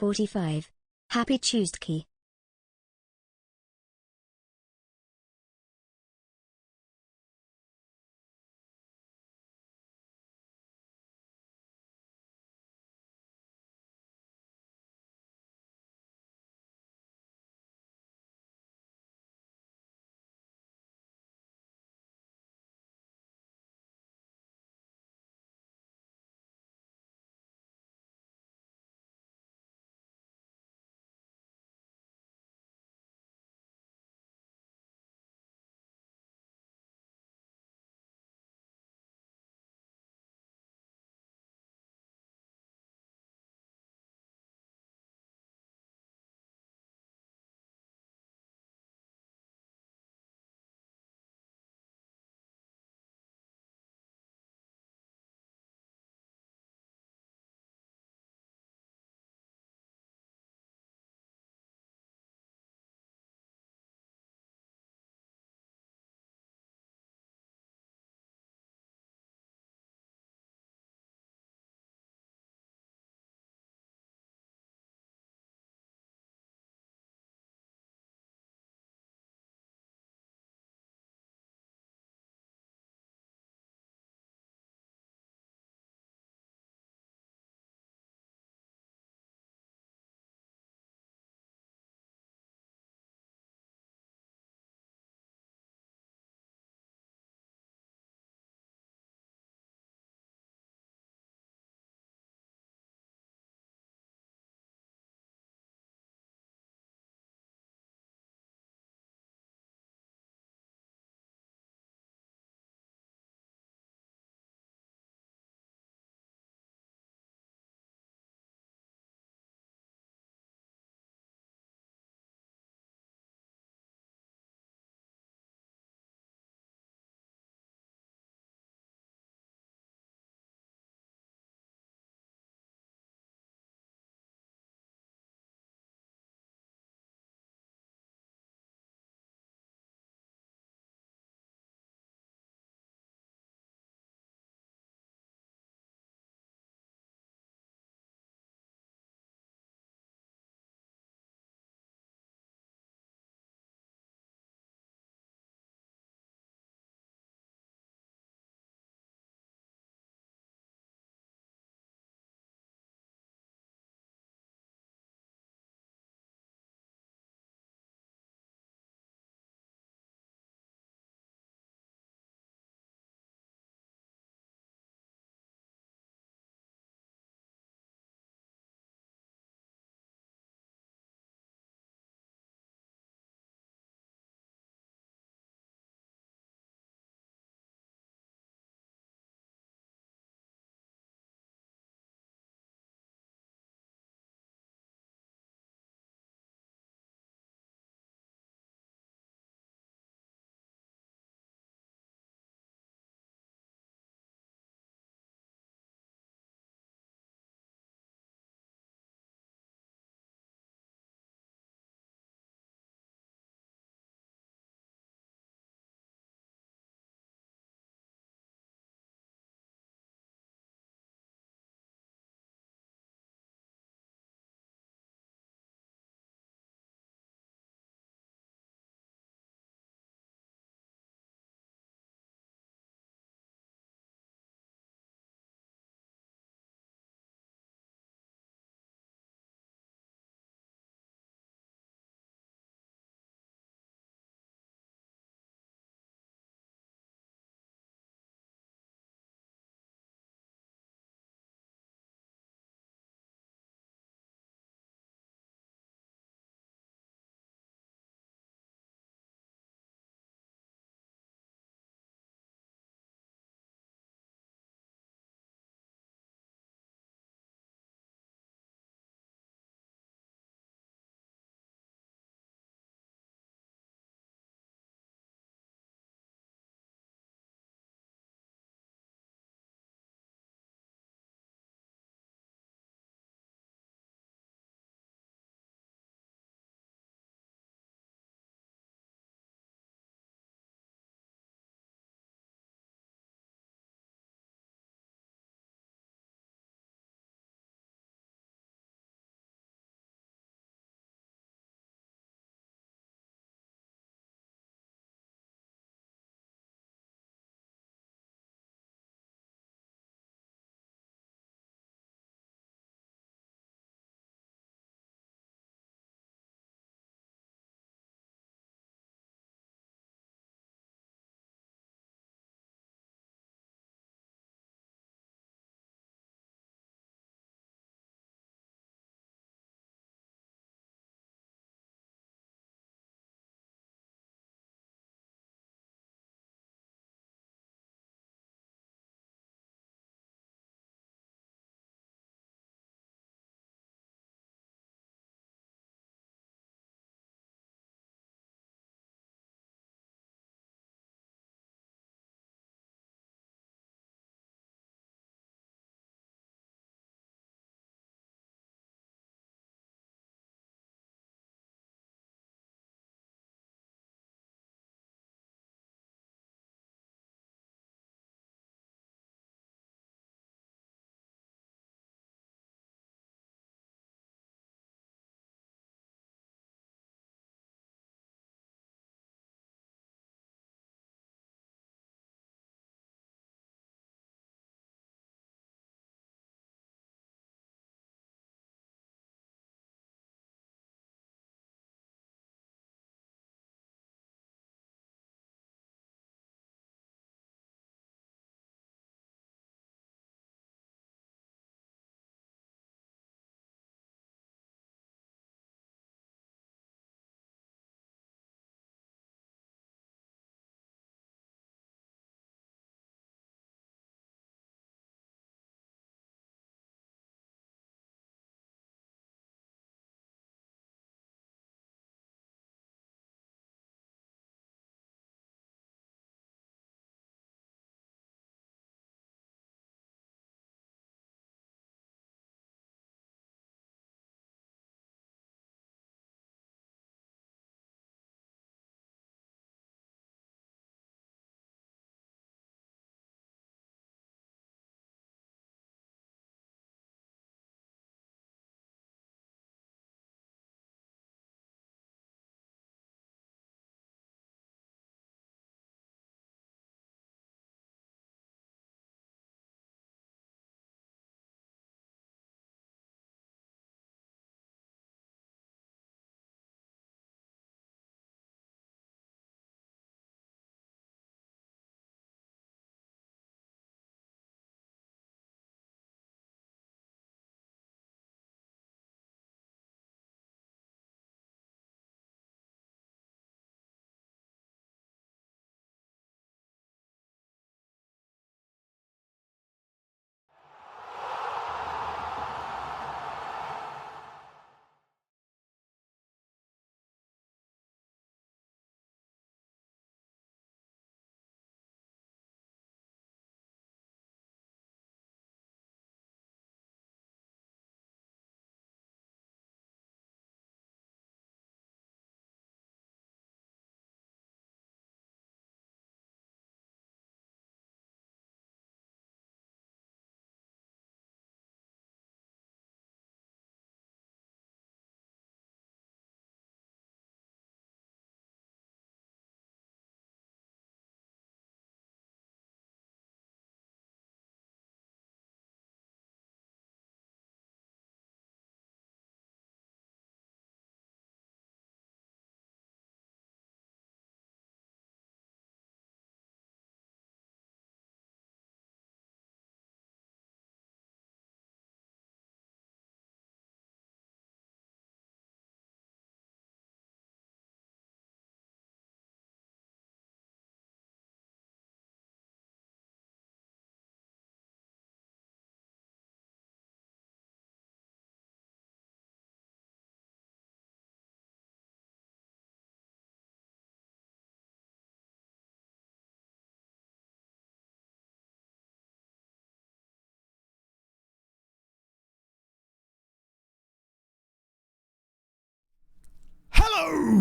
45. Happy Tuesday.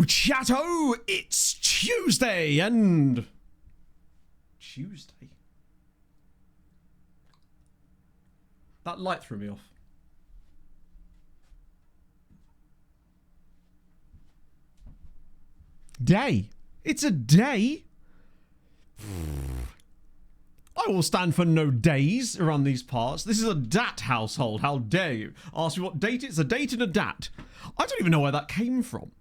Hello, chatto! It's Tuesday, and... Tuesday? That light threw me off. Day. It's a day? I will stand for no days around these parts. This is a dat household. How dare you? Ask me what date it's a date and a dat. I don't even know where that came from.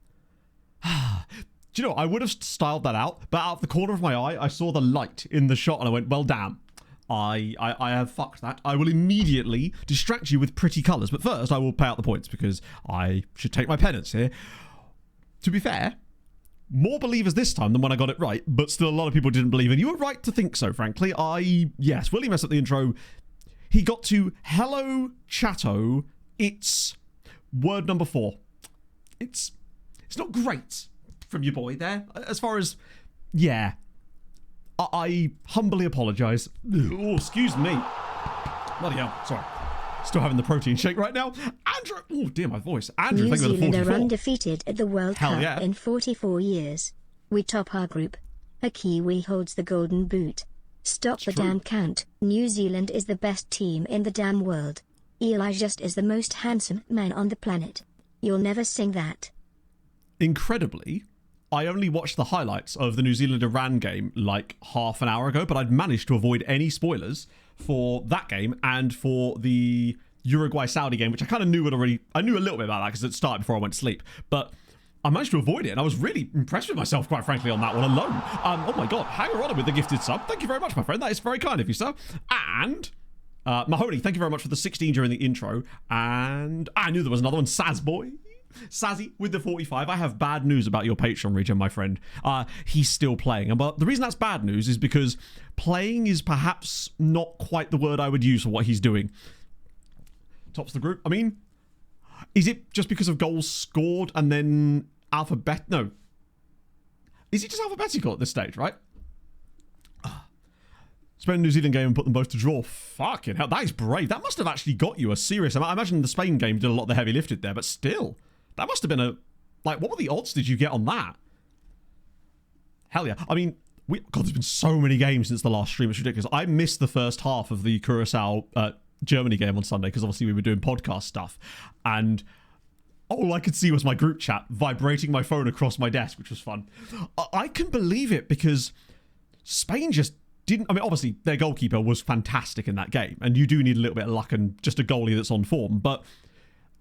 Do you know, I would have styled that out, but out of the corner of my eye, I saw the light in the shot and I went, well, damn. I have fucked that. I will immediately distract you with pretty colours, but first I will pay out the points because I should take my penance here. To be fair, more believers this time than when I got it right, but still a lot of people didn't believe, and you were right to think so, frankly. Yes, Willie messed up the intro. He got to hello, chatto, it's word number 4. It's not great from your boy there, as far as, yeah. I humbly apologise. Oh, excuse me. Bloody hell, sorry. Still having the protein shake right now. Andrew, oh dear, my voice. Andrew, New thank you for the 44. Zealand are undefeated at the World Hell Cup yeah. in 44 years. We top our group. A Kiwi holds the golden boot. Stop the true. damn count. New Zealand is the best team in the damn world. Eli just is the most handsome man on the planet. You'll never sing that. Incredibly, I only watched the highlights of the New Zealand-Iran game like half an hour ago, but I'd managed to avoid any spoilers for that game and for the Uruguay-Saudi game, which I kind of knew I knew a little bit about that because it started before I went to sleep, but I managed to avoid it, and I was really impressed with myself, quite frankly, on that one alone. Oh my god, Hanger Honor with the gifted sub. Thank you very much, my friend. That is very kind of you, sir. And Mahoney, thank you very much for the 16 during the intro. And I knew there was another one, Sazboy. Sazzy with the 45. I have bad news about your Patreon region, my friend. He's still playing. And but the reason that's bad news is because playing is perhaps not quite the word I would use for what he's doing. Tops the group. I mean, is it just because of goals scored and then alphabet? No. Is it just alphabetical at this stage, right? Spain and New Zealand game and put them both to draw. Fucking hell, that is brave. That must have actually got you a serious amount. I imagine the Spain game did a lot of the heavy lifted there, but still. That must have been a... Like, what were the odds did you get on that? Hell yeah. I mean, God, there's been so many games since the last stream. It's ridiculous. I missed the first half of the Curacao Germany game on Sunday because obviously we were doing podcast stuff. And all I could see was my group chat vibrating my phone across my desk, which was fun. I can believe it because Spain just didn't... I mean, obviously, their goalkeeper was fantastic in that game. And you do need a little bit of luck and just a goalie that's on form. But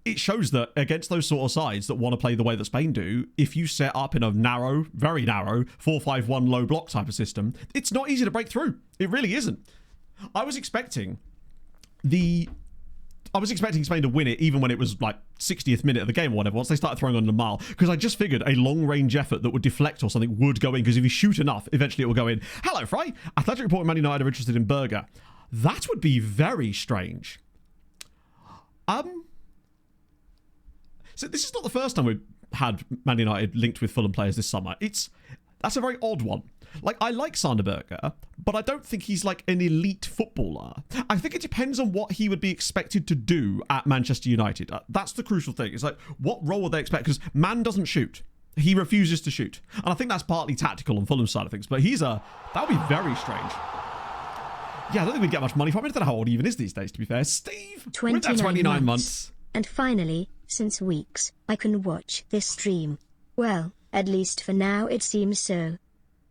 it shows that against those sort of sides that want to play the way that Spain do, if you set up in a narrow, very narrow, 4-5-1 low block type of system, it's not easy to break through. It really isn't. I was expecting Spain to win it even when it was like 60th minute of the game or whatever, once they started throwing on the mile, because I just figured a long-range effort that would deflect or something would go in, because if you shoot enough, eventually it will go in. Hello, Fry. Athletic report Man United are interested in Berger. That would be very strange. So this is not the first time we've had Man United linked with Fulham players this summer. That's a very odd one. Like, I like Sander Berger, but I don't think he's like an elite footballer. I think it depends on what he would be expected to do at Manchester United. That's the crucial thing. It's like, what role would they expect? Because Man doesn't shoot. He refuses to shoot. And I think that's partly tactical on Fulham's side of things, but that would be very strange. Yeah, I don't think we'd get much money from it. I don't know how old he even is these days, to be fair. Steve, we're at 29 months. And finally, since weeks, I can watch this stream. Well, at least for now it seems so.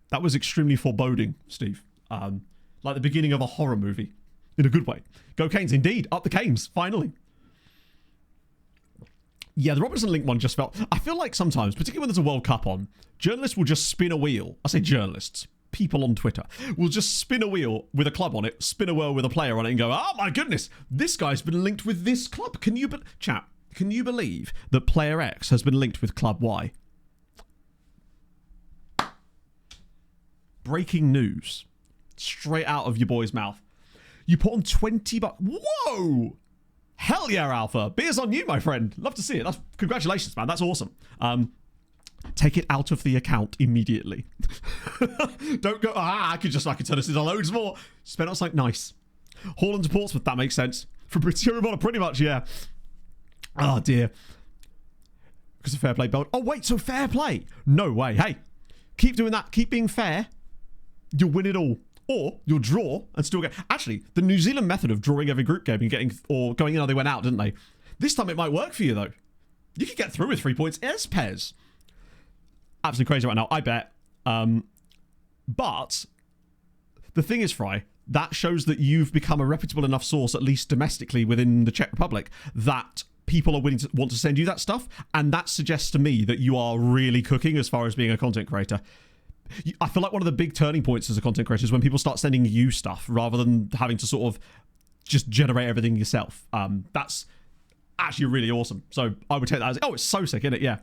That was extremely foreboding, Steve. Like the beginning of a horror movie. In a good way. Go Canes, indeed. Up the Canes, finally. Yeah, the Robertson Link one just felt... I feel like sometimes, particularly when there's a World Cup on, journalists will just spin a wheel. I say journalists. People on Twitter will just spin a wheel with a club on it, spin a wheel with a player on it and go, oh my goodness, this guy's been linked with this club. Chat, can you believe that player X has been linked with club Y? Breaking news. Straight out of your boy's mouth. You put on 20 bucks. Whoa! Hell yeah, Alpha. Beers on you, my friend. Love to see it. Congratulations, man. That's awesome. Take it out of the account immediately. Don't go, I could turn this into loads more. Spend on something nice. Haaland to Portsmouth, that makes sense. For Pretty much, yeah. Oh, dear. Because of fair play belt. Oh, wait, so fair play. No way. Hey, keep doing that. Keep being fair. You'll win it all. Or you'll draw and still get... Actually, the New Zealand method of drawing every group game and getting... Or going in, or they went out, didn't they? This time it might work for you, though. You could get through with 3 points as Pez. Absolutely crazy right now, I bet. But the thing is, Fry, that shows that you've become a reputable enough source, at least domestically within the Czech Republic, that people are willing to want to send you that stuff. And that suggests to me that you are really cooking as far as being a content creator. I feel like one of the big turning points as a content creator is when people start sending you stuff rather than having to sort of just generate everything yourself. That's actually really awesome. So I would take that as, oh, it's so sick, isn't it? Yeah.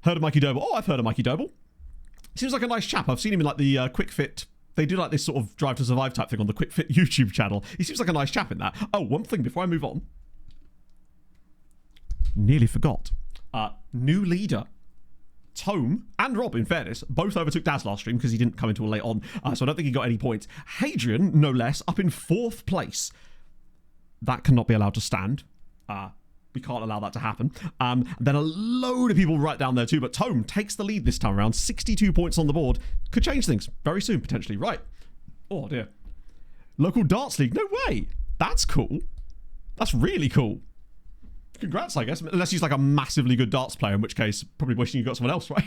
Heard of Mikey Doble? Oh, I've heard of Mikey Doble. Seems like a nice chap. I've seen him in like the Quick Fit. They do like this sort of Drive to Survive type thing on the Quick Fit YouTube channel. He seems like a nice chap in that. Oh, one thing before I move on. Nearly forgot. New leader. Tome and Rob, in fairness, both overtook Daz last stream because he didn't come until late on, so I don't think he got any points. Hadrian, no less, up in 4th place. That cannot be allowed to stand. We can't allow that to happen. Then a load of people right down there too, but Tome takes the lead this time around. 62 points on the board. Could change things very soon, potentially. Right. Oh, dear. Local darts league. No way. That's cool. That's really cool. Congrats, I guess. Unless he's like a massively good darts player, in which case, probably wishing you got someone else, right?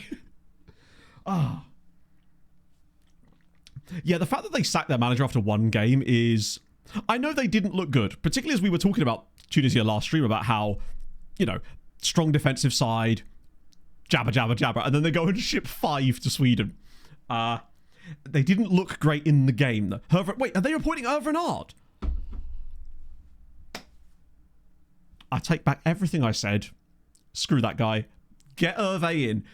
Yeah, the fact that they sacked their manager after one game is... I know they didn't look good, particularly as we were talking about Tunisia last stream about how, you know, strong defensive side, jabber, jabber, jabber, and then they go and ship 5 to Sweden. They didn't look great in the game, though. Wait, are they appointing Renard? I take back everything I said. Screw that guy. Get Hervé in.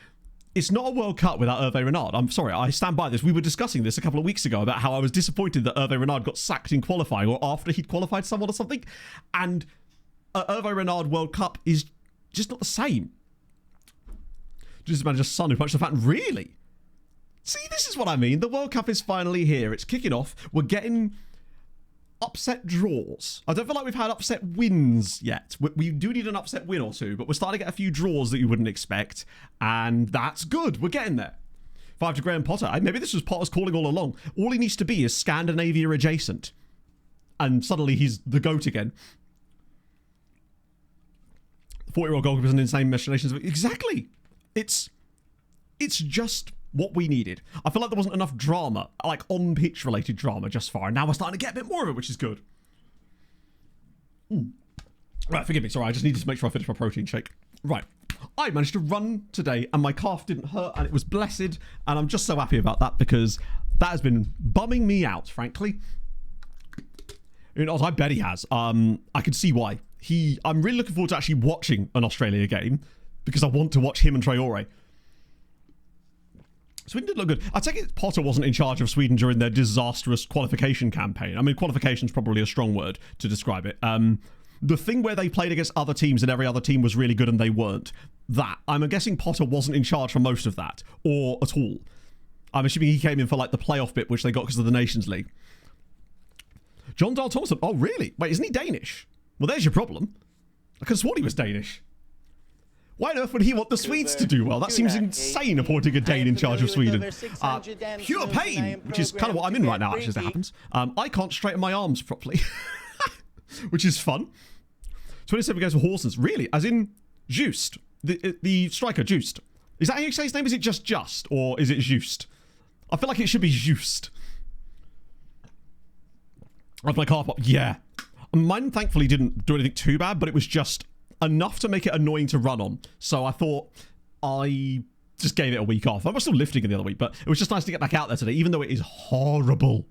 It's not a World Cup without Hervé Renard. I'm sorry, I stand by this. We were discussing this a couple of weeks ago about how I was disappointed that Hervé Renard got sacked in qualifying or after he'd qualified someone or something. And Hervé Renard World Cup is just not the same. Just manager's son who punched the fountain. Really? See, this is what I mean. The World Cup is finally here. It's kicking off. We're getting... upset draws. I don't feel like we've had upset wins yet. We do need an upset win or two, but we're starting to get a few draws that you wouldn't expect, and that's good. We're getting there. 5 to Graham Potter. Maybe this was Potter's calling all along. All he needs to be is Scandinavia adjacent, and suddenly he's the GOAT again. 40-year-old goalkeepers and insane machinations. Exactly. It's just... what we needed. I feel like there wasn't enough drama, like on-pitch related drama just far, and now we're starting to get a bit more of it, which is good. Right, forgive me, sorry, I just needed to make sure I finished my protein shake. Right, I managed to run today, and my calf didn't hurt, and it was blessed, and I'm just so happy about that, because that has been bumming me out, frankly. You know, I bet he has. I can see why. I'm really looking forward to actually watching an Australia game, because I want to watch him and Traore. Sweden did look good. I take it Potter wasn't in charge of Sweden during their disastrous qualification campaign. I mean, qualification's probably a strong word to describe it. The thing where they played against other teams and every other team was really good and they weren't. I'm guessing Potter wasn't in charge for most of that, or at all. I'm assuming he came in for like the playoff bit, which they got because of the Nations League. John Dahl Thompson. Oh, really? Wait, isn't he Danish? Well, there's your problem. I could have sworn he was Danish. Why on earth would he want the Swedes to do well? That seems insane, appointing a Dane in charge of Sweden. Pure pain, which is kind of what I'm in right now, actually, as it happens. I can't straighten my arms properly, which is fun. 27 goes for Horsens. Really? As in Just? The striker, Just. Is that how you say his name? Is it just, or is it Just? I feel like it should be Just. I've my calf up. Yeah. Mine, thankfully, didn't do anything too bad, but it was just... enough to make it annoying to run on. So I thought I just gave it a week off. I was still lifting it the other week, but it was just nice to get back out there today, even though it is horrible.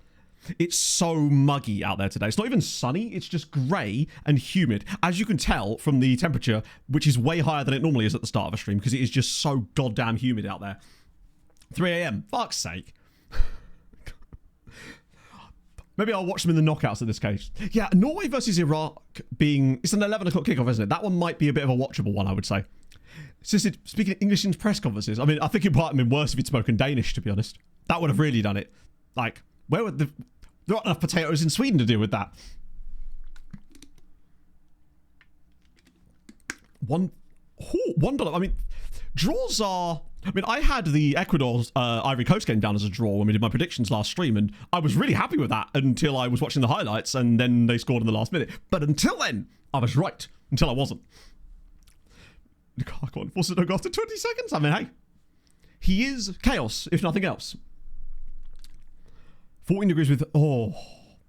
It's so muggy out there today. It's not even sunny. It's just grey and humid. As you can tell from the temperature, which is way higher than it normally is at the start of a stream, because it is just so goddamn humid out there. 3 a.m. Fuck's sake. Maybe I'll watch them in the knockouts in this case. Yeah, Norway versus Iraq being... it's an 11 o'clock kickoff, isn't it? That one might be a bit of a watchable one, I would say. Speaking English in press conferences, I mean, I think it might have been worse if he'd spoken Danish, to be honest. That would have really done it. Like, where would there aren't enough potatoes in Sweden to deal with that. Oh, $1. I mean, draws are... I mean, I had the Ecuador Ivory Coast game down as a draw when we did my predictions last stream, and I was really happy with that until I was watching the highlights, and then they scored in the last minute. But until then, I was right. Until I wasn't. Come on, force it to go after 20 seconds. I mean, hey. He is chaos, if nothing else. 14 degrees with... Oh,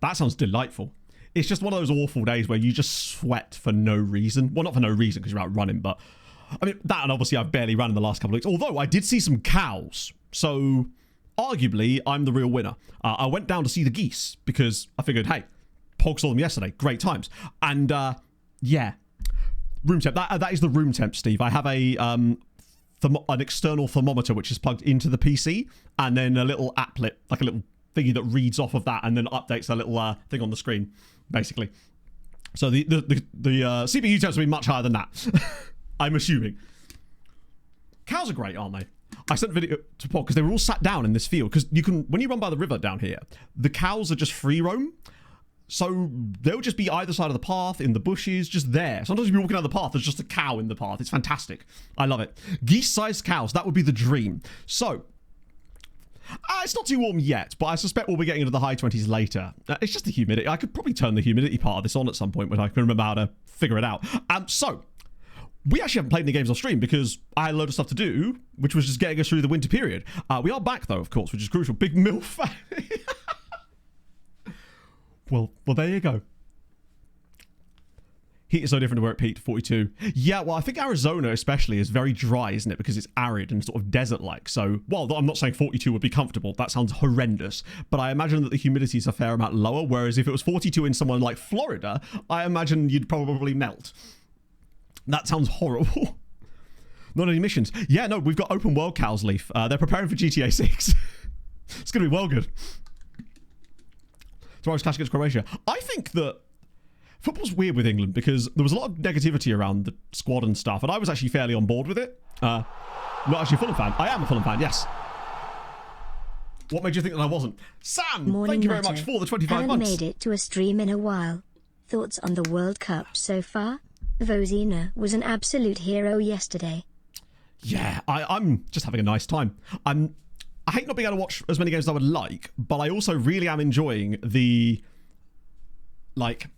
that sounds delightful. It's just one of those awful days where you just sweat for no reason. Well, not for no reason because you're out running, but... I mean, that and obviously I've barely ran in the last couple of weeks. Although I did see some cows. So, arguably, I'm the real winner. I went down to see the geese because I figured, hey, Pog saw them yesterday. Great times. And, yeah. Room temp. That is the room temp, Steve. I have an external thermometer which is plugged into the PC, and then a little applet, like a little thingy that reads off of that and then updates a little thing on the screen, basically. So the CPU temps will be much higher than that. I'm assuming. Cows are great, aren't they? I sent video to Pog because they were all sat down in this field, because you can, when you run by the river down here, the cows are just free roam. So they'll just be either side of the path, in the bushes, just there. Sometimes you'll be walking down the path, there's just a cow in the path. It's fantastic. I love it. Geese-sized cows, that would be the dream. So, it's not too warm yet, but I suspect we'll be getting into the high 20s later. It's just the humidity. I could probably turn the humidity part of this on at some point when I can remember how to figure it out. So, we actually haven't played any games on stream because I had a load of stuff to do, which was just getting us through the winter period. We are back, though, of course, which is crucial. Big MILF. Well, there you go. Heat is so different to where it peaked, 42. Yeah, well, I think Arizona especially is very dry, isn't it? Because it's arid and sort of desert-like. So, well, I'm not saying 42 would be comfortable. That sounds horrendous. But I imagine that the humidity is a fair amount lower, whereas if it was 42 in somewhere like Florida, I imagine you'd probably melt. That sounds horrible. Not any missions. Yeah, no, we've got open world cows, Leaf. They're preparing for GTA 6. It's going to be well good. Tomorrow's clash against Croatia. I think that football's weird with England because there was a lot of negativity around the squad and stuff, and I was actually fairly on board with it. Not actually a Fulham fan. I am a Fulham fan, yes. What made you think that I wasn't? Sam, Morning, thank you very Matter. much for the 25 Haven't months. made it to a stream in a while. Thoughts on the World Cup so far? Vozina was an absolute hero yesterday. Yeah, I'm just having a nice time. I hate not being able to watch as many games as I would like, but I also really am enjoying the, like,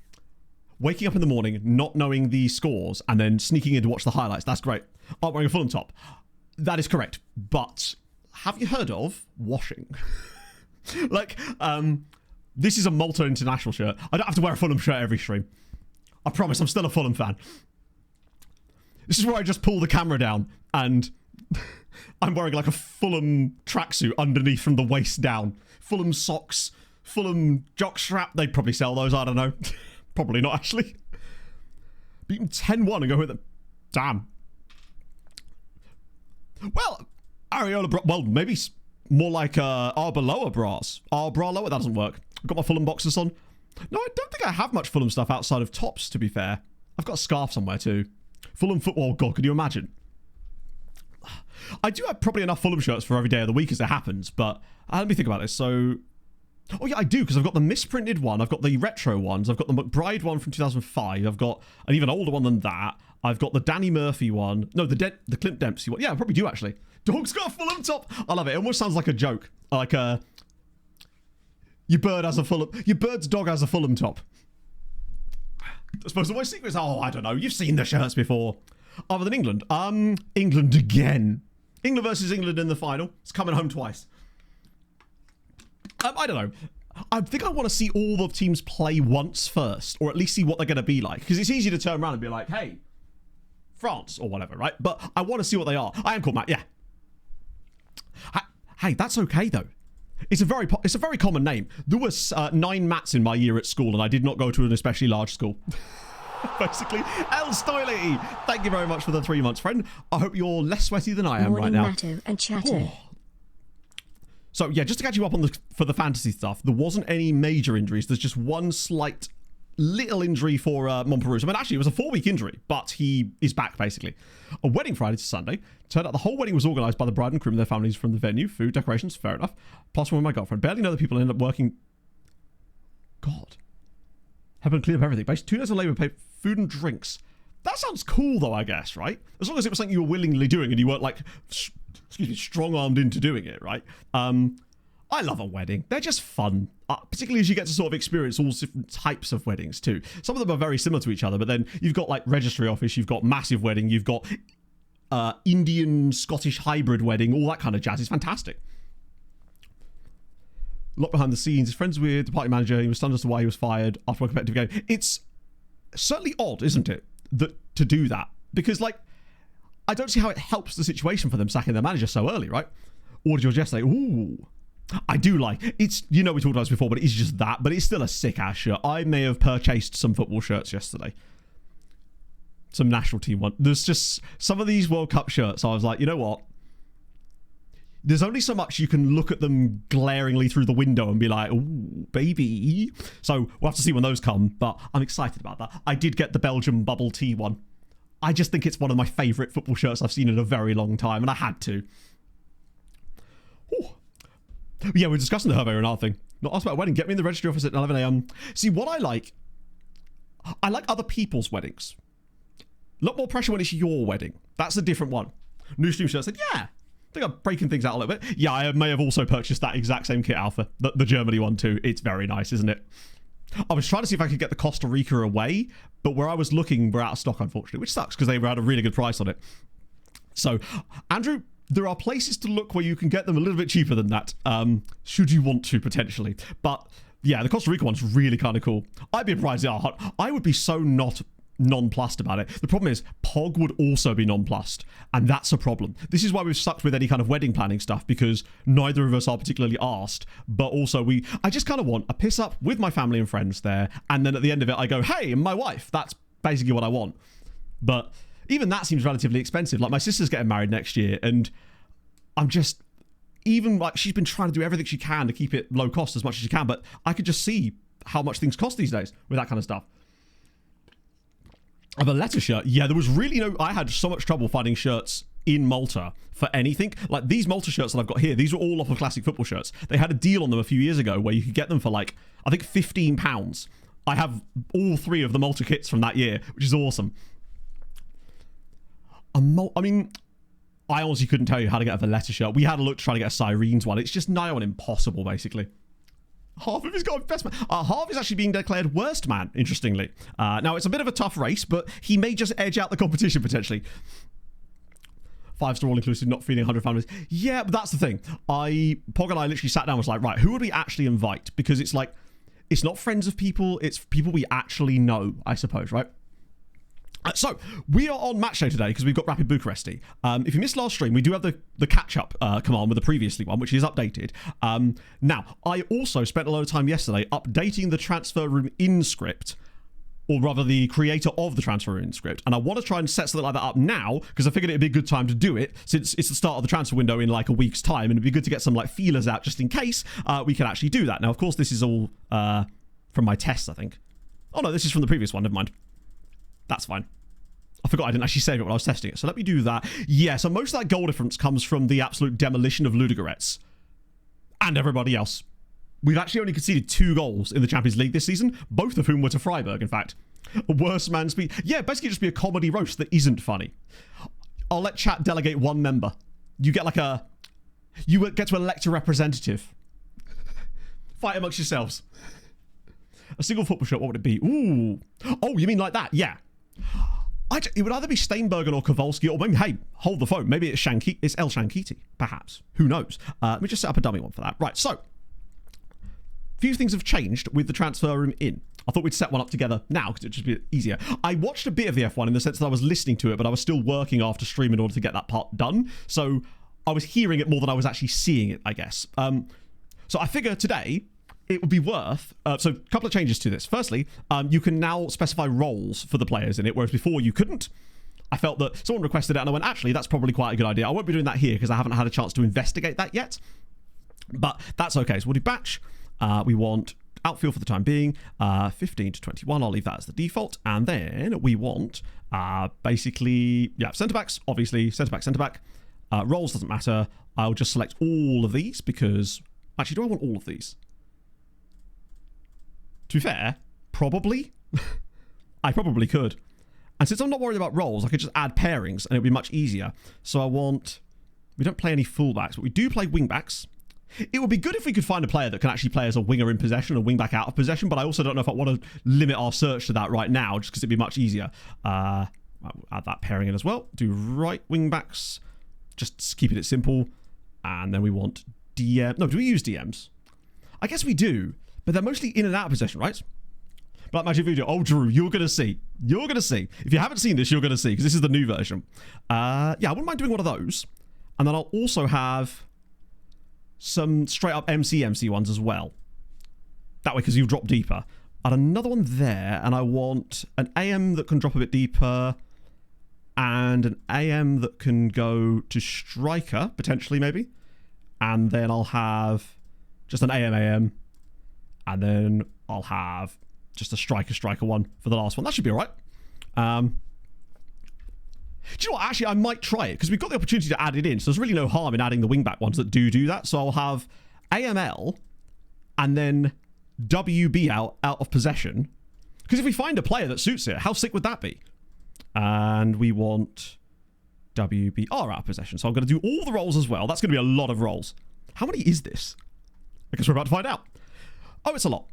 waking up in the morning, not knowing the scores, and then sneaking in to watch the highlights. That's great. I'm wearing a Fulham top. That is correct. But have you heard of washing? Like, this is a Malta International shirt. I don't have to wear a Fulham shirt every stream. I promise, I'm still a Fulham fan. This is where I just pull the camera down and I'm wearing like a Fulham tracksuit underneath from the waist down. Fulham socks, Fulham jockstrap. They'd probably sell those, I don't know. Probably not, actually. Beat them 10-1 and go with them. Damn. Well, Areola, well, maybe more like Arbor Lower bras. Arbor Lower, that doesn't work. I've got my Fulham boxers on. No, I don't think I have much Fulham stuff outside of tops, to be fair. I've got a scarf somewhere too. Fulham football, God, could you imagine? I do have probably enough Fulham shirts for every day of the week as it happens, but let me think about this. So, oh yeah, I do, because I've got the misprinted one, I've got the retro ones, I've got the McBride one from 2005, I've got an even older one than that, I've got the Danny Murphy one, no, the Clint Dempsey one. Yeah, I probably do, actually. Dog's got a Fulham top. I love it. It almost sounds like a joke. Like, your bird's dog has a Fulham top. I suppose the most secret is, I don't know, you've seen the shirts before. Other than England. England again. England versus England in the final. It's coming home twice. I don't know. I think I want to see all the teams play once first, or at least see what they're going to be like. Because it's easy to turn around and be like, hey, France, or whatever, right? But I want to see what they are. I am called Matt, yeah. Hey, that's okay, though. It's a very common name. There was 9 Matts in my year at school, and I did not go to an especially large school. Basically. El Stoily, thank you very much for the 3 months, friend. I hope you're less sweaty than I am right now. Matto and Chatto. So, yeah, just to catch you up on for the fantasy stuff, there wasn't any major injuries. There's just one slight little injury for Montperousse. I mean, actually, it was a 4-week injury, but he is back, basically. A wedding Friday to Sunday. Turned out the whole wedding was organised by the bride and groom and their families from the venue. Food, decorations, fair enough. Plus one with my girlfriend. Barely know the people end up working. God. Helping clean up everything. Based 2 days of labour paid food and drinks. That sounds cool, though, I guess, right? As long as it was something you were willingly doing and you weren't, like, strong-armed into doing it, right? I love a wedding. They're just fun, particularly as you get to sort of experience all different types of weddings, too. Some of them are very similar to each other, but then you've got, like, registry office, you've got massive wedding, you've got Indian-Scottish hybrid wedding, all that kind of jazz. It's fantastic. A lot behind the scenes. He's friends with the party manager. He was stunned as to why he was fired after a competitive game. It's certainly odd, isn't it, to do that? Because, like, I don't see how it helps the situation for them sacking their manager so early, right? Or did you just say, ooh... I do like it's, we talked about this before, but it's just that, but it's still a sick ass shirt. I may have purchased some football shirts yesterday, some national team one. There's just some of these World Cup shirts. I was like, you know what? There's only so much you can look at them glaringly through the window and be like, ooh, baby. So we'll have to see when those come, but I'm excited about that. I did get the Belgium bubble tea one. I just think it's one of my favourite football shirts I've seen in a very long time, and I had to. Ooh. Yeah, we're discussing the Hervé Renard thing. Not asked about a wedding. Get me in the registry office at 11 a.m. See, what I like other people's weddings. A lot more pressure when it's your wedding. That's a different one. New stream shirt said, yeah, I think I'm breaking things out a little bit. Yeah, I may have also purchased that exact same kit, Alpha. The Germany one too. It's very nice, isn't it? I was trying to see if I could get the Costa Rica away, but where I was looking, we're out of stock, unfortunately, which sucks because they had a really good price on it. So, Andrew... There are places to look where you can get them a little bit cheaper than that, should you want to, potentially. But, yeah, the Costa Rica one's really kind of cool. I'd be surprised. I would be so not nonplussed about it. The problem is, Pog would also be nonplussed, and that's a problem. This is why we've stuck with any kind of wedding planning stuff, because neither of us are particularly arsed, but also I just kind of want a piss up with my family and friends there, and then at the end of it, I go, hey, my wife. That's basically what I want. But... even that seems relatively expensive. Like, my sister's getting married next year, and I'm just... even, like, she's been trying to do everything she can to keep it low cost as much as she can, but I could just see how much things cost these days with that kind of stuff. I have a letter shirt. Yeah, there was really I had so much trouble finding shirts in Malta for anything. Like, these Malta shirts that I've got here, these are all off of Classic Football shirts. They had a deal on them a few years ago where you could get them for, like, I think £15. I have all 3 of the Malta kits from that year, which is awesome. I mean, I honestly couldn't tell you how to get a Valletta shirt. We had a look to try to get a Sirens one. It's just nigh on impossible, basically. Half of his got best man. Half is actually being declared worst man, interestingly. Now, it's a bit of a tough race, but he may just edge out the competition, potentially. 5-star all-inclusive, not feeding 100 families. Yeah, but that's the thing. Pog and I literally sat down and was like, right, who would we actually invite? Because it's like, it's not friends of people, it's people we actually know, I suppose, right? So, we are on match day today because we've got Rapid Bucharesti. If you missed last stream, we do have the catch-up command with the previously one, which is updated. Now, I also spent a lot of time yesterday updating the transfer room in script, or rather the creator of the transfer room in script, and I want to try and set something like that up now because I figured it'd be a good time to do it since it's the start of the transfer window in like a week's time, and it'd be good to get some like feelers out just in case we can actually do that. Now, of course, this is all from my tests, I think. Oh no, this is from the previous one, never mind. That's fine. I forgot I didn't actually save it when I was testing it. So let me do that. Yeah, so most of that goal difference comes from the absolute demolition of Ludogorets. And everybody else. We've actually only conceded 2 goals in the Champions League this season, both of whom were to Freiburg, in fact. A worst man speed. Yeah, basically just be a comedy roast that isn't funny. I'll let chat delegate 1 member. You get like you get to elect a representative. Fight amongst yourselves. A single football shirt, what would it be? Ooh. Oh, you mean like that? Yeah. It would either be Steinbergen or Kowalski, or maybe, hey, hold the phone. Maybe it's El Shankiti, perhaps. Who knows? Let me just set up a dummy one for that. Right, so. Few things have changed with the transfer room in. I thought we'd set one up together now because it'd just be easier. I watched a bit of the F1 in the sense that I was listening to it, but I was still working after stream in order to get that part done. So I was hearing it more than I was actually seeing it, I guess. So I figure today it would be worth... so a couple of changes to this. Firstly, you can now specify roles for the players in it, whereas before you couldn't. I felt that someone requested it and I went, actually, that's probably quite a good idea. I won't be doing that here because I haven't had a chance to investigate that yet. But that's okay. So we'll do batch. We want outfield for the time being, 15 to 21. I'll leave that as the default. And then we want basically, yeah, centre-backs, obviously, centre-back. Roles doesn't matter. I'll just select all of these because... Actually, do I want all of these? To be fair, probably. I probably could. And since I'm not worried about roles, I could just add pairings and it'll be much easier. So we don't play any fullbacks, but we do play wingbacks. It would be good if we could find a player that can actually play as a winger in possession and wingback out of possession, but I also don't know if I want to limit our search to that right now, just because it'd be much easier. I'll add that pairing in as well. Do right wingbacks, just keeping it simple. And then we want DM. No, do we use DMs? I guess we do, but they're mostly in and out of possession, right? Black Magic Video. Oh, Drew, you're going to see. You're going to see. If you haven't seen this, you're going to see, because this is the new version. Yeah, I wouldn't mind doing one of those. And then I'll also have some straight up MC ones as well. That way, because you drop deeper. And another one there, and I want an AM that can drop a bit deeper, and an AM that can go to striker, potentially, maybe. And then I'll have just an AM, and then I'll have just a striker one for the last one. That should be all right. Do you know what? Actually, I might try it because we've got the opportunity to add it in. So there's really no harm in adding the wingback ones that do that. So I'll have AML and then WB out of possession. Because if we find a player that suits it, how sick would that be? And we want WBR out of possession. So I'm going to do all the roles as well. That's going to be a lot of roles. How many is this? I guess we're about to find out. Oh, it's a lot.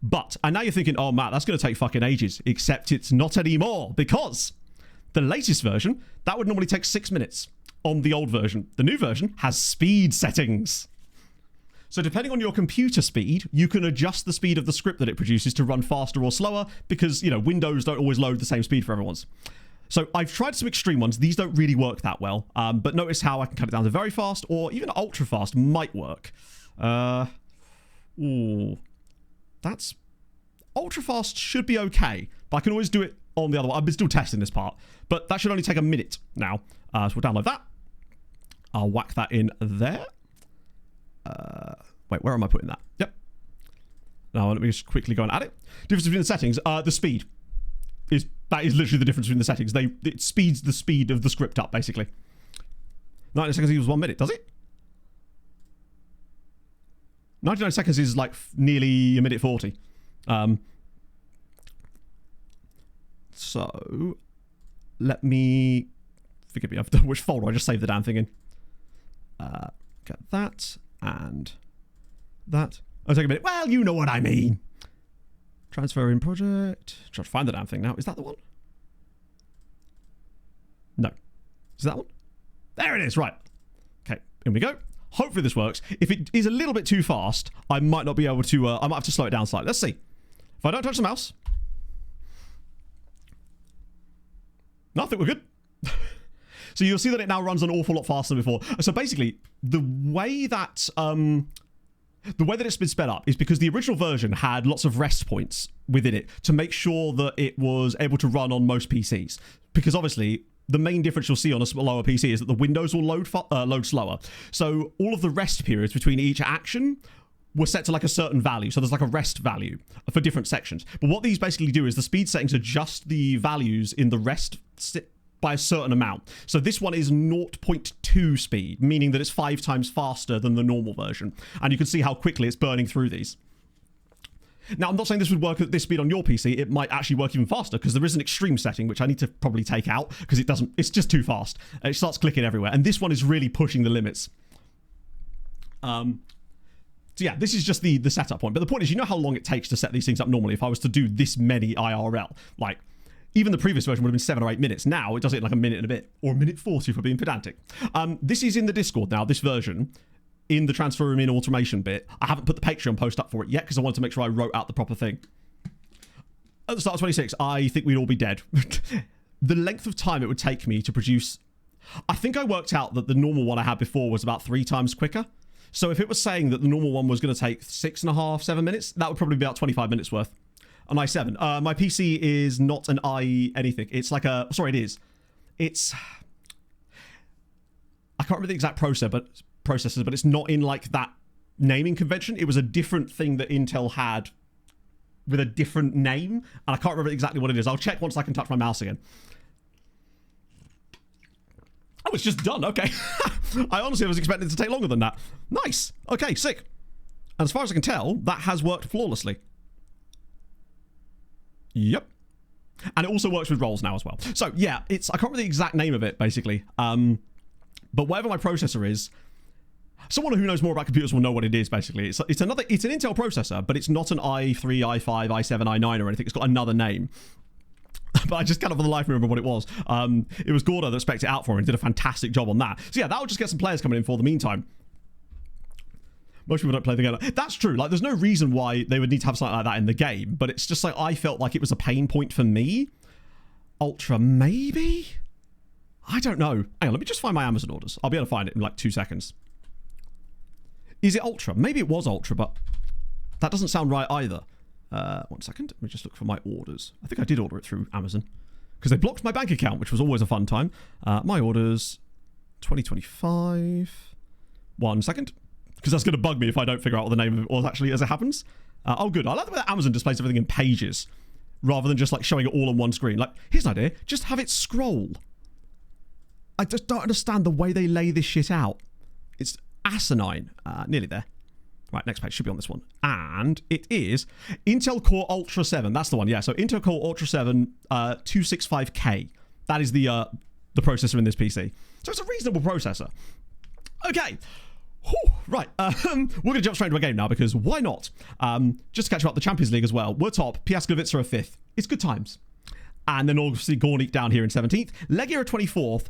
But, and now you're thinking, oh, Matt, that's going to take fucking ages. Except it's not anymore, because the latest version, that would normally take 6 minutes on the old version. The new version has speed settings. So depending on your computer speed, you can adjust the speed of the script that it produces to run faster or slower, because, you know, Windows don't always load the same speed for everyone's. So I've tried some extreme ones. These don't really work that well. But notice how I can cut it down to very fast, or even ultra fast might work. Ooh. That's ultra fast should be okay, but I can always do it on the other one. I've been still testing this part, but that should only take a minute now. So we'll download that. I'll whack that in there. Wait, where am I putting that? Yep. Now let me just quickly go and add it. Difference between the settings. The speed is literally the difference between the settings. It speeds the speed of the script up basically. 90 seconds equals 1 minute. Does it? 99 seconds is like nearly a minute 40. So let me, forgive me, I've done which folder I just saved the damn thing in. Get that and that. I'll take a minute. Well, you know what I mean. Transfer in project. Try to find the damn thing now. Is that the one? No. Is that one? There it is. Right. Okay. In we go. Hopefully this works. If it is a little bit too fast, I might not be able to, I might have to slow it down slightly. Let's see. If I don't touch the mouse. No, I think we're good. So you'll see that it now runs an awful lot faster than before. So basically, the way that it's been sped up is because the original version had lots of rest points within it to make sure that it was able to run on most PCs. Because obviously, the main difference you'll see on a lower PC is that the windows will load slower. So all of the rest periods between each action were set to like a certain value. So there's like a rest value for different sections. But what these basically do is the speed settings adjust the values in the rest by a certain amount. So this one is 0.2 speed, meaning that it's 5 times faster than the normal version. And you can see how quickly it's burning through these. Now, I'm not saying this would work at this speed on your PC. It might actually work even faster because there is an extreme setting, which I need to probably take out because it's just too fast. It starts clicking everywhere. And this one is really pushing the limits. So yeah, this is just the setup point. But the point is, you know how long it takes to set these things up normally. If I was to do this many IRL, like even the previous version would have been 7 or 8 minutes. Now it does it in like a minute and a bit, or a minute 40 for being pedantic. This is in the Discord now, this version. In the transfer room in automation bit. I haven't put the Patreon post up for it yet because I wanted to make sure I wrote out the proper thing. At the start of 26, I think we'd all be dead. The length of time it would take me to produce... I think I worked out that the normal one I had before was about 3 times quicker. So if it was saying that the normal one was going to take 6.5, 7 minutes, that would probably be about 25 minutes worth. An i7. My PC is not an i anything. It's like a... Sorry, it is. It's... I can't remember the exact processors, but it's not in like that naming convention. It was a different thing that Intel had with a different name, and I can't remember exactly what it is. I'll check once I can touch my mouse again. Oh, it's just done. Okay. I honestly was expecting it to take longer than that. Nice. Okay, sick. And as far as I can tell, that has worked flawlessly. Yep. And it also works with roles now as well. So yeah, I can't remember the exact name of it basically. But whatever my processor is, someone who knows more about computers will know what it is basically. It's an Intel processor, but it's not an i3, i5, i7, i9 or anything. It's got another name. But I just cannot for the life remember what it was. It was Gordo that spec'd it out for me and did a fantastic job on that. So yeah, that'll just get some players coming in for the meantime. Most people don't play the game. That's true. Like, there's no reason why they would need to have something like that in the game, but it's just like I felt like it was a pain point for me. Ultra, maybe? I don't know. Hang on, let me just find my Amazon orders. I'll be able to find it in like 2 seconds. Is it Ultra? Maybe it was Ultra, but that doesn't sound right either. 1 second. Let me just look for my orders. I think I did order it through Amazon because they blocked my bank account, which was always a fun time. My orders, 2025. 1 second. Because that's going to bug me if I don't figure out what the name of it was actually as it happens. Oh, good. I like the way that Amazon displays everything in pages rather than just like showing it all on one screen. Like, here's an idea. Just have it scroll. I just don't understand the way they lay this shit out. It's asinine. Nearly there. Right, next page should be on this one. And it is Intel Core Ultra 7. That's the one, yeah. So Intel Core Ultra 7 265K. That is the processor in this PC. So it's a reasonable processor. Okay. Whew, right, we're going to jump straight into a game now because why not? Just to catch you up, the Champions League as well. We're top. Piaskovice are 5th. It's good times. And then obviously Gornik down here in 17th. Legia are 24th.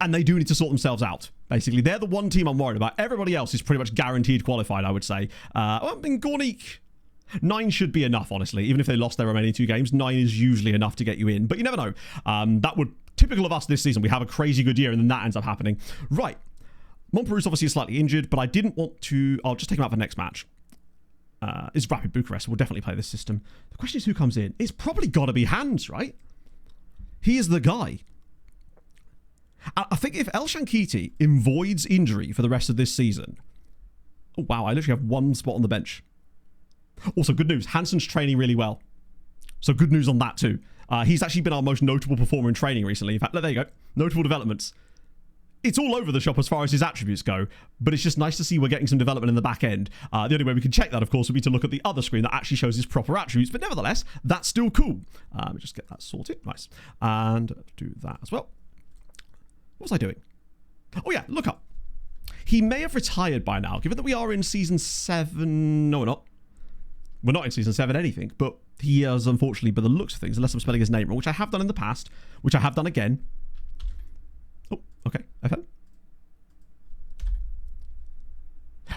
And they do need to sort themselves out. Basically, they're the one team I'm worried about. Everybody else is pretty much guaranteed qualified, I would say. I mean, Gornik, 9 should be enough, honestly. Even if they lost their remaining 2 games, 9 is usually enough to get you in. But you never know. That would, typical of us this season, we have a crazy good year and then that ends up happening. Right. Montperou's obviously slightly injured, but I didn't want to... I'll just take him out for next match. It's Rapid Bucharest. We'll definitely play this system. The question is who comes in. It's probably got to be Hans, right? He is the guy. I think if El Shankiti avoids injury for the rest of this season... Oh, wow. I literally have 1 spot on the bench. Also, good news. Hansen's training really well. So good news on that too. He's actually been our most notable performer in training recently. In fact, there you go. Notable developments. It's all over the shop as far as his attributes go, but it's just nice to see we're getting some development in the back end. The only way we can check that, of course, would be to look at the other screen that actually shows his proper attributes, but nevertheless, that's still cool. Let me just get that sorted. Nice. And do that as well. What was I doing? Oh, yeah, look up. He may have retired by now, given that we are in Season 7... No, we're not. We're not in Season 7 anything, but he has, unfortunately, by the looks of things, unless I'm spelling his name wrong, which I have done in the past, which I have done again. Oh, okay. FM.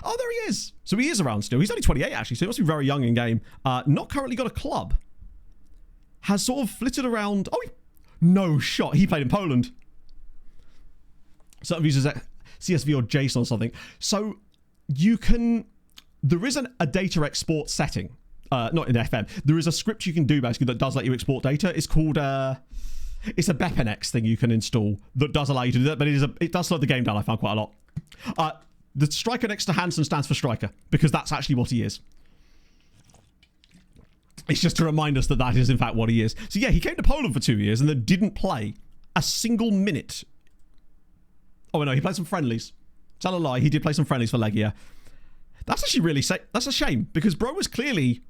Oh, there he is. So he is around still. He's only 28, actually, so he must be very young in game. Not currently got a club. Has sort of flitted around... Oh, no shot. He played in Poland. Certain uses CSV or JSON or something. So you can... There is a data export setting. Not in FM. There is a script you can do, basically, that does let you export data. It's called... It's a BepNX thing you can install that does allow you to do that, but it does slow the game down, I found quite a lot. The striker next to Hansen stands for striker, because that's actually what he is. It's just to remind us that that is, in fact, what he is. So, yeah, he came to Poland for 2 years and then didn't play a single minute. Oh, no, he played some friendlies. Tell a lie, he did play some friendlies for Legia. That's actually really... That's a shame, because bro was clearly,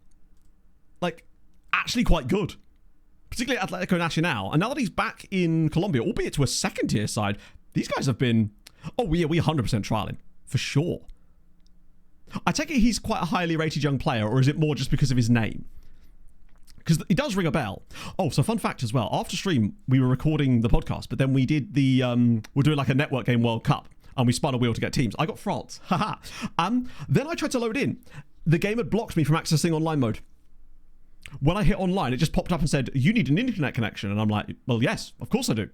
like, actually quite good. Particularly at Atletico Nacional. And now that he's back in Colombia, albeit to a second-tier side, these guys have been... Oh, yeah, we 100% trialing. For sure. I take it he's quite a highly rated young player, or is it more just because of his name? Because he does ring a bell. Oh, so fun fact as well. After stream, we were recording the podcast, but then we did the... we're doing like a network game World Cup, and we spun a wheel to get teams. I got France. Haha. Then I tried to load in. The game had blocked me from accessing online mode. When I hit online, it just popped up and said, you need an internet connection. And I'm like, well, yes, of course I do.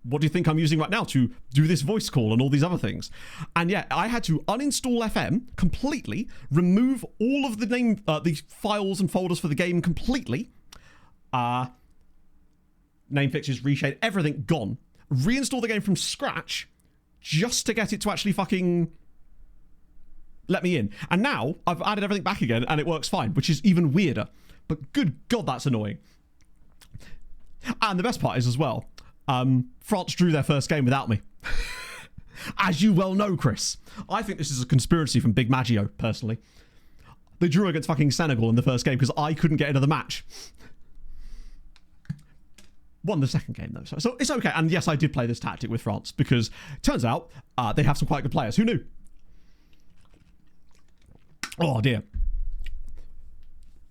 What do you think I'm using right now to do this voice call and all these other things? And yeah, I had to uninstall FM completely, remove all of the files and folders for the game completely. Name fixes, reshade, everything gone. Reinstall the game from scratch just to get it to actually fucking let me in. And now I've added everything back again and it works fine, which is even weirder. But good God, that's annoying. And the best part is as well, France drew their first game without me. As you well know, Chris. I think this is a conspiracy from Big Maggio, personally. They drew against fucking Senegal in the first game because I couldn't get into the match. Won the second game, though. So it's okay. And yes, I did play this tactic with France because turns out they have some quite good players. Who knew? Oh, dear.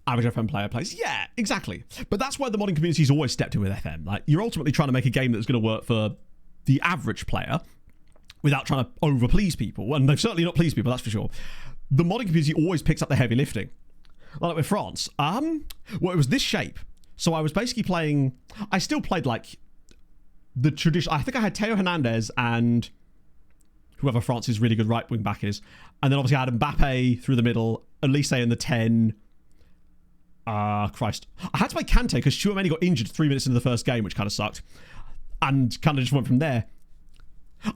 Average FM player plays. Yeah, exactly. But that's where the modding community's always stepped in with FM. Like, you're ultimately trying to make a game that's going to work for the average player without trying to over-please people. And they've certainly not pleased people, that's for sure. The modding community always picks up the heavy lifting. Like with France. Well, it was this shape. So I was basically playing... I still played, like, the tradition... I think I had Theo Hernandez and whoever France's really good right-wing back is. And then obviously I had Mbappe through the middle, Elise in the 10... Christ. I had to play Kante because Tchouaméni got injured 3 minutes into the first game, which kind of sucked. And kind of just went from there.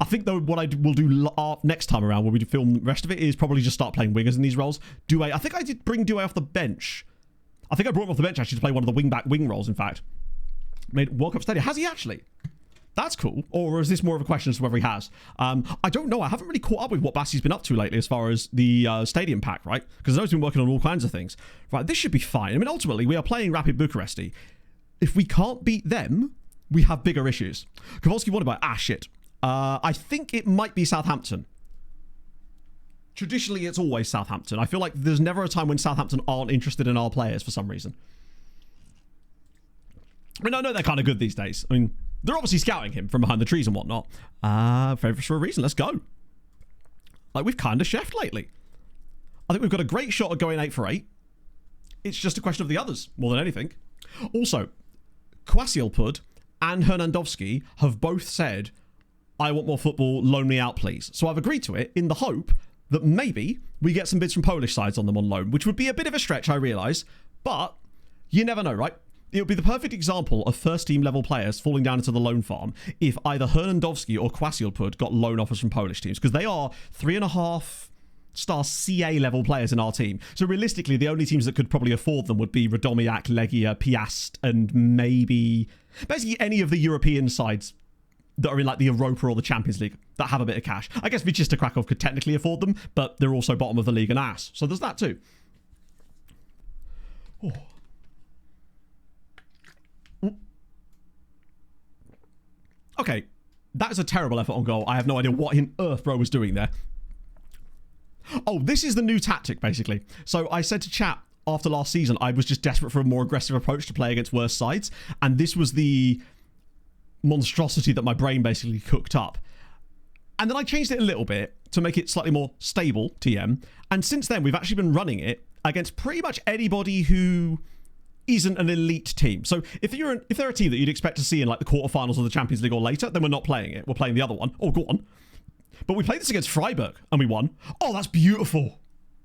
I think, though, what I will do next time around when we film the rest of it is probably just start playing wingers in these roles. Doué, I think I did bring Doué off the bench. I think I brought him off the bench, actually, to play one of the wing roles, in fact. Made World Cup Stadium. Has he actually? That's cool. Or is this more of a question as to whether he has? I don't know. I haven't really caught up with what Bassie's been up to lately as far as the stadium pack, right? Because I know he's been working on all kinds of things. Right, this should be fine. I mean, ultimately, we are playing Rapid Bucharesti. If we can't beat them, we have bigger issues. Kowalski wanted by shit. I think it might be Southampton. Traditionally, it's always Southampton. I feel like there's never a time when Southampton aren't interested in our players for some reason. I mean, I know they're kind of good these days. I mean, they're obviously scouting him from behind the trees and whatnot. Favourites for a reason. Let's go. Like, we've kind of chefed lately. I think we've got a great shot at going 8 for 8. It's just a question of the others, more than anything. Also, Kwasielpud and Hernandowski have both said, I want more football, loan me out, please. So I've agreed to it in the hope that maybe we get some bids from Polish sides on them on loan, which would be a bit of a stretch, I realise. But you never know, right? It would be the perfect example of first-team level players falling down into the loan farm if either Hernandowski or Kwasielpud got loan offers from Polish teams, because they are 3.5-star CA level players in our team. So realistically, the only teams that could probably afford them would be Radomiak, Legia, Piast, and maybe basically any of the European sides that are in like the Europa or the Champions League that have a bit of cash. I guess Wisła Kraków could technically afford them, but they're also bottom of the league and ass. So there's that too. Oh. Okay, that is a terrible effort on goal. I have no idea what in earth bro was doing there. Oh, this is the new tactic, basically. So I said to chat after last season, I was just desperate for a more aggressive approach to play against worse sides. And this was the monstrosity that my brain basically cooked up. And then I changed it a little bit to make it slightly more stable, TM. And since then, we've actually been running it against pretty much anybody who isn't an elite team. So if they're a team that you'd expect to see in like the quarterfinals of the Champions League or later, then we're not playing it. We're playing the other one. Oh, go on. But we played this against Freiburg and we won. Oh, that's beautiful.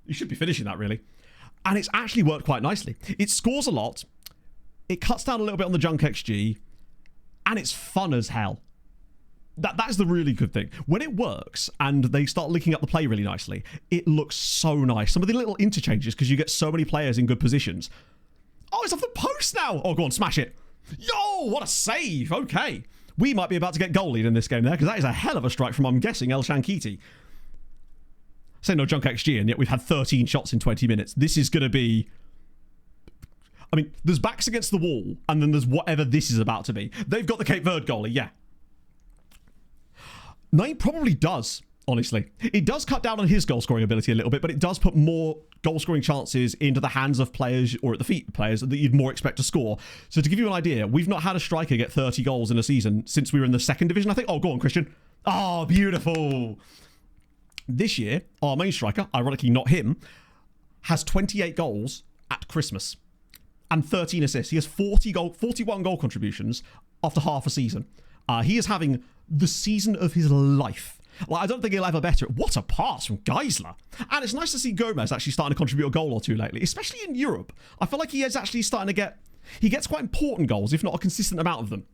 You should be finishing that, really. And it's actually worked quite nicely. It scores a lot. It cuts down a little bit on the junk XG. And it's fun as hell. That is the really good thing. When it works and they start linking up the play really nicely, it looks so nice. Some of the little interchanges, because you get so many players in good positions. Oh, it's off the post now. Oh, go on, smash it. Yo, what a save. Okay. We might be about to get goal-lead in this game there, because that is a hell of a strike from, I'm guessing, El Shankiti. Say no junk XG, and yet we've had 13 shots in 20 minutes. This is going to be... I mean, there's backs against the wall, and then there's whatever this is about to be. They've got the Cape Verde goalie, yeah. Nine probably does, honestly. It does cut down on his goal-scoring ability a little bit, but it does put more goal-scoring chances into the hands of players, or at the feet of players, that you'd more expect to score. So to give you an idea, we've not had a striker get 30 goals in a season since we were in the second division, I think. Oh, go on, Christian. Oh, beautiful. This year, our main striker, ironically not him, has 28 goals at Christmas. And 13 assists. He has 41 goal contributions after half a season. He is having the season of his life. Like, I don't think he'll ever better it. What a pass from Geisler. And it's nice to see Gomez actually starting to contribute a goal or two lately, especially in Europe. I feel like he is actually starting to get... He gets quite important goals, if not a consistent amount of them.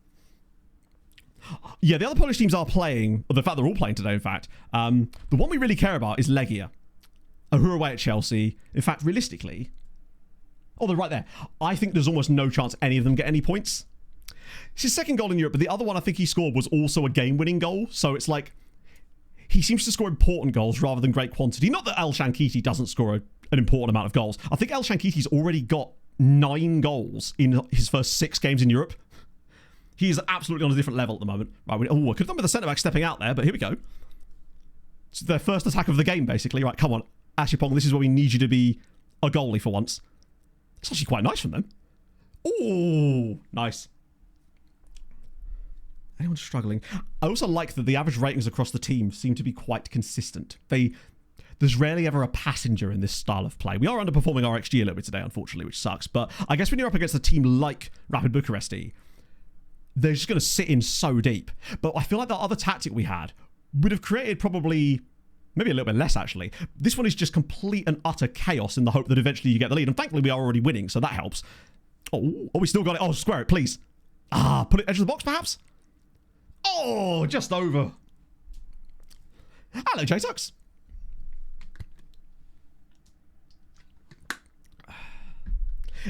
Yeah, the other Polish teams are playing... Or the fact they're all playing today, in fact. The one we really care about is Legia, who are away at Chelsea. In fact, realistically... Oh, they're right there. I think there's almost no chance any of them get any points. It's his second goal in Europe, but the other one I think he scored was also a game-winning goal. So it's like, he seems to score important goals rather than great quantity. Not that El Shankiti doesn't score an important amount of goals. I think El Shankiti's already got 9 goals in his first 6 games in Europe. He's absolutely on a different level at the moment. Right, I could have done with the centre-back stepping out there, but here we go. It's their first attack of the game, basically. Right, come on. Ashipong, this is where we need you to be a goalie for once. It's actually quite nice from them. Oh, nice. Anyone struggling? I also like that the average ratings across the team seem to be quite consistent. There's rarely ever a passenger in this style of play. We are underperforming our XG a little bit today, unfortunately, which sucks. But I guess when you're up against a team like Rapid Bucharest, they're just going to sit in so deep. But I feel like the other tactic we had would have created probably, maybe a little bit less actually. This one is just complete and utter chaos in the hope that eventually you get the lead. And thankfully we are already winning, so that helps. Oh, we still got it. Oh, square it, please. Put it edge of the box, perhaps? Oh, just over. Hello, J-Tux.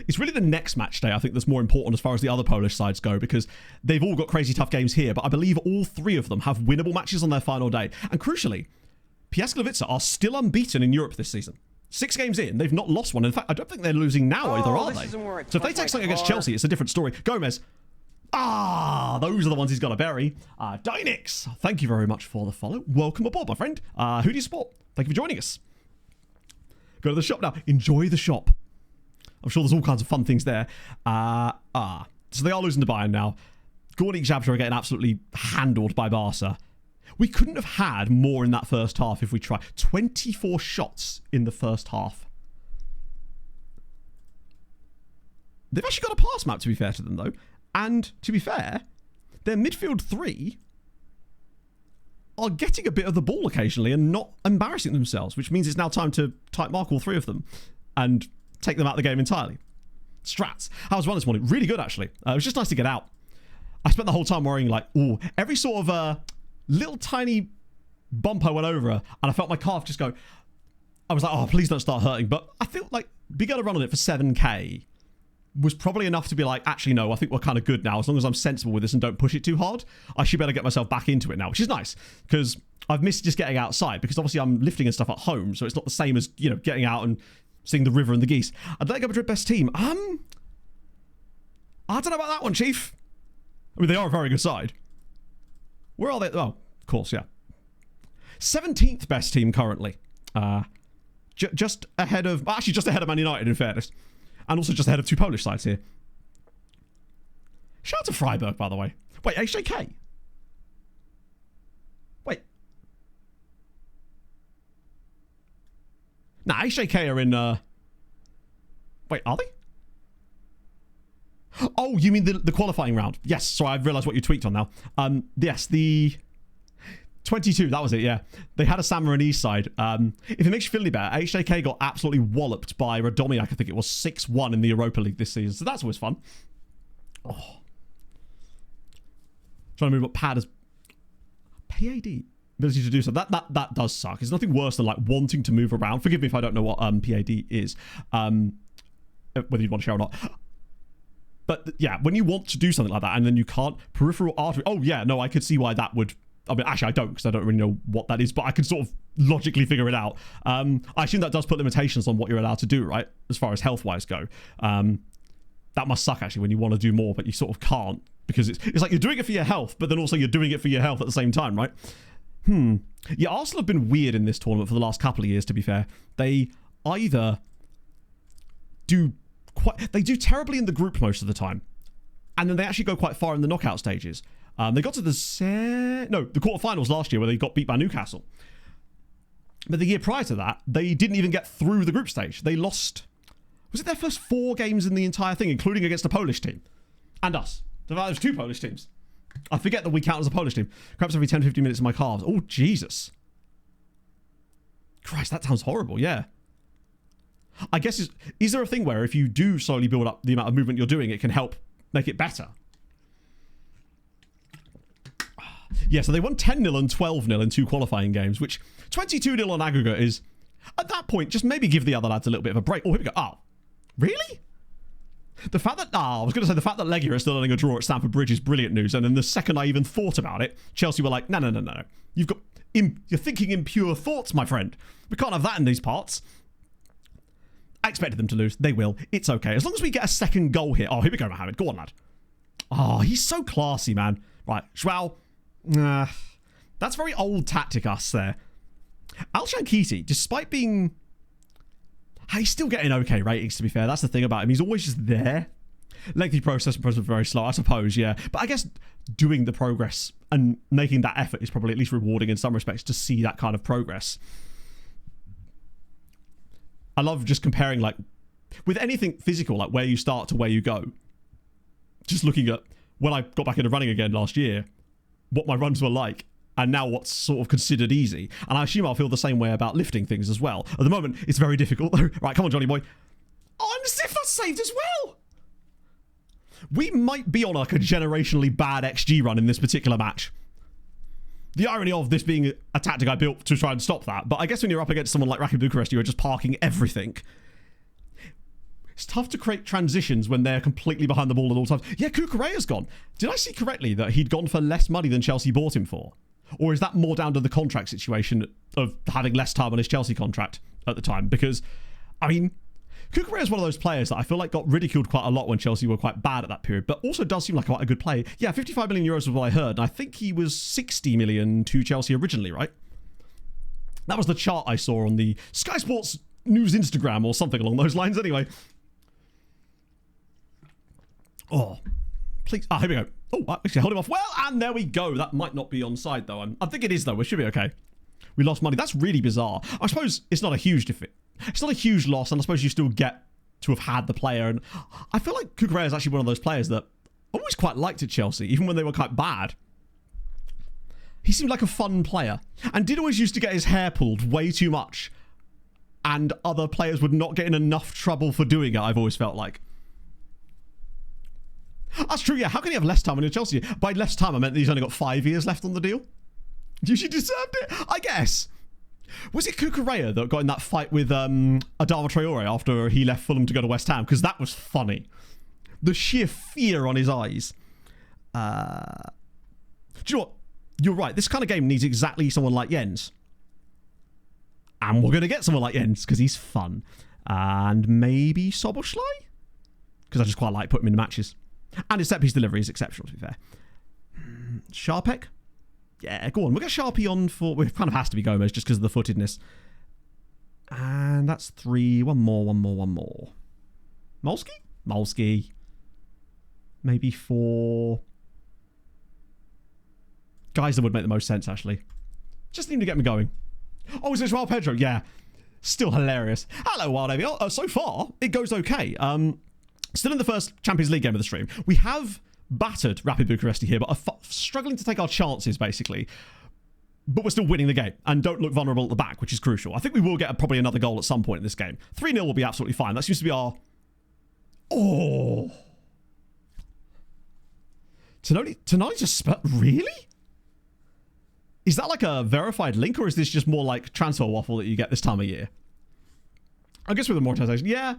It's really the next match day, I think, that's more important as far as the other Polish sides go, because they've all got crazy tough games here, but I believe all three of them have winnable matches on their final day. And crucially, Piasklewice are still unbeaten in Europe this season. 6 games in, they've not lost one. In fact, I don't think they're losing now either, are they? So if they take something against Chelsea, it's a different story. Gomez. Those are the ones he's got to bury. Dynix, thank you very much for the follow. Welcome aboard, my friend. Who do you support? Thank you for joining us. Go to the shop now. Enjoy the shop. I'm sure there's all kinds of fun things there. So they are losing to Bayern now. Górnik Zabrze are getting absolutely handled by Barca. We couldn't have had more in that first half if we tried. 24 shots in the first half. They've actually got a pass map, to be fair to them, though. And, to be fair, their midfield 3 are getting a bit of the ball occasionally and not embarrassing themselves, which means it's now time to type mark all 3 of them and take them out of the game entirely. Strats. How was one this morning? Really good, actually. It was just nice to get out. I spent the whole time worrying, like, every sort of little tiny bump I went over, and I felt my calf just go. I was like, please don't start hurting. But I feel like being able to run on it for 7k was probably enough to be like, actually, no, I think we're kind of good now. As long as I'm sensible with this and don't push it too hard, I should better get myself back into it now, which is nice, because I've missed just getting outside, because obviously I'm lifting and stuff at home, so it's not the same as, getting out and seeing the river and the geese. Atletico Madrid best team. I don't know about that one, Chief. I mean, they are a very good side. Where are they? Oh, of course, yeah. 17th best team currently. Just ahead of Man United, in fairness. And also just ahead of 2 Polish sides here. Shout out to Freiburg, by the way. Wait, HJK? Wait. Nah, HJK are in... Wait, are they? Oh, you mean the qualifying round? Yes, sorry, I've realised what you tweaked on now. Yes, the 22, that was it, yeah. They had a San Marinese side. If it makes you feel any better, HJK got absolutely walloped by Radomiak, I think it was 6-1 in the Europa League this season, so that's always fun. Oh. Trying to move up PAD as... PAD? Ability to do so. That does suck. It's nothing worse than, like, wanting to move around. Forgive me if I don't know what PAD is. Whether you'd want to share or not. But yeah, when you want to do something like that and then you can't, peripheral artery. Oh yeah, no, I could see why that would. I mean, actually, I don't, because I don't really know what that is, but I can sort of logically figure it out. I assume that does put limitations on what you're allowed to do, right? As far as health-wise go. That must suck, actually, when you want to do more, but you sort of can't, because it's like you're doing it for your health, but then also you're doing it for your health at the same time, right? Yeah, Arsenal have been weird in this tournament for the last couple of years, to be fair. They either do terribly in the group most of the time, and then they actually go quite far in the knockout stages. They got to the quarterfinals last year where they got beat by Newcastle. But the year prior to that, they didn't even get through the group stage. They lost, was it their first 4 games in the entire thing, including against a Polish team? And us. So that was 2 Polish teams. I forget that we count as a Polish team. Cramps every 10-15 minutes in my calves. Oh, Jesus. Christ, that sounds horrible, yeah. I guess, is there a thing where if you do slowly build up the amount of movement you're doing, it can help make it better? Yeah, so they won 10-0 and 12-0 in 2 qualifying games, which 22-0 on aggregate is, at that point, just maybe give the other lads a little bit of a break. Oh, here we go. Oh, really? The fact that, I was going to say, the fact that Legia are still letting a draw at Stamford Bridge is brilliant news, and then the second I even thought about it, Chelsea were like, no. You're thinking in pure thoughts, my friend. We can't have that in these parts. I expected them to lose. They will. It's okay. As long as we get a second goal here. Oh, here we go, Mohamed. Go on, lad. Oh, he's so classy, man. Right, Joao. That's very old tactic us there. Al Shankiti, despite being... He's still getting okay ratings, to be fair. That's the thing about him. He's always just there. Lengthy process very slow, I suppose, yeah. But I guess doing the progress and making that effort is probably at least rewarding in some respects to see that kind of progress. I love just comparing, like, with anything physical, like where you start to where you go. Just looking at when I got back into running again last year, what my runs were like, and now what's sort of considered easy. And I assume I'll feel the same way about lifting things as well. At the moment, it's very difficult, though. Right, come on, Johnny boy. Oh, and as if that's saved as well. We might be on like a generationally bad XG run in this particular match. The irony of this being a tactic I built to try and stop that. But I guess when you're up against someone like Rapid Bucharest, you're just parking everything. It's tough to create transitions when they're completely behind the ball at all times. Yeah, Cucurella's gone. Did I see correctly that he'd gone for less money than Chelsea bought him for? Or is that more down to the contract situation of having less time on his Chelsea contract at the time? Because, I mean, Cucurella is one of those players that I feel like got ridiculed quite a lot when Chelsea were quite bad at that period, but also does seem like quite a good player. Yeah, 55 million euros was what I heard, and I think he was 60 million to Chelsea originally, right? That was the chart I saw on the Sky Sports News Instagram or something along those lines anyway. Oh, please. Ah, here we go. Oh, actually, hold him off. Well, and there we go. That might not be onside, though. I think it is, though. We should be okay. We lost money. That's really bizarre. I suppose it's not a huge defeat. It's not a huge loss, and I suppose you still get to have had the player. And I feel like Cucurella is actually one of those players that I always quite liked at Chelsea, even when they were quite bad. He seemed like a fun player, and did always used to get his hair pulled way too much, and other players would not get in enough trouble for doing it, I've always felt like. That's true, yeah. How can he have less time in Chelsea? By less time, I meant that he's only got 5 years left on the deal. She deserved it, I guess. Was it Cucurella that got in that fight with Adama Traore after he left Fulham to go to West Ham? Because that was funny. The sheer fear on his eyes. Do you know what? You're right. This kind of game needs exactly someone like Jens. And we're going to get someone like Jens because he's fun. And maybe Soboslai? Because I just quite like putting him in matches. And his set-piece delivery is exceptional, to be fair. Sharpek? Yeah, go on. We'll get Sharpie on for... Well, it kind of has to be Gomez just because of the footedness. And that's 3. One more. Molski? Molski. Maybe 4. Guys that would make the most sense, actually. Just need to get me going. Oh, is this Joao Pedro? Yeah. Still hilarious. Hello, Wild Avi. So far, it goes okay. Still in the first Champions League game of the stream. We have battered Rapid Bucharest here, but are struggling to take our chances, basically. But we're still winning the game and don't look vulnerable at the back, which is crucial. I think we will get probably another goal at some point in this game. 3-0 will be absolutely fine. That seems to be our... Oh! Tonali just... Really? Is that like a verified link, or is this just more like transfer waffle that you get this time of year? I guess with the amortization, yeah.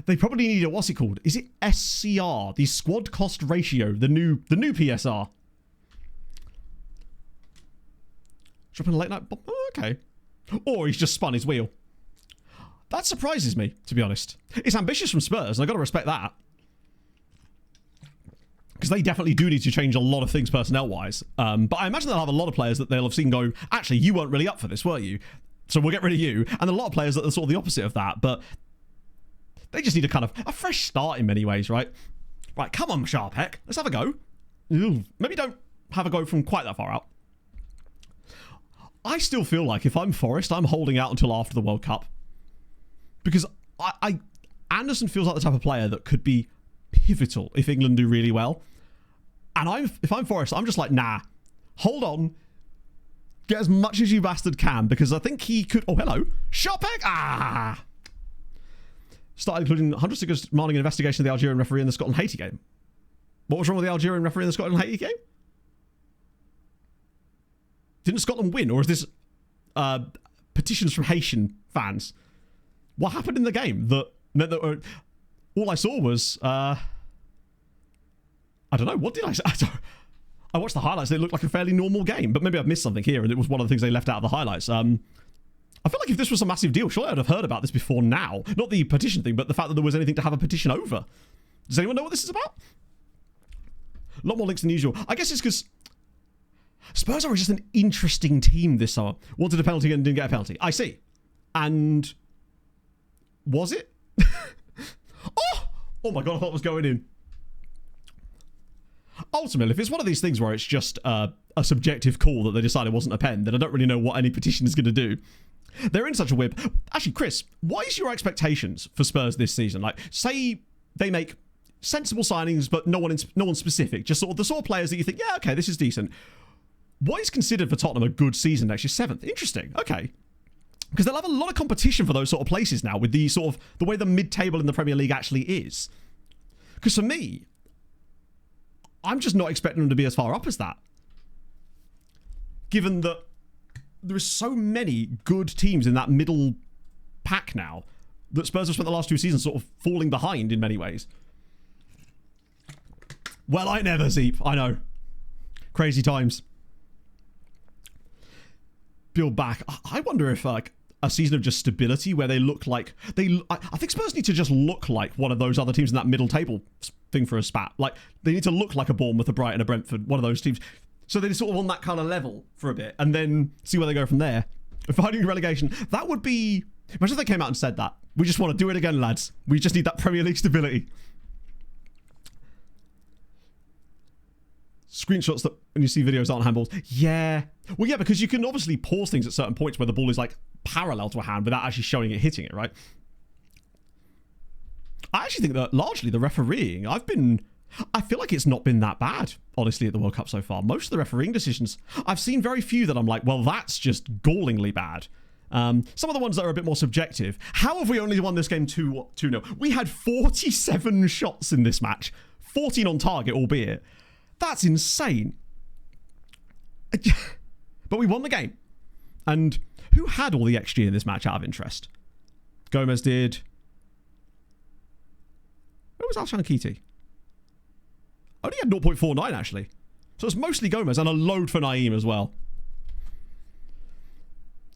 They probably need a, what's it called? Is it SCR? The squad cost ratio, the new PSR. Dropping a late night bomb? Oh, okay. Or he's just spun his wheel. That surprises me, to be honest. It's ambitious from Spurs, and I've got to respect that. Because they definitely do need to change a lot of things personnel-wise. But I imagine they'll have a lot of players that they'll have seen go, actually, you weren't really up for this, were you? So we'll get rid of you. And a lot of players that are sort of the opposite of that, but they just need a kind of a fresh start in many ways, right? Right, come on, Sharpek. Let's have a go. Ooh, maybe don't have a go from quite that far out. I still feel like if I'm Forest, I'm holding out until after the World Cup. Because Anderson feels like the type of player that could be pivotal if England do really well. And if I'm Forest, I'm just like, nah, hold on. Get as much as you bastard can, because I think he could... Oh, hello. Sharpek! Ah! Started including 100 stickers demanding an investigation of the Algerian referee in the Scotland-Haiti game. What was wrong with the Algerian referee in the Scotland-Haiti game? Didn't Scotland win? Or is this petitions from Haitian fans? What happened in the game that meant that... all I saw was... I don't know. What did I say? I watched the highlights. They looked like a fairly normal game. But maybe I've missed something here, and it was one of the things they left out of the highlights. I feel like if this was a massive deal, surely I'd have heard about this before now. Not the petition thing, but the fact that there was anything to have a petition over. Does anyone know what this is about? A lot more links than usual. I guess it's because Spurs are just an interesting team this summer. Wanted a penalty and didn't get a penalty. I see. And was it? Oh my god, I thought it was going in. Ultimately, if it's one of these things where it's just a subjective call that they decided wasn't a pen, then I don't really know what any petition is going to do. They're in such a whip. Actually, Chris, what is your expectations for Spurs this season? Like, say they make sensible signings, but no one specific. Just sort of the sort of players that you think, yeah, okay, this is decent. What is considered for Tottenham a good season next year? 7th. Interesting. Okay. Because they'll have a lot of competition for those sort of places now with the sort of the way the mid-table in the Premier League actually is. Because for me, I'm just not expecting them to be as far up as that. Given that there are so many good teams in that middle pack now that Spurs have spent the last 2 seasons sort of falling behind in many ways. Well, I never, Zeep. I know. Crazy times. Build back. I wonder if like a season of just stability where they look like I think Spurs need to just look like one of those other teams in that middle table thing for a spat. Like they need to look like a Bournemouth, a Brighton, a Brentford, one of those teams. So they're sort of on that kind of level for a bit and then see where they go from there. Fighting relegation, that would be... Imagine if they came out and said that. We just want to do it again, lads. We just need that Premier League stability. Screenshots that when you see videos aren't handballs. Yeah. Well, yeah, because you can obviously pause things at certain points where the ball is like parallel to a hand without actually showing it hitting it, right? I actually think that largely the refereeing, I feel like it's not been that bad, honestly, at the World Cup so far. Most of the refereeing decisions, I've seen very few that I'm like, well, that's just gallingly bad. Some of the ones that are a bit more subjective. How have we only won this game 2-0? We had 47 shots in this match. 14 on target, albeit. That's insane. But we won the game. And who had all the XG in this match out of interest? Gomez did. Where was Alshon Keaty? Only had 0.49 actually. So it's mostly Gomez and a load for Naeem as well.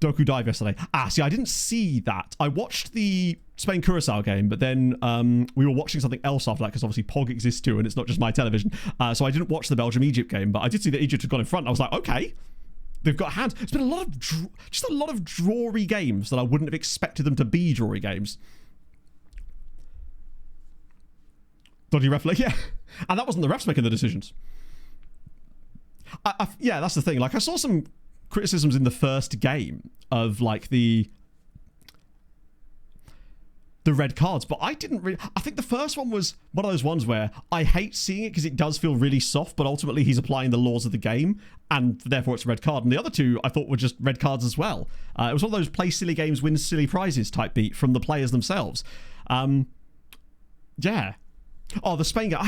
Doku dive yesterday. See, I didn't see that. I watched the Spain-Curacao game, but then we were watching something else after that because obviously POG exists too and it's not just my television. So I didn't watch the Belgium-Egypt game, but I did see that Egypt had gone in front. I was like, okay, they've got hands. It's been a lot of just a lot of drawy games that I wouldn't have expected them to be drawy games. Dodgy ref, yeah. And that wasn't the refs making the decisions. Yeah, that's the thing. Like, I saw some criticisms in the first game of, like, the red cards, but I didn't really... I think the first one was one of those ones where I hate seeing it because it does feel really soft, but ultimately he's applying the laws of the game, and therefore it's a red card. And the other two, I thought, were just red cards as well. It was one of those play silly games, win silly prizes type beat from the players themselves. Yeah. Oh, the Spain game...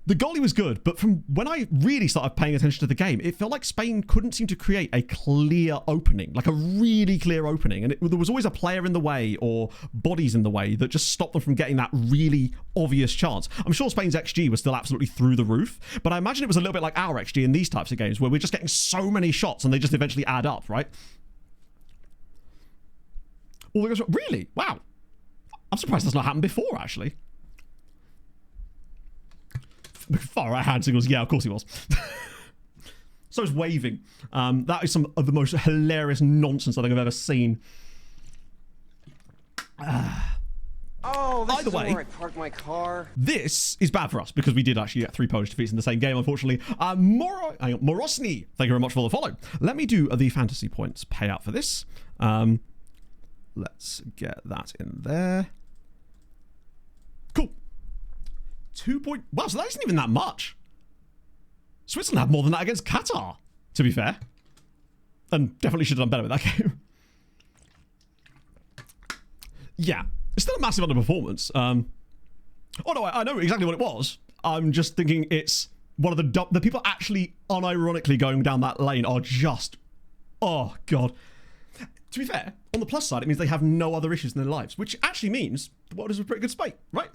The goalie was good, but from when I really started paying attention to the game, it felt like Spain couldn't seem to create a clear opening, like a really clear opening. And there was always a player in the way or bodies in the way that just stopped them from getting that really obvious chance. I'm sure Spain's XG was still absolutely through the roof, but I imagine it was a little bit like our XG in these types of games where we're just getting so many shots and they just eventually add up, right? Really? Wow. I'm surprised that's not happened before, actually. Far right hand signals. Yeah, of course he was. So is waving. That is some of the most hilarious nonsense I think I've ever seen. Either way, where I park my car. This is bad for us because we did actually get 3 Polish defeats in the same game, unfortunately. Morosny, thank you very much for the follow. Let me do the fantasy points payout for this. Let's get that in there. Cool. 2 point... Wow, so that isn't even that much. Switzerland had more than that against Qatar, to be fair. And definitely should have done better with that game. Yeah. It's still a massive underperformance. Oh, no, I know exactly what it was. I'm just thinking it's one of the people actually unironically going down that lane are just... Oh, God. To be fair, on the plus side, it means they have no other issues in their lives, which actually means the world is a pretty good spate, right?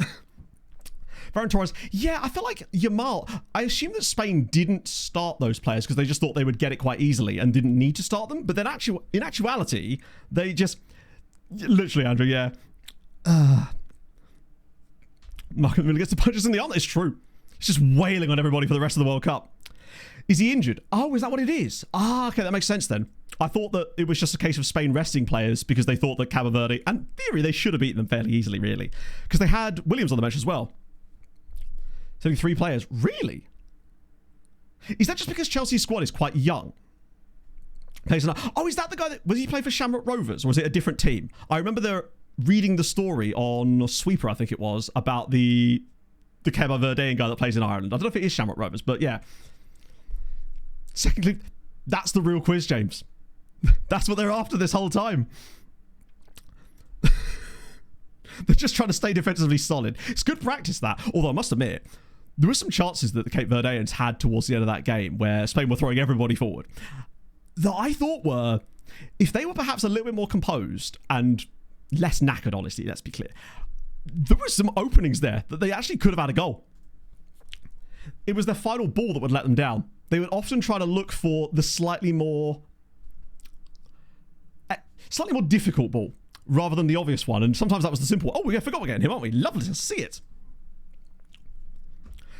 Ferran Torres, yeah, I feel like Yamal, I assume that Spain didn't start those players because they just thought they would get it quite easily and didn't need to start them. But then in actuality, they just, literally, Andrew, yeah. Mark really gets the punches in the arm. It's true. He's just wailing on everybody for the rest of the World Cup. Is he injured? Oh, is that what it is? Ah, okay, that makes sense then. I thought that it was just a case of Spain resting players because they thought that Cabo Verde, and in theory, they should have beaten them fairly easily, really. Because they had Williams on the bench as well. It's only 3 players. Really? Is that just because Chelsea's squad is quite young? Oh, is that the guy that... Was he playing for Shamrock Rovers, or was it a different team? I remember reading the story on Sweeper, I think it was, about the Cabo Verdean guy that plays in Ireland. I don't know if it is Shamrock Rovers, but yeah. Secondly, that's the real quiz, James. That's what they're after this whole time. They're just trying to stay defensively solid. It's good practice, that. Although I must admit, there were some chances that the Cape Verdeans had towards the end of that game where Spain were throwing everybody forward that I thought were, if they were perhaps a little bit more composed and less knackered, honestly, let's be clear, there were some openings there that they actually could have had a goal. It was their final ball that would let them down. They would often try to look for the slightly more difficult ball rather than the obvious one, and sometimes that was the simple one. Oh, we forgot we're getting him, aren't we? Lovely to see it.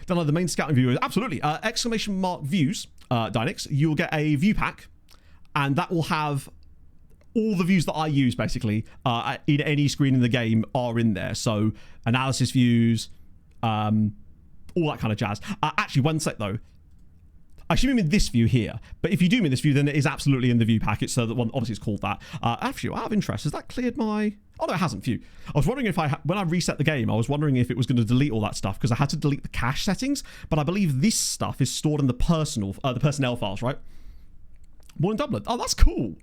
Don't know the main scouting view. Absolutely. Exclamation mark views, Dynix. You'll get a view pack, and that will have all the views that I use, basically, in any screen in the game are in there. So, analysis views, all that kind of jazz. Actually, one sec, though. I should mean this view here, but if you do mean this view, then it is absolutely in the view packet, so that one obviously it's called that. Actually, out of interest, has that cleared my... Oh, no, it hasn't. Phew. I was wondering if when I reset the game, I was wondering if it was going to delete all that stuff, because I had to delete the cache settings, but I believe this stuff is stored in the personnel files, right? More in Dublin. Oh, that's cool.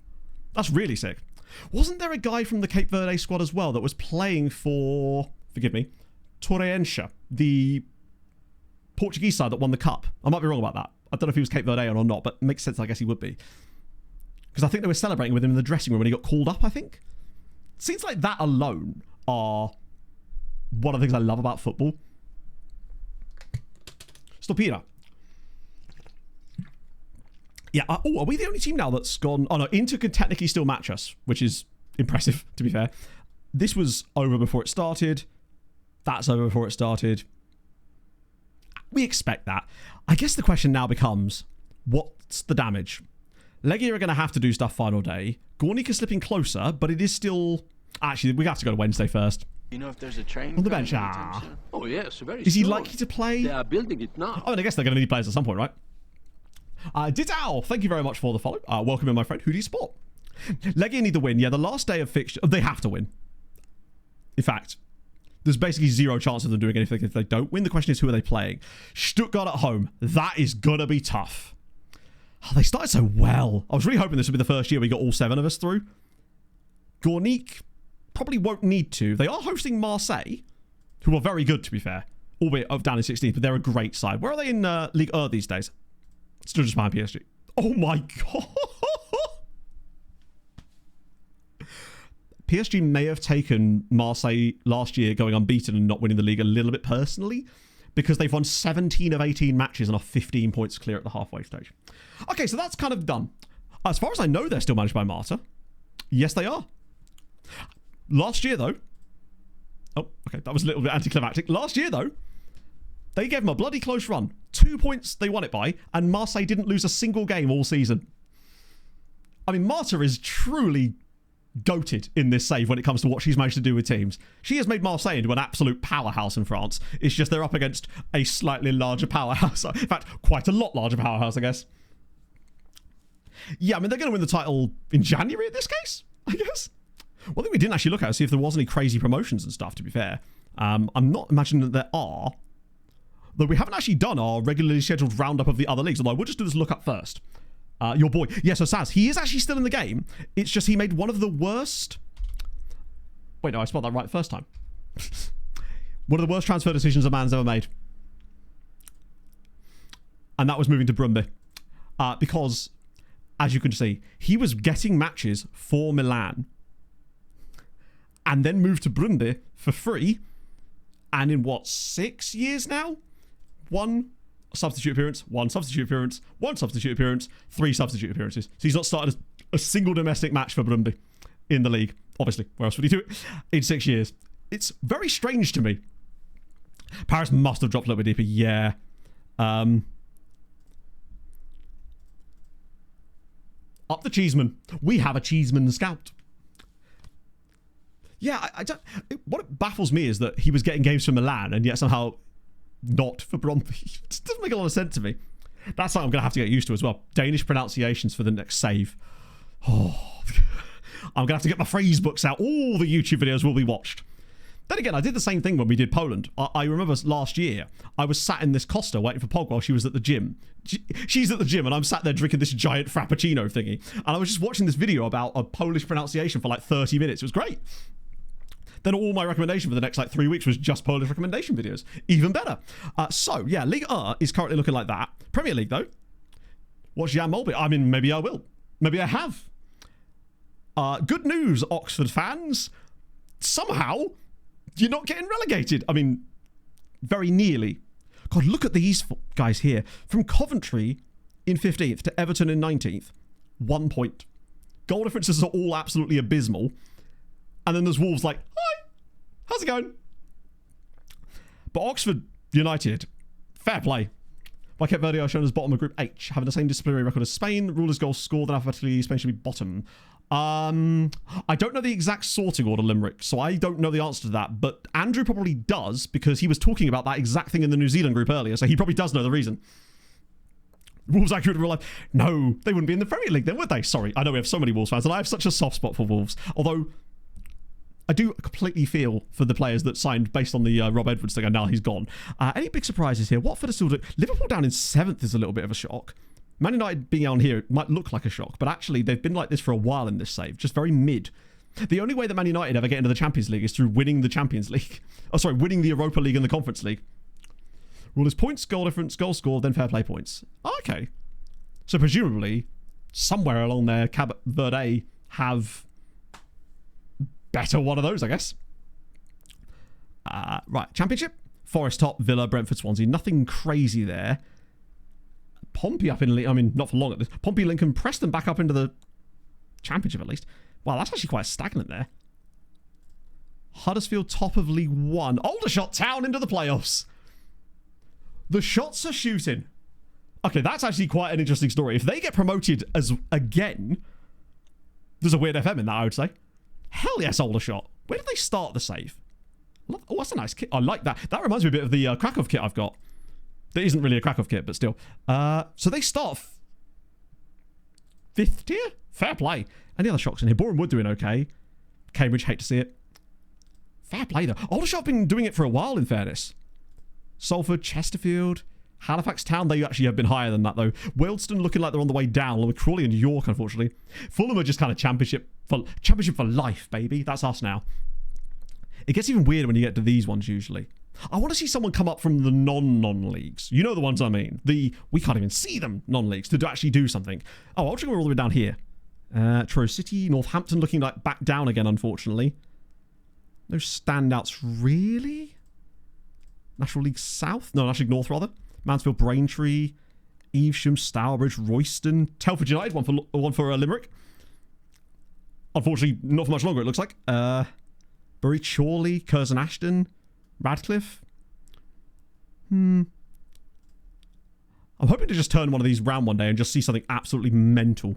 That's really sick. Wasn't there a guy from the Cape Verde squad as well that was playing for, forgive me, Torreense, the Portuguese side that won the cup? I might be wrong about that. I don't know if he was Cape Verdean or not, but it makes sense. I guess he would be. Because I think they were celebrating with him in the dressing room when he got called up, I think. Scenes like that alone are one of the things I love about football. Stopira. Yeah. Are we the only team now that's gone... Oh, no. Inter can technically still match us, which is impressive, to be fair. This was over before it started. That's over before it started. We expect that. I guess the question now becomes, what's the damage? Legia are going to have to do stuff final day. Gornik is slipping closer, but it is still... Actually, we have to go to Wednesday first. You know if there's a train on the bench? Oh yes, very. Is he likely to play? They are building it now. Oh, and I guess they're going to need players at some point, right? Ditao, thank you very much for the follow. Welcome in, my friend. Who do you support? Legia need to win. Yeah, the last day of fixture, they have to win. In fact, there's basically zero chance of them doing anything if they don't win. The question is, who are they playing? Stuttgart at home. That is going to be tough. Oh, they started so well. I was really hoping this would be the first year we got all 7 of us through. Gornik probably won't need to. They are hosting Marseille, who are very good, to be fair. Albeit down in 16th, but they're a great side. Where are they in Ligue 1 these days? Still just behind PSG. Oh my god. PSG may have taken Marseille last year going unbeaten and not winning the league a little bit personally, because they've won 17 of 18 matches and are 15 points clear at the halfway stage. Okay, so that's kind of done. As far as I know, they're still managed by Marta. Yes, they are. Last year, though... Oh, okay, that was a little bit anticlimactic. Last year, though, they gave them a bloody close run. 2 points they won it by, and Marseille didn't lose a single game all season. I mean, Marta is truly goated in this save when it comes to what she's managed to do with teams. She has made Marseille into an absolute powerhouse in France. It's just they're up against a slightly larger powerhouse. In fact, quite a lot larger powerhouse, I guess. Yeah, I mean, they're going to win the title in January in this case, I guess. One thing we didn't actually look at is see if there was any crazy promotions and stuff, to be fair. I'm not imagining that there are. Though we haven't actually done our regularly scheduled roundup of the other leagues, although we'll just do this look up first. Your boy. Yeah, so Saz, he is actually still in the game. It's just he made one of the worst... Wait, no, I spelled that right first time. One of the worst transfer decisions a man's ever made. And that was moving to Brumby. Because, as you can see, he was getting matches for Milan and then moved to Brumby for free. And in, what, 6 years now? 1 substitute appearance, 1 substitute appearance, 1 substitute appearance, 3 substitute appearances. So he's not started a single domestic match for Brumby in the league. Obviously, where else would he do it? In 6 years. It's very strange to me. Paris must have dropped a little bit deeper. Yeah. Up the Cheeseman. We have a Cheeseman scout. Yeah, I don't... What baffles me is that he was getting games for Milan and yet somehow not for Bromby. It just doesn't make a lot of sense to me. That's something I'm going to have to get used to as well. Danish pronunciations for the next save. Oh, I'm going to have to get my phrase books out. All the YouTube videos will be watched. Then again, I did the same thing when we did Poland. I remember last year, I was sat in this Costa waiting for Pog while she was at the gym. She's at the gym and I'm sat there drinking this giant frappuccino thingy. And I was just watching this video about a Polish pronunciation for like 30 minutes. It was great. Then all my recommendation for the next like 3 weeks was just Polish recommendation videos. Even better. So, yeah, Ligue 1 is currently looking like that. Premier League, though. Watch Jan Molby. I mean, maybe I will. Maybe I have. Good news, Oxford fans. Somehow, you're not getting relegated. I mean, very nearly. God, look at these guys here. From Coventry in 15th to Everton in 19th. 1 point. Goal differences are all absolutely abysmal. And then there's Wolves like, hi, how's it going? But Oxford United, fair play. Why Cape Verde are shown as bottom of Group H, having the same disciplinary record as Spain. Rulers goals scored, then alphabetically Spain should be bottom. I don't know the exact sorting order, Limerick, so I don't know the answer to that. But Andrew probably does, because he was talking about that exact thing in the New Zealand group earlier, so he probably does know the reason. Wolves accurate in real life. No, they wouldn't be in the Premier League then, would they? Sorry, I know we have so many Wolves fans, and I have such a soft spot for Wolves. Although, I do completely feel for the players that signed based on the Rob Edwards thing, and now he's gone. Any big surprises here? Watford are still doing... Liverpool down in 7th is a little bit of a shock. Man United being on here might look like a shock, but actually they've been like this for a while in this save. Just very mid. The only way that Man United ever get into the Champions League is through winning the Champions League. Oh, sorry, winning the Europa League and the Conference League. Rule is points, goal difference, goal scored, then fair play points. Oh, okay. So presumably, somewhere along there, Cape Verde have... better one of those, I guess. Right, Championship. Forest top, Villa, Brentford, Swansea. Nothing crazy there. Pompey up in... I mean, not for long at this. Pompey, Lincoln, Preston back up into the Championship at least. Wow, that's actually quite stagnant there. Huddersfield top of League 1. Aldershot Town into the playoffs. The shots are shooting. Okay, that's actually quite an interesting story. If they get promoted as again, there's a weird FM in that, I would say. Hell yes, Aldershot. Where did they start the save? Oh, that's a nice kit. I like that. That reminds me a bit of the Kraków kit I've got. That isn't really a Kraków kit, but still. So they start 5th tier? Fair play. Any other shocks in here? Boreham Wood doing okay. Cambridge, hate to see it. Fair play, though. Aldershot have been doing it for a while, in fairness. Salford, Chesterfield, Halifax Town, they actually have been higher than that, though. Wealdstone looking like they're on the way down, along with Crawley and York, unfortunately. Fulham are just kind of championship for life, baby. That's us now. It gets even weirder when you get to these ones, usually. I want to see someone come up from the non-leagues. You know the ones I mean. We can't even see them, non-leagues, to actually do something. Oh, I'll check we're all the way down here. Truro City, Northampton looking like back down again, unfortunately. No standouts, really? National League South? No, National League North, rather. Mansfield, Braintree, Evesham, Stourbridge, Royston, Telford United, one for Limerick. Unfortunately, not for much longer, it looks like. Bury, Chorley, Curzon Ashton, Radcliffe. I'm hoping to just turn one of these round one day and just see something absolutely mental.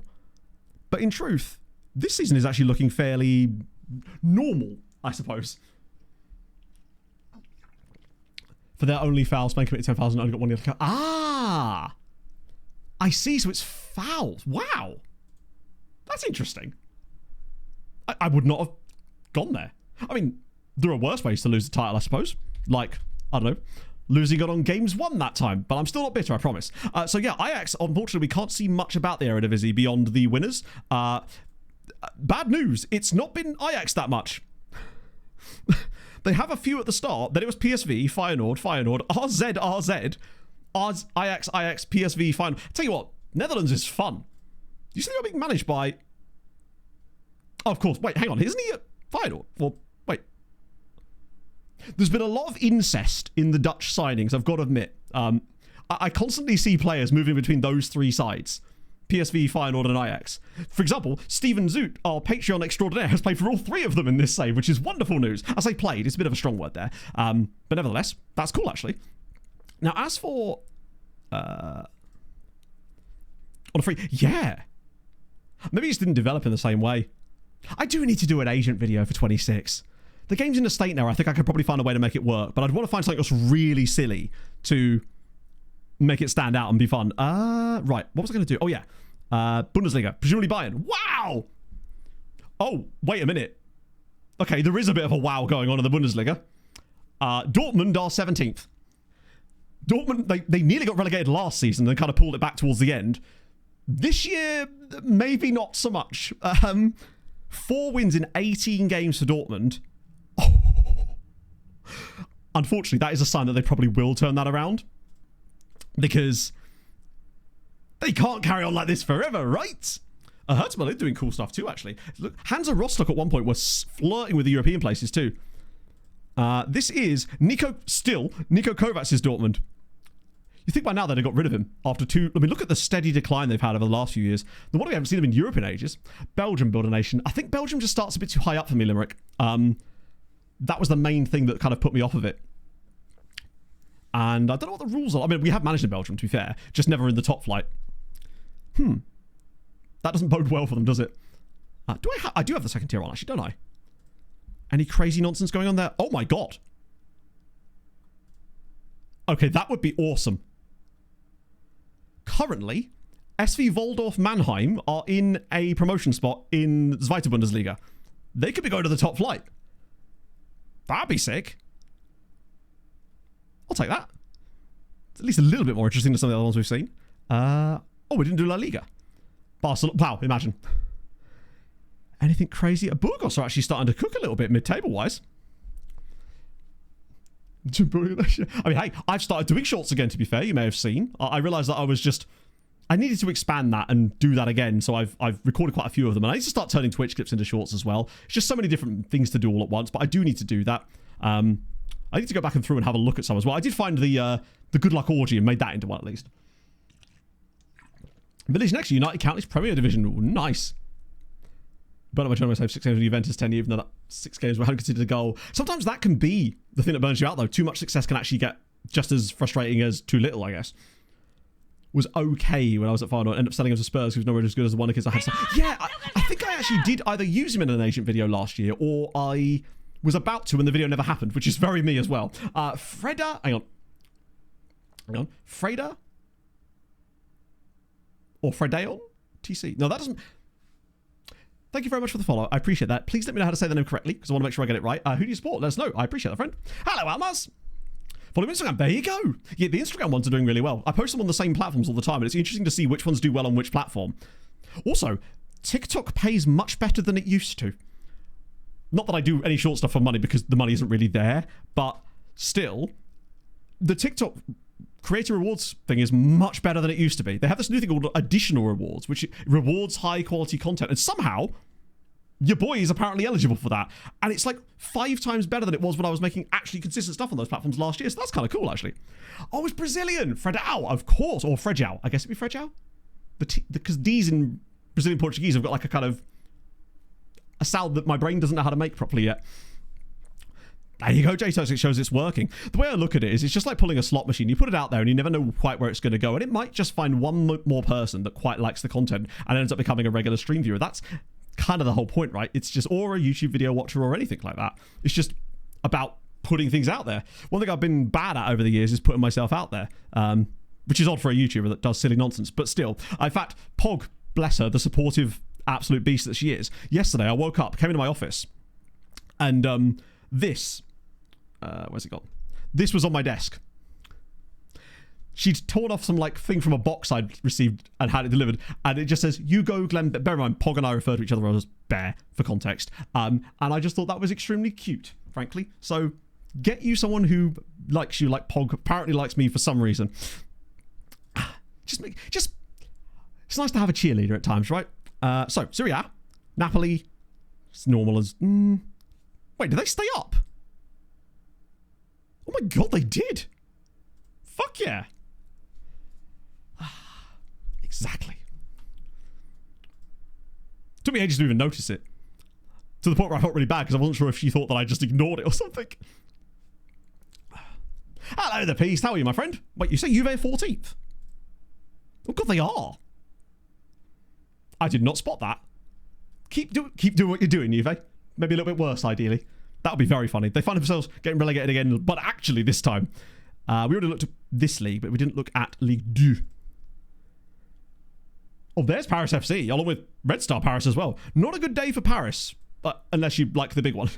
But in truth, this season is actually looking fairly normal, I suppose. For their only foul, Spain committed 10 fouls and only got one yellow card. Ah! I see, so it's fouls. Wow. That's interesting. I would not have gone there. I mean, there are worse ways to lose the title, I suppose. Like, I don't know, losing it on games won that time. But I'm still not bitter, I promise. So yeah, Ajax, unfortunately, we can't see much about the Eredivisie beyond the winners. Bad news, it's not been Ajax that much. They have a few at the start. Then it was PSV, Feyenoord, RZ, Ajax, PSV, Feyenoord. Tell you what, Netherlands is fun. You see they're being managed by... Oh, of course, wait, hang on. Isn't he at Feyenoord? Well, wait. There's been a lot of incest in the Dutch signings, I've got to admit. I constantly see players moving between those three sides. PSV, Feyenoord, and Ajax. For example, Steven Zoot, our Patreon extraordinaire, has played for all 3 of them in this save, which is wonderful news. I say played, it's a bit of a strong word there. But nevertheless, that's cool, actually. Now, as for... on a free... Yeah. Maybe it just didn't develop in the same way. I do need to do an agent video for 26. The game's in a state now, I think I could probably find a way to make it work, but I'd want to find something that's really silly to make it stand out and be fun. Right, what was I going to do? Oh, yeah. Bundesliga, presumably Bayern. Wow! Oh, wait a minute. Okay, there is a bit of a wow going on in the Bundesliga. Dortmund are 17th. Dortmund, they nearly got relegated last season and kind of pulled it back towards the end. This year, maybe not so much. 4 wins in 18 games for Dortmund. Oh. Unfortunately, that is a sign that they probably will turn that around. Because they can't carry on like this forever, right? Hertz Berlin doing cool stuff too, actually. Look, Hansa Rostock at one point was flirting with the European places too. This is Nico Kovac's Dortmund. You think by now they'd have got rid of him after 2... I mean, look at the steady decline they've had over the last few years. No wonder we haven't seen them in Europe in ages. Belgium build a nation. I think Belgium just starts a bit too high up for me, Limerick. That was the main thing that kind of put me off of it. And I don't know what the rules are. I mean, we have managed in Belgium, to be fair. Just never in the top flight. That doesn't bode well for them, does it? I do have the second tier on, actually, don't I? Any crazy nonsense going on there? Oh, my God. Okay, that would be awesome. Currently, SV Waldorf Mannheim are in a promotion spot in Zweite Bundesliga. They could be going to the top flight. That'd be sick. I'll take that. It's at least a little bit more interesting than some of the other ones we've seen. Oh, we didn't do La Liga. Barcelona. Wow, imagine. Anything crazy? Burgos are actually starting to cook a little bit mid-table wise. I mean, hey, I've started doing shorts again, to be fair. You may have seen. I realised that I needed to expand that and do that again. So I've recorded quite a few of them. And I need to start turning Twitch clips into shorts as well. It's just so many different things to do all at once. But I do need to do that. I need to go back and through and have a look at some as well. I did find the Good Luck Orgy and made that into one at least. Village next year, United Counties Premier Division. Ooh, nice. Burn up my tournament, 6 games with Juventus 10 even though that 6 games were considered a goal. Sometimes that can be the thing that burns you out though. Too much success can actually get just as frustrating as too little, I guess. Was okay when I was at Feyenoord. Ended up selling him to Spurs, who's nowhere as good as the Wonder Kids I had. Yeah, I think I actually did either use him in an agent video last year or I was about to and the video never happened, which is very me as well. Freda, hang on. Freda? Or Fredaon? TC. No, that doesn't... Thank you very much for the follow. I appreciate that. Please let me know how to say the name correctly, because I want to make sure I get it right. Who do you support? Let us know. I appreciate that, friend. Hello, Almaz. Follow me on Instagram. There you go. Yeah, the Instagram ones are doing really well. I post them on the same platforms all the time, and it's interesting to see which ones do well on which platform. Also, TikTok pays much better than it used to. Not that I do any short stuff for money, because the money isn't really there, but still, the TikTok creator rewards thing is much better than it used to be. They have this new thing called additional rewards, which rewards high quality content, and somehow your boy is apparently eligible for that, and it's like 5 times better than it was when I was making actually consistent stuff on those platforms last year. So that's kind of cool, actually. Oh, it's Brazilian. Fredão, of course, or Frejão. I guess it'd be Frejão, because D's in Brazilian Portuguese have got like a kind of a sound that my brain doesn't know how to make properly yet. There you go, J-Toxic shows it's working. The way I look at it is it's just like pulling a slot machine. You put it out there and you never know quite where it's going to go, and it might just find one more person that quite likes the content and ends up becoming a regular stream viewer. That's kind of the whole point, right? It's just, or a YouTube video watcher or anything like that. It's just about putting things out there. One thing I've been bad at over the years is putting myself out there, which is odd for a YouTuber that does silly nonsense, but still. In fact, Pog, bless her, the supportive absolute beast that she is, yesterday I woke up, came into my office, and where's it gone? This was on my desk. She'd torn off some like thing from a box I'd received and had it delivered, and it just says, "You go, Glenn." Bear in mind, Pog and I refer to each other as Bear for context. And I just thought that was extremely cute, frankly. So get you someone who likes you like Pog apparently likes me for some reason. Just it's nice to have a cheerleader at times, right? So Serie A, Napoli, it's normal as. Wait, did they stay up? Oh my god, they did. Fuck yeah. Exactly. Took me ages to even notice it. To the point where I felt really bad because I wasn't sure if she thought that I just ignored it or something. Hello there, Peace. How are you, my friend? Wait, you say Juve 14th? Oh, God, they are. I did not spot that. Keep doing what you're doing, Juve. Maybe a little bit worse, ideally. That would be very funny. They find themselves getting relegated again, but actually this time. We already looked at this league, but we didn't look at Ligue 2. Oh, there's Paris FC, along with Red Star Paris as well. Not a good day for Paris, unless you like the big one.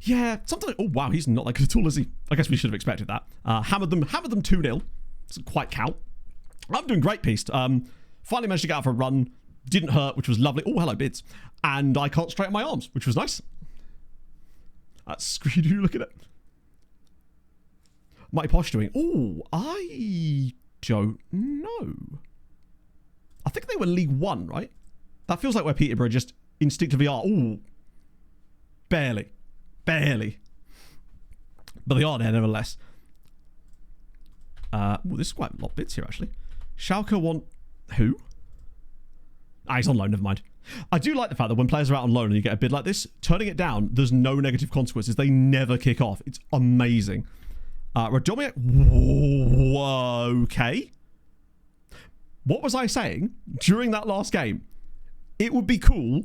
Yeah, sometimes... Oh, wow, he's not that good at all, is he? I guess we should have expected that. Hammered them 2-0. Doesn't quite count. I'm doing great, Peace. Finally managed to get out for a run. Didn't hurt, which was lovely. Oh, hello, Bids. And I can't straighten my arms, which was nice. That's Screedoo, look at it. Mighty Posh doing... Oh, I don't know. I think they were League 1, right? That feels like where Peterborough just instinctively are. Oh, barely. Barely. But they are there, nevertheless. This is quite a lot of bits here, actually. Schalke want... Who? He's on loan, never mind. I do like the fact that when players are out on loan and you get a bid like this, turning it down, there's no negative consequences. They never kick off. It's amazing. Radomiak... Okay. What was I saying during that last game? It would be cool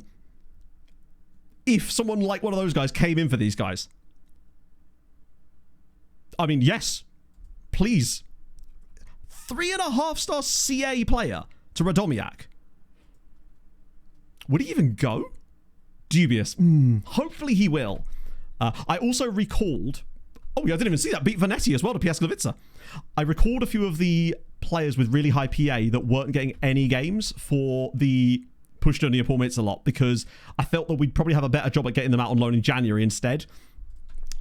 if someone like one of those guys came in for these guys. I mean, yes. Please. 3.5-star CA player to Radomiak. Would he even go? Dubious. Hopefully he will. I also recalled... Oh, yeah, I didn't even see that. Beat Vanetti as well to PS Gliwice. I recalled a few of the players with really high PA that weren't getting any games for the pushed on the opponents a lot, because I felt that we'd probably have a better job at getting them out on loan in January instead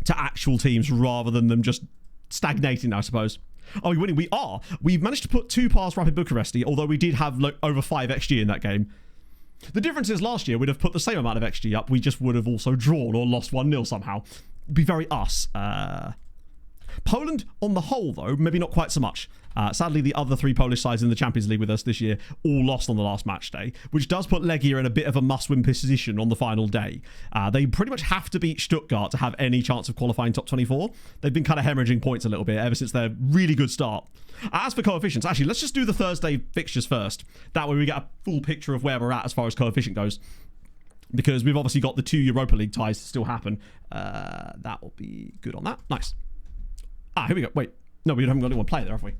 to actual teams rather than them just stagnating, I suppose. Are we winning? We are. We've managed to put 2 past Rapid Bucharesti, although we did have like over 5 XG in that game. The difference is last year we'd have put the same amount of XG up. We just would have also drawn or lost 1-0 somehow. Be very us. Poland on the whole, though, maybe not quite so much. Sadly, the other 3 Polish sides in the Champions League with us this year all lost on the last match day, which does put Legia in a bit of a must-win position on the final day. They pretty much have to beat Stuttgart to have any chance of qualifying top 24. They've been kind of hemorrhaging points a little bit ever since their really good start. As for coefficients, actually, let's just do the Thursday fixtures first. That way we get a full picture of where we're at as far as coefficient goes. Because we've obviously got the 2 Europa League ties to still happen. That will be good on that. Nice. Here we go. Wait. No, we haven't got anyone play there, have we?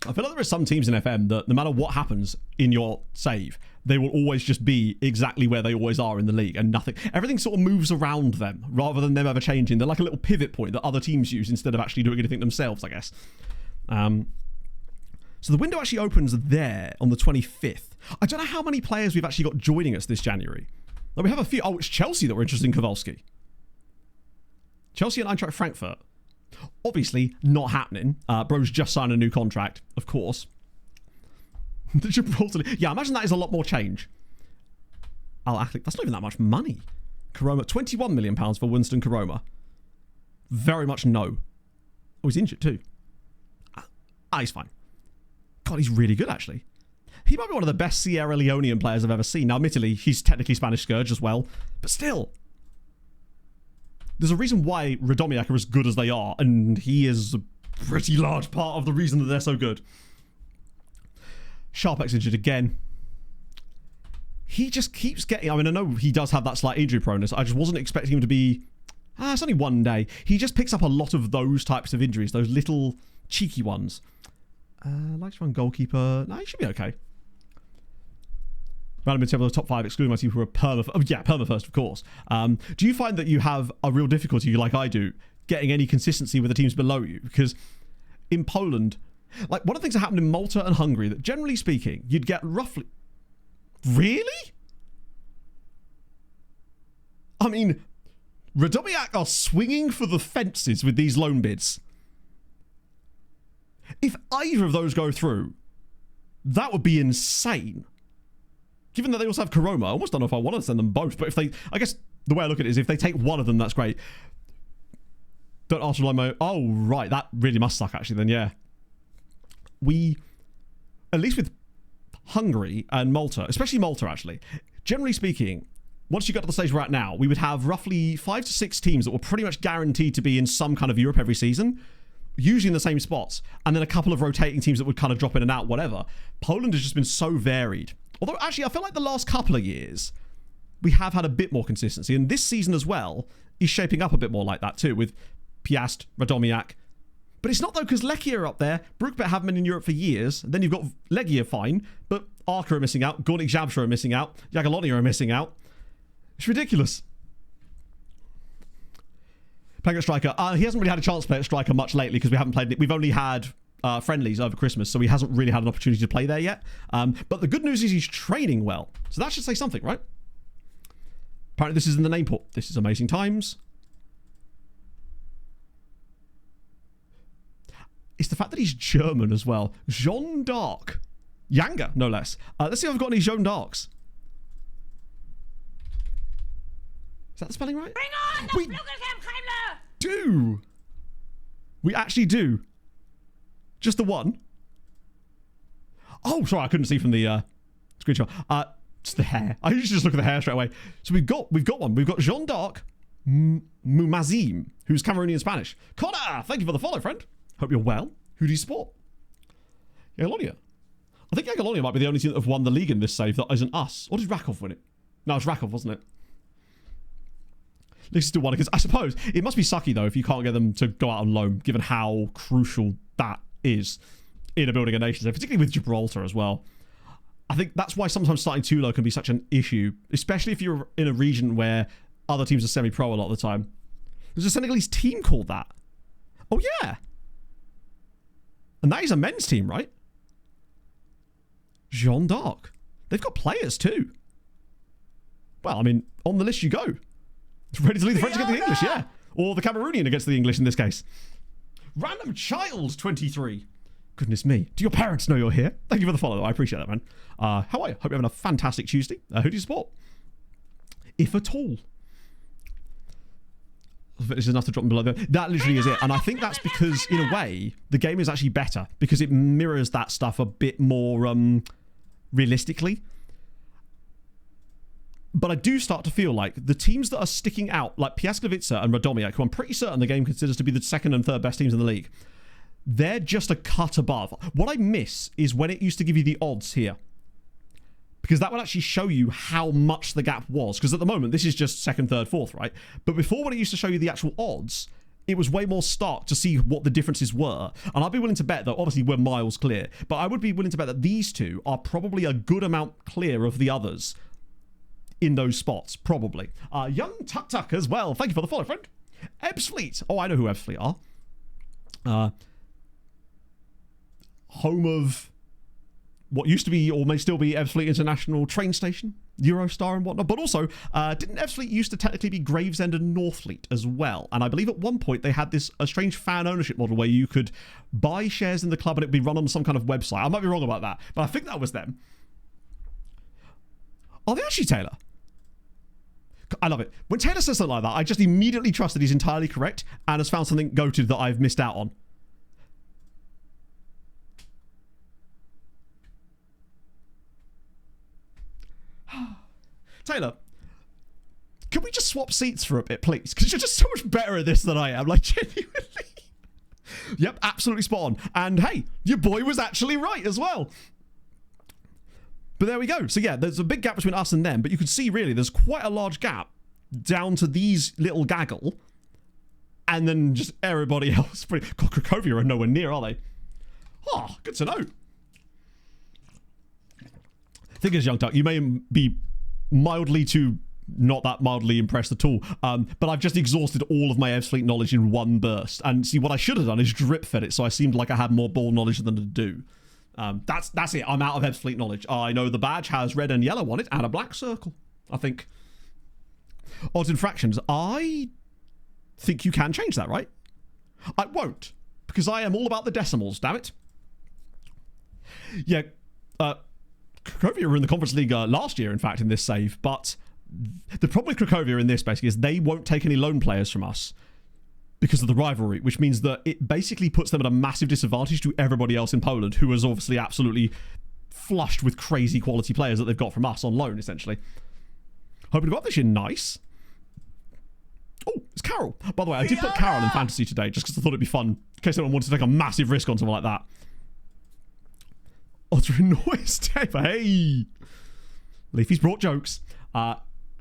I feel like there are some teams in FM that no matter what happens in your save, they will always just be exactly where they always are in the league, and nothing. Everything sort of moves around them rather than them ever changing. They're like a little pivot point that other teams use instead of actually doing anything themselves, I guess. So the window actually opens there on the 25th. I don't know how many players we've actually got joining us this January. Like, we have a few. Oh, it's Chelsea that we're interested in Kowalski. Chelsea and Eintracht Frankfurt. Obviously not happening. Bro's just signed a new contract, of course. Yeah, imagine that is a lot more change. That's not even that much money. Karoma, £21 million for Winston Karoma. Very much no. Oh, he's injured too. He's fine. God, he's really good, actually. He might be one of the best Sierra Leonean players I've ever seen. Now, admittedly, he's technically Spanish Scourge as well. But still. There's a reason why Radomiak are as good as they are, and he is a pretty large part of the reason that they're so good. Sharpek's injured again. He just keeps getting... I mean, I know he does have that slight injury proneness. I just wasn't expecting him to be... it's only one day. He just picks up a lot of those types of injuries, those little cheeky ones. Likes to run goalkeeper. No, he should be okay. Random mid-table, the top 5, excluding my team who are perma... Oh, yeah, perma first, of course. Do you find that you have a real difficulty, like I do, getting any consistency with the teams below you? Because in Poland, like, one of the things that happened in Malta and Hungary, that generally speaking, you'd get roughly... Really? I mean, Radomiak are swinging for the fences with these loan bids. If either of those go through, that would be insane. Given that they also have Karoma, I almost don't know if I want to send them both, but if they... I guess the way I look at it is if they take one of them, that's great. Don't ask for my... Oh, right, that really must suck, actually, then, yeah. we, at least with Hungary and Malta, especially Malta actually, generally speaking, once you got to the stage we're at now, we would have roughly 5 to 6 teams that were pretty much guaranteed to be in some kind of Europe every season, usually in the same spots, and then a couple of rotating teams that would kind of drop in and out, whatever. Poland has just been so varied. Although, actually, I feel like the last couple of years, we have had a bit more consistency, and this season as well is shaping up a bit more like that too, with Piast, Radomiak. But it's not though, because Lechia are up there, Brookbet haven't been in Europe for years, then you've got Legia fine, but Arca are missing out, Gornik Zabrze are missing out, Jagiellonia are missing out. It's ridiculous. Playing at striker. He hasn't really had a chance to play at striker much lately because we haven't played it. We've only had friendlies over Christmas, so he hasn't really had an opportunity to play there yet. But the good news is he's training well. So that should say something, right? Apparently this is in the name port. This is amazing times. It's the fact that he's German as well. Jean d'Arc. Yanga, no less. Let's see if I've got any Jean d'Arcs. Is that the spelling right? Bring on the Flügelkampfheimler! Do. We actually do. Just the one. Oh, sorry, I couldn't see from the screenshot. It's the hair. I usually just look at the hair straight away. So we've got one. We've got Jean d'Arc Mumazim, who's Cameroonian Spanish. Connor, thank you for the follow, friend. Hope you're well. Who do you support? Jagiellonia. I think Jagiellonia might be the only team that have won the league in this save that isn't us. Or did Rakov win it? No, it's Rakov, wasn't it? This is still one, because I suppose it must be sucky though if you can't get them to go out on loan, given how crucial that is in a building a nation, particularly with Gibraltar as well. I think that's why sometimes starting too low can be such an issue, especially if you're in a region where other teams are semi-pro a lot of the time. There's a Senegalese team called that. Oh yeah. And that is a men's team, right? Jean d'Arc. They've got players too. Well, I mean, on the list you go. Ready to lead the French against the English, yeah. Or the Cameroonian against the English in this case. Random Child 23. Goodness me. Do your parents know you're here? Thank you for the follow, though. I appreciate that, man. How are you? Hope you're having a fantastic Tuesday. Who do you support? If at all. This is enough to drop them below there. That literally is it. And I think that's because, in a way, the game is actually better. Because it mirrors that stuff a bit more realistically. But I do start to feel like the teams that are sticking out, like Piasklevica and Radomiak, who I'm pretty certain the game considers to be the second and third best teams in the league, they're just a cut above. What I miss is when it used to give you the odds here. Because that would actually show you how much the gap was. Because at the moment, this is just second, third, fourth, right? But before, when it used to show you the actual odds, it was way more stark to see what the differences were. And I'd be willing to bet that, obviously, we're miles clear. But I would be willing to bet that these two are probably a good amount clear of the others in those spots, probably. Young Tuk Tuk as well. Thank you for the follow, friend. Ebbsfleet. Oh, I know who Ebbsfleet are. Home of what used to be, or may still be, Ebbsfleet International train station, Eurostar and whatnot. But also, didn't Ebbsfleet used to technically be Gravesend and Northfleet as well? And I believe at one point they had a strange fan ownership model where you could buy shares in the club and it'd be run on some kind of website. I might be wrong about that, but I think that was them. Are they actually, Taylor? I love it. When Taylor says something like that, I just immediately trust that he's entirely correct and has found something goated that I've missed out on. Taylor, can we just swap seats for a bit, please? Because you're just so much better at this than I am, like, genuinely. Yep, absolutely spot on. And hey, your boy was actually right as well. But there we go. So yeah, there's a big gap between us and them, but you can see really there's quite a large gap down to these little gaggle, and then just everybody else. God, Cracovia are nowhere near, are they? Oh, good to know. Thing is, Young Tuck, you may be mildly to not that mildly impressed at all, but I've just exhausted all of my Ebbsfleet knowledge in one burst. And see, what I should have done is drip fed it, so I seemed like I had more ball knowledge than to do. That's it. I'm out of Ebbsfleet knowledge. I know the badge has red and yellow on it and a black circle, I think. Odds and fractions. I think you can change that, right? I won't, because I am all about the decimals, damn it. Yeah, Cracovia were in the Conference League last year, in fact, in this save, but the problem with Cracovia in this, basically, is they won't take any loan players from us because of the rivalry, which means that it basically puts them at a massive disadvantage to everybody else in Poland, who is obviously absolutely flushed with crazy quality players that they've got from us on loan, essentially. Hoping to go up this year. Nice. Oh, it's Carol. By the way, I did put Carol in fantasy today just because I thought it'd be fun in case anyone wanted to take a massive risk on someone like that. Otter noise taper. Hey. Leafy's brought jokes.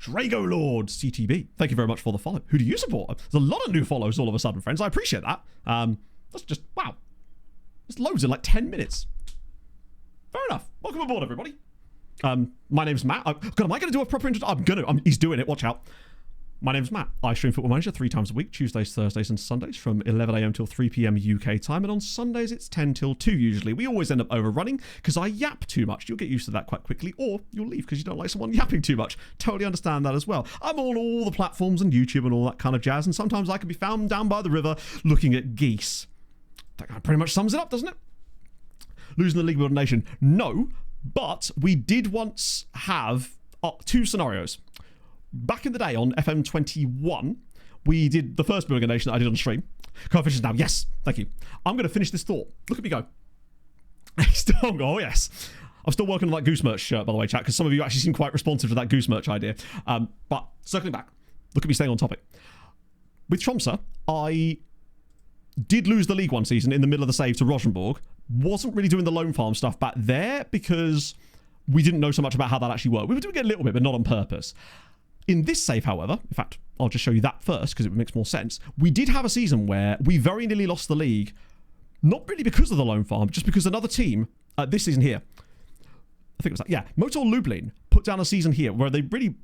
Drago Lord CTB. Thank you very much for the follow. Who do you support? There's a lot of new follows all of a sudden, friends. I appreciate that. That's just, wow. There's loads in like 10 minutes. Fair enough. Welcome aboard, everybody. My name's Matt. God, am I going to do a proper intro? I'm going to. He's doing it. Watch out. My name's Matt. I stream Football Manager 3 times a week, Tuesdays, Thursdays, and Sundays from 11 a.m. till 3 p.m. UK time. And on Sundays, it's 10 till 2 usually. We always end up overrunning because I yap too much. You'll get used to that quite quickly, or you'll leave because you don't like someone yapping too much. Totally understand that as well. I'm on all the platforms and YouTube and all that kind of jazz, and sometimes I can be found down by the river looking at geese. That kind of pretty much sums it up, doesn't it? Losing the League Building Nation. No, but we did once have 2 scenarios. Back in the day on FM21, we did the first Building a Nation that I did on stream. Coefficients now. Yes, thank you. I'm going to finish this thought. Look at me go. Oh, yes. I'm still working on that Goose merch shirt, by the way, chat, because some of you actually seem quite responsive to that Goose merch idea. But circling back, look at me staying on topic. With Tromsø, I did lose the League One season in the middle of the save to Rosenborg. Wasn't really doing the loan farm stuff back there because we didn't know so much about how that actually worked. We were doing it a little bit, but not on purpose. In this save, however, in fact, I'll just show you that first because it makes more sense. We did have a season where we very nearly lost the league, not really because of the loan farm, just because another team, this season here, I think it was that, yeah, Motor Lublin put down a season here where they really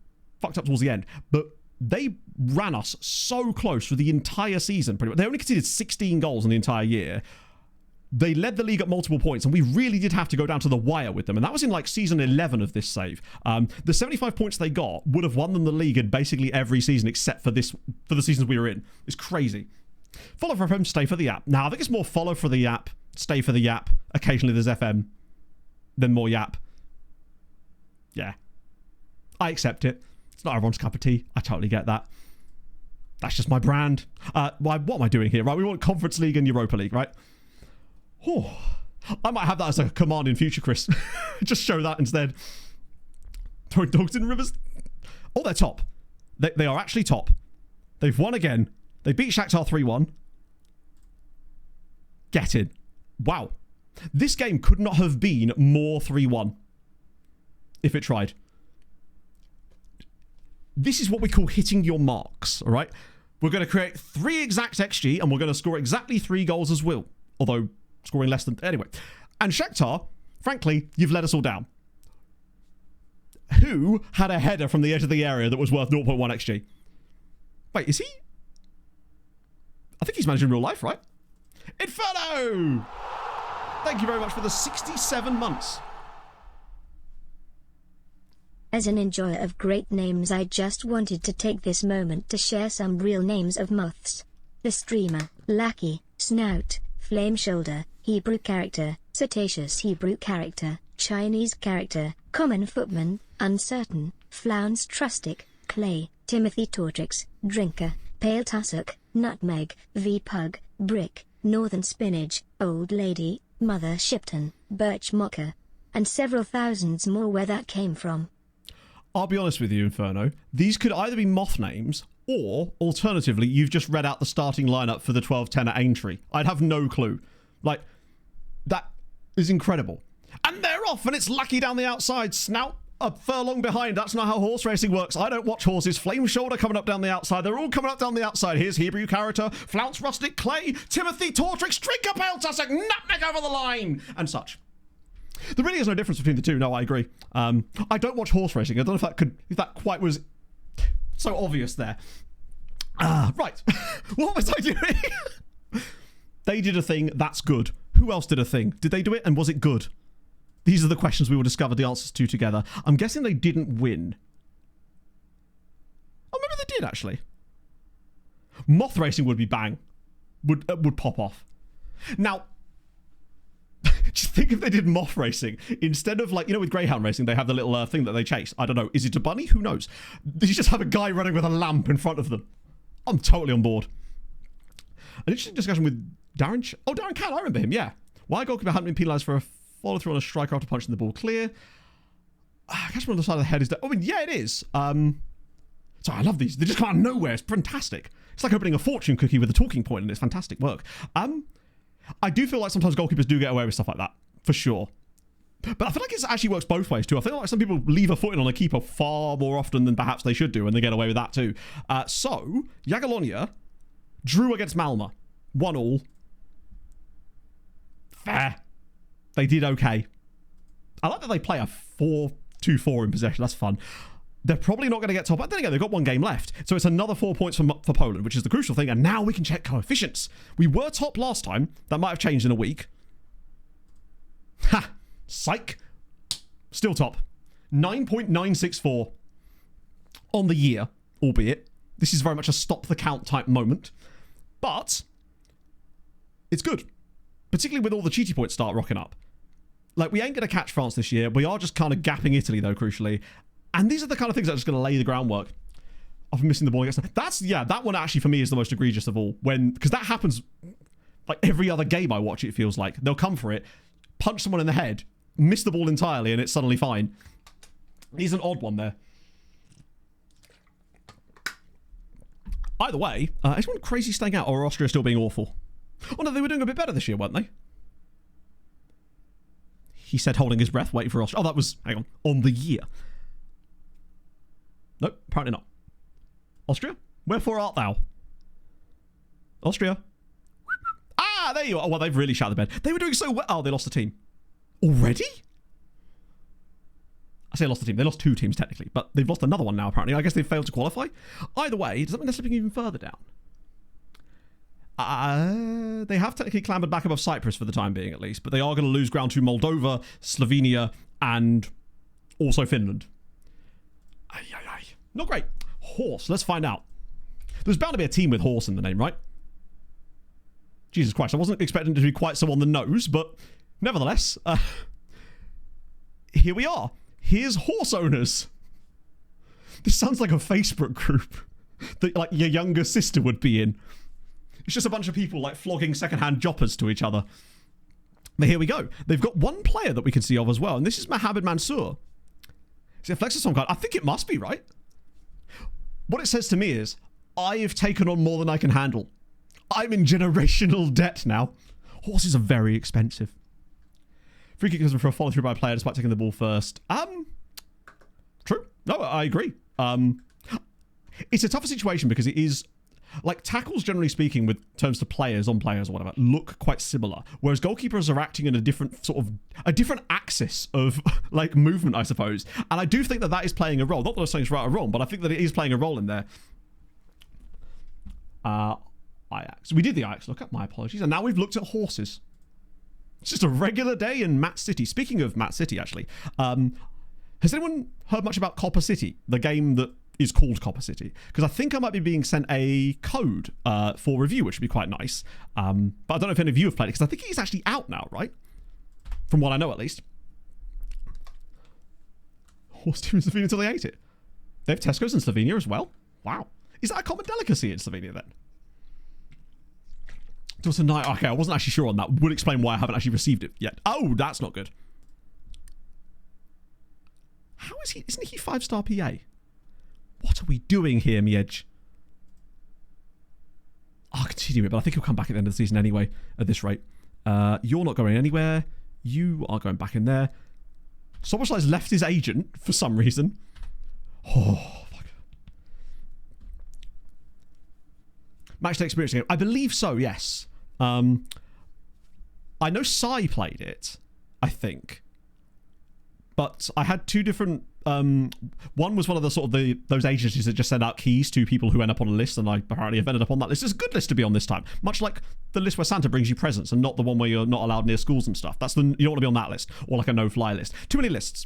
fucked up towards the end, but they ran us so close for the entire season, pretty much. They only conceded 16 goals in the entire year. They led the league at multiple points, and we really did have to go down to the wire with them. And that was in like season 11 of this save. The 75 points they got would have won them the league in basically every season except for the seasons we were in. It's crazy. Follow for FM, stay for the app. Now, I think it's more follow for the app, stay for the app. Occasionally there's FM, then more yap. Yeah. I accept it. It's not everyone's cup of tea. I totally get that. That's just my brand. What am I doing here, right? We want Conference League and Europa League, right? Oh, I might have that as a command in future, Chris. Just show that instead. Throwing dogs in rivers. Oh, they're top. They are actually top. They've won again. They beat Shakhtar 3-1. Get in. Wow. This game could not have been more 3-1 if it tried. This is what we call hitting your marks, all right? We're going to create 3 exact XG, and we're going to score exactly 3 goals as well. Although scoring less than... Anyway. And Shakhtar, frankly, you've let us all down. Who had a header from the edge of the area that was worth 0.1 XG? Wait, is he? I think he's managed in real life, right? Inferno! Thank you very much for the 67 months. As an enjoyer of great names, I just wanted to take this moment to share some real names of moths. The streamer, Lackey, Snout, Flame Shoulder, Hebrew Character, Cetaceous Hebrew Character, Chinese Character, Common Footman, Uncertain, Flounce Trustic, Clay, Timothy Tortrix, Drinker, Pale Tussock, Nutmeg, V-Pug, Brick, Northern Spinach, Old Lady, Mother Shipton, Birch Mocker, and several thousands more where that came from. I'll be honest with you, Inferno. These could either be moth names, or, alternatively, you've just read out the starting lineup for the 12-10 at Aintree. I'd have no clue. Like, that is incredible. And they're off, and it's Lucky down the outside. Snout a furlong behind. That's not how horse racing works. I don't watch horses. Flame Shoulder coming up down the outside. They're all coming up down the outside. Here's Hebrew Character, Flounce Rustic, Clay, Timothy Tortrix, Drinker, Pale Tussock, Nutmeg over the line, and such. There really is no difference between the two. No, I agree. I don't watch horse racing. I don't know if that quite was so obvious there. Right. What was I doing? They did a thing. That's good. Who else did a thing? Did they do it? And was it good? These are the questions we will discover the answers to together. I'm guessing they didn't win. Oh, maybe they did, actually. Moth racing would be bang. Would pop off. Now, just think if they did moth racing instead of, like, you know, with greyhound racing they have the little thing that they chase. I don't know, is it a bunny? Who knows? They just have a guy running with a lamp in front of them. I'm totally on board. An interesting discussion with Darren. Darren Cat, I remember him, yeah. Why goalkeeper hadn't been penalised for a follow-through on a striker after punching the ball clear? Catch him on the side of the head is... yeah, it is. Sorry, I love these. They just come out of nowhere. It's fantastic. It's like opening a fortune cookie with a talking point, and it's fantastic work. I do feel like sometimes goalkeepers do get away with stuff like that, for sure. But I feel like it actually works both ways too. I feel like some people leave a foot in on a keeper far more often than perhaps they should do, and they get away with that too. So, Jagiellonia drew against Malmö. 1-1. Fair. They did okay. I like that they play a 4-2-4 in possession. That's fun. They're probably not going to get top. But then again, they've got one game left. So it's another 4 points for Poland, which is the crucial thing. And now we can check coefficients. We were top last time. That might have changed in a week. Ha! Psych. Still top. 9.964 on the year, albeit. This is very much a stop the count type moment. But it's good. Particularly with all the cheaty points start rocking up. Like, we ain't going to catch France this year. We are just kind of gapping Italy, though, crucially. And these are the kind of things that are just going to lay the groundwork of missing the ball against them. That one actually for me is the most egregious of all. Because that happens like every other game I watch, it feels like. They'll come for it, punch someone in the head, miss the ball entirely, and it's suddenly fine. He's an odd one there. Either way, is anyone crazy staying out, or Austria still being awful? Oh no, they were doing a bit better this year, weren't they? He said, holding his breath, waiting for Austria. Oh, that was, hang on the year. Nope, apparently not. Austria? Wherefore art thou? Austria? Ah, there you are. Well, they've really shot the bed. They were doing so well. Oh, they lost a team. Already? I say lost a team. They lost 2 teams, technically. But they've lost another one now, apparently. I guess they've failed to qualify. Either way, does that mean they're slipping even further down? They have technically clambered back above Cyprus for the time being, at least. But they are going to lose ground to Moldova, Slovenia, and also Finland. Not great. Horse. Let's find out. There's bound to be a team with horse in the name, right? Jesus Christ. I wasn't expecting it to be quite so on the nose, but nevertheless, here we are. Here's horse owners. This sounds like a Facebook group that like your younger sister would be in. It's just a bunch of people like flogging secondhand joppers to each other. But here we go. They've got one player that we can see of as well, and this is Mohamed Mansour. Is it a Flexus card? I think it must be, right? What it says to me is, I've taken on more than I can handle. I'm in generational debt now. Horses are very expensive. Free kick for a follow through by a player despite taking the ball first. True. No, I agree. It's a tougher situation because it is like tackles, generally speaking, with terms to players on players or whatever, look quite similar. Whereas goalkeepers are acting in a different axis of like movement, I suppose. And I do think that is playing a role. Not that I'm saying it's right or wrong, but I think that it is playing a role in there. Ajax. We did the Ajax lookup. My apologies. And now we've looked at horses. It's just a regular day in Matt City. Speaking of Matt City, actually, has anyone heard much about Copper City, the game that is called Copper City? Because I think I might be being sent a code for review, which would be quite nice. But I don't know if any of you have played it, because I think it's actually out now, right? From what I know, at least. Horse team in Slovenia until they ate it. They have Tesco's in Slovenia as well? Wow. Is that a common delicacy in Slovenia, then? Okay, I wasn't actually sure on that. Would explain why I haven't actually received it yet. Oh, that's not good. How is he? Isn't he 5-star PA? What are we doing here, Miej? I'll continue it, but I think he'll come back at the end of the season anyway, at this rate. You're not going anywhere. You are going back in there. Soboslai's left his agent for some reason. Oh, fuck. Matchday experience game. I believe so, yes. I know Sai played it, I think. But I had 2 different... one was one of the sort of those agencies that just send out keys to people who end up on a list, and I apparently have ended up on that list. It's a good list to be on this time. Much like the list where Santa brings you presents and not the one where you're not allowed near schools and stuff. You don't want to be on that list. Or like a no-fly list. Too many lists.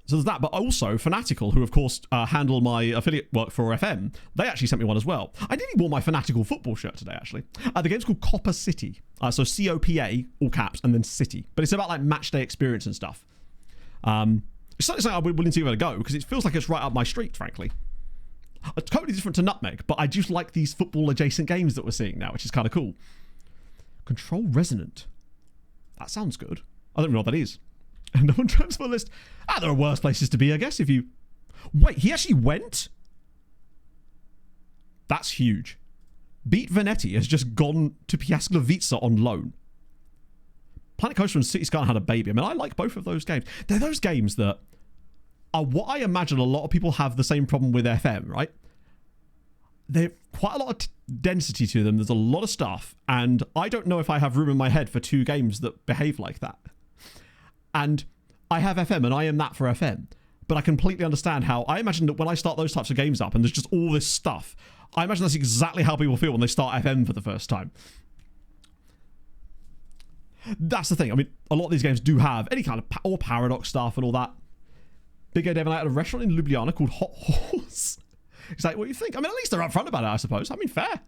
So there's that, but also Fanatical, who of course handle my affiliate work for FM, they actually sent me one as well. I nearly wore my Fanatical football shirt today, actually. The game's called Copper City. So COPA, all caps, and then City. But it's about like match day experience and stuff. It's something I'd be willing to give it a go, because it feels like it's right up my street, frankly. totally different to Nutmeg, but I just like these football-adjacent games that we're seeing now, which is kind of cool. Control Resonant. That sounds good. I don't know what that is. No one transfer list. There are worse places to be, I guess, if you... Wait, he actually went? That's huge. Beat Venetti has just gone to Piasklavica on loan. Planet Coaster and City Sky had a baby. I mean, I like both of those games. They're those games that are what I imagine a lot of people have the same problem with FM, right? They've quite a lot of density to them. There's a lot of stuff. And I don't know if I have room in my head for 2 games that behave like that. And I have FM and I am that for FM. But I completely understand how... I imagine that when I start those types of games up and there's just all this stuff, I imagine that's exactly how people feel when they start FM for the first time. That's the thing. I mean, a lot of these games do have any kind of or paradox stuff and all that. Big Ed Evan at a restaurant in Ljubljana called Hot Horse. He's like, what do you think? I mean, at least they're upfront about it, I suppose. I mean, fair.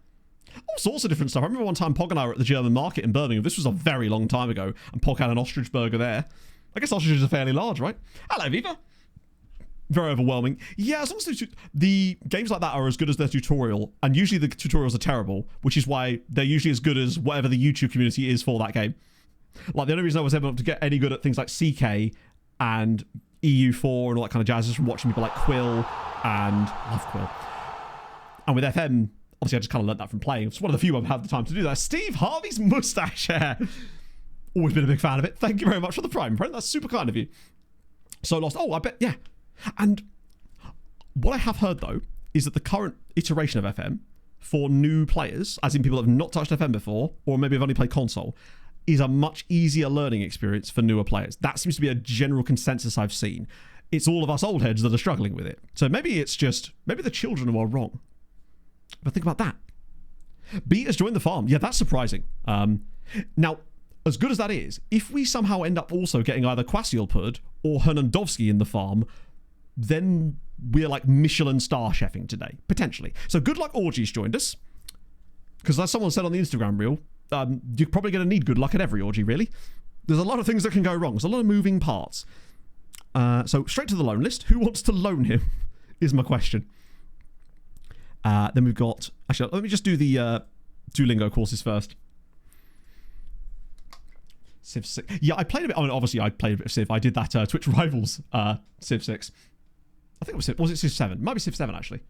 All sorts of different stuff. I remember one time Pog and I were at the German market in Birmingham. This was a very long time ago. And Pog had an ostrich burger there. I guess ostriches are fairly large, right? Hello, Viva. Very overwhelming. Yeah, as long as the games like that are as good as their tutorial, and usually the tutorials are terrible, which is why they're usually as good as whatever the YouTube community is for that game. Like, the only reason I was able to get any good at things like CK and EU4 and all that kind of jazz is from watching people like Quill and... love Quill. And with FM, obviously I just kind of learned that from playing. It's one of the few I've had the time to do that. Steve Harvey's mustache hair. Always been a big fan of it. Thank you very much for the Prime, friend. That's super kind of you. So lost. Oh, I bet, yeah. And what I have heard, though, is that the current iteration of FM for new players, as in people that have not touched FM before, or maybe have only played console, is a much easier learning experience for newer players. That seems to be a general consensus I've seen. It's all of us old heads that are struggling with it. So maybe it's just, maybe the children are wrong. But think about that. Beat has joined the farm. Yeah, that's surprising. Now, as good as that is, if we somehow end up also getting either Kwasiolpud or Hernandowski in the farm, then we're like Michelin star chefing today, potentially. So good luck orgies joined us. Because as someone said on the Instagram reel, you're probably going to need good luck at every orgy, really. There's a lot of things that can go wrong. There's a lot of moving parts. So straight to the loan list. Who wants to loan him is my question. Then we've got... Actually, let me just do the Duolingo courses first. Civ 6. Yeah, I played a bit... I mean, obviously, I played a bit of Civ. I did that Twitch Rivals Civ 6. I think it was Civ... Was it Civ 7? It might be Civ 7, actually.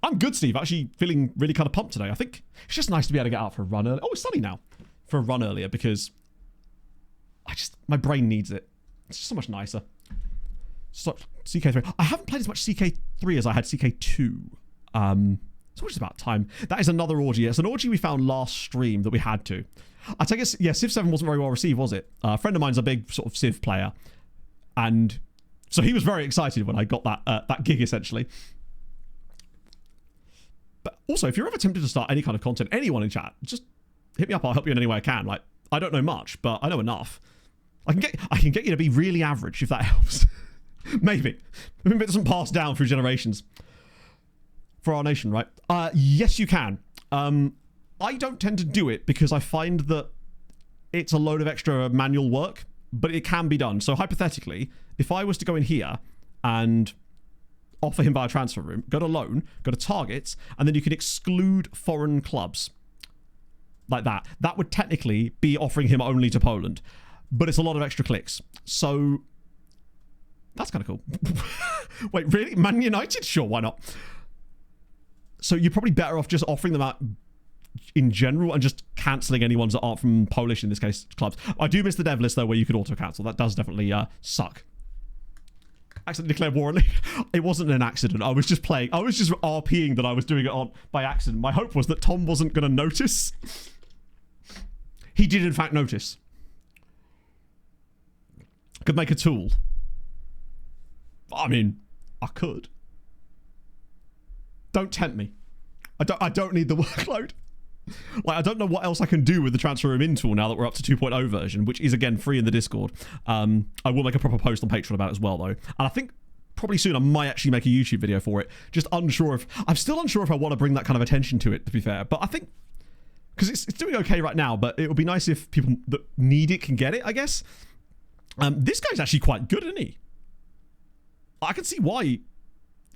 I'm good, Steve. Actually feeling really kind of pumped today. I think it's just nice to be able to get out for a run early. Oh, it's sunny now. For a run earlier because my brain needs it. It's just so much nicer. So, CK3. I haven't played as much CK3 as I had CK2. So it's about time. That is another orgy. It's an orgy we found last stream that we had to. I take it, yeah, Civ 7 wasn't very well received, was it? A friend of mine's a big sort of Civ player. And so he was very excited when I got that gig, essentially. But also, if you're ever tempted to start any kind of content, anyone in chat, just hit me up. I'll help you in any way I can. Like, I don't know much, but I know enough. I can get you to be really average if that helps. Maybe. Maybe it doesn't pass down through generations. For our nation, right? Yes, you can. I don't tend to do it because I find that it's a load of extra manual work, but it can be done. So hypothetically, if I was to go in here and offer him via transfer room, go to loan, go to targets, and then you can exclude foreign clubs. Like that. That would technically be offering him only to Poland. But it's a lot of extra clicks. So that's kind of cool. Wait, really? Man United? Sure, why not? So you're probably better off just offering them out in general and just cancelling any ones that aren't from Polish, in this case, clubs. I do miss the dev list, though, where you could auto-cancel. That does definitely suck. Accidentally declared war on League. It wasn't an accident. I was just playing. I was just RPing that I was doing it on by accident. My hope was that Tom wasn't going to notice. He did, in fact, notice. Could make a tool. I mean, I could. Don't tempt me. I don't need the workload. Like, I don't know what else I can do with the transfer room in tool now that we're up to 2.0 version, which is again free in the Discord. I will make a proper post on Patreon about it as well, though. And I think probably soon I might actually make a YouTube video for it. Just unsure if... I'm still unsure if I want to bring that kind of attention to it, to be fair. But I think... Because it's doing okay right now, but it would be nice if people that need it can get it, I guess. This guy's actually quite good, isn't he? I can see why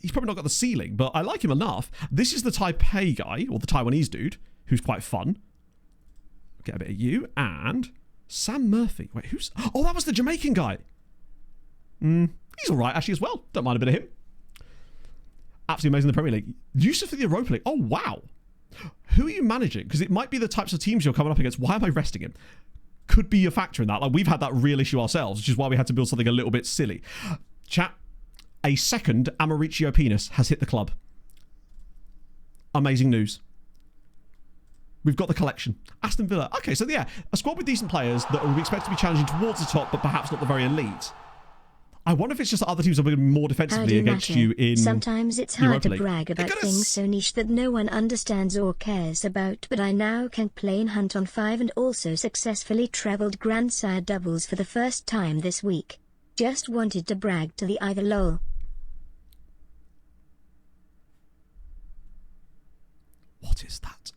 he's probably not got the ceiling, but I like him enough. This is the Taipei guy, or the Taiwanese dude, who's quite fun. Get a bit of you, and Sam Murphy. Wait, who's... Oh, that was the Jamaican guy. He's all right, actually, as well. Don't mind a bit of him. Absolutely amazing in the Premier League. Yusuf for the Europa League. Oh, wow. Who are you managing? Because it might be the types of teams you're coming up against. Why am I resting him? Could be a factor in that. Like, we've had that real issue ourselves, which is why we had to build something a little bit silly. Chat, a second Amauricio penis has hit the club. Amazing news. We've got the collection. Aston Villa. Okay, so yeah, a squad with decent players that we expect to be challenging towards the top, but perhaps not the very elite. I wonder if it's just that other teams are being more defensively against you in Sometimes it's hard Europa to League. brag about things so niche that no one understands or cares about, but I now can play in Hunt on 5 and also successfully travelled Grandsire doubles for the first time this week. Just wanted to brag to the either lol. What is that?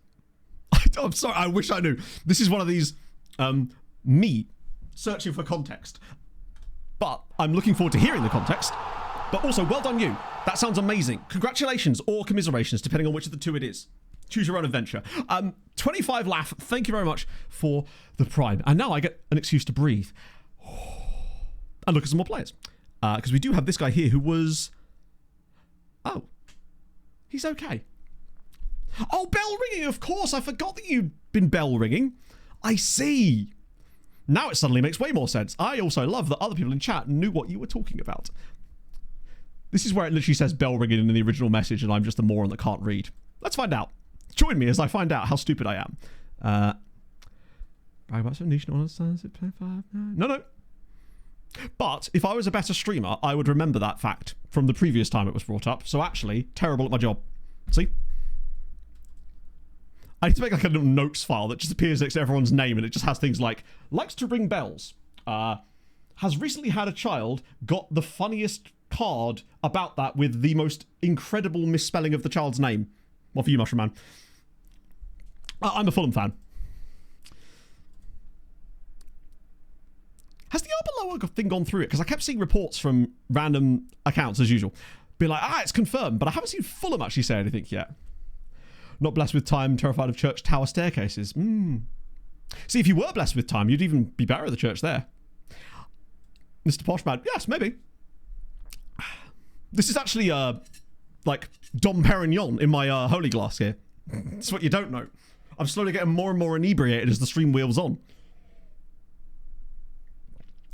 I'm sorry, I wish I knew. This is one of these, me searching for context. But I'm looking forward to hearing the context. But also, well done you. That sounds amazing. Congratulations or commiserations, depending on which of the two it is. Choose your own adventure. 25 laugh, thank you very much for the prime. And now I get an excuse to breathe. And look at some more players. Because we do have this guy here who was... Oh. He's okay. Oh, bell ringing, of course. I forgot that you'd been bell ringing. I see. Now it suddenly makes way more sense. I also love that other people in chat knew what you were talking about. This is where it literally says bell ringing in the original message and I'm just a moron that can't read. Let's find out. Join me as I find out how stupid I am. Brag about some niche, no one understands it, play 5, no. But if I was a better streamer, I would remember that fact from the previous time it was brought up. So actually, terrible at my job. See? I need to make like a little notes file that just appears next to everyone's name and it just has things like, likes to ring bells, has recently had a child, got the funniest card about that with the most incredible misspelling of the child's name. What for you, Mushroom Man? I'm a Fulham fan. Has the Arbeloa thing gone through it? Because I kept seeing reports from random accounts as usual. Be like, it's confirmed, but I haven't seen Fulham actually say anything yet. Not blessed with time, terrified of church tower staircases. See, if you were blessed with time, you'd even be better at the church there. Mr. Poshman, yes, maybe. This is actually, like, Dom Perignon in my holy glass here. That's what you don't know. I'm slowly getting more and more inebriated as the stream wheels on.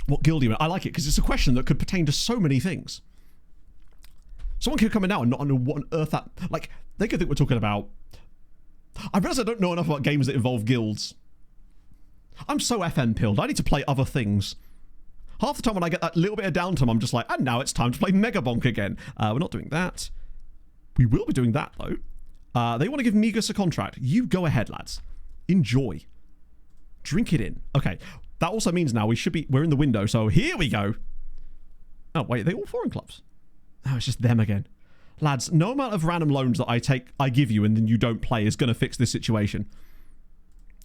What guild are you in? I like it, because it's a question that could pertain to so many things. Someone could come in now and not know what on earth that... Like, they could think we're talking about... I realise I don't know enough about games that involve guilds. I'm so FM pilled. I need to play other things. Half the time when I get that little bit of downtime, I'm just like, and now it's time to play Mega Bonk again. We're not doing that. We will be doing that, though. They want to give Migas a contract. You go ahead, lads. Enjoy. Drink it in. Okay. That also means now we're in the window, so here we go. Oh, wait, are they all foreign clubs? Oh, it's just them again. Lads, no amount of random loans that I give you and then you don't play is going to fix this situation.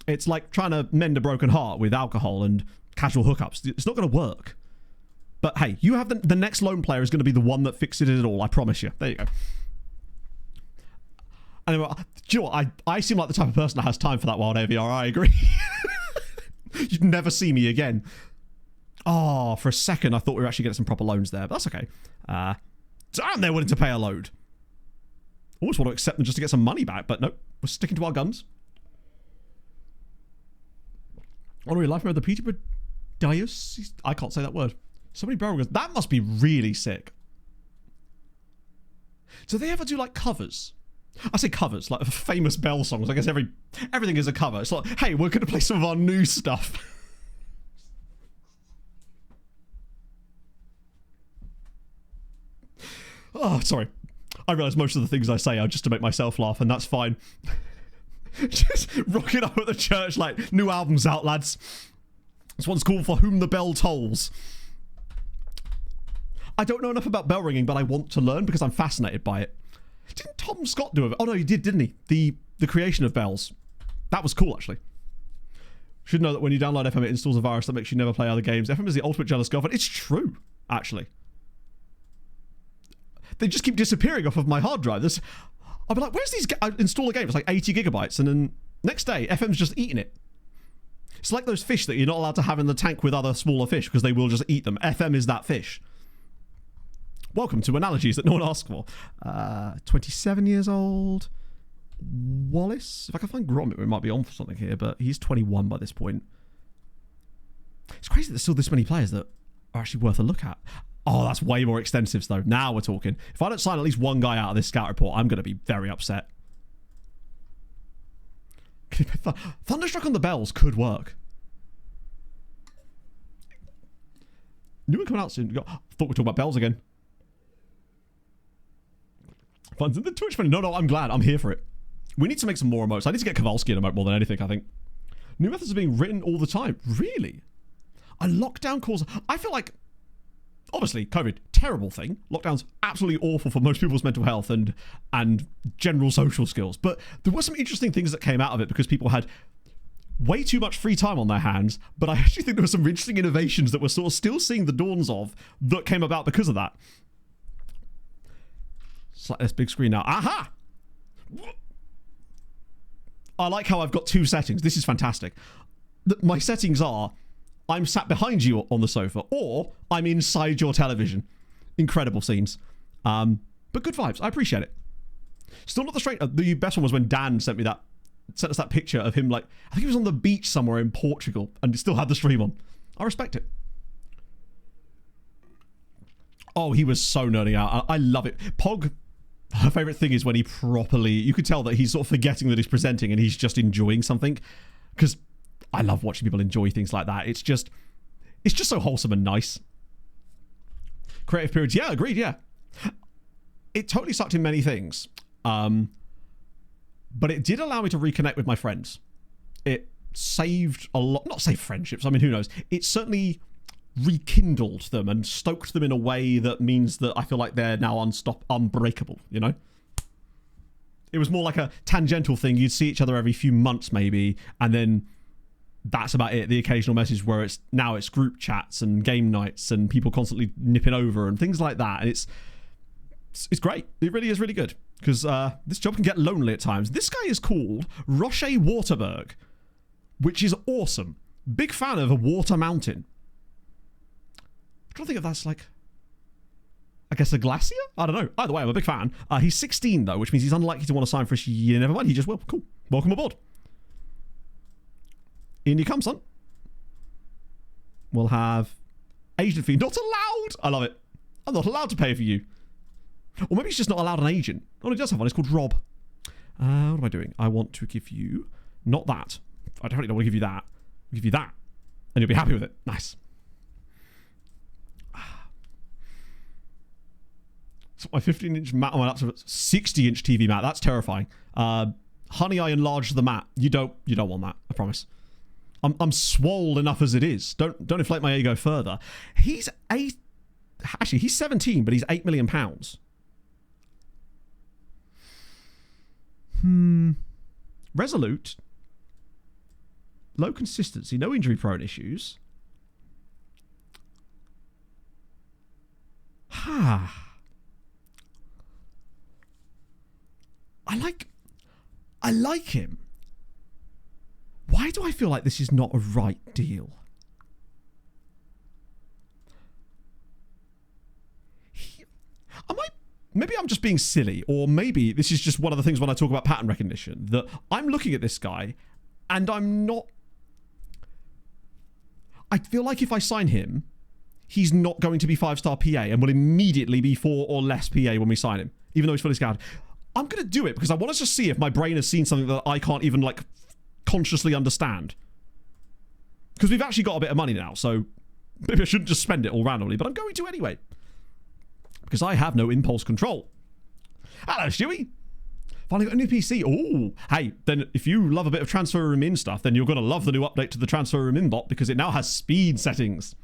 It's like trying to mend a broken heart with alcohol and casual hookups. It's not going to work. But hey, you have the next loan player is going to be the one that fixes it all, I promise you. There you go. Anyway, do you know what? I seem like the type of person that has time for that wild AVR. I agree. You'd never see me again. Oh, for a second, I thought we were actually getting some proper loans there, but that's okay. Damn, they're willing to pay a load. Almost want to accept them just to get some money back, but nope. We're sticking to our guns. What are we life of the Peterborough Diocese? I can't say that word. So many barrel guns. That must be really sick. Do they ever do like covers? I say covers, like famous Bell songs. I guess everything is a cover. It's like, hey, we're going to play some of our new stuff. Oh, sorry. I realise most of the things I say are just to make myself laugh, and that's fine. Just rocking up at the church like, new album's out, lads. This one's called For Whom the Bell Tolls. I don't know enough about bell ringing, but I want to learn because I'm fascinated by it. Didn't Tom Scott do it? Oh no, he did, didn't he? The creation of bells. That was cool, actually. Should know that when you download FM, it installs a virus that makes you never play other games. FM is the ultimate jealous girlfriend. It's true, actually. they just keep disappearing off of my hard drive. I'll be like, where's these? I install a game, it's like 80 gigabytes, and then next day, FM's just eating it. It's like those fish that you're not allowed to have in the tank with other smaller fish because they will just eat them. FM is that fish. Welcome to analogies that no one asked for. 27 years old. Wallace. If I can find Gromit, we might be on for something here, but he's 21 by this point. It's crazy that there's still this many players that are actually worth a look at. Oh, that's way more extensive, though. Now we're talking. If I don't sign at least one guy out of this scout report, I'm going to be very upset. Thunderstruck on the bells could work. New one coming out soon. I thought we were talking about bells again. Fun's in the Twitch funny. No, I'm glad. I'm here for it. We need to make some more emotes. I need to get Kowalski an emote more than anything, I think. New methods are being written all the time. Really? A lockdown cause... I feel like... Obviously, COVID, terrible thing. Lockdown's absolutely awful for most people's mental health and general social skills. But there were some interesting things that came out of it because people had way too much free time on their hands. But I actually think there were some interesting innovations that we're sort of still seeing the dawns of that came about because of that. It's like this big screen now. Aha! I like how I've got two settings. This is fantastic. My settings are... I'm sat behind you on the sofa, or I'm inside your television. Incredible scenes. But good vibes. I appreciate it. Still not the straight... the best one was when Dan sent us that picture of him, like... I think he was on the beach somewhere in Portugal, and he still had the stream on. I respect it. Oh, he was so nerding out. I love it. Pog... Her favourite thing is when he properly... You could tell that he's sort of forgetting that he's presenting and he's just enjoying something. Because... I love watching people enjoy things like that. It's just so wholesome and nice. Creative periods, yeah, agreed, yeah. It totally sucked in many things. But it did allow me to reconnect with my friends. It saved a lot, not saved friendships, I mean, who knows. It certainly rekindled them and stoked them in a way that means that I feel like they're now unbreakable, you know? It was more like a tangential thing. You'd see each other every few months maybe, and then... that's about it. The occasional message where it's group chats and game nights and people constantly nipping over and things like that. And it's great. It really is really good because this job can get lonely at times. This guy is called Roche Waterberg, which is awesome. Big fan of a water mountain. I'm trying to think if that's like, I guess a glacier? I don't know. Either way, I'm a big fan. He's 16 though, which means he's unlikely to want to sign for a year. Never mind. He just will. Cool. Welcome aboard. In you come, son. We'll have agent fee. Not allowed. I love it. I'm not allowed to pay for you. Or maybe he's just not allowed an agent. Oh, he does have one. It's called Rob. What am I doing? I want to give you... Not that. I definitely don't want to give you that. I'll give you that. And you'll be happy with it. Nice. So my 15-inch mat on my laptop. 60-inch TV mat. That's terrifying. Honey, I enlarged the mat. You don't want that. I promise. I'm swole enough as it is. Don't inflate my ego further. He's 17, but he's £8 million. Resolute. Low consistency, no injury prone issues. I like him. Why do I feel like this is not a right deal? Maybe I'm just being silly, or maybe this is just one of the things when I talk about pattern recognition, that I'm looking at this guy and I'm not... I feel like if I sign him, he's not going to be 5-star PA and will immediately be 4 or less PA when we sign him, even though he's fully scouted. I'm going to do it because I want us to see if my brain has seen something that I can't even, like... consciously understand, because we've actually got a bit of money now, so maybe I shouldn't just spend it all randomly, but I'm going to anyway because I have no impulse control. Hello, Stewie. Finally got a new PC. Oh, hey, then if you love a bit of transfer room in stuff, then you're going to love the new update to the transfer room in bot because it now has speed settings.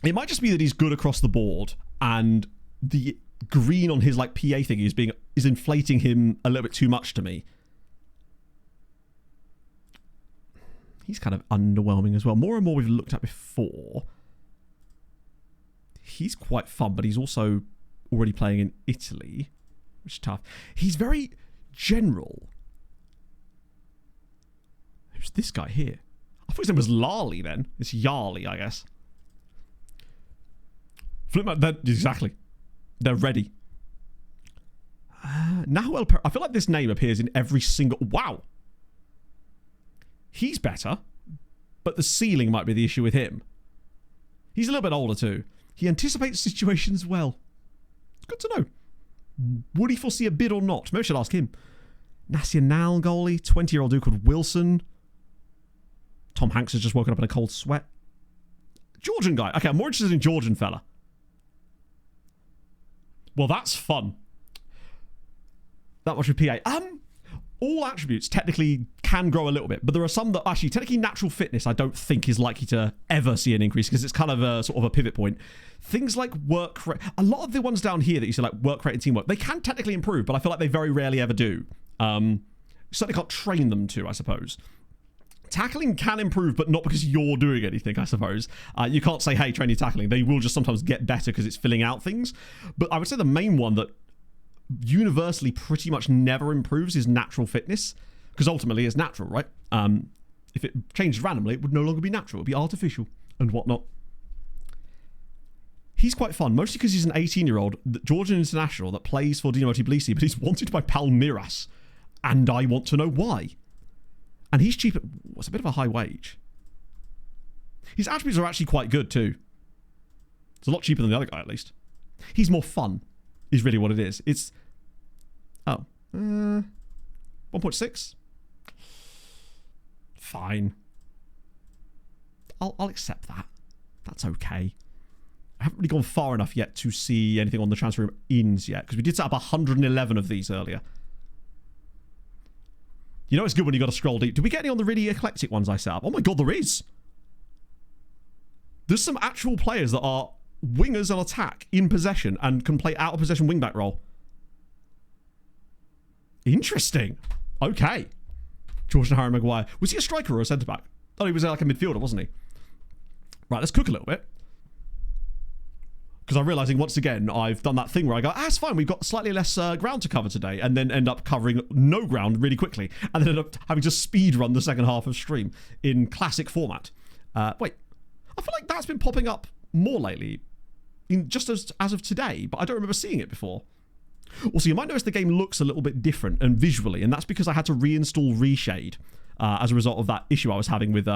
It might just be that he's good across the board and the green on his like PA thing is inflating him a little bit too much to me. He's kind of underwhelming as well. More and more we've looked at before. He's quite fun, but he's also already playing in Italy, which is tough. He's very general. Who's this guy here? I thought his name was Lali then. It's Yarli, I guess. Exactly. They're ready. Nahuel I feel like this name appears in every single... Wow. He's better, but the ceiling might be the issue with him. He's a little bit older too. He anticipates situations well. It's good to know. Would he foresee a bid or not? Maybe I should ask him. Nacional goalie, 20-year-old dude called Wilson. Tom Hanks has just woken up in a cold sweat. Georgian guy. Okay, I'm more interested in Georgian fella. Well, that's fun. That much with PA. All attributes technically can grow a little bit, but there are some that actually, technically natural fitness, I don't think is likely to ever see an increase because it's kind of a sort of a pivot point. Things like work rate, a lot of the ones down here that you see like work rate and teamwork, they can technically improve, but I feel like they very rarely ever do. Certainly can't train them to, I suppose. Tackling can improve, but not because you're doing anything, I suppose. You can't say, hey, train your tackling. They will just sometimes get better because it's filling out things. But I would say the main one that universally pretty much never improves is natural fitness, because ultimately it's natural, right? If it changed randomly, it would no longer be natural. It would be artificial and whatnot. He's quite fun, mostly because he's an 18-year-old Georgian international that plays for Dinamo Tbilisi, but he's wanted by Palmeiras, and I want to know why. And he's cheap at what's a bit of a high wage. His attributes are actually quite good too. It's a lot cheaper than the other guy, at least. He's more fun, is really what it is. It's 1.6. Fine. I'll accept that. That's okay. I haven't really gone far enough yet to see anything on the transfer room ins yet, because we did set up 111 of these earlier. You know it's good when you got to scroll deep. Did we get any on the really eclectic ones I set up? Oh my god, there is. There's some actual players that are wingers on attack in possession and can play out of possession wingback role. Interesting. Okay. Georgian Harry Maguire. Was he a striker or a centre-back? Oh, he was like a midfielder, wasn't he? Right, let's cook a little bit. Because I'm realising once again, I've done that thing where I go, it's fine, we've got slightly less ground to cover today, and then end up covering no ground really quickly, and then end up having to speed run the second half of stream in classic format. Wait, I feel like that's been popping up more lately, just as of today, but I don't remember seeing it before. Also, you might notice the game looks a little bit different and visually, and that's because I had to reinstall Reshade as a result of that issue I was having with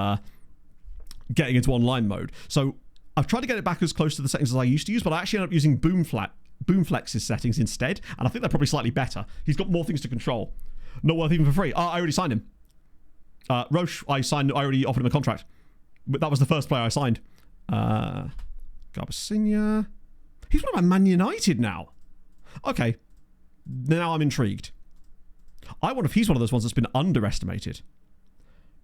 getting into online mode. So I've tried to get it back as close to the settings as I used to use, but I actually ended up using Boomflex's settings instead, and I think they're probably slightly better. He's got more things to control. Not worth even for free. I already signed him. Roche, I already offered him a contract. But that was the first player I signed. Garbasinha. He's one of my Man United now. Okay. Now I'm intrigued. I wonder if he's one of those ones that's been underestimated.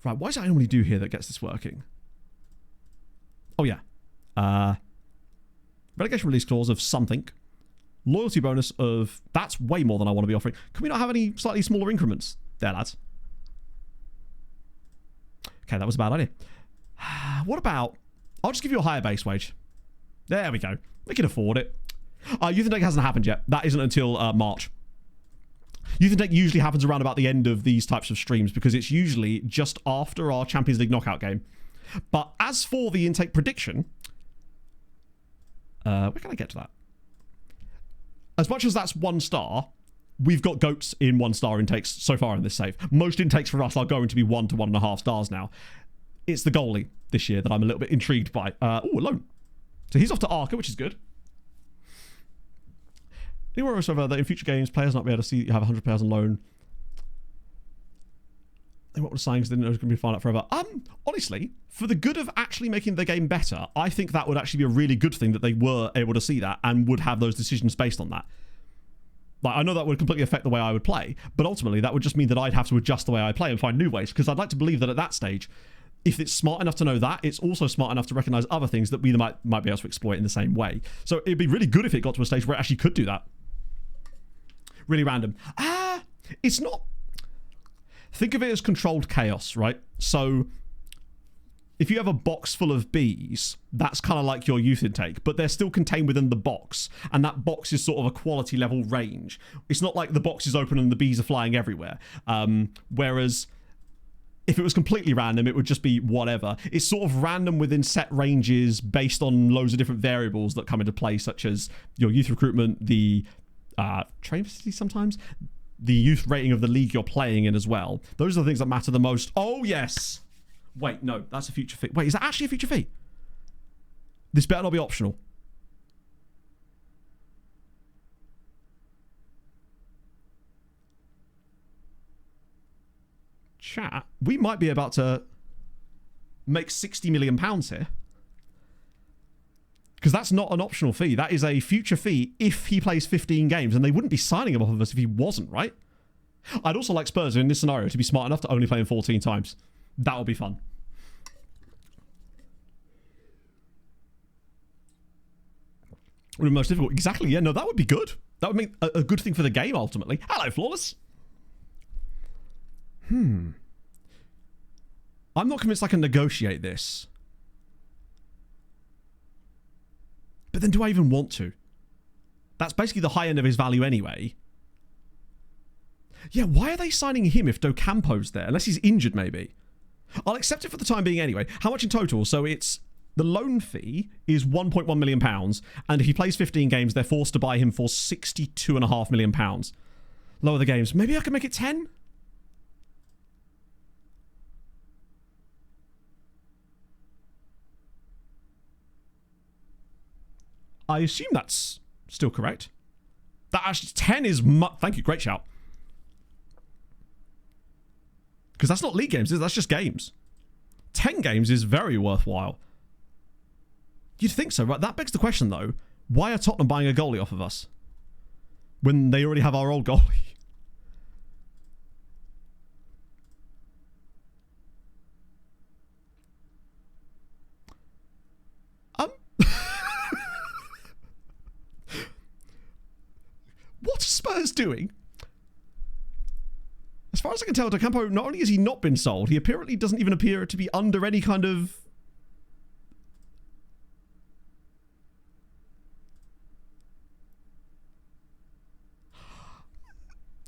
Right, what does I normally do here that gets this working? Oh, yeah. Relegation release clause of something. Loyalty bonus of... That's way more than I want to be offering. Can we not have any slightly smaller increments there, lads? Okay, that was a bad idea. What about... I'll just give you a higher base wage. There we go. We can afford it. Youth Intake hasn't happened yet. That isn't until March. Youth Intake usually happens around about the end of these types of streams because it's usually just after our Champions League knockout game. But as for the intake prediction... where can I get to that? As much as that's 1 star, we've got goats in 1-star intakes so far in this save. Most intakes for us are going to be 1 to 1.5 stars now. It's the goalie this year that I'm a little bit intrigued by. A loan. So he's off to Arca, which is good. Anywhere else over that in future games, players not be able to see that you have 100 players on loan. And what were the signings? Didn't know it was going to be found out forever. Honestly, for the good of actually making the game better, I think that would actually be a really good thing that they were able to see that and would have those decisions based on that. Like, I know that would completely affect the way I would play, but ultimately that would just mean that I'd have to adjust the way I play and find new ways, because I'd like to believe that at that stage, if it's smart enough to know that, it's also smart enough to recognise other things that we might be able to exploit in the same way. So it'd be really good if it got to a stage where it actually could do that. Really random. It's not... Think of it as controlled chaos, right? So if you have a box full of bees, that's kind of like your youth intake, but they're still contained within the box, and that box is sort of a quality level range. It's not like the box is open and the bees are flying everywhere. Whereas if it was completely random, it would just be whatever. It's sort of random within set ranges based on loads of different variables that come into play, such as your youth recruitment, the training facility sometimes, the youth rating of the league you're playing in as well. Those are the things that matter the most. Oh, yes. Wait, no, that's a future fee. Wait, is that actually a future fee? This better not be optional. Chat, we might be about to make £60 million here. Because that's not an optional fee. That is a future fee if he plays 15 games. And they wouldn't be signing him off of us if he wasn't, right? I'd also like Spurs in this scenario to be smart enough to only play him 14 times. That would be fun. Would be most difficult. Exactly, yeah. No, that would be good. That would make a good thing for the game, ultimately. Hello, Flawless. I'm not convinced I can negotiate this. But then do I even want to? That's basically the high end of his value anyway. Yeah, why are they signing him if Docampo's there? Unless he's injured, maybe. I'll accept it for the time being anyway. How much in total? So it's... The loan fee is £1.1 million, and if he plays 15 games, they're forced to buy him for £62.5 million. Lower the games. Maybe I can make it 10? I assume that's still correct. That actually 10 is... Thank you, great shout. Because that's not league games, that's just games. 10 games is very worthwhile. You'd think so, right? That begs the question, though. Why are Tottenham buying a goalie off of us? When they already have our old goalie. What are Spurs doing? As far as I can tell, Docampo, not only has he not been sold, he apparently doesn't even appear to be under any kind of...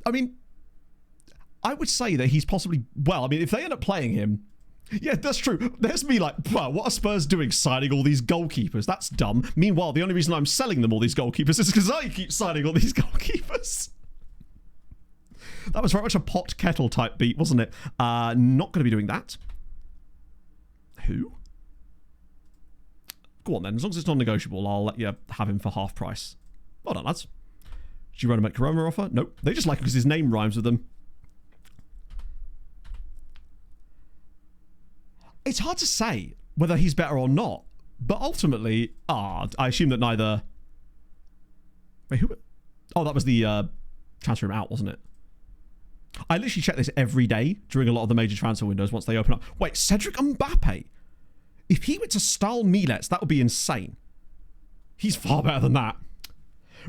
I mean, I would say that he's possibly... Well, I mean, if they end up playing him... Yeah, that's true. There's me like, wow, what are Spurs doing signing all these goalkeepers? That's dumb. Meanwhile, the only reason I'm selling them all these goalkeepers is because I keep signing all these goalkeepers. That was very much a pot kettle type beat, wasn't it? Not going to be doing that. Who? Go on then. As long as it's non-negotiable, I'll let you have him for half price. Well done, lads. Girona make Corona offer? Nope. They just like him because his name rhymes with them. It's hard to say whether he's better or not, but ultimately, I assume that neither... Wait, who... Oh, that was the transfer him out, wasn't it? I literally check this every day during a lot of the major transfer windows once they open up. Wait, Cedric Mbappe? If he went to Stal Mielec, that would be insane. He's far better than that.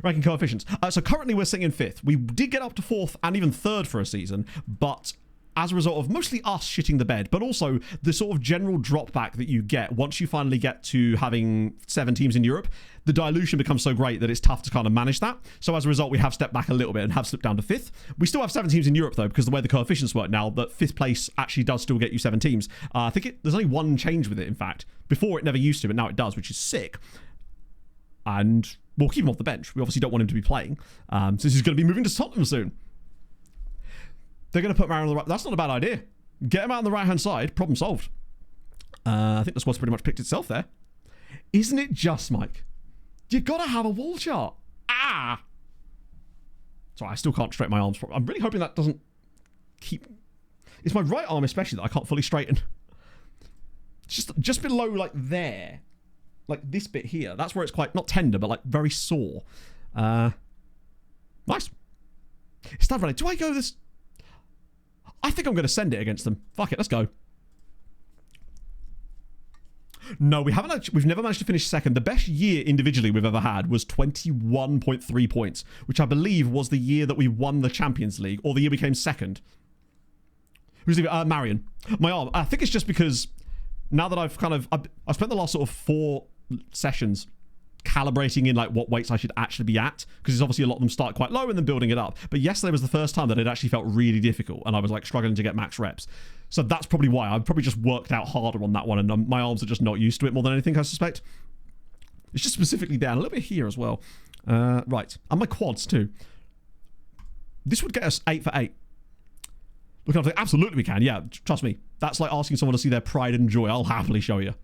Ranking coefficients. So currently we're sitting in 5th. We did get up to 4th and even 3rd for a season, but... as a result of mostly us shitting the bed, but also the sort of general drop back that you get once you finally get to having 7 teams in Europe, the dilution becomes so great that it's tough to kind of manage that. So as a result, we have stepped back a little bit and have slipped down to 5th. We still have 7 teams in Europe, though, because the way the coefficients work now, that 5th place actually does still get you 7 teams. I think there's only one change with it, in fact. Before, it never used to, but now it does, which is sick. And we'll keep him off the bench. We obviously don't want him to be playing, since he's going to be moving to Tottenham soon. They're going to put Mario on the right... That's not a bad idea. Get him out on the right-hand side. Problem solved. I think the squad's pretty much picked itself there. Isn't it just, Mike? You got to have a wall chart. Ah! Sorry, I still can't straighten my arms. I'm really hoping that doesn't keep... It's my right arm especially that I can't fully straighten. Just below, like, there. Like, this bit here. That's where it's quite... Not tender, but, like, very sore. Nice. Start running. Do I go this... I think I'm going to send it against them. Fuck it, let's go. No, we've never managed to finish 2nd. The best year individually we've ever had was 21.3 points, which I believe was the year that we won the Champions League, or the year we came 2nd. Who's the Marion? My arm. I think it's just because now that I've spent the last sort of 4 sessions calibrating in like what weights I should actually be at, because it's obviously a lot of them start quite low and then building it up. But yesterday was the first time that it actually felt really difficult and I was like struggling to get max reps. So that's probably why I've probably just worked out harder on that one, and my arms are just not used to it more than anything, I suspect. It's just specifically there, and a little bit here as well. Right, and my quads too. This would get us 8 for 8. Look, I'm like, absolutely we can. Yeah, trust me. That's like asking someone to see their pride and joy. I'll happily show you.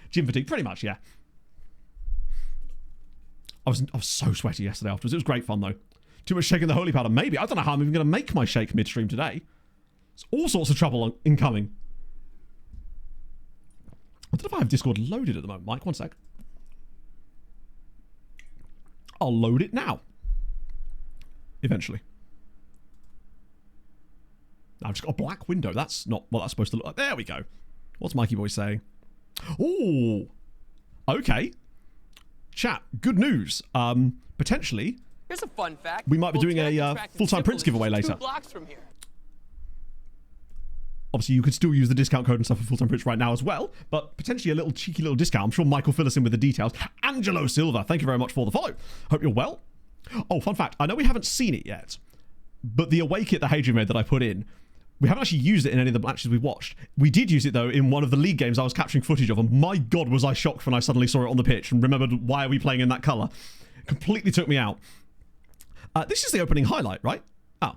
Gym fatigue, pretty much, yeah. I was so sweaty yesterday afterwards. It was great fun, though. Too much shaking the holy powder. Maybe. I don't know how I'm even going to make my shake midstream today. There's all sorts of trouble incoming. I don't know if I have Discord loaded at the moment, Mike. One sec. I'll load it now. Eventually. I've just got a black window. That's not what that's supposed to look like. There we go. What's Mikey Boy saying? Oh, okay. Chat, good news. Potentially, here's a fun fact. We might be doing a full-time Prince giveaway later. 2 blocks from here. Obviously, you could still use the discount code and stuff for full-time Prince right now as well, but potentially a little cheeky little discount. I'm sure Mike will fill us in with the details. Angelo Silva, thank you very much for the follow. Hope you're well. Oh, fun fact. I know we haven't seen it yet, but the away kit that Hadrian made that I put in, we haven't actually used it in any of the matches we watched. We did use it, though, in one of the league games I was capturing footage of, and my God, was I shocked when I suddenly saw it on the pitch and remembered why are we playing in that colour. Completely took me out. This is the opening highlight, right? Oh.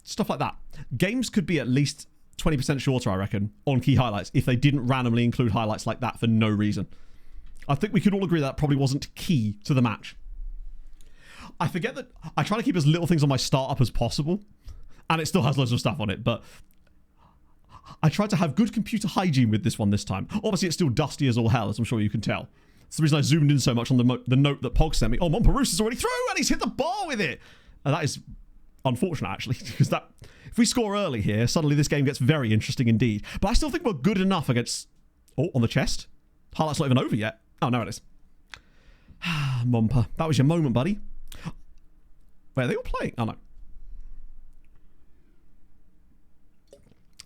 Stuff like that. Games could be at least 20% shorter, I reckon, on key highlights if they didn't randomly include highlights like that for no reason. I think we could all agree that probably wasn't key to the match. I forget that I try to keep as little things on my startup as possible, and it still has loads of stuff on it, but I tried to have good computer hygiene with this one this time. Obviously, it's still dusty as all hell, as I'm sure you can tell. That's the reason I zoomed in so much on the note that Pog sent me. Oh, Monparoos is already through, and he's hit the bar with it. And that is unfortunate, actually, because that if we score early here, suddenly this game gets very interesting indeed. But I still think we're good enough against... Oh, on the chest. Highlight's not even over yet. Oh, no, it is. Mompa, that was your moment, buddy. Wait, are they all playing? Oh, no.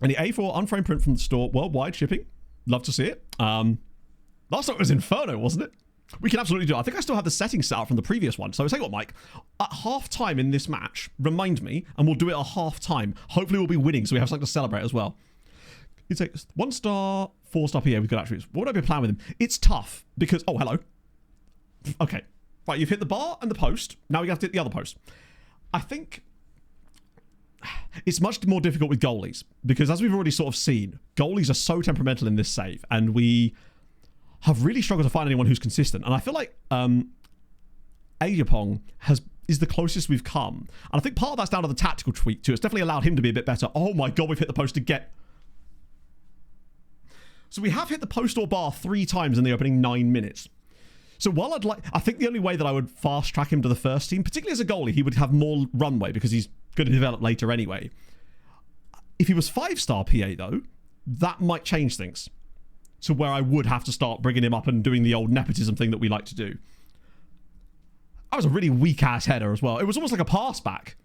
And the A4 unframed print from the store, worldwide shipping. Love to see it. Last time it was Inferno, wasn't it? We can absolutely do it. I think I still have the settings set up from the previous one. So I'll tell you what, Mike. At half time in this match, remind me, and we'll do it at half time. Hopefully we'll be winning, so we have something to celebrate as well. It's like 1-star, 4-star PA with good attributes. What would I be playing with him? It's tough because... Oh, hello. Okay. Right, you've hit the bar and the post. Now we have to hit the other post. I think it's much more difficult with goalies because, as we've already sort of seen, goalies are so temperamental in this save, and we have really struggled to find anyone who's consistent. And I feel like Ajapong is the closest we've come. And I think part of that's down to the tactical tweak too. It's definitely allowed him to be a bit better. Oh my God, we've hit the post again. So we have hit the post or bar 3 times in the opening 9 minutes. So while I think the only way that I would fast track him to the first team, particularly as a goalie, he would have more runway because he's going to develop later anyway. If he was 5-star PA though, that might change things to where I would have to start bringing him up and doing the old nepotism thing that we like to do. That was a really weak ass header as well. It was almost like a pass back.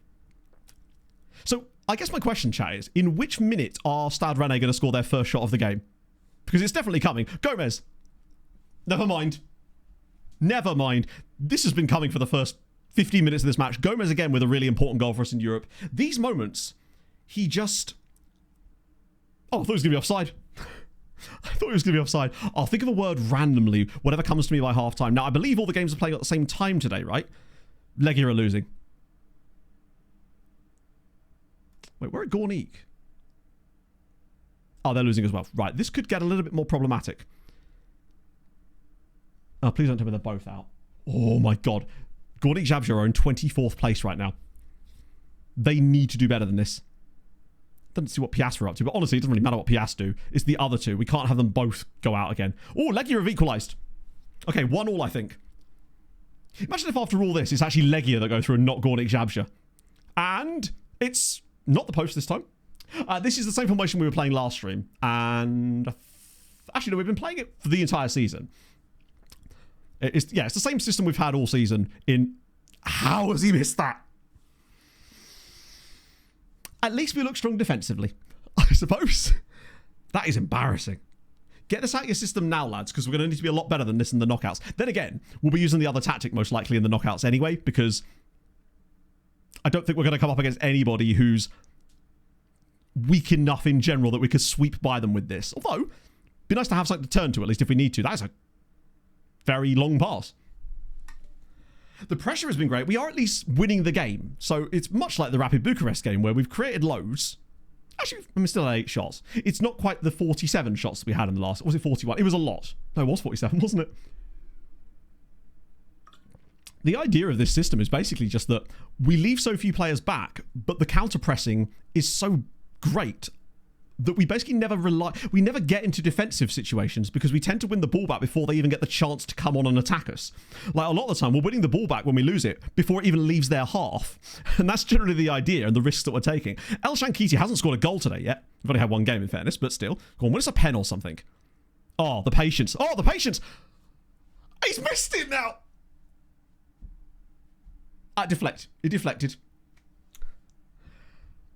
So I guess my question, chat, is in which minute are Stade Rennais going to score their first shot of the game? Because it's definitely coming. Gomez. Never mind. Never mind. This has been coming for the first 15 minutes of this match. Gomez again with a really important goal for us in Europe. These moments, he just... Oh, I thought he was going to be offside. I thought he was going to be offside. I'll think of a word randomly, whatever comes to me by half-time. Now, I believe all the games are playing at the same time today, right? Legia are losing. Wait, where are Gornik? Oh, they're losing as well. Right, this could get a little bit more problematic. Oh, please don't tell me they're both out. Oh my God. Gornik Jabja are in 24th place right now. They need to do better than this. Doesn't see what Piast are up to, but honestly, it doesn't really matter what Piast do. It's the other two. We can't have them both go out again. Oh, Legia have equalised. Okay, 1-1, I think. Imagine if after all this, it's actually Legia that go through and not Gornik Jabja. And it's not the post this time. This is the same formation we were playing last stream. And actually, no, we've been playing it for the entire season. It's the same system we've had all season in... How has he missed that? At least we look strong defensively, I suppose. That is embarrassing. Get this out of your system now, lads, because we're going to need to be a lot better than this in the knockouts. Then again, we'll be using the other tactic most likely in the knockouts anyway, because I don't think we're going to come up against anybody who's weak enough in general that we could sweep by them with this. Although, it'd be nice to have something to turn to, at least if we need to. That's a very long pass. The pressure has been great. We are at least winning the game. So it's much like the Rapid Bucharest game where we've created loads. Actually, I'm still at 8 shots. It's not quite the 47 shots that we had in the last. Or was it 41? It was a lot. No, it was 47, wasn't it? The idea of this system is basically just that we leave so few players back, but the counter pressing is so great that we basically we never get into defensive situations because we tend to win the ball back before they even get the chance to come on and attack us. Like a lot of the time, we're winning the ball back when we lose it before it even leaves their half. And that's generally the idea and the risks that we're taking. El Shankiti hasn't scored a goal today yet. We've only had one game in fairness, but still. Go on, win us a pen or something. Oh, the patience. Oh, the patience. He's missed it now. Deflect. It deflected.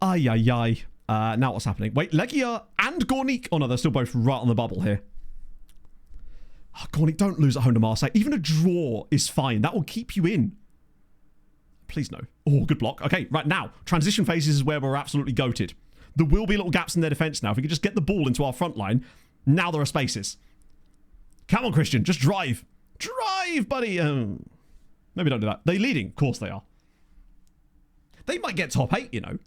Ay, ay, ay. Now what's happening? Wait, Legia and Gornik. Oh no, they're still both right on the bubble here. Oh, Gornik, don't lose at home to Marseille. Even a draw is fine. That will keep you in. Please no. Oh, good block. Okay, right now. Transition phases is where we're absolutely goated. There will be little gaps in their defence now. If we can just get the ball into our front line, now there are spaces. Come on, Christian. Just drive. Drive, buddy. Maybe don't do that. They're leading. Of course they are. They might get top 8, you know.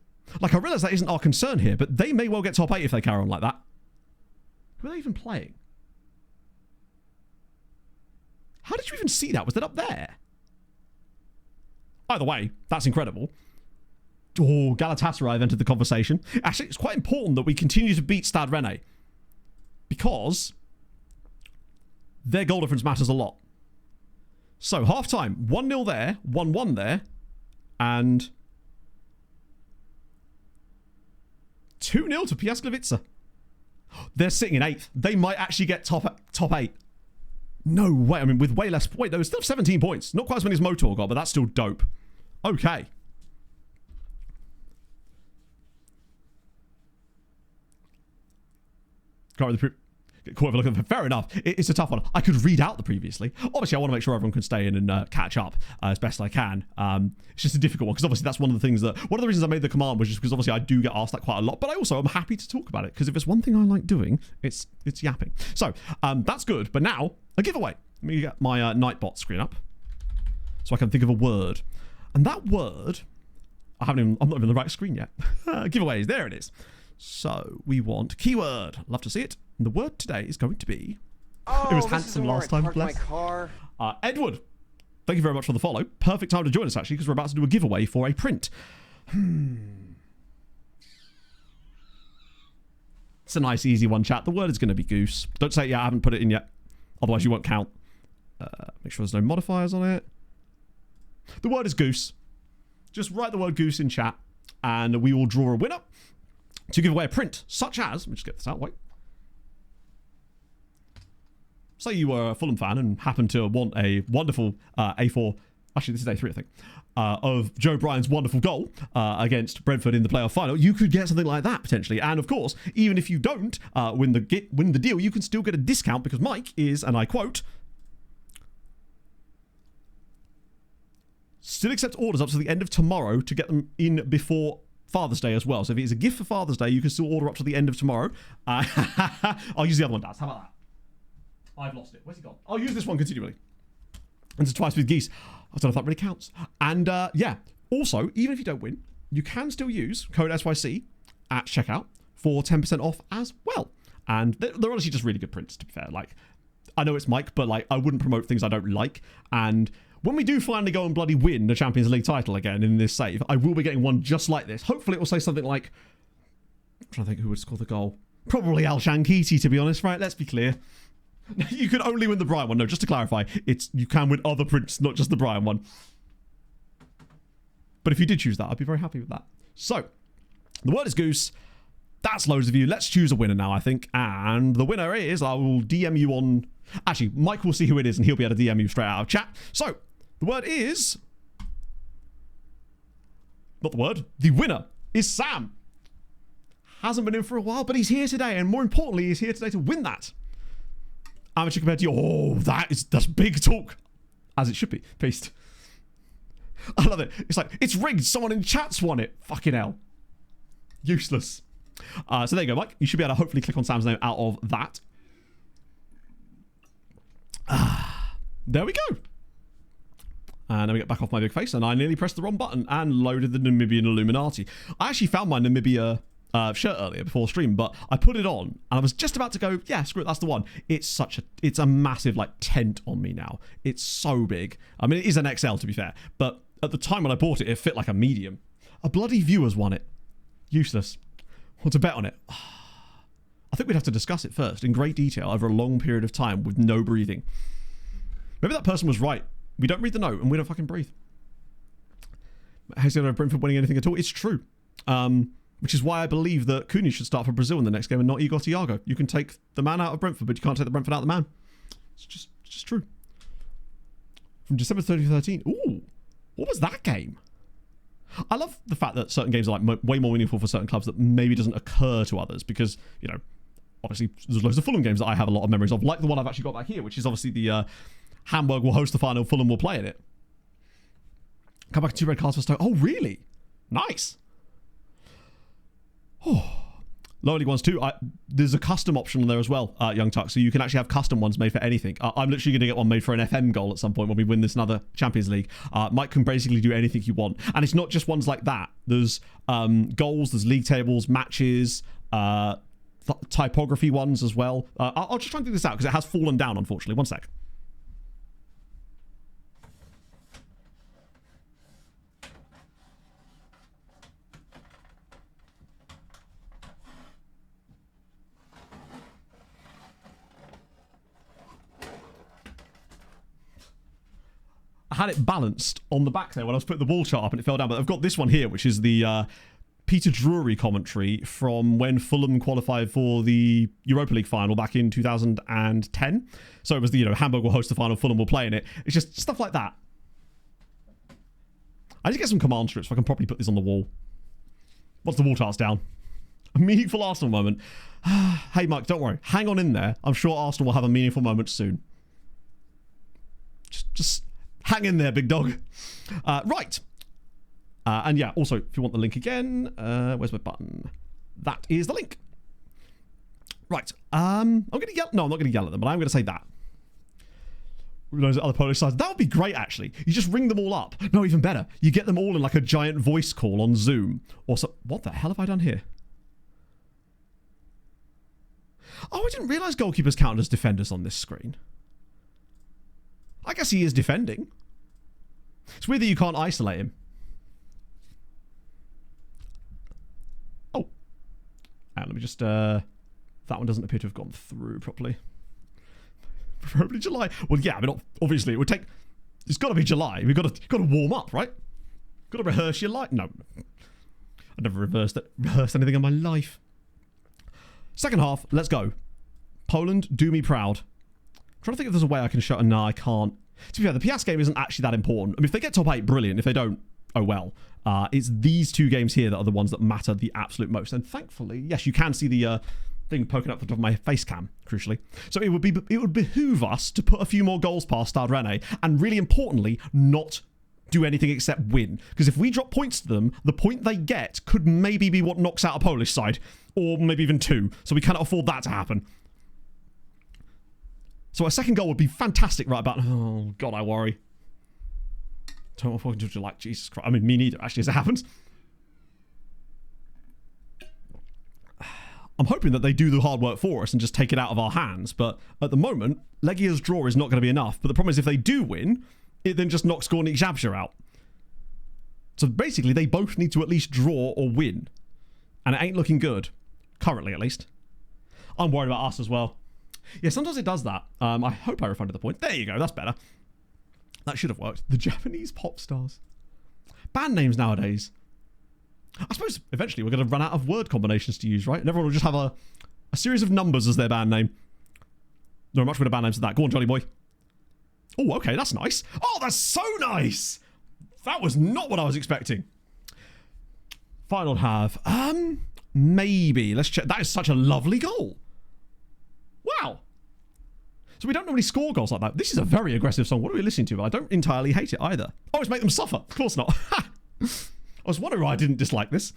Like, I realise that isn't our concern here, but they may well get top 8 if they carry on like that. Who are they even playing? How did you even see that? Was that up there? Either way, that's incredible. Oh, Galatasaray have entered the conversation. Actually, it's quite important that we continue to beat Stade Rennais because their goal difference matters a lot. So, half-time. 1-0 there, 1-1 there, and 2-0 to Piasklevica. They're sitting in 8th. They might actually get top 8. No way. I mean, with way less... Wait, there was still 17 points. Not quite as many as Motor got, but that's still dope. Okay. Can't really get caught overlooking. Fair enough. It's a tough one. I could read out the previously. Obviously, I want to make sure everyone can stay in and catch up as best I can. It's just a difficult one because obviously that's one of the things that... One of the reasons I made the command was just because obviously I do get asked that quite a lot, but I also am happy to talk about it because if it's one thing I like doing, it's yapping. So, that's good. But now, a giveaway. Let me get my Nightbot screen up so I can think of a word. And that word... I'm not even on the right screen yet. Giveaways. There it is. So, we want keyword. Love to see it. And the word today is going to be... Oh, it was handsome last time, bless. Edward, thank you very much for the follow. Perfect time to join us, actually, because we're about to do a giveaway for a print. It's a nice, easy one, chat. The word is going to be goose. Don't say, yeah, I haven't put it in yet. Otherwise, you won't count. Make sure there's no modifiers on it. The word is goose. Just write the word goose in chat, and we will draw a winner to give away a print, such as... Let me just get this out, wait. Say you were a Fulham fan and happened to want a wonderful A4... Actually, this is A3, I think. Of Joe Bryan's wonderful goal against Brentford in the playoff final. You could get something like that, potentially. And, of course, even if you don't win the deal, you can still get a discount because Mike is, and I quote... Still accept orders up to the end of tomorrow to get them in before Father's Day as well. So if it's a gift for Father's Day, you can still order up to the end of tomorrow. I'll use the other one, Daz. How about that? I've lost it. Where's it gone? I'll use this one continually. And so twice with geese. I don't know if that really counts. And yeah, also, even if you don't win, you can still use code SYC at checkout for 10% off as well. And they're honestly just really good prints, to be fair. Like, I know it's Mike, but like, I wouldn't promote things I don't like. And when we do finally go and bloody win the Champions League title again in this save, I will be getting one just like this. Hopefully it will say something like... I'm trying to think who would score the goal. Probably Al Shankiti, to be honest, right? Let's be clear. You can only win the Brian one. No, just to clarify, you can win other prints, not just the Brian one. But if you did choose that, I'd be very happy with that. So, the word is goose. That's loads of you. Let's choose a winner now, I think. And the winner is... I will DM you on... Actually, Mike will see who it is and he'll be able to DM you straight out of chat. So... The word is... Not the word. The winner is Sam. Hasn't been in for a while, but he's here today, and more importantly, he's here today to win that. Amateur compared to you. Oh, that's big talk. As it should be. Beast. I love it. It's like, it's rigged. Someone in chat's won it. Fucking hell. Useless. So there you go, Mike. You should be able to hopefully click on Sam's name out of that. There we go. And then we get back off my big face, and I nearly pressed the wrong button and loaded the Namibian Illuminati. I actually found my Namibia shirt earlier before stream, but I put it on and I was just about to go, yeah, screw it, that's the one. It's a massive like tent on me now. It's so big. I mean, it is an XL to be fair, but at the time when I bought it, it fit like a medium. A bloody viewer's won it. Useless. Want to bet on it? I think we'd have to discuss it first in great detail over a long period of time with no breathing. Maybe that person was right. We don't read the note and we don't fucking breathe. Has he ever Brentford winning anything at all? It's true. Which is why I believe that Cooney should start for Brazil in the next game and not Igor Thiago. You can take the man out of Brentford, but you can't take the Brentford out of the man. It's just true. From December 2013. Ooh, what was that game? I love the fact that certain games are like way more meaningful for certain clubs that maybe doesn't occur to others because, you know, obviously there's loads of Fulham games that I have a lot of memories of, like the one I've actually got back here, which is obviously the Hamburg will host the final, Fulham will play in it. Come back to 2 red cards for Stoke. Oh, really? Nice. Oh. Lower League ones too. There's a custom option on there as well, Young Tuck, so you can actually have custom ones made for anything. I'm literally going to get one made for an FM goal at some point when we win this another Champions League. Mike can basically do anything you want. And it's not just ones like that. There's goals, there's league tables, matches, typography ones as well. I'll just try and do this out because it has fallen down, unfortunately. One sec. I had it balanced on the back there when I was putting the wall chart up and it fell down, but I've got this one here, which is the Peter Drury commentary from when Fulham qualified for the Europa League final back in 2010. So it was the, you know, Hamburg will host the final, Fulham will play in it. It's just stuff like that. I need to get some command strips so I can properly put this on the wall. Once the wall chart's down. A meaningful Arsenal moment. Hey, Mike, don't worry. Hang on in there. I'm sure Arsenal will have a meaningful moment soon. Just hang in there, big dog. Right. And yeah, also, if you want the link again, where's my button? That is the link. Right. I'm going to yell. No, I'm not going to yell at them, but I'm going to say that. Those other Polish sides. That would be great, actually. You just ring them all up. No, even better. You get them all in like a giant voice call on Zoom. Or so. What the hell have I done here? Oh, I didn't realise goalkeepers counted as defenders on this screen. I guess he is defending. It's weird that you can't isolate him. Oh. And let me just... that one doesn't appear to have gone through properly. Probably July. Well, yeah, I mean, obviously it would take... It's got to be July. We've got to warm up, right? Got to rehearse your life. No. I've never rehearsed anything in my life. Second half, let's go. Poland, do me proud. I'm trying to think if there's a way I can show... No, I can't. To be fair, the PS game isn't actually that important. I mean, if they get top 8, brilliant. If they don't, oh well. It's these two games here that are the ones that matter the absolute most. And thankfully, yes, you can see the thing poking up the top of my face cam, crucially. So it would behoove us to put a few more goals past Stade Rennais, and really importantly, not do anything except win. Because if we drop points to them, the point they get could maybe be what knocks out a Polish side. Or maybe even 2. So we cannot afford that to happen. So a second goal would be fantastic right about... Oh, God, I worry. Don't want to do like Jesus Christ. I mean, me neither, actually, as it happens. I'm hoping that they do the hard work for us and just take it out of our hands. But at the moment, Legia's draw is not going to be enough. But the problem is if they do win, it then just knocks Górnik Zabrze out. So basically, they both need to at least draw or win. And it ain't looking good. Currently, at least. I'm worried about us as well. Yeah, sometimes it does that. I hope I refunded the point. There you go, that's better. That should have worked. The Japanese pop stars. Band names nowadays. I suppose eventually we're going to run out of word combinations to use, right? And everyone will just have a series of numbers as their band name. There are much better band names than that. Go on, Jolly Boy. Oh, okay, that's nice. Oh, that's so nice! That was not what I was expecting. Final half. Maybe. Let's check. That is such a lovely goal. Wow. So we don't normally score goals like that. This is a very aggressive song. What are we listening to? I don't entirely hate it either. Oh, it's Make Them Suffer. Of course not. I was wondering why I didn't dislike this.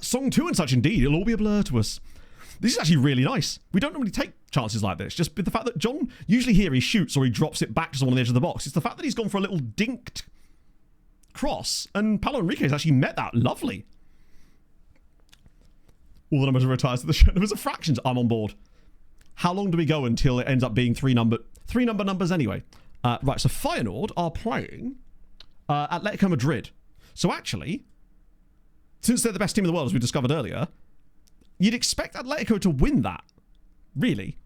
Song 2 and such indeed. It'll all be a blur to us. This is actually really nice. We don't normally take chances like this. Just with the fact that John, usually here he shoots or he drops it back to someone on the edge of the box. It's the fact that he's gone for a little dinked cross, and Paulo Henrique's actually met that. Lovely. All the numbers are retired to the show. Numbers are fractions. I'm on board. How long do we go until it ends up being three number numbers anyway? Right, so Feyenoord are playing Atletico Madrid. So actually, since they're the best team in the world, as we discovered earlier, you'd expect Atletico to win that, really.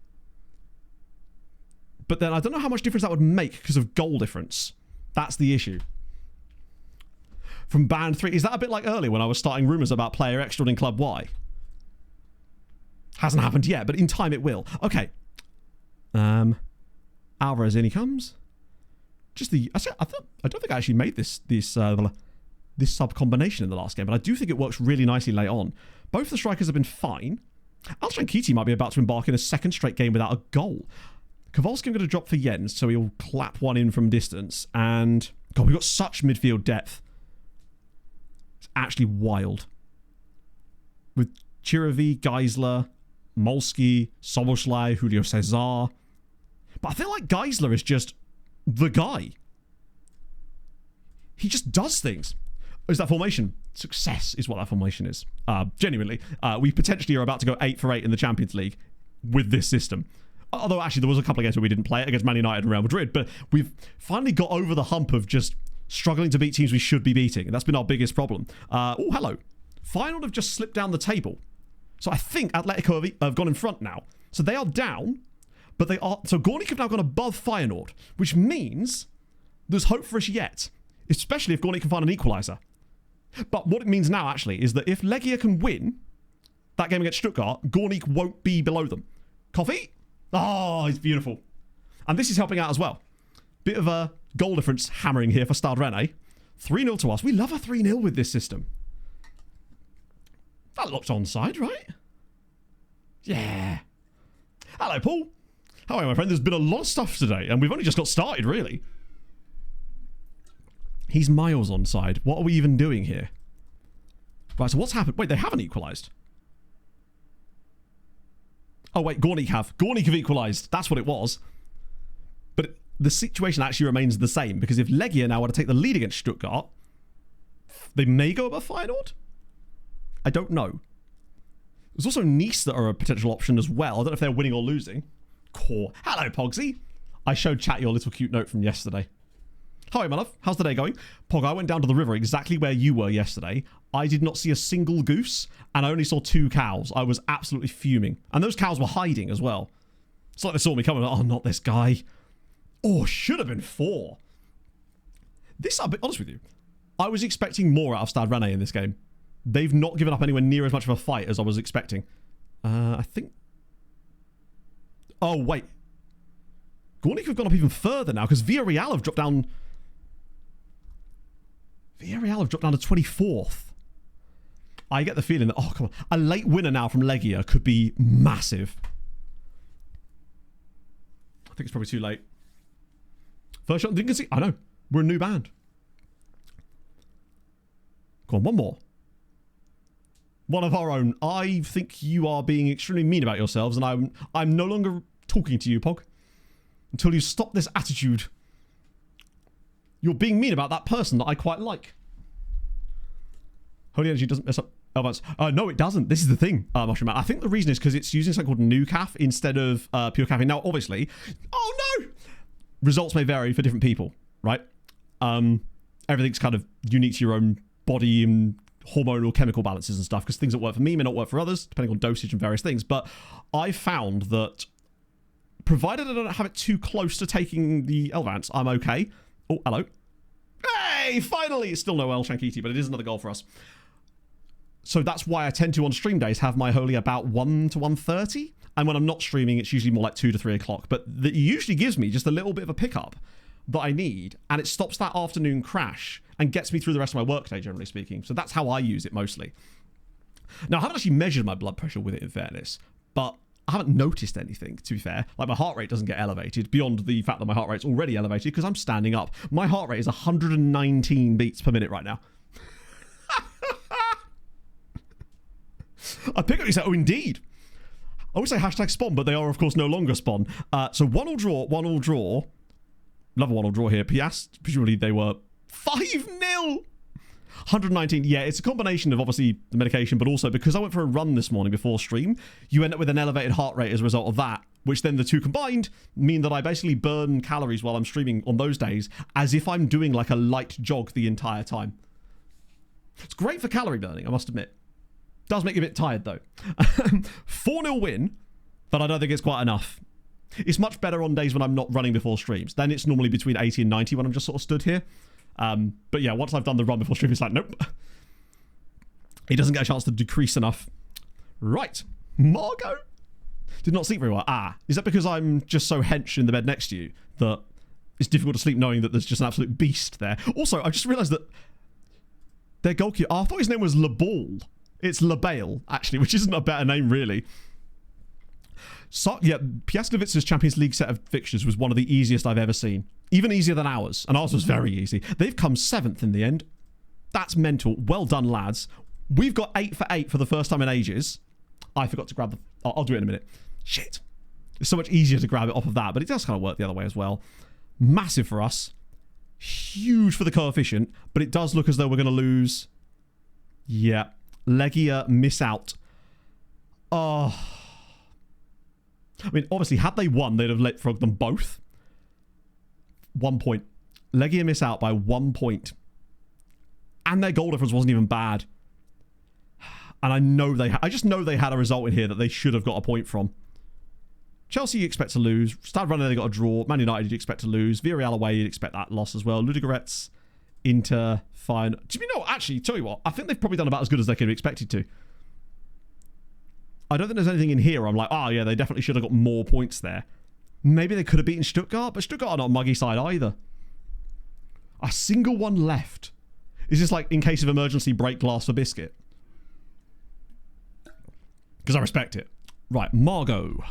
But then I don't know how much difference that would make because of goal difference. That's the issue. From Band 3, is that a bit like earlier when I was starting rumours about player X joining Club Y? Hasn't happened yet, but in time it will. Okay. Alvarez, in he comes. Just the... I don't think I actually made this sub combination in the last game, but I do think it works really nicely late on. Both the strikers have been fine. Alshan might be about to embark in a second straight game without a goal. Kowalski going to drop for Jens, so he'll clap one in from distance. And, God, we've got such midfield depth. It's actually wild. With Chiravi, Geisler, Molski, Soboslai, Julio Cesar. But I feel like Geisler is just the guy. He just does things. Is that formation? Success is what that formation is. Genuinely. We potentially are about to go 8 for 8 in the Champions League with this system. Although, actually, there was a couple of games where we didn't play it against Man United and Real Madrid. But we've finally got over the hump of just struggling to beat teams we should be beating. And that's been our biggest problem. Oh, hello. Feyenoord have just slipped down the table. So I think Atletico have gone in front now. So they are down. But they are... So Gornik have now gone above Feyenoord. Which means there's hope for us yet. Especially if Gornik can find an equaliser. But what it means now, actually, is that if Legia can win that game against Stuttgart, Gornik won't be below them. Coffee? Oh, it's beautiful. And this is helping out as well. Bit of a goal difference hammering here for Stade Rennais. 3-0 to us. We love a 3-0 with this system. That looked onside, right? Yeah. Hello, Paul. How are you, my friend? There's been a lot of stuff today, and we've only just got started, really. He's miles onside. What are we even doing here? Right, so what's happened? Wait, they haven't equalised. Oh, wait, Gornik have. Gornik have equalised. That's what it was. But the situation actually remains the same, because if Legia now were to take the lead against Stuttgart, they may go above Feyenoord? I don't know. There's also Nice that are a potential option as well. I don't know if they're winning or losing. Core. Hello, Pogsy. I showed Chat your little cute note from yesterday. Hi, my love. How's the day going? Pog, I went down to the river exactly where you were yesterday. I did not see a single goose, and I only saw 2 cows. I was absolutely fuming. And those cows were hiding as well. It's like they saw me coming. Oh, not this guy. Oh, should have been 4. This, I'll be honest with you. I was expecting more out of Stade Rennais in this game. They've not given up anywhere near as much of a fight as I was expecting. I think... Oh, wait. Gornik have gone up even further now, because Villarreal have dropped down... Villarreal have dropped down to 24th. I get the feeling that, oh, come on. A late winner now from Legia could be massive. I think it's probably too late. First shot, didn't see. I know. We're a new band. Go on, one more. One of our own. I think you are being extremely mean about yourselves, and I'm no longer talking to you, Pog. Until you stop this attitude. You're being mean about that person that I quite like. Holy Energy doesn't mess up Elvance. No, it doesn't. This is the thing, Mushroom Man. I think the reason is because it's using something called NuCaf instead of pure caffeine. Now, obviously... Oh, no! Results may vary for different people, right? Everything's kind of unique to your own body and hormonal chemical balances and stuff, because things that work for me may not work for others, depending on dosage and various things. But I found that, provided I don't have it too close to taking the Elvance, I'm okay. Oh, hello. Hey, finally! It's still no El Shankiti, but it is another goal for us. So that's why I tend to, on stream days, have my Holy about 1 to 1:30. And when I'm not streaming, it's usually more like 2 to 3 o'clock. But it usually gives me just a little bit of a pickup that I need. And it stops that afternoon crash. and gets me through the rest of my workday, generally speaking. So that's how I use it mostly. Now, I haven't actually measured my blood pressure with it, in fairness, but I haven't noticed anything, to be fair. Like, my heart rate doesn't get elevated beyond the fact that my heart rate's already elevated because I'm standing up. My heart rate is 119 beats per minute right now. I pick up and say, oh, indeed. I would say hashtag spawn, but they are, of course, no longer spawn. So 1-all draw, 1-all draw. Another 1-all draw here. Piast, presumably they were 5-0. 119. Yeah, it's a combination of obviously the medication, but also because I went for a run this morning before stream, you end up with an elevated heart rate as a result of that, which then the two combined mean that I basically burn calories while I'm streaming on those days as if I'm doing like a light jog the entire time. It's great for calorie burning, I must admit. Does make you a bit tired though. 4-0 win, but I don't think it's quite enough. It's much better on days when I'm not running before streams. Then it's normally between 80 and 90 when I'm just sort of stood here. But yeah, once I've done the run before stream, it's like, nope. It doesn't get a chance to decrease enough. Right. Margot did not sleep very well. Is that because I'm just so hench in the bed next to you that it's difficult to sleep knowing that there's just an absolute beast there? Also, I just realised that their goalkeeper, I thought his name was LeBall. It's LeBale, actually, which isn't a better name, really. So, yeah, Piastovic's Champions League set of fixtures was one of the easiest I've ever seen. Even easier than ours. And ours was very easy. They've come 7th in the end. That's mental. Well done, lads. We've got 8 for 8 for the first time in ages. I forgot to grab the... I'll do it in a minute. Shit. It's so much easier to grab it off of that, but it does kind of work the other way as well. Massive for us. Huge for the coefficient, but it does look as though we're going to lose. Yeah. Legia miss out. Oh... I mean, obviously, had they won, they'd have leapfrogged them both. 1 point. Legia miss out by 1 point. And their goal difference wasn't even bad. And I know I just know they had a result in here that they should have got a point from. Chelsea, you expect to lose. Stade Rennais, they got a draw. Man United, you'd expect to lose. Villarreal away, you'd expect that loss as well. Ludogorets, Inter, fine. Do you know, actually, tell you what, I think they've probably done about as good as they could have expected to. I don't think there's anything in here where I'm like, oh yeah, they definitely should have got more points there. Maybe they could have beaten Stuttgart, but Stuttgart are not a muggy side either. A single one left. Is this like in case of emergency break glass for biscuit? Because I respect it. Right, Margot.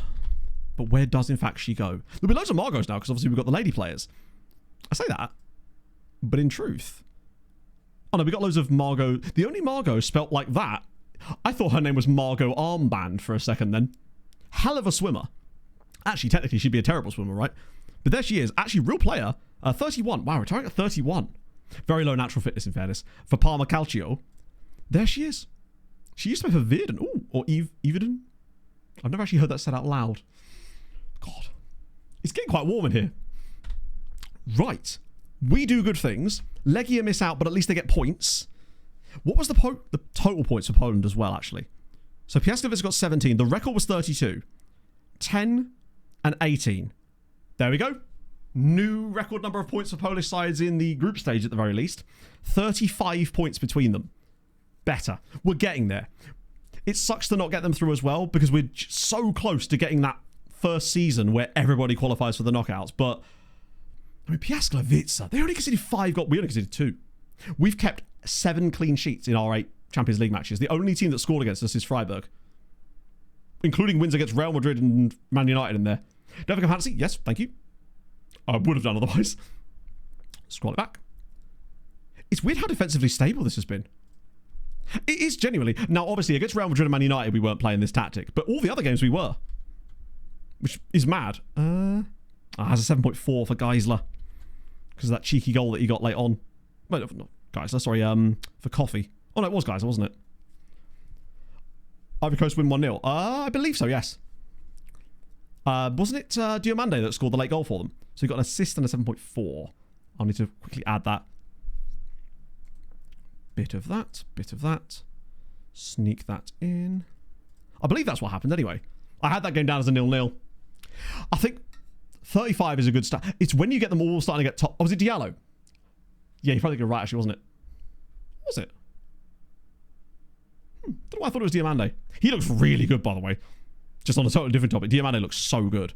But where does in fact she go? There'll be loads of Margos now because obviously we've got the lady players. I say that, but in truth. Oh no, we got loads of Margot. The only Margot spelt like that. I thought her name was Margot Armband for a second then. Hell of a swimmer. Actually, technically, she'd be a terrible swimmer, right? But there she is. Actually, real player. 31. Wow, retiring at 31. Very low natural fitness, in fairness. For Parma Calcio. There she is. She used to play for Virden. Ooh, or Everden. I've never actually heard that said out loud. God. It's getting quite warm in here. Right. We do good things. Legia miss out, but at least they get points. What was the total points for Poland as well, actually? So Piastovic's got 17. The record was 32. 10 and 18. There we go. New record number of points for Polish sides in the group stage at the very least. 35 points between them. Better. We're getting there. It sucks to not get them through as well because we're so close to getting that first season where everybody qualifies for the knockouts. But, I mean, Piasklewice, they only conceded 5 goals. We only conceded 2. We've kept 7 clean sheets in our 8 Champions League matches. The only team that scored against us is Freiburg. Including wins against Real Madrid and Man United in there. Don't become fantasy? Yes, thank you. I would have done otherwise. Scroll it back. It's weird how defensively stable this has been. It is genuinely. Now, obviously, against Real Madrid and Man United, we weren't playing this tactic. But all the other games we were. Which is mad. Has a 7.4 for Geisler. Because of that cheeky goal that he got late on. Well, not Geisler, sorry, for Coffee. Oh, no, it was Geisler, wasn't it? Ivory Coast win 1-0. I believe so, yes. Wasn't it Diomande that scored the late goal for them? So he got an assist and a 7.4. I'll need to quickly add that. Bit of that. Sneak that in. I believe that's what happened anyway. I had that game down as a 0-0. I think 35 is a good start. It's when you get them all starting to get top. Oh, was it Diallo? Yeah, you probably got right, actually, wasn't it? Was it? Don't know why I thought it was Diomande. He looks really good, by the way. Just on a totally different topic. Diomande looks so good.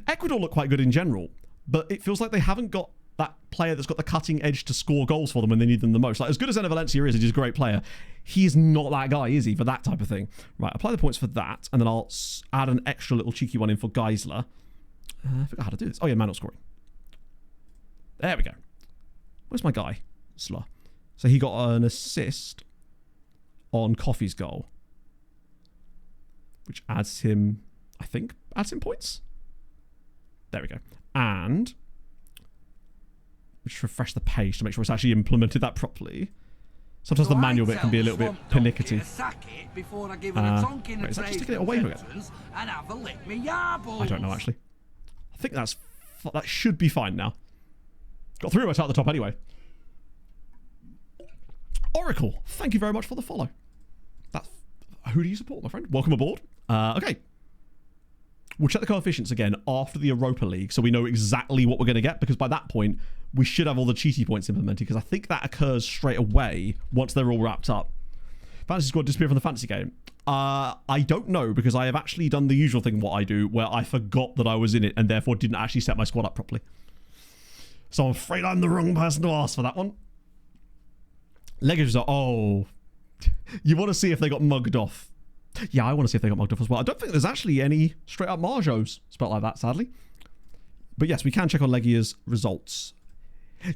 Ecuador look quite good in general, but it feels like they haven't got that player that's got the cutting edge to score goals for them when they need them the most. Like, as good as Enner Valencia is, he's a great player. He's not that guy, is he, for that type of thing? Right, apply the points for that, and then I'll add an extra little cheeky one in for Geisler. I forgot how to do this. Oh, yeah, man not scoring. There we go. Where's my guy? Slur. So he got an assist on Coffee's goal, which adds him, I think, adds him points. There we go. And just refresh the page to make sure it's actually implemented that properly. Sometimes the manual bit can be a little bit pernickety. Wait, is that just taking it away again? I don't know, actually. I think that should be fine now. Got 3 of us at the top anyway. Oracle, thank you very much for the follow. Who do you support, my friend? Welcome aboard. Okay. We'll check the coefficients again after the Europa League so we know exactly what we're going to get, because by that point, we should have all the cheaty points implemented, because I think that occurs straight away once they're all wrapped up. Fantasy squad disappear from the fantasy game. I don't know, because I have actually done the usual thing what I do, where I forgot that I was in it and therefore didn't actually set my squad up properly. So I'm afraid I'm the wrong person to ask for that one. Legends are, oh, you want to see if they got mugged off. Yeah, I want to see if they got mugged off as well. I don't think there's actually any straight up Marjos spelled like that, sadly. But yes, we can check on Legia's results.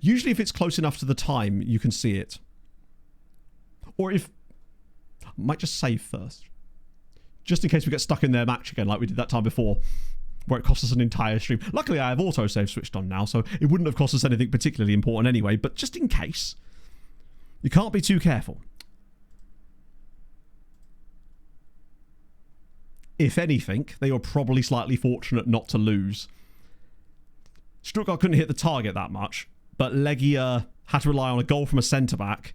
Usually if it's close enough to the time, you can see it. Or if... I might just save first. Just in case we get stuck in their match again like we did that time before, where it cost us an entire stream. Luckily, I have autosave switched on now, so it wouldn't have cost us anything particularly important anyway, but just in case, you can't be too careful. If anything, they were probably slightly fortunate not to lose. Stuttgart couldn't hit the target that much, but Legia had to rely on a goal from a centre-back.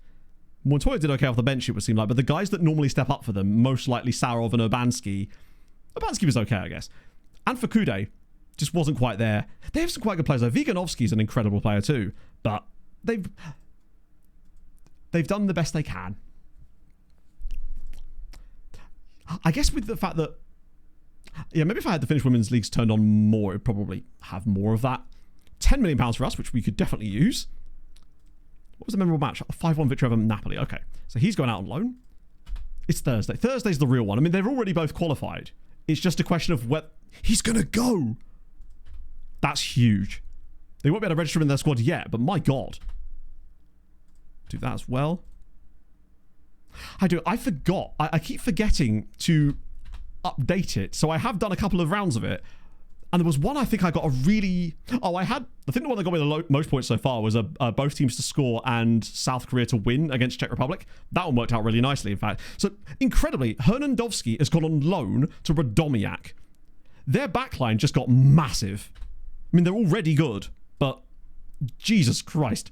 Montoya did okay off the bench, it would seem like, but the guys that normally step up for them, most likely Sarov and Urbanski was okay, I guess. And for Kude, just wasn't quite there. They have some quite good players, though. Viganovski's an incredible player too, but they've done the best they can. I guess with the fact that, yeah, maybe if I had the Finnish Women's Leagues turned on more, it'd probably have more of that. £10 million for us, which we could definitely use. What was the memorable match? A 5-1 victory over Napoli. Okay, so he's going out on loan. It's Thursday. Thursday's the real one. I mean, they've already both qualified. It's just a question of whether he's going to go. That's huge. They won't be able to register him in their squad yet, but my God. Do that as well. I forgot. I keep forgetting to update it. So I have done a couple of rounds of it. And there was one I think I got a really... Oh, I think the one that got me the most points so far was both teams to score and South Korea to win against Czech Republic. That one worked out really nicely, in fact. So, incredibly, Hernandovski has gone on loan to Radomiak. Their backline just got massive. I mean, they're already good, but Jesus Christ.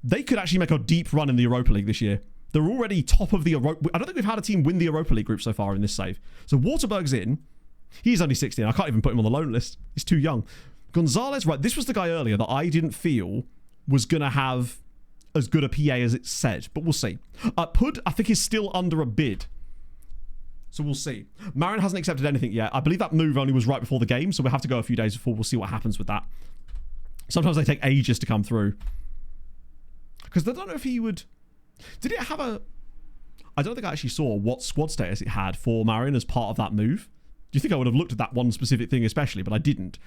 They could actually make a deep run in the Europa League this year. They're already top of the Europa... I don't think we've had a team win the Europa League group so far in this save. So, Waterberg's in. He's only 16. I can't even put him on the loan list. He's too young. Gonzalez, right, this was the guy earlier that I didn't feel was going to have as good a PA as it said, but we'll see. Pud, I think, is still under a bid. So we'll see. Marin hasn't accepted anything yet. I believe that move only was right before the game, so we'll have to go a few days before we'll see what happens with that. Sometimes they take ages to come through. Because I don't know if he would... Did it have a... I don't think I actually saw what squad status it had for Marin as part of that move. Do you think I would have looked at that one specific thing especially, but I didn't?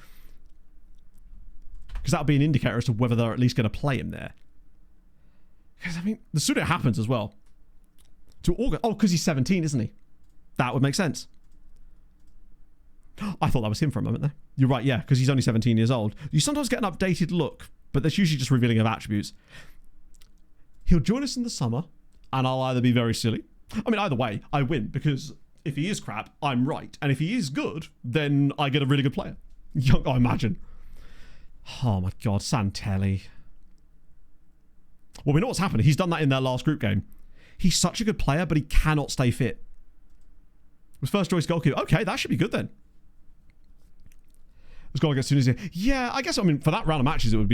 Because that would be an indicator as to whether they're at least going to play him there. Because, I mean, the sooner it happens as well. To August. Oh, because he's 17, isn't he? That would make sense. I thought that was him for a moment there. You're right, yeah, because he's only 17 years old. You sometimes get an updated look, but that's usually just revealing of attributes. He'll join us in the summer, and I'll either be very silly. I mean, either way, I win, because... if he is crap, I'm right. And if he is good, then I get a really good player. I imagine. Oh my God, Santelli. Well, we know what's happened. He's done that in their last group game. He's such a good player, but he cannot stay fit. Was first choice goalkeeper. Okay, that should be good then. Was goal against Tunisia. Yeah, I guess, I mean, for that round of matches, it would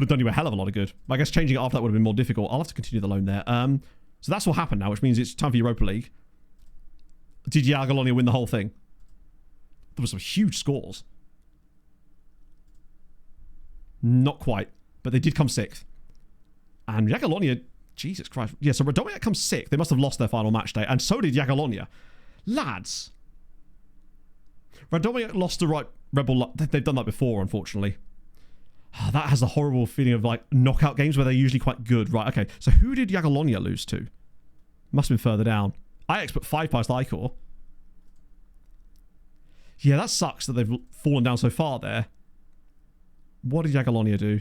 have done you a hell of a lot of good. I guess changing it after that would have been more difficult. I'll have to continue the loan there. So that's what happened now, which means it's time for Europa League. Did Jagiellonia win the whole thing? There were some huge scores. Not quite, but they did come 6th. And Jagiellonia, Jesus Christ. Yeah, so Radomiak comes 6th. They must have lost their final match day, and so did Jagiellonia. Lads. Radomiak lost to Rebel. They've done that before, unfortunately. Oh, that has a horrible feeling of like knockout games where they're usually quite good. Right, okay. So who did Jagiellonia lose to? Must have been further down. Ajax put 5 past Icor. Yeah, that sucks that they've fallen down so far there. What did Jagiellonia do?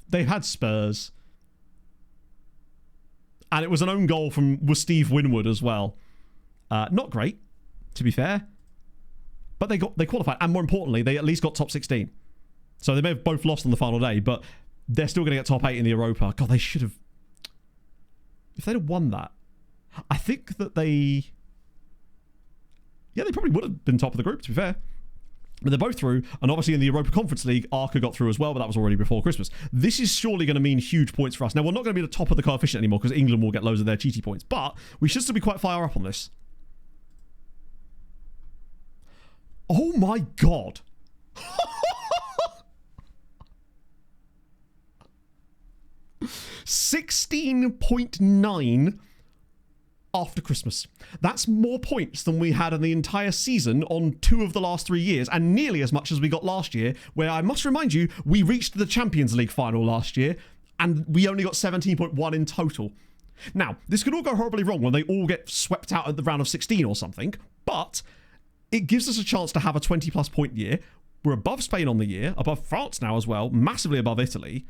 They had Spurs. And it was an own goal was Steve Winwood as well. Not great, to be fair. But they qualified. And more importantly, they at least got top 16. So they may have both lost on the final day, but they're still going to get top 8 in the Europa. God, they should have... If they'd have won that, I think that they... Yeah, they probably would have been top of the group, to be fair. But they're both through, and obviously in the Europa Conference League, Arca got through as well, but that was already before Christmas. This is surely going to mean huge points for us. Now, we're not going to be at the top of the coefficient anymore, because England will get loads of their cheaty points, but we should still be quite far up on this. Oh my god. 16.9 after Christmas. That's more points than we had in the entire season on 2 of the last 3 years, and nearly as much as we got last year, where I must remind you, we reached the Champions League final last year, and we only got 17.1 in total. Now, this could all go horribly wrong when they all get swept out at the round of 16 or something, but it gives us a chance to have a 20-plus point year. We're above Spain on the year, above France now as well, massively above Italy.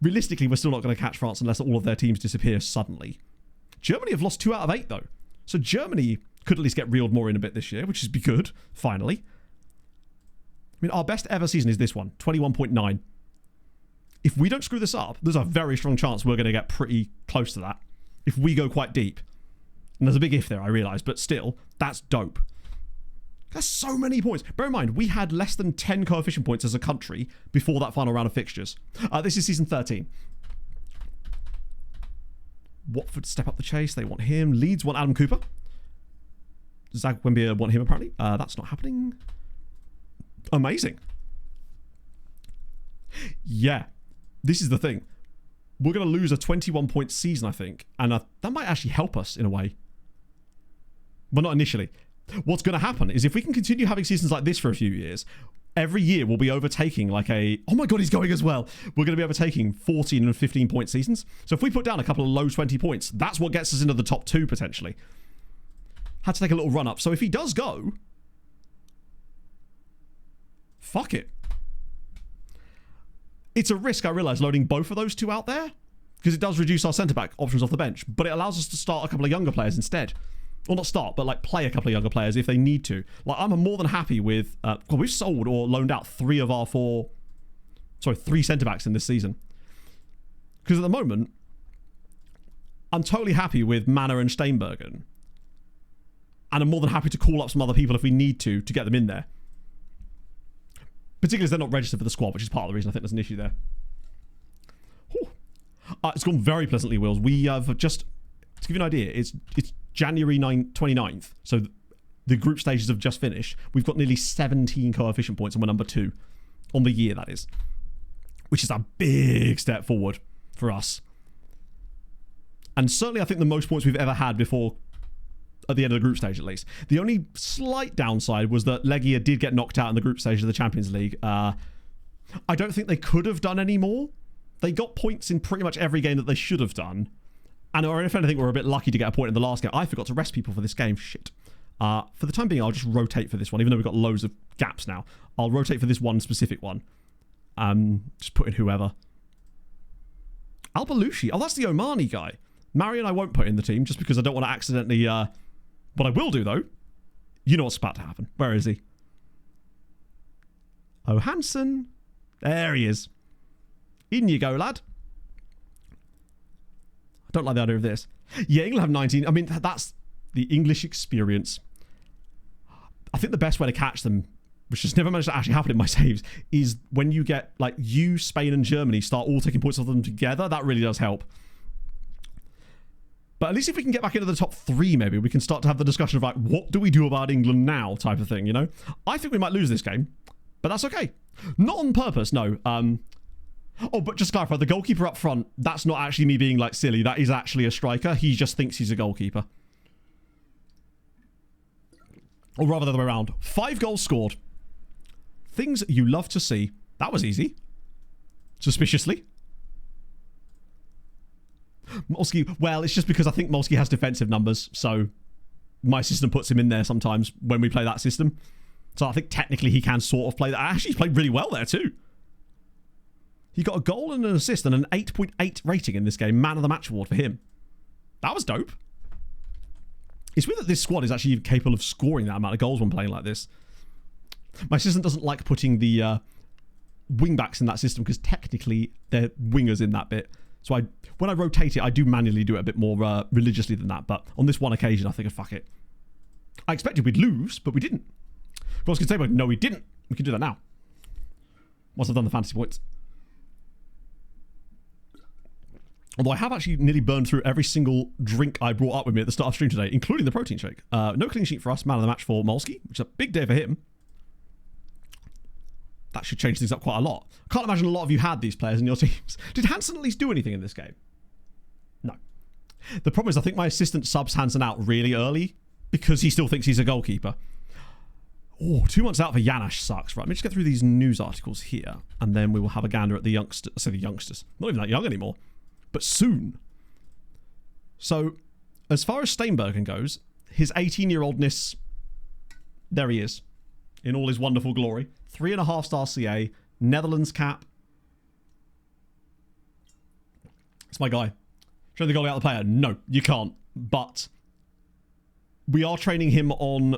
Realistically, we're still not going to catch France unless all of their teams disappear suddenly. Germany have lost 2 out of 8, though. So Germany could at least get reeled more in a bit this year, which is be good, finally. I mean, our best ever season is this one, 21.9. If we don't screw this up, there's a very strong chance we're going to get pretty close to that. If we go quite deep. And there's a big if there, I realise, but still, that's dope. That's so many points. Bear in mind, we had less than 10 coefficient points as a country before that final round of fixtures. This is season 13. Watford step up the chase. They want him. Leeds want Adam Cooper. Zag Wembier want him, apparently. That's not happening. Amazing. Yeah. This is the thing. We're going to lose a 21-point season, I think. And that might actually help us in a way. But not initially. What's going to happen is if we can continue having seasons like this for a few years, every year we'll be overtaking like a... Oh my god, he's going as well. We're going to be overtaking 14 and 15-point seasons. So if we put down a couple of low 20 points, that's what gets us into the top 2 potentially. Had to take a little run up. So if he does go... Fuck it. It's a risk, I realise, loading both of those 2 out there. Because it does reduce our centre-back options off the bench. But it allows us to start a couple of younger players instead. Or not start, but like play a couple of younger players if they need to. Like I'm more than happy with... well, we've sold or loaned out 3 of our 4... Sorry, 3 centre-backs in this season. Because at the moment, I'm totally happy with Manor and Steinbergen. And I'm more than happy to call up some other people if we need to get them in there. Particularly as they're not registered for the squad, which is part of the reason I think there's an issue there. It's gone very pleasantly, Wills. We have just... To give you an idea, it's January 29th, so the group stages have just finished. We've got nearly 17 coefficient points and we're number 2 on the year, that is. Which is a big step forward for us. And certainly I think the most points we've ever had before, at the end of the group stage at least. The only slight downside was that Legia did get knocked out in the group stage of the Champions League. I don't think they could have done any more. They got points in pretty much every game that they should have done. And or if anything, we're a bit lucky to get a point in the last game. I forgot to rest people for this game. Shit. For the time being, I'll just rotate for this one, even though we've got loads of gaps now. I'll rotate for this one specific one. Just put in whoever. Al-Balushi. Oh, that's the Omani guy. Marion I won't put in the team just because I don't want to accidentally... What I will do, though, you know what's about to happen. Where is he? Oh, Hansen. There he is. In you go, lad. I don't like the idea of this. Yeah, England have 19. I mean, that's the English experience. I think the best way to catch them, which has never managed to actually happen in my saves, is when you get, like, you, Spain, and Germany start all taking points off them together. That really does help. But at least if we can get back into the top 3, maybe, we can start to have the discussion of, like, what do we do about England now type of thing, you know? I think we might lose this game. But that's okay. Not on purpose, no. Oh, but just to clarify, the goalkeeper up front, that's not actually me being like silly. That is actually a striker. He just thinks he's a goalkeeper. Or rather the other way around. 5 goals scored. Things you love to see. That was easy. Suspiciously. Molsky, well, it's just because I think Molsky has defensive numbers, so my system puts him in there sometimes when we play that system. So I think technically he can sort of play that. Actually, he's played really well there too. He got a goal and an assist and an 8.8 rating in this game. Man of the Match award for him. That was dope. It's weird that this squad is actually capable of scoring that amount of goals when playing like this. My system doesn't like putting the wing-backs in that system because technically they're wingers in that bit. So when I rotate it, I do manually do it a bit more religiously than that. But on this one occasion, I figured, fuck it. I expected we'd lose, but we didn't. I was going to say, but no, we didn't. We can do that now. Once I've done the fantasy points. Although I have actually nearly burned through every single drink I brought up with me at the start of stream today, including the protein shake. No clean sheet for us. Man of the match for Molsky, which is a big day for him. That should change things up quite a lot. I can't imagine a lot of you had these players in your teams. Did Hansen at least do anything in this game? No. The problem is I think my assistant subs Hansen out really early because he still thinks he's a goalkeeper. Oh, 2 months out for Janash sucks. Right, let me just get through these news articles here, and then we will have a gander at the youngsters. I say the youngsters. Not even that young anymore. But soon. So, as far as Steenbergen goes, his 18-year-oldness, there he is, in all his wonderful glory. 3.5-star CA, Netherlands cap. It's my guy. Show the goalie out the player. No, you can't. But we are training him on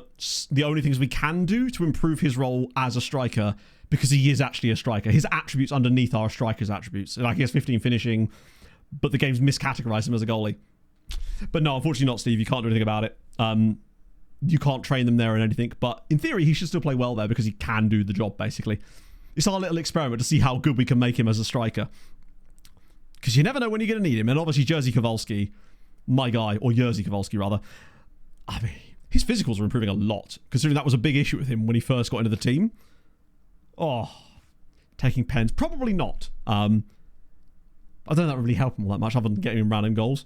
the only things we can do to improve his role as a striker, because he is actually a striker. His attributes underneath are a striker's attributes. Like, he has 15 finishing, but the game's miscategorized him as a goalie. But no, unfortunately not, Steve. You can't do anything about it. You can't train them there and anything. But in theory, he should still play well there because he can do the job, basically. It's our little experiment to see how good we can make him as a striker. Because you never know when you're going to need him. And obviously, Jerzy Kowalski, my guy, or Jerzy Kowalski, rather. I mean, his physicals are improving a lot, considering that was a big issue with him when he first got into the team. Oh, taking pens. Probably not. I don't know if that would really help him all that much, other than getting him random goals.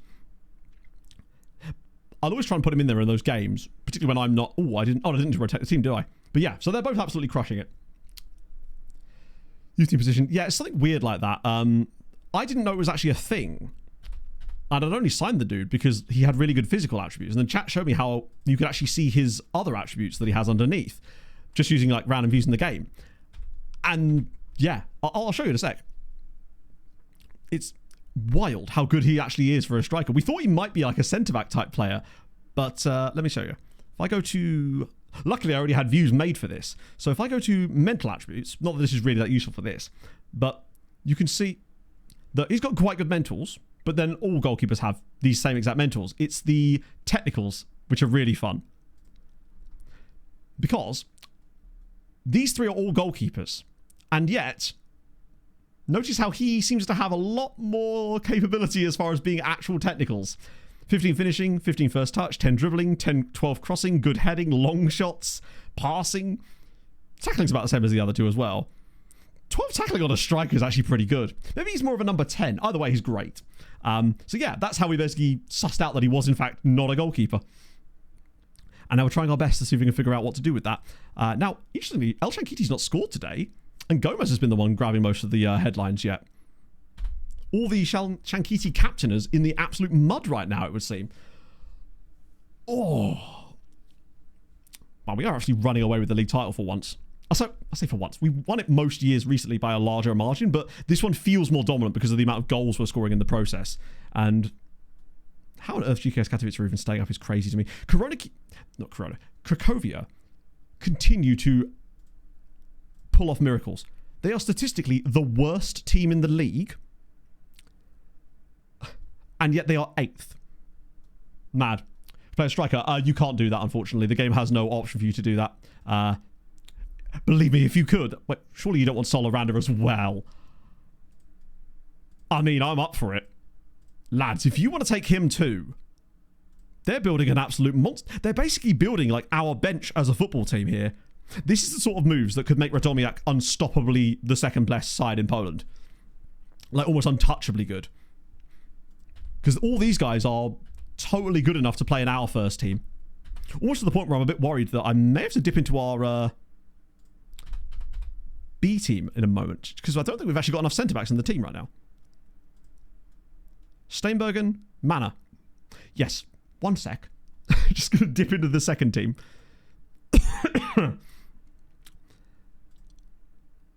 I'll always try and put him in there in those games, particularly when I'm not... I didn't rotate the team, do I? But yeah, so they're both absolutely crushing it. Youth team position. Yeah, it's something weird like that. I didn't know it was actually a thing. And I'd only signed the dude because he had really good physical attributes. And then chat showed me how you could actually see his other attributes that he has underneath, just using like random views in the game. And yeah, I'll show you in a sec. It's wild how good he actually is for a striker. We thought he might be like a centre-back type player, but let me show you. If I go to... Luckily, I already had views made for this. So if I go to mental attributes, not that this is really that useful for this, but you can see that he's got quite good mentals, but then all goalkeepers have these same exact mentals. It's the technicals which are really fun. Because these three are all goalkeepers, and yet... Notice how he seems to have a lot more capability as far as being actual technicals. 15 finishing, 15 first touch, 10 dribbling, 10, 12 crossing, good heading, long shots, passing. Tackling's about the same as the other two as well. 12 tackling on a striker is actually pretty good. Maybe he's more of a number 10. Either way, he's great. So yeah, that's how we basically sussed out that he was in fact not a goalkeeper. And now we're trying our best to see if we can figure out what to do with that. Now, interestingly, El Shankiti's not scored today. And Gomez has been the one grabbing most of the headlines yet. All the Shankiti captainers in the absolute mud right now, it would seem. Oh. Well, we are actually running away with the league title for once. I say for once. We won it most years recently by a larger margin, but this one feels more dominant because of the amount of goals we're scoring in the process. And how on earth GKS Katowice are even staying up is crazy to me. Cracovia continue to pull off miracles. They are statistically the worst team in the league, and yet they are 8th. Mad. Play a striker. You can't do that, unfortunately. The game has no option for you to do that. Believe me, if you could. Wait, surely you don't want Solaranda as well. I mean, I'm up for it. Lads, if you want to take him too, they're building an absolute monster. They're basically building like our bench as a football team here. This is the sort of moves that could make Radomiak unstoppably the second best side in Poland. Like, almost untouchably good. Because all these guys are totally good enough to play in our first team. Almost to the point where I'm a bit worried that I may have to dip into our B team in a moment. Because I don't think we've actually got enough centre-backs in the team right now. Steinbergen, Manor. Yes, 1 sec. Just going to dip into the second team.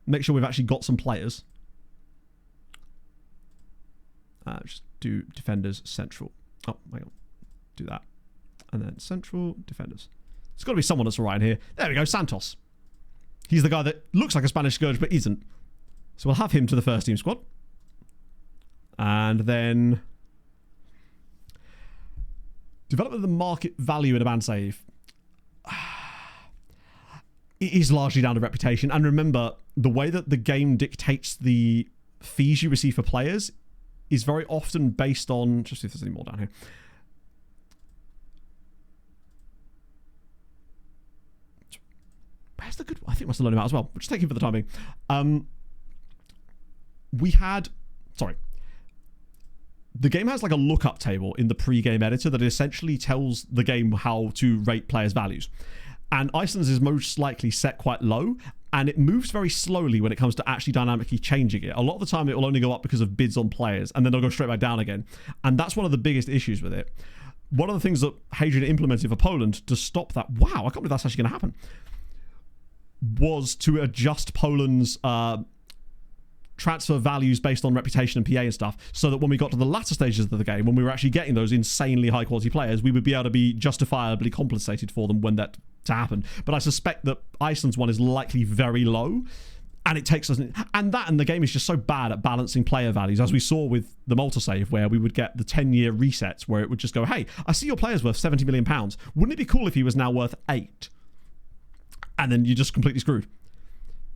Make sure we've actually got some players. Just do defenders central. Oh, hang on. Do that. And then central defenders. There's got to be someone that's right here. There we go, Santos. He's the guy that looks like a Spanish Scourge but isn't. So we'll have him to the first team squad. And then development of the market value in a band save. It is largely down to reputation. And remember, the way that the game dictates the fees you receive for players is very often based on... Just see if there's any more down here. Where's the good one? I think I must have learned him out as well. We'll just take him for the time being. We had... Sorry. The game has like a lookup table in the pre-game editor that essentially tells the game how to rate players' values. And Iceland's is most likely set quite low, and it moves very slowly when it comes to actually dynamically changing it. A lot of the time, it will only go up because of bids on players, and then they'll go straight back down again. And that's one of the biggest issues with it. One of the things that Hadrian implemented for Poland to stop that, wow, I can't believe that's actually going to happen, was to adjust Poland's transfer values based on reputation and PA and stuff, so that when we got to the latter stages of the game, when we were actually getting those insanely high quality players, we would be able to be justifiably compensated for them when that to happen. But I suspect that Iceland's one is likely very low, and it takes us, and the game is just so bad at balancing player values, as we saw with the Malta save, where we would get the 10-year resets where it would just go, hey, I see your player's worth £70 million. Wouldn't it be cool if he was now worth 8? And then you're just completely screwed,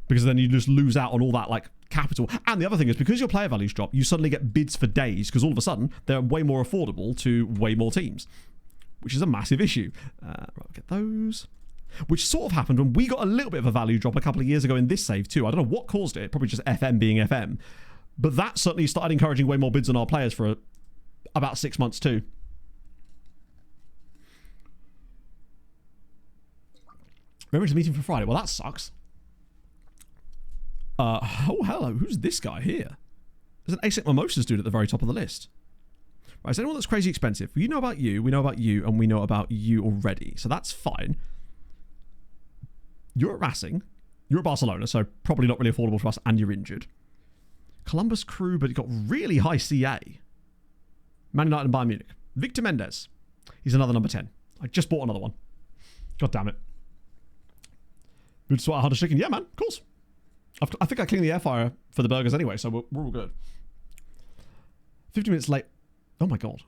because then you just lose out on all that like capital. And the other thing is, because your player values drop, you suddenly get bids for days, because all of a sudden they're way more affordable to way more teams, which is a massive issue. Right, we'll get those. Which sort of happened when we got a little bit of a value drop a couple of years ago in this save too. I don't know what caused it, probably just FM being FM. But that certainly started encouraging way more bids on our players for about 6 months too. Remember the meeting for Friday? Well, that sucks. Oh, hello. Who's this guy here? There's an ASIC Mimosas dude at the very top of the list. Right, is anyone that's crazy expensive? We know about you, and we know about you already. So that's fine. You're at Racing. You're at Barcelona, so probably not really affordable for us, and you're injured. Columbus Crew, but it got really high CA. Man United and Bayern Munich. Victor Mendes. He's another number 10. I just bought another one. God damn it. Good swat harder chicken. Yeah, man. Of course. I think I cleaned the air fryer for the burgers anyway, so we're all good. 50 minutes late. Oh my god.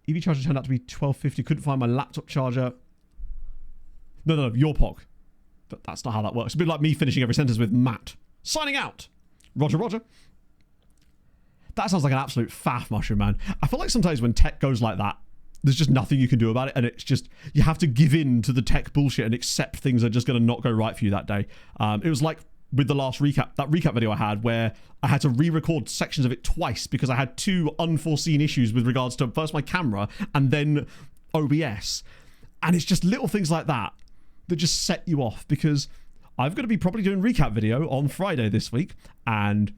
EV charger turned out to be 1250. Couldn't find my laptop charger. No, your POG. But that's not how that works. It's a bit like me finishing every sentence with Matt. Signing out. Roger. That sounds like an absolute faff mushroom, man. I feel like sometimes when tech goes like that, there's just nothing you can do about it, and it's just, you have to give in to the tech bullshit and accept things are just going to not go right for you that day. It was like with the last recap video I had, where I had to re-record sections of it twice because I had 2 unforeseen issues with regards to first my camera and then OBS. And it's just little things like that just set you off, because I've got to be probably doing recap video on Friday this week, and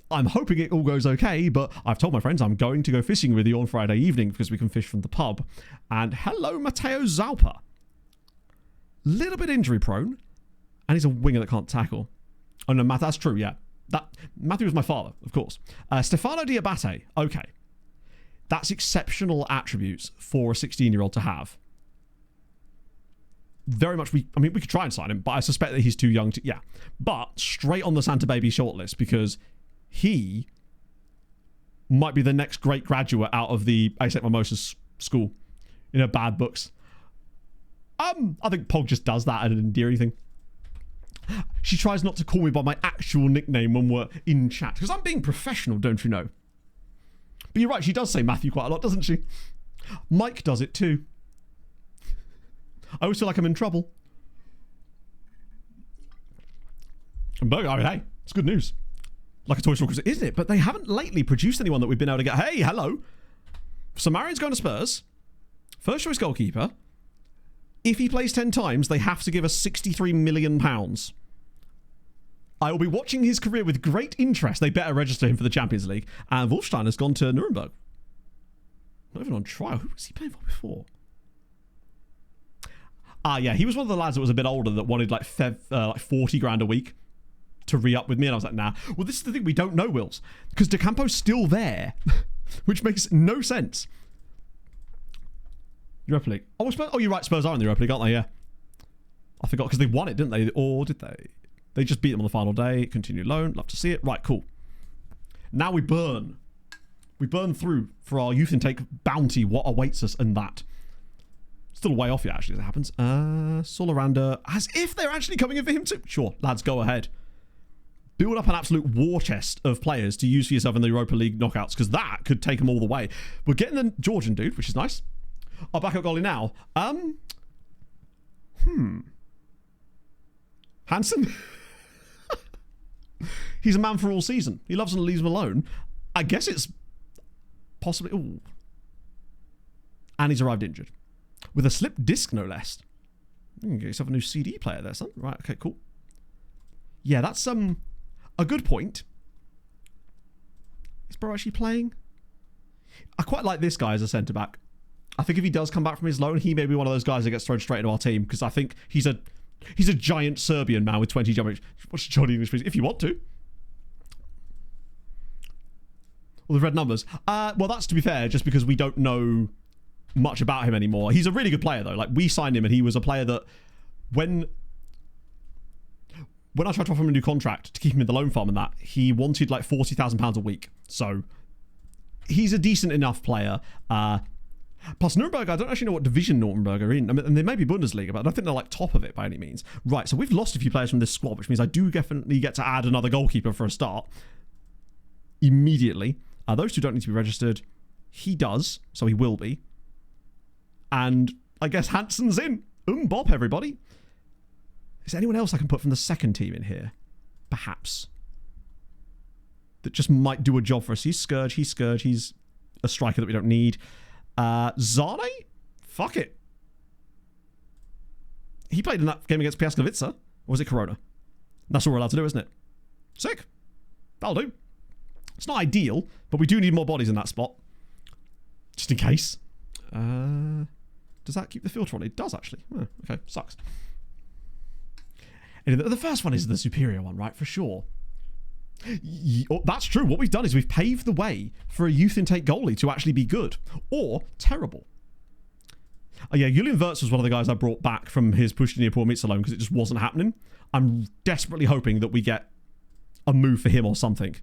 I'm hoping it all goes okay, but I've told my friends I'm going to go fishing with you on Friday evening because we can fish from the pub. And hello, Matteo Zalpa. Little bit injury prone, and he's a winger that can't tackle. Oh no, Matt, that's true, yeah. Matthew was my father, of course. Stefano Diabate, okay. That's exceptional attributes for a 16-year-old to have. Very much, we could try and sign him, but I suspect that he's too young to, yeah. But straight on the Santa Baby shortlist, because he might be the next great graduate out of the ASEC Mimosas school in her bad books. I think Pog just does that as an endearing thing. She tries not to call me by my actual nickname when we're in chat, because I'm being professional, don't you know? But you're right, she does say Matthew quite a lot, doesn't she? Mike does it too. I always feel like I'm in trouble. But, I mean, hey, it's good news. Like a Toy Story, isn't it? But they haven't lately produced anyone that we've been able to get. Hey, hello. Samarian's going to Spurs. First choice goalkeeper. If he plays 10 times, they have to give us £63 million. I will be watching his career with great interest. They better register him for the Champions League. And Wolfstein has gone to Nuremberg. Not even on trial. Who was he playing for before? Yeah, he was one of the lads that was a bit older that wanted like 40 grand a week to re-up with me. And I was like, nah. Well, this is the thing we don't know, Wills. Because De Campo's still there. Which makes no sense. Europa League. Oh, you're right. Spurs are in the Europa League, aren't they? Yeah. I forgot because they won it, didn't they? Or did they? They just beat them on the final day. Continued loan. Love to see it. Right, cool. Now we burn. We burn through for our youth intake bounty. What awaits us and that. Still a way off yet, actually, as it happens. Solaranda. As if they're actually coming in for him too. Sure, lads, go ahead. Build up an absolute war chest of players to use for yourself in the Europa League knockouts, because that could take them all the way. We're getting the Georgian dude, which is nice. Our backup goalie now. Hansen? He's a man for all season. He loves and leaves him alone. I guess it's possibly... Ooh. And he's arrived injured. With a slipped disc, no less. You can get yourself a new CD player there, son. Right, okay, cool. Yeah, that's a good point. Is Bro actually playing? I quite like this guy as a centre-back. I think if he does come back from his loan, he may be one of those guys that gets thrown straight into our team, because I think he's a giant Serbian man with 20 jumping. Watch Johnny English, please, if you want to. All the red numbers. Well, that's to be fair, just because we don't know much about him anymore. He's a really good player, though. Like, we signed him, and he was a player that when I tried to offer him a new contract to keep him in the loan farm and that, he wanted like £40,000 a week. So he's a decent enough player. Plus, Nuremberg, I don't actually know what division Nuremberg are in. I mean, they may be Bundesliga, but I don't think they're like top of it by any means. Right, so we've lost a few players from this squad, which means I do definitely get to add another goalkeeper for a start. Immediately. Those two don't need to be registered. He does, so he will be. And I guess Hansen's in. Bob, everybody. Is there anyone else I can put from the second team in here? Perhaps. That just might do a job for us. He's Scourge. He's a striker that we don't need. Zane? Fuck it. He played in that game against Piaskovica. Or was it Corona? That's all we're allowed to do, isn't it? Sick. That'll do. It's not ideal, but we do need more bodies in that spot. Just in case. Does that keep the filter on? It does, actually. Oh, okay, sucks. Anyway, the first one is the superior one, right? For sure. That's true. What we've done is we've paved the way for a youth intake goalie to actually be good. Or terrible. Yeah, Julian Wirtz was one of the guys I brought back from his Pushtinia Poor Meets alone because it just wasn't happening. I'm desperately hoping that we get a move for him or something.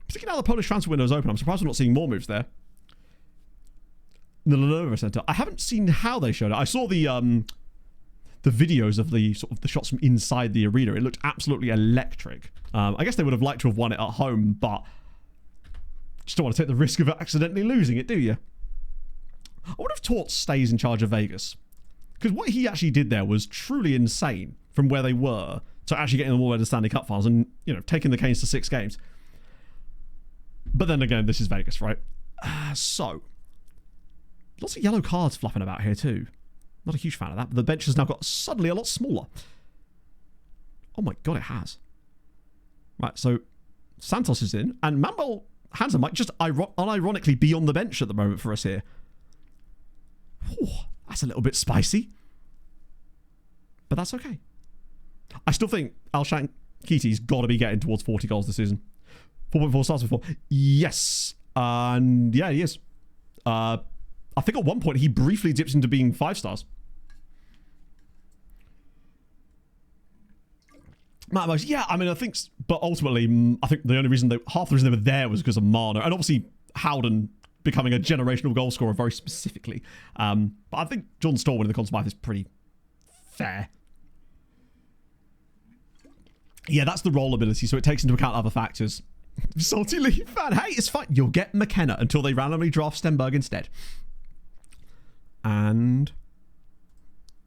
Particularly now the Polish transfer window is open, I'm surprised we're not seeing more moves there. The Lenovo Centre. I haven't seen how they showed it. I saw the videos of the sort of the shots from inside the arena. It looked absolutely electric. I guess they would have liked to have won it at home, but just don't want to take the risk of accidentally losing it, do you? I wonder if Torts stays in charge of Vegas. Because what he actually did there was truly insane from where they were to actually getting them all the way to the Stanley Cup finals and, you know, taking the Canes to 6 games. But then again, this is Vegas, right? So, lots of yellow cards fluffing about here too. Not a huge fan of that, but the bench has now got suddenly a lot smaller. Oh my god, it has. Right, so Santos is in, and Manuel Hansen might just unironically be on the bench at the moment for us here. Whew, that's a little bit spicy. But that's okay. I still think Alshan Kiti's got to be getting towards 40 goals this season. 4.4 stars before. Yes. And yeah, he is. I think at one point he briefly dipped into being 5 stars. Yeah, I mean, I think, but ultimately, I think the only reason half the reason they were there was because of Marner, and obviously Howden becoming a generational goal scorer very specifically. But I think John Storr winning the Conn Smythe is pretty fair. Yeah, that's the role ability, so it takes into account other factors. Salty Leaf fan, hey, it's fine. You'll get McKenna until they randomly draft Stenberg instead. And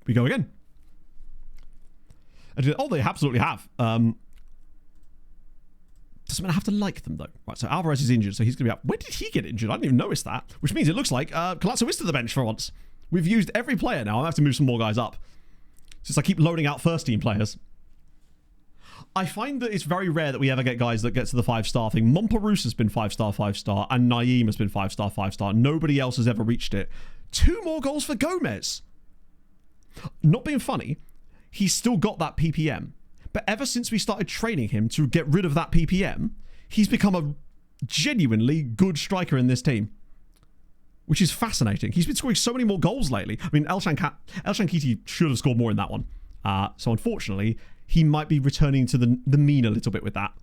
we go again. Oh, they absolutely have. Doesn't mean I have to like them, though. Right, so Alvarez is injured, so he's going to be out. When did he get injured? I didn't even notice that. Which means it looks like Collazo is to the bench for once. We've used every player now. I have to move some more guys up. Since I keep loading out first-team players. I find that it's very rare that we ever get guys that get to the 5-star thing. Momparus has been 5-star, 5-star, and Naeem has been 5-star, 5-star. Nobody else has ever reached it. 2 more goals for Gomez. Not being funny, he's still got that PPM. But ever since we started training him to get rid of that PPM, he's become a genuinely good striker in this team. Which is fascinating. He's been scoring so many more goals lately. I mean, El Shankiti should have scored more in that one. So unfortunately, he might be returning to the mean a little bit with that.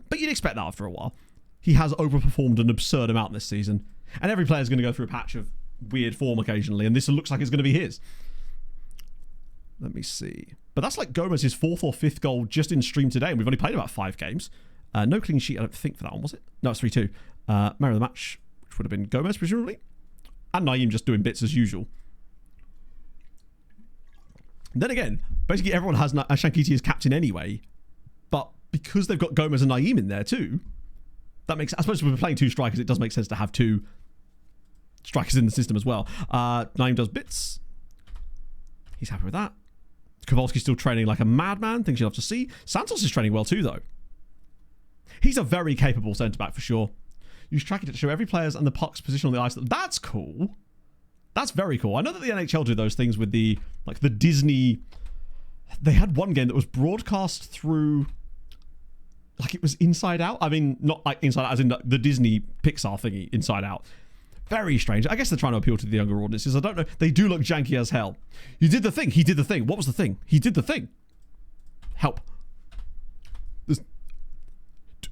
But you'd expect that after a while. He has overperformed an absurd amount this season. And every player is going to go through a patch of weird form occasionally. And this looks like it's going to be his. Let me see. But that's like Gomez's 4th or 5th goal just in stream today. And we've only played about 5 games. No clean sheet, I don't think, for that one, was it? No, it's 3-2. Man of the match, which would have been Gomez, presumably. And Naeem just doing bits as usual. Then again, basically everyone has Shankiti as captain anyway. But because they've got Gomez and Naeem in there too, that makes... I suppose if we're playing 2 strikers, it does make sense to have 2 strikers in the system as well. Naeem does bits. He's happy with that. Kowalski's still training like a madman. Things you'll have to see. Santos is training well too, though. He's a very capable centre-back for sure. Use tracking to show every player's and the puck's position on the ice. That's cool. That's very cool. I know that the NHL do those things with the Disney... They had one game that was broadcast through... Like it was Inside Out. I mean, not like Inside Out as in the Disney Pixar thingy, Inside Out. Very strange. I guess they're trying to appeal to the younger audiences. I don't know. They do look janky as hell. You did the thing. He did the thing. What was the thing? He did the thing. Help.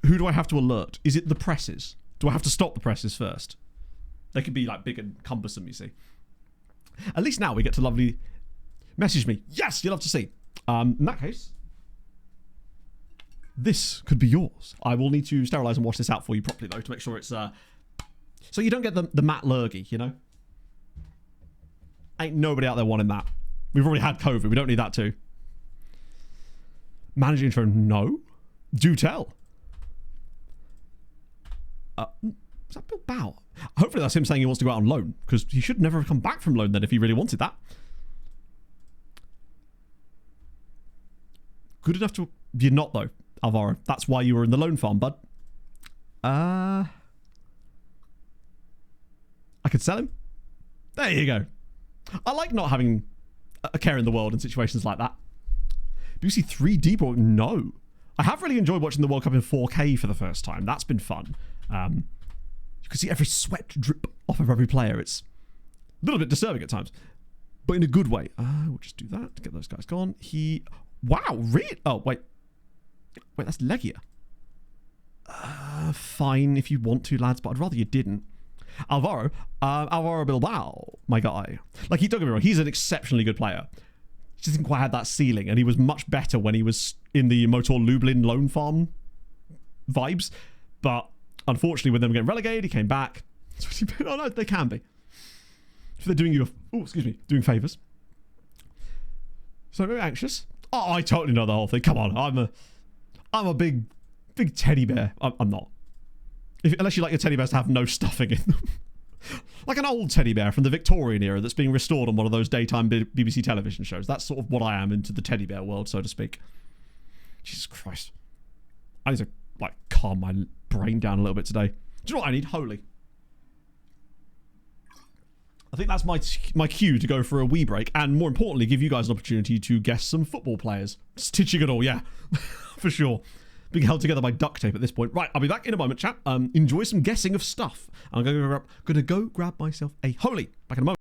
Who do I have to alert? Is it the presses? Do I have to stop the presses first? They could be like big and cumbersome, you see. At least now we get to lovely... Message me. Yes, you'll love to see. In that case, this could be yours. I will need to sterilise and wash this out for you properly, though, to make sure it's... So you don't get the Matt Lurgy, you know? Ain't nobody out there wanting that. We've already had COVID. We don't need that too. Manager intro, no. Do tell. Is that Bill Bow? Hopefully that's him saying he wants to go out on loan, because he should never have come back from loan then if he really wanted that. Good enough to... You're not, though, Alvaro. That's why you were in the loan farm, bud. I could sell him. There you go. I like not having a care in the world in situations like that. Do you see 3D ball? No. I have really enjoyed watching the World Cup in 4K for the first time. That's been fun. You can see every sweat drip off of every player. It's a little bit disturbing at times, but in a good way. We'll just do that to get those guys gone. Wow, really? Oh, wait, that's Legia. Fine if you want to, lads, but I'd rather you didn't. Alvaro Bilbao, my guy. Like, don't get me wrong, he's an exceptionally good player. He just didn't quite have that ceiling, and he was much better when he was in the Motor Lublin loan farm vibes. But unfortunately, with them getting relegated, he came back. Oh no, they can be. If they're doing you doing favours. So very anxious. Oh, I totally know the whole thing. Come on, I'm a big teddy bear. I'm not. Unless you like your teddy bears to have no stuffing in them. Like an old teddy bear from the Victorian era that's being restored on one of those daytime BBC television shows. That's sort of what I am into the teddy bear world, so to speak. Jesus Christ. I need to, like, calm my brain down a little bit today. Do you know what I need? Holy. I think that's my cue to go for a wee break, and more importantly, give you guys an opportunity to guess some football players. Stitching it all, yeah. For sure. Being held together by duct tape at this point. Right, I'll be back in a moment, chat. Enjoy some guessing of stuff. I'm going to go grab myself a holy. Back in a moment.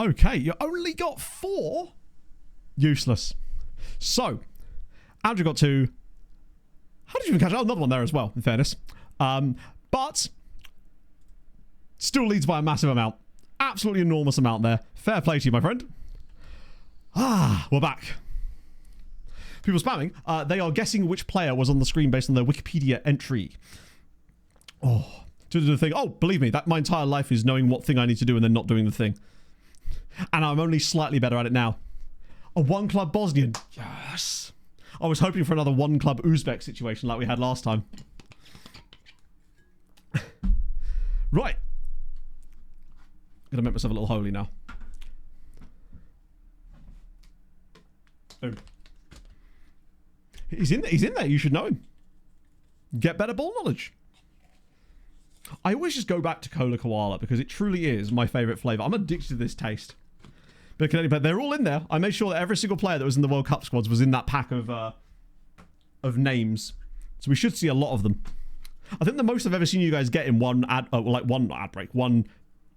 Okay, you only got 4? Useless. So, Andrew got 2. How did you even catch? Oh, another one there as well, in fairness. But still leads by a massive amount. Absolutely enormous amount there. Fair play to you, my friend. We're back. People spamming. They are guessing which player was on the screen based on their Wikipedia entry. Oh, to do the thing. Oh, believe me, that my entire life is knowing what thing I need to do and then not doing the thing. And I'm only slightly better at it now. A one-club Bosnian. Yes. I was hoping for another one-club Uzbek situation like we had last time. Right. Gonna make myself a little holy now. Boom. He's in there. He's in there. You should know him. Get better ball knowledge. I always just go back to Cola Koala because it truly is my favourite flavour. I'm addicted to this taste. But they're all in there. I made sure that every single player that was in the World Cup squads was in that pack of names. So we should see a lot of them. I think the most I've ever seen you guys get in one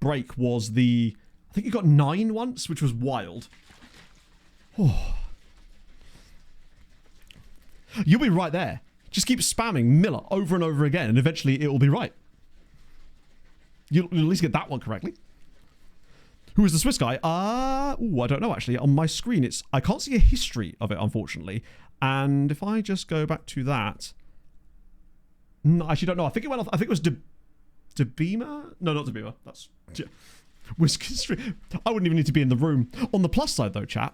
break was the... I think you got 9 once, which was wild. Oh. You'll be right there. Just keep spamming Miller over and over again, and eventually it will be right. You'll at least get that one correctly. Who is the Swiss guy? I don't know, actually. On my screen, I can't see a history of it, unfortunately. And if I just go back to that... No, I actually don't know. I think it went off... I think it was DeBeamer? No, not DeBeamer. That's... Whiskey. I wouldn't even need to be in the room. On the plus side, though, chat,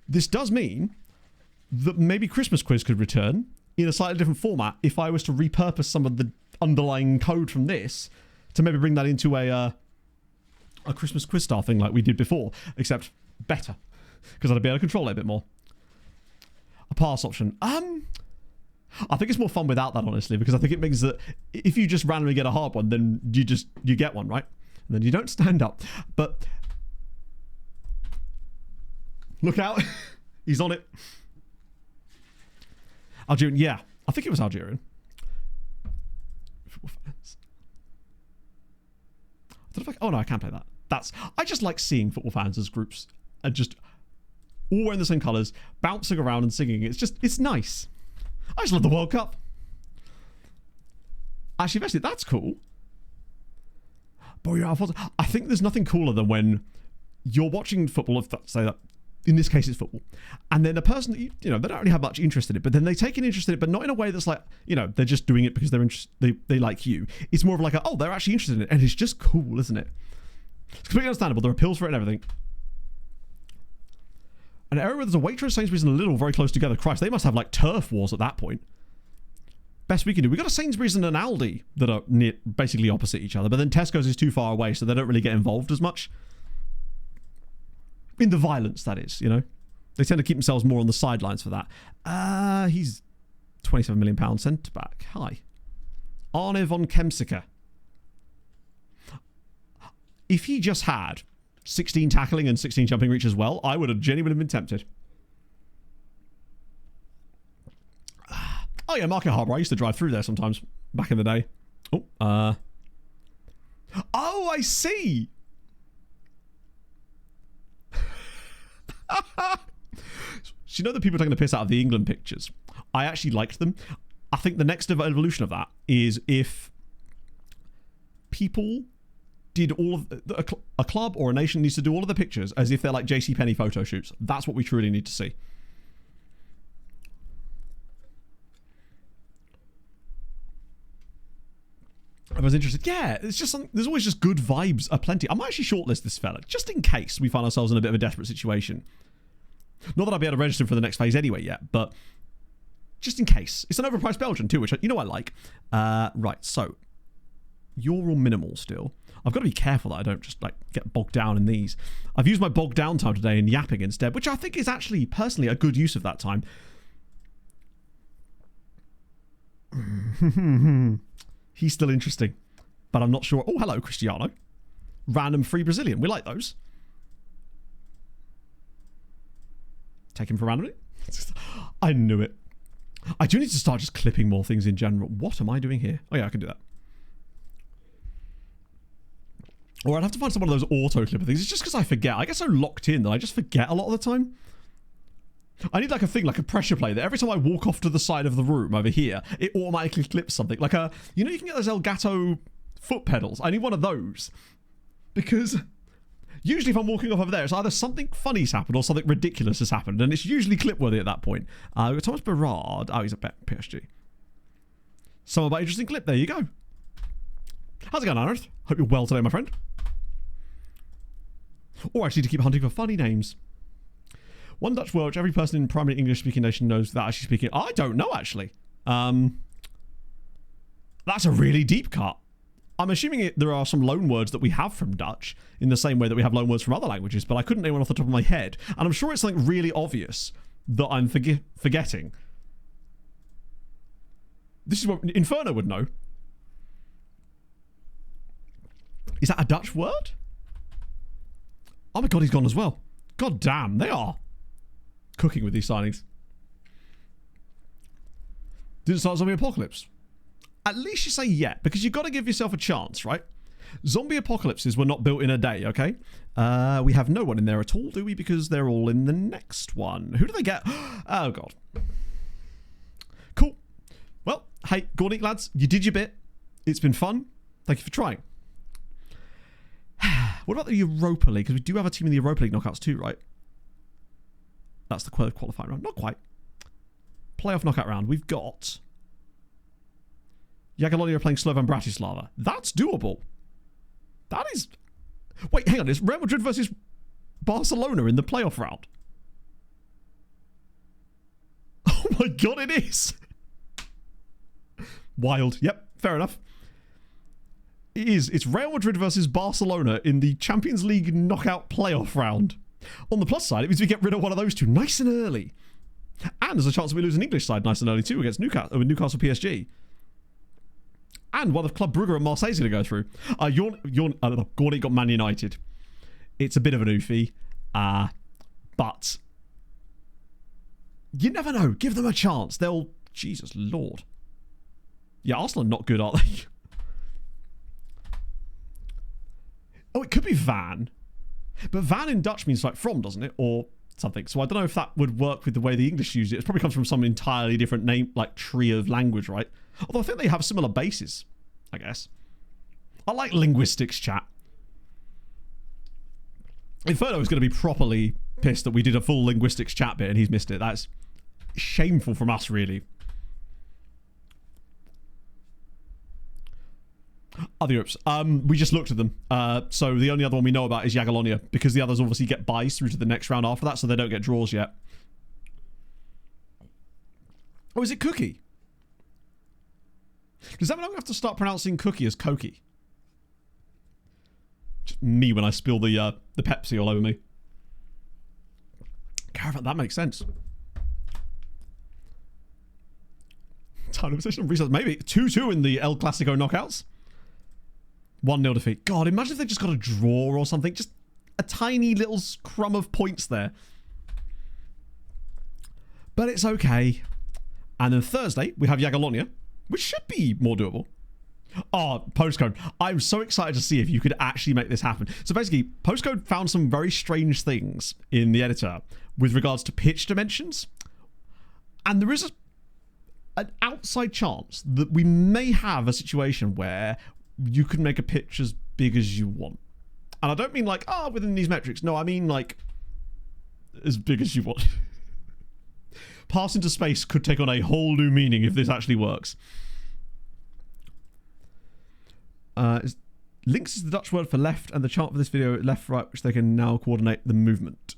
this does mean that maybe Christmas Quiz could return in a slightly different format if I was to repurpose some of the underlying code from this to maybe bring that into a Christmas Quiz style thing like we did before, except better, because I'd be able to control it a bit more. A pass option. I think it's more fun without that, honestly, because I think it means that if you just randomly get a hard one, then you get one, right? And then you don't stand up. But look out. He's on it. Algerian, yeah. I think it was Algerian. Football fans. Oh no, I can't play that. I just like seeing football fans as groups and just all wearing the same colours, bouncing around and singing. It's nice. I just love the World Cup. Actually, that's cool. But yeah, I think there's nothing cooler than when you're watching football, say that, in this case it's football, and then a person that you know, they don't really have much interest in it, but then they take an interest in it, but not in a way that's like, you know, they're just doing it because they like you. It's more of like they're actually interested in it, and it's just cool, isn't it? It's completely understandable. There are appeals for it and everything. An area where there's a Waitrose, Sainsbury's, and a Lidl very close together. Christ, they must have like turf wars at that point. Best we can do. We got a Sainsbury's and an Aldi that are basically opposite each other, but then Tesco's is too far away, so they don't really get involved as much. In the violence, that is, you know. They tend to keep themselves more on the sidelines for that. He's £27 million centre back. Hi. Arne von Kemsiker. If he just had 16 tackling and 16 jumping reach as well, I would have genuinely been tempted. Oh yeah, Market Harbour. I used to drive through there sometimes back in the day. Oh, I see. So you know that people are taking the piss out of the England pictures. I actually liked them. I think the next evolution of that is if people did all of a club or a nation needs to do all of the pictures as if they're like JCPenney photo shoots. That's what we truly need to see. I was interested. Yeah, it's just something. There's always just good vibes aplenty. I might actually shortlist this fella just in case we find ourselves in a bit of a desperate situation. Not that I'll be able to register for the next phase anyway yet, but just in case. It's an overpriced Belgian too, which you know I like. Right, so you're all minimal still. I've got to be careful that I don't just like get bogged down in these. I've used my bogged down time today in yapping instead, which I think is actually personally a good use of that time. He's still interesting, but I'm not sure. Oh, hello, Cristiano. Random free Brazilian. We like those. Take him for randomly. I knew it. I do need to start just clipping more things in general. What am I doing here? Oh yeah, I can do that. Or I'd have to find some one of those auto clipper things. It's just because I forget. I get so locked in that I just forget a lot of the time. I need like a thing, like a pressure plate, that every time I walk off to the side of the room over here, it automatically clips something. Like a, you know, you can get those Elgato foot pedals. I need one of those. Because usually if I'm walking off over there, it's either something funny's happened or something ridiculous has happened. And it's usually clip-worthy at that point. We've got Thomas Berard. Oh, he's a PSG. Some about interesting clip. There you go. How's it going, Earth? Hope you're well today, my friend. Or actually to keep hunting for funny names. One Dutch word which every person in primary English-speaking nation knows without actually speaking. I don't know, actually. That's a really deep cut. I'm assuming there are some loan words that we have from Dutch in the same way that we have loan words from other languages, but I couldn't name one off the top of my head. And I'm sure it's something really obvious that I'm forgetting. This is what Inferno would know. Is that a Dutch word? Oh my god, he's gone as well. God damn, they are cooking with these signings. Didn't start Zombie Apocalypse. At least you say yet, because you've got to give yourself a chance, right? Zombie apocalypses were not built in a day, okay? We have no one in there at all, do we? Because they're all in the next one. Who do they get? Oh, God. Cool. Well, hey, Gornick lads, you did your bit. It's been fun. Thank you for trying. What about the Europa League? Because we do have a team in the Europa League knockouts too, right? That's the qualifying round. Not quite. Playoff knockout round. We've got Jagiellonia playing Slovan Bratislava. That's doable. That is... Wait, hang on. It's Real Madrid versus Barcelona in the playoff round. Oh my god, it is. Wild. Yep, fair enough. It is. It's Real Madrid versus Barcelona in the Champions League knockout playoff round. On the plus side, it means we get rid of one of those two nice and early. And there's a chance that we lose an English side nice and early too against Newcastle PSG. And one of Club Brugge and Marseille's going to go through. Gordy got Man United. It's a bit of an oofy. But you never know. Give them a chance. They'll... Jesus Lord. Yeah, Arsenal are not good, are they? Oh, it could be Van. But Van in Dutch means like from, doesn't it? Or something. So I don't know if that would work with the way the English use it. It probably comes from some entirely different name, like tree of language, right? Although I think they have similar bases, I guess. I like linguistics, chat. Inferno is going to be properly pissed that we did a full linguistics chat bit and he's missed it. That's shameful from us, really. Other Europes. We just looked at them. So the only other one we know about is Jagiellonia, because the others obviously get buys through to the next round after that, so they don't get draws yet. Oh, is it Cookie? Does that mean I'm going to have to start pronouncing Cookie as Koki? Just me when I spill the Pepsi all over me. Caravan, that makes sense. Time of position research. Maybe 2-2 in the El Clasico knockouts. 1-0 defeat. God, imagine if they just got a draw or something. Just a tiny little crumb of points there. But it's okay. And then Thursday, we have Jagiellonia, which should be more doable. Oh, Postcode. I'm so excited to see if you could actually make this happen. So basically, Postcode found some very strange things in the editor with regards to pitch dimensions. And there is an outside chance that we may have a situation where you can make a pitch as big as you want. And I don't mean like, within these metrics. No, I mean like as big as you want. Pass into space could take on a whole new meaning if this actually works. Links is the Dutch word for left, and the chart for this video left, right, which they can now coordinate the movement.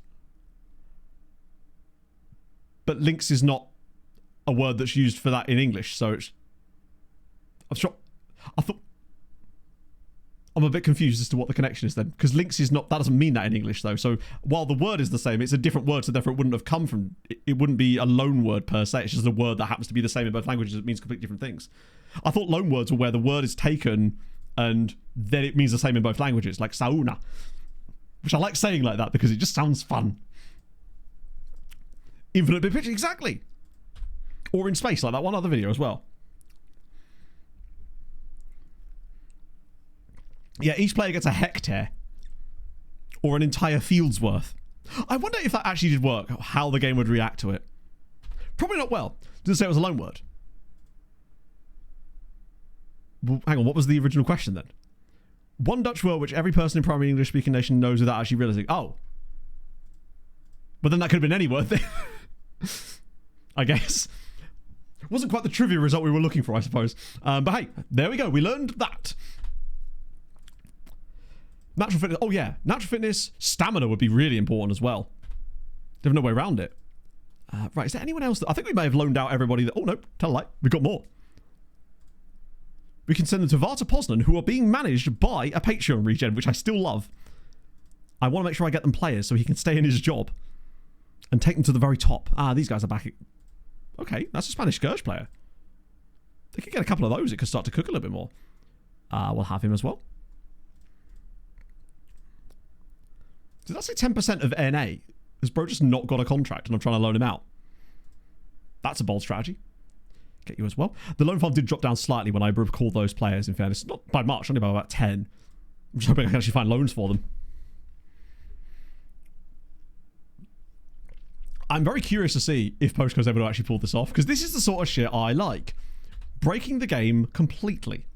But links is not a word that's used for that in English, so it's... I'm a bit confused as to what the connection is then, because links is not... That doesn't mean that in English, though. So while the word is the same, it's a different word, so therefore it wouldn't have come from... It wouldn't be a loan word per se. It's just a word that happens to be the same in both languages. It means completely different things. I thought loan words were where the word is taken and then it means the same in both languages, like sauna, which I like saying like that because it just sounds fun. Infinite big picture, exactly. Or in space, like that one other video as well. Yeah, each player gets a hectare. Or an entire field's worth. I wonder if that actually did work, how the game would react to it. Probably not well. Didn't say it was a loan word. Well, hang on, what was the original question then? One Dutch word which every person in primary English-speaking nation knows without actually realizing. Oh. But then that could have been any word then. I guess. Wasn't quite the trivia result we were looking for, I suppose. But hey, there we go. We learned that. Natural fitness. Oh yeah, natural fitness. Stamina would be really important as well. There's no way around it. Right, is there anyone else? I think we may have loaned out everybody that... Oh no, tell a lie. We've got more. We can send them to Varta Poznan, who are being managed by a Patreon regen, which I still love. I want to make sure I get them players so he can stay in his job. And take them to the very top. Ah, these guys are back. Okay, that's a Spanish Scourge player. They could get a couple of those. It could start to cook a little bit more. We'll have him as well. Did that say 10% of NA? Has bro just not got a contract and I'm trying to loan him out? That's a bold strategy. Get you as well. The loan farm did drop down slightly when I recalled those players, in fairness. Not by much, only by about 10. I'm just hoping I can actually find loans for them. I'm very curious to see if Postco's able to actually pull this off, because this is the sort of shit I like. Breaking the game completely.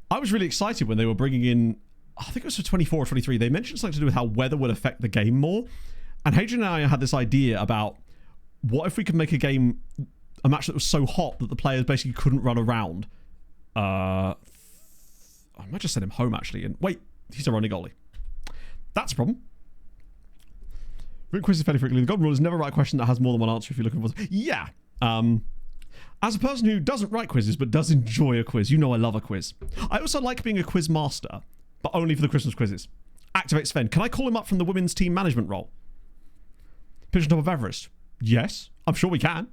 I was really excited when they were bringing in... I think it was for 24 or 23. They mentioned something to do with how weather would affect the game more. And Hadrian and I had this idea about what if we could make a game, a match that was so hot that the players basically couldn't run around. I might just send him home actually. And wait, he's a running goalie. That's a problem. Written quizzes fairly frequently. The golden rule is never write a question that has more than one answer if you're looking for... Yeah. As a person who doesn't write quizzes but does enjoy a quiz, you know I love a quiz. I also like being a quiz master, but only for the Christmas quizzes. Activate Sven. Can I call him up from the women's team management role? Pitch on top of Everest. Yes, I'm sure we can.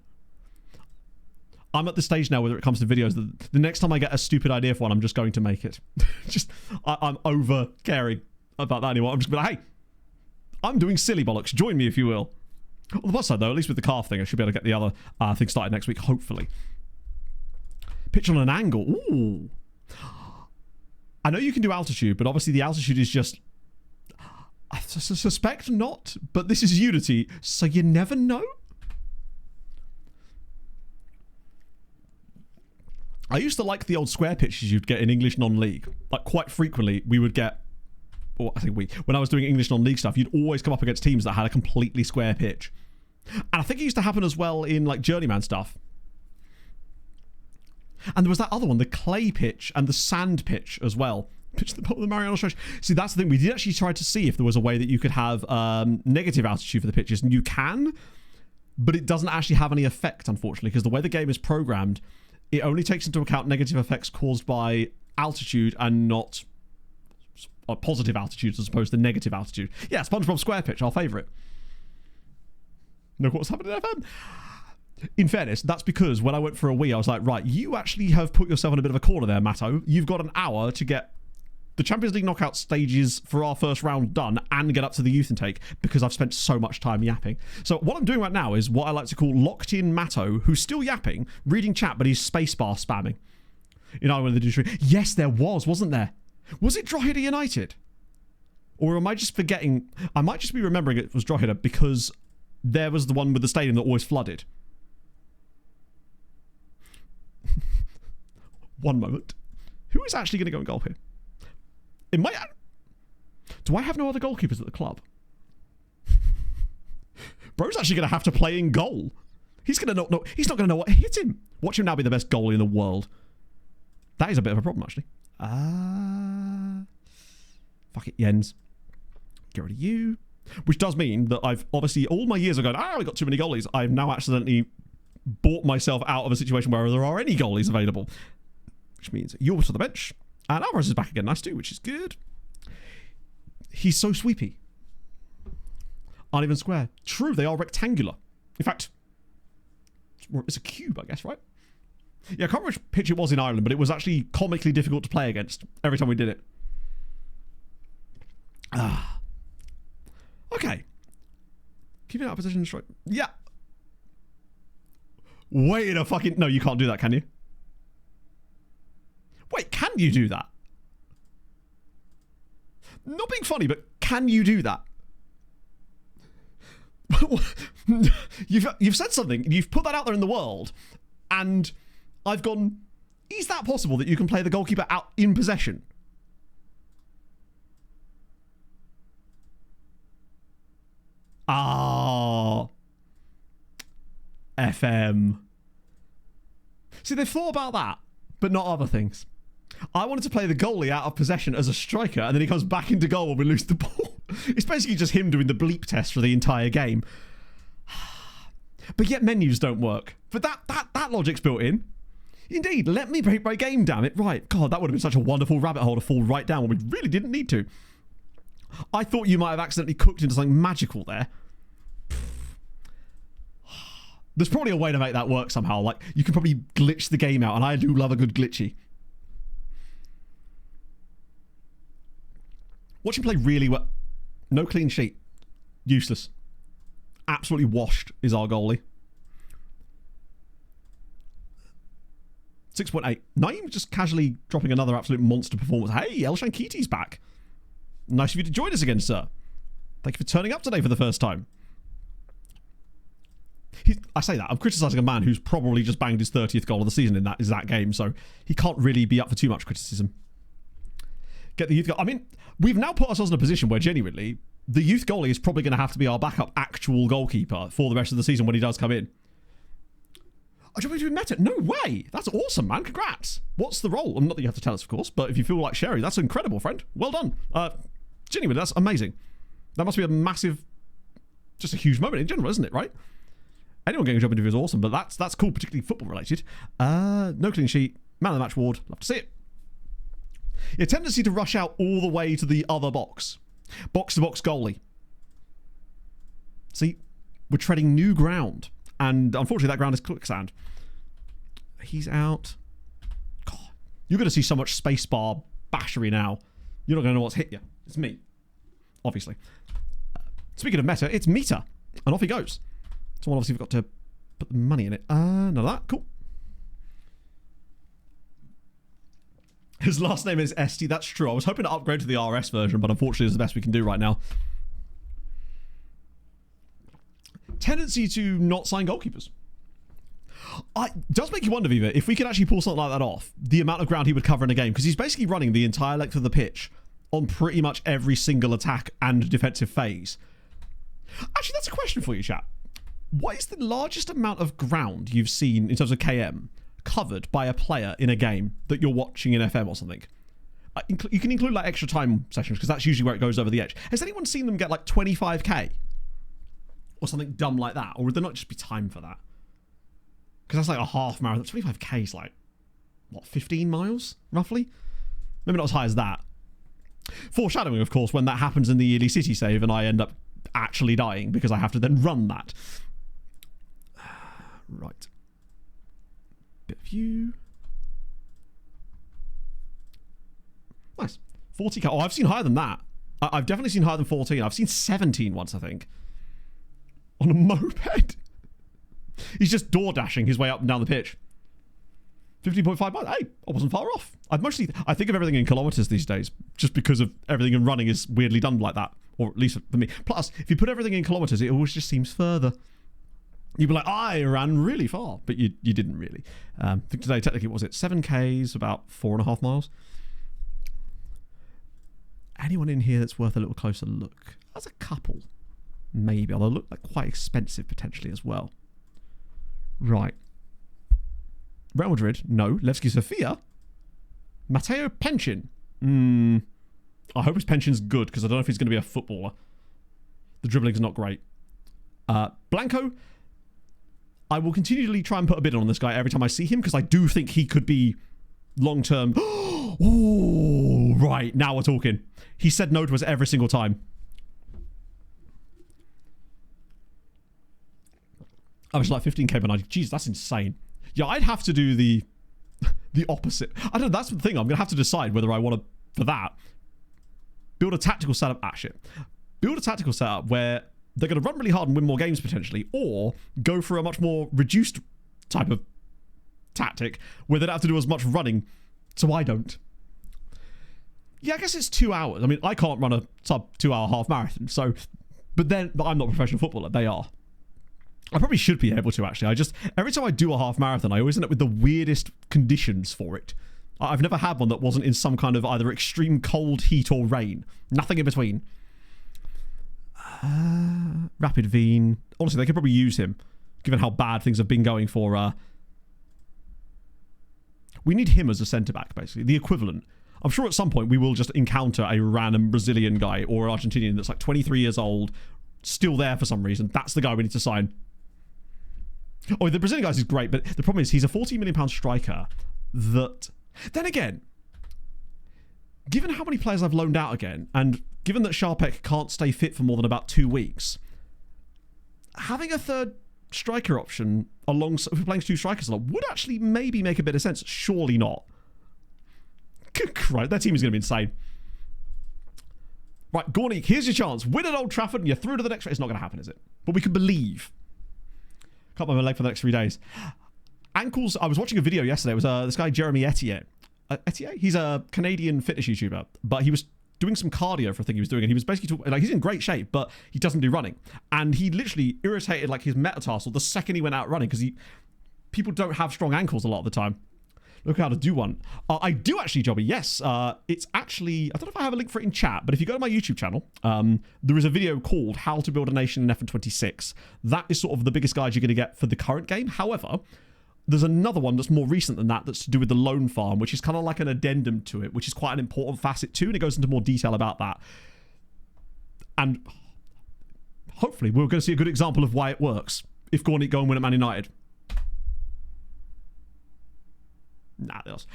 I'm at the stage now where it comes to videos that the next time I get a stupid idea for one, I'm just going to make it. I'm over caring about that anymore. I'm just going to be like, hey, I'm doing silly bollocks. Join me if you will. On the plus side though, at least with the calf thing, I should be able to get the other thing started next week, hopefully. Pitch on an angle. Ooh. I know you can do altitude, but obviously the altitude is just... I suspect not, but this is Unity, so you never know. I used to like the old square pitches you'd get in English non-league. Like, quite frequently, we would get... Or I think when I was doing English non-league stuff, you'd always come up against teams that had a completely square pitch. And I think it used to happen as well in, like, Journeyman stuff. And there was that other one, the clay pitch and the sand pitch as well. Pitch the ball of the Mariana Stretch. See, that's the thing. We did actually try to see if there was a way that you could have negative altitude for the pitches. And you can, but it doesn't actually have any effect, unfortunately, because the way the game is programmed, it only takes into account negative effects caused by altitude and not positive altitudes as opposed to negative altitude. Yeah, SpongeBob Square Pitch, our favourite. Look what's happening in FM. In fairness, that's because when I went for a wee, I was like, right, you actually have put yourself in a bit of a corner there, Matto. You've got an hour to get the Champions League knockout stages for our first round done and get up to the youth intake because I've spent so much time yapping. So what I'm doing right now is what I like to call locked in Matto, who's still yapping, reading chat, but he's spacebar spamming. You know, when they do... Yes, there was, wasn't there? Was it Drogheda United? Or am I just forgetting? I might just be remembering it was Drogheda because there was the one with the stadium that always flooded. One moment. Who is actually going to go in goal here? It might... Do I have no other goalkeepers at the club? Bro's actually going to have to play in goal. He's going to not know... He's not going to know what hit him. Watch him now be the best goalie in the world. That is a bit of a problem, actually. Fuck it, Jens. Get rid of you. Which does mean that I've obviously... All my years ago, we got too many goalies. I've now accidentally bought myself out of a situation where there are any goalies available. Which means yours to the bench. And Alvarez is back again, nice too, which is good. He's so sweepy. Uneven square. True, they are rectangular. In fact, it's a cube, I guess, right? Yeah, I can't remember which pitch it was in Ireland, but it was actually comically difficult to play against every time we did it. Okay. Keeping out of position, strike. Yeah. Wait a fucking... No, you can't do that, can you? Wait, can you do that? Not being funny, but can you do that? You've said something, you've put that out there in the world, and I've gone, is that possible that you can play the goalkeeper out in possession? Ah, FM. See, they've thought about that, but not other things. I wanted to play the goalie out of possession as a striker, and then he comes back into goal when we lose the ball. It's basically just him doing the bleep test for the entire game. But yet menus don't work. But that logic's built in. Indeed, let me break my game, damn it. Right, God, that would have been such a wonderful rabbit hole to fall right down when we really didn't need to. I thought you might have accidentally cooked into something magical there. There's probably a way to make that work somehow. Like, you can probably glitch the game out, and I do love a good glitchy. Watch him play really well. No clean sheet. Useless. Absolutely washed is our goalie. 6.8. Naeem just casually dropping another absolute monster performance. Hey, El Shankiti's back. Nice of you to join us again, sir. Thank you for turning up today for the first time. I say that, I'm criticising a man who's probably just banged his 30th goal of the season in that game, so he can't really be up for too much criticism. Get the youth goal. I mean, we've now put ourselves in a position where genuinely the youth goalie is probably going to have to be our backup actual goalkeeper for the rest of the season when he does come in. Oh, do you want me to be meta? No way! That's awesome, man. Congrats. What's the role? Not that you have to tell us, of course, but if you feel like sharing, that's incredible, friend. Well done. Genuinely, that's amazing. That must be a massive, just a huge moment in general, isn't it, right? Anyone getting a job interview is awesome, but that's cool, particularly football related. No clean sheet. Man of the match award. Love to see it. A tendency to rush out all the way to the other box. Box-to-box goalie. See, we're treading new ground. And unfortunately, that ground is quicksand. He's out. God, you're going to see so much spacebar bashery now. You're not going to know what's hit you. It's me. Obviously. Speaking of meta, it's meter. And off he goes. So obviously we've got to put the money in it. None of that. Cool. His last name is Esty. That's true. I was hoping to upgrade to the RS version, but unfortunately it's the best we can do right now. Tendency to not sign goalkeepers. Does make you wonder, Viva, if we could actually pull something like that off, the amount of ground he would cover in a game, because he's basically running the entire length of the pitch on pretty much every single attack and defensive phase. Actually, that's a question for you, chat. What is the largest amount of ground you've seen in terms of KM covered by a player in a game that you're watching in FM or something? You can include like extra time sessions because that's usually where it goes over the edge. Has anyone seen them get like 25k? Or something dumb like that? Or would there not just be time for that? Because that's like a half marathon. 25k is like, what, 15 miles, roughly? Maybe not as high as that. Foreshadowing, of course, when that happens in the yearly city save and I end up actually dying because I have to then run that. Right. Bit of view. Nice. 40k. Oh, I've seen higher than that. I've definitely seen higher than 14. I've seen 17 once, I think. On a moped. He's just door dashing his way up and down the pitch. 15.5 miles. Hey, I wasn't far off. I think of everything in kilometers these days, just because of everything in running is weirdly done like that, or at least for me. Plus, if you put everything in kilometers, it always just seems further. You'd be like, I ran really far, but you didn't really. I think today, technically, what was it? 7Ks, about 4.5 miles. Anyone in here that's worth a little closer look? There's a couple, maybe, although look like quite expensive potentially as well. Right. Real Madrid, no. Levski Sofia. Matteo Pension. I hope his pension's good, because I don't know if he's going to be a footballer. The dribbling's not great. Blanco. I will continually try and put a bid on this guy every time I see him, because I do think he could be long-term. Oh, right. Now we're talking. He said no to us every single time. I was like 15k per 90. Jeez, that's insane. Yeah, I'd have to do the opposite. I don't know, that's the thing. I'm going to have to decide whether I want to, for that, build a tactical setup. Build a tactical setup where they're going to run really hard and win more games potentially, or go for a much more reduced type of tactic where they don't have to do as much running, so I don't. Yeah, I guess it's 2 hours. I mean, I can't run a sub 2 hour half marathon, so, but I'm not a professional footballer. They are. I probably should be able to, actually. Every time I do a half marathon, I always end up with the weirdest conditions for it. I've never had one that wasn't in some kind of either extreme cold, heat, or rain. Nothing in between. Rapid Veen. Honestly, they could probably use him, given how bad things have been going for... We need him as a centre-back, basically. The equivalent. I'm sure at some point we will just encounter a random Brazilian guy or Argentinian that's like 23 years old, still there for some reason. That's the guy we need to sign. Oh, the Brazilian guy is great, but the problem is he's a £14 million striker that... Then again, given how many players I've loaned out again, and given that Sharpek can't stay fit for more than about 2 weeks, having a third striker option alongside playing 2 strikers a lot would actually maybe make a bit of sense. Surely not. Good Christ, that team is going to be insane. Right, Gornik, here's your chance. Win at Old Trafford and you're through to the next... It's not going to happen, is it? But we can believe. Can't move my leg for the next 3 days. Ankles... I was watching a video yesterday. It was this guy, Jeremy Etienne. Etienne? He's a Canadian fitness YouTuber. But he was doing some cardio for a thing he was doing. And he was basically... he's in great shape, but he doesn't do running. And he literally irritated like his metatarsal the second he went out running. Because people don't have strong ankles a lot of the time. Look how to do one. I do actually, Jobby, yes. It's actually, I don't know if I have a link for it in chat, but if you go to my YouTube channel, there is a video called How to Build a Nation in F126. That is sort of the biggest guide you're going to get for the current game. However, there's another one that's more recent than that that's to do with the loan farm, which is kind of like an addendum to it, which is quite an important facet too, and it goes into more detail about that. And hopefully we're going to see a good example of why it works if Gornik go and win at Man United. Nah, else.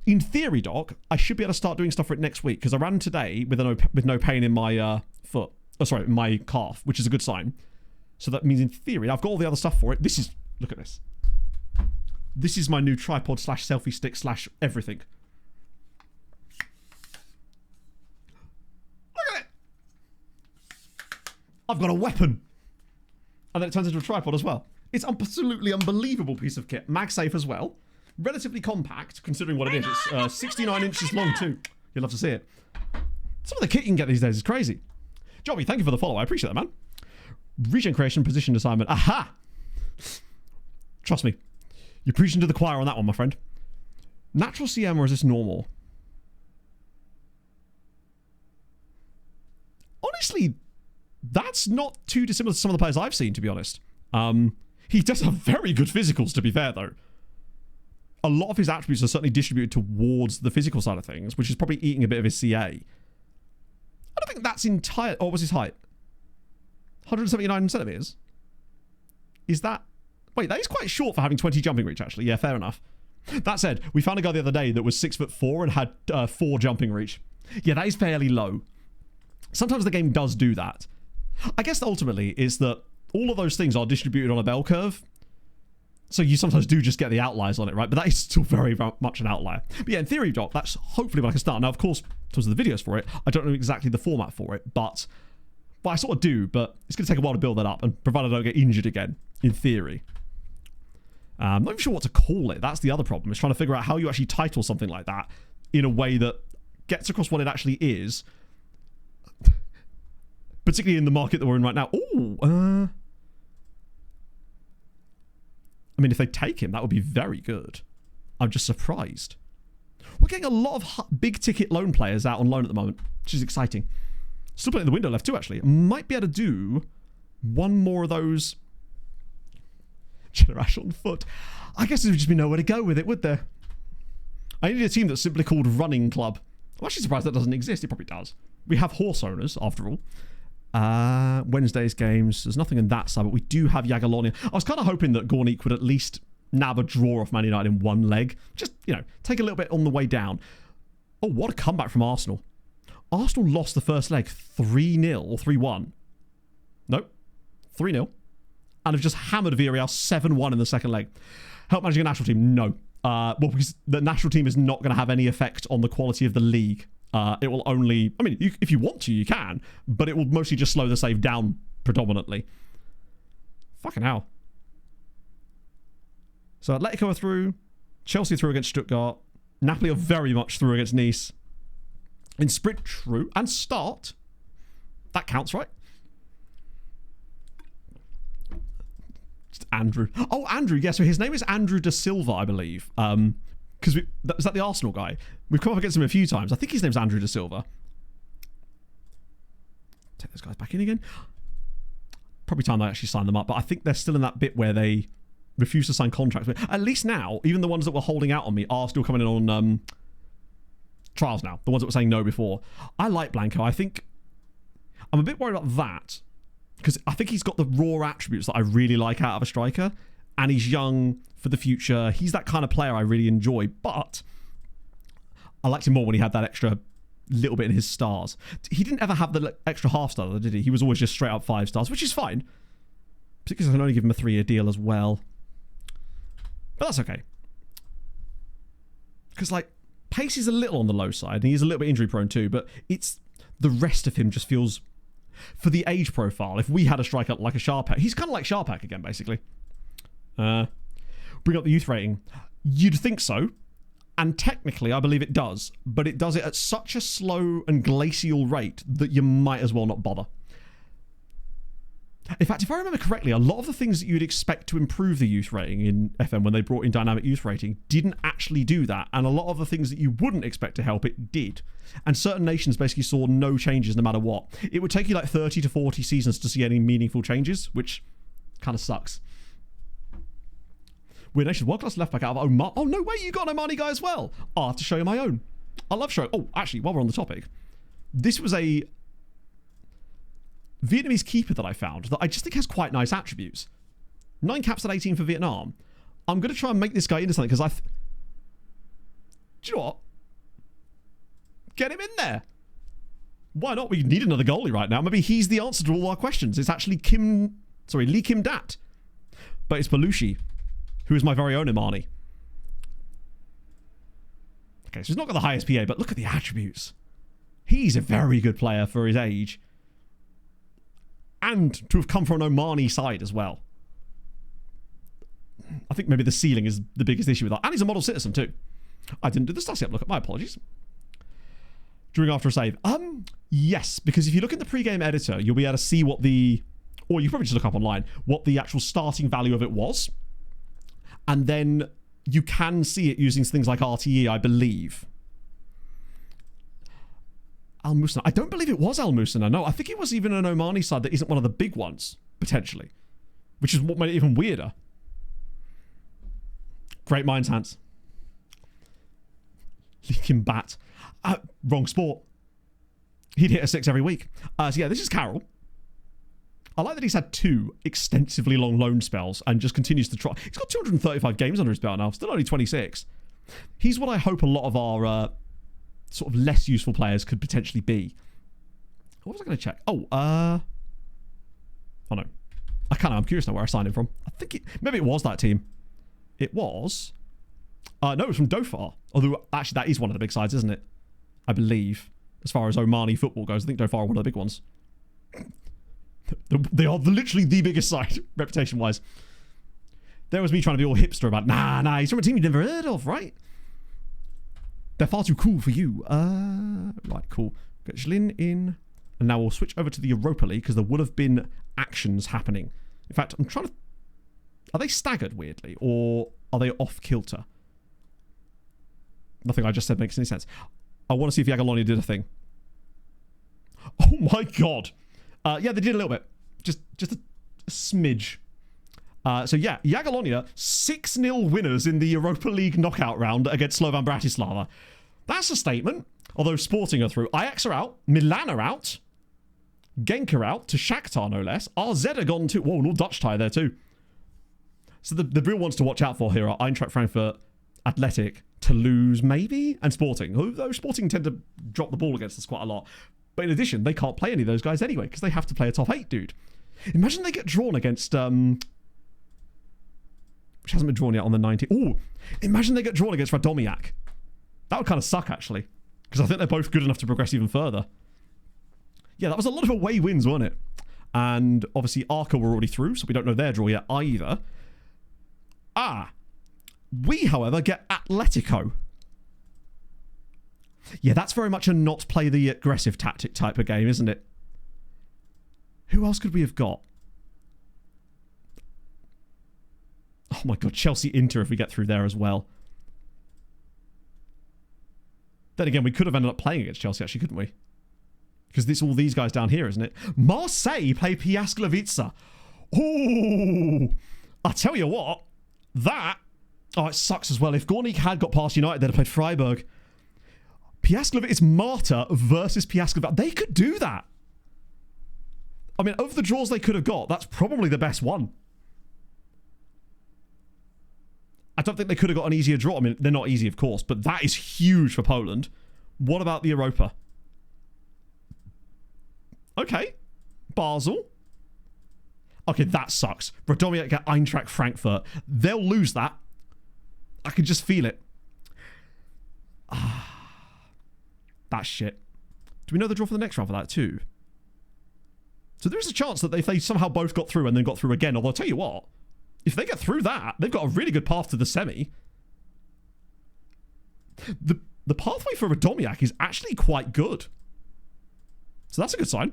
In theory, Doc, I should be able to start doing stuff for it next week because I ran today with no pain in my foot. Oh, sorry, my calf, which is a good sign. So that means in theory, I've got all the other stuff for it. This is, look at this. This is my new tripod / selfie stick / everything. Look at it. I've got a weapon. And then it turns into a tripod as well. It's absolutely unbelievable piece of kit. MagSafe as well. Relatively compact, considering what it is. It's 69 inches long, too. You'll love to see it. Some of the kit you can get these days is crazy. Jobby, thank you for the follow. I appreciate that, man. Regen creation, position assignment. Aha! Trust me. You're preaching to the choir on that one, my friend. Natural CM, or is this normal? Honestly, that's not too dissimilar to some of the players I've seen, to be honest. He does have very good physicals, to be fair, though. A lot of his attributes are certainly distributed towards the physical side of things, which is probably eating a bit of his CA. I don't think that's entire... Oh, what was his height? 179 centimetres? Is that... Wait, that is quite short for having 20 jumping reach, actually. Yeah, fair enough. That said, we found a guy the other day that was 6'4" and had 4 jumping reach. Yeah, that is fairly low. Sometimes the game does do that. I guess ultimately is that all of those things are distributed on a bell curve. So you sometimes do just get the outliers on it, right? But that is still very much an outlier. But yeah, in theory, Doc, that's hopefully what I can start. Now, of course, in terms of the videos for it, I don't know exactly the format for it, but I sort of do, but it's going to take a while to build that up, and provided I don't get injured again, in theory. I'm not even sure what to call it. That's the other problem, is trying to figure out how you actually title something like that in a way that gets across what it actually is, particularly in the market that we're in right now. Ooh, I mean, if they take him, that would be very good. I'm just surprised. We're getting a lot of big-ticket loan players out on loan at the moment, which is exciting. Still playing the window left too, actually. Might be able to do one more of those. Generash on foot. I guess there would just be nowhere to go with it, would there? I need a team that's simply called Running Club. I'm actually surprised that doesn't exist. It probably does. We have horse owners, after all. Wednesday's games. There's nothing in that side, but we do have Jagiellonia. I was kind of hoping that Gornik would at least nab a draw off Man United in one leg. Just, you know, take a little bit on the way down. Oh, what a comeback from Arsenal. Arsenal lost the first leg 3-0 or 3-1. Nope. 3-0. And have just hammered Villarreal 7-1 in the second leg. Help managing a national team? No. Well, because the national team is not going to have any effect on the quality of the league. It will only... I mean, if you want to, you can. But it will mostly just slow the save down predominantly. Fucking hell. So Atletico are through. Chelsea through against Stuttgart. Napoli are very much through against Nice. In sprint, true. And start. That counts, right? Just Andrew. Oh, Andrew. Yeah, so his name is Andrew Da Silva, I believe. Because is that the Arsenal guy? We've come up against him a few times. I think his name's Andrew Da Silva. Take those guys back in again. Probably time they actually sign them up, but I think they're still in that bit where they refuse to sign contracts. But at least now, even the ones that were holding out on me are still coming in on trials now. The ones that were saying no before. I like Blanco. I think I'm a bit worried about that because I think he's got the raw attributes that I really like out of a striker, and he's young for the future. He's that kind of player I really enjoy, but I liked him more when he had that extra little bit in his stars. He didn't ever have the extra half star, though, did he? He was always just straight up 5 stars, which is fine. Because I can only give him a 3-year deal as well. But that's okay. Because, like, pace is a little on the low side, and he's a little bit injury prone too, but it's the rest of him just feels, for the age profile, if we had a striker like a Sharpak, he's kind of like Sharpak again, basically. Bring up the youth rating. You'd think so. And technically, I believe it does, but it does it at such a slow and glacial rate that you might as well not bother. In fact, if I remember correctly, a lot of the things that you'd expect to improve the youth rating in FM when they brought in dynamic youth rating didn't actually do that, and a lot of the things that you wouldn't expect to help it did. And certain nations basically saw no changes no matter what. It would take you like 30 to 40 seasons to see any meaningful changes, which kind of sucks. We're Nation's world-class left-back out of Omar. Oh, no way, you got an Omani guy as well. I'll have to show you my own. I love showing... Oh, actually, while we're on the topic, this was a Vietnamese keeper that I found that I just think has quite nice attributes. 9 caps at 18 for Vietnam. I'm going to try and make this guy into something because do you know what? Get him in there. Why not? We need another goalie right now. Maybe he's the answer to all our questions. It's actually Lee Kim Dat. But it's Belushi, who is my very own Imani. Okay, so he's not got the highest PA, but look at the attributes. He's a very good player for his age. And to have come from an Omani side as well. I think maybe the ceiling is the biggest issue with that. And he's a model citizen too. I didn't do the stats yet. Look at my apologies. During after a save. Yes, because if you look at the pre-game editor, you'll be able to see what the... Or you probably just look up online, what the actual starting value of it was. And then you can see it using things like RTE, I believe. Al Musana. I don't believe it was Al Musana. No, I think it was even an Omani side that isn't one of the big ones, potentially. Which is what made it even weirder. Great minds, Hans. Leaking bat. Wrong sport. He'd hit a 6 every week. So yeah, this is Carroll. I like that he's had 2 extensively long loan spells and just continues to try. He's got 235 games under his belt now, still only 26. He's what I hope a lot of our sort of less useful players could potentially be. What was I going to check? Oh no. I can't know. I'm curious now where I signed him from. I think maybe it was that team. It was... no, it was from Dhofar. Although, actually, that is one of the big sides, isn't it? I believe. As far as Omani football goes, I think Dhofar are one of the big ones. They are literally the biggest side, reputation-wise. There was me trying to be all hipster about, nah, he's from a team you've never heard of, right? They're far too cool for you. Right, cool. Get Jlin in. And now we'll switch over to the Europa League because there would have been actions happening. In fact, I'm trying to... Are they staggered, weirdly? Or are they off-kilter? Nothing I just said makes any sense. I want to see if Jagiellonia did a thing. Oh my god. Yeah, they did a little bit. Just a smidge. So yeah, Jagiellonia 6-0 winners in the Europa League knockout round against Slovan Bratislava. That's a statement. Although Sporting are through. Ajax are out. Milan are out. Genk are out to Shakhtar, no less. RZ are gone too. Whoa, an all Dutch tie there too. So the real ones to watch out for here are Eintracht Frankfurt, Athletic, Toulouse maybe, and Sporting. Although Sporting tend to drop the ball against us quite a lot. But in addition, they can't play any of those guys anyway because they have to play a top 8 dude. Imagine they get drawn against... which hasn't been drawn yet on the 19th. Oh, imagine they get drawn against Radomiak. That would kind of suck, actually. Because I think they're both good enough to progress even further. Yeah, that was a lot of away wins, wasn't it? And obviously, Arca were already through, so we don't know their draw yet either. We, however, get Atletico. Yeah, that's very much a not play the aggressive tactic type of game, isn't it? Who else could we have got? Oh my god, Chelsea-Inter if we get through there as well. Then again, we could have ended up playing against Chelsea, actually, couldn't we? Because it's all these guys down here, isn't it? Marseille play Piasklevica. Oh, I tell you what, that... Oh, it sucks as well. If Gornik had got past United, they'd have played Freiburg. Piasklevica, it's Marta versus Piasklevica. They could do that. I mean, of the draws they could have got, that's probably the best one. I don't think they could have got an easier draw. I mean, they're not easy, of course, but that is huge for Poland. What about the Europa? Okay. Basel. Okay, that sucks. Radomiak get Eintracht Frankfurt. They'll lose that. I can just feel it. That's shit. Do we know the draw for the next round for that too? So there is a chance that if they somehow both got through and then got through again, although I'll tell you what, if they get through that, they've got a really good path to the semi. The pathway for Radomiak is actually quite good. So that's a good sign.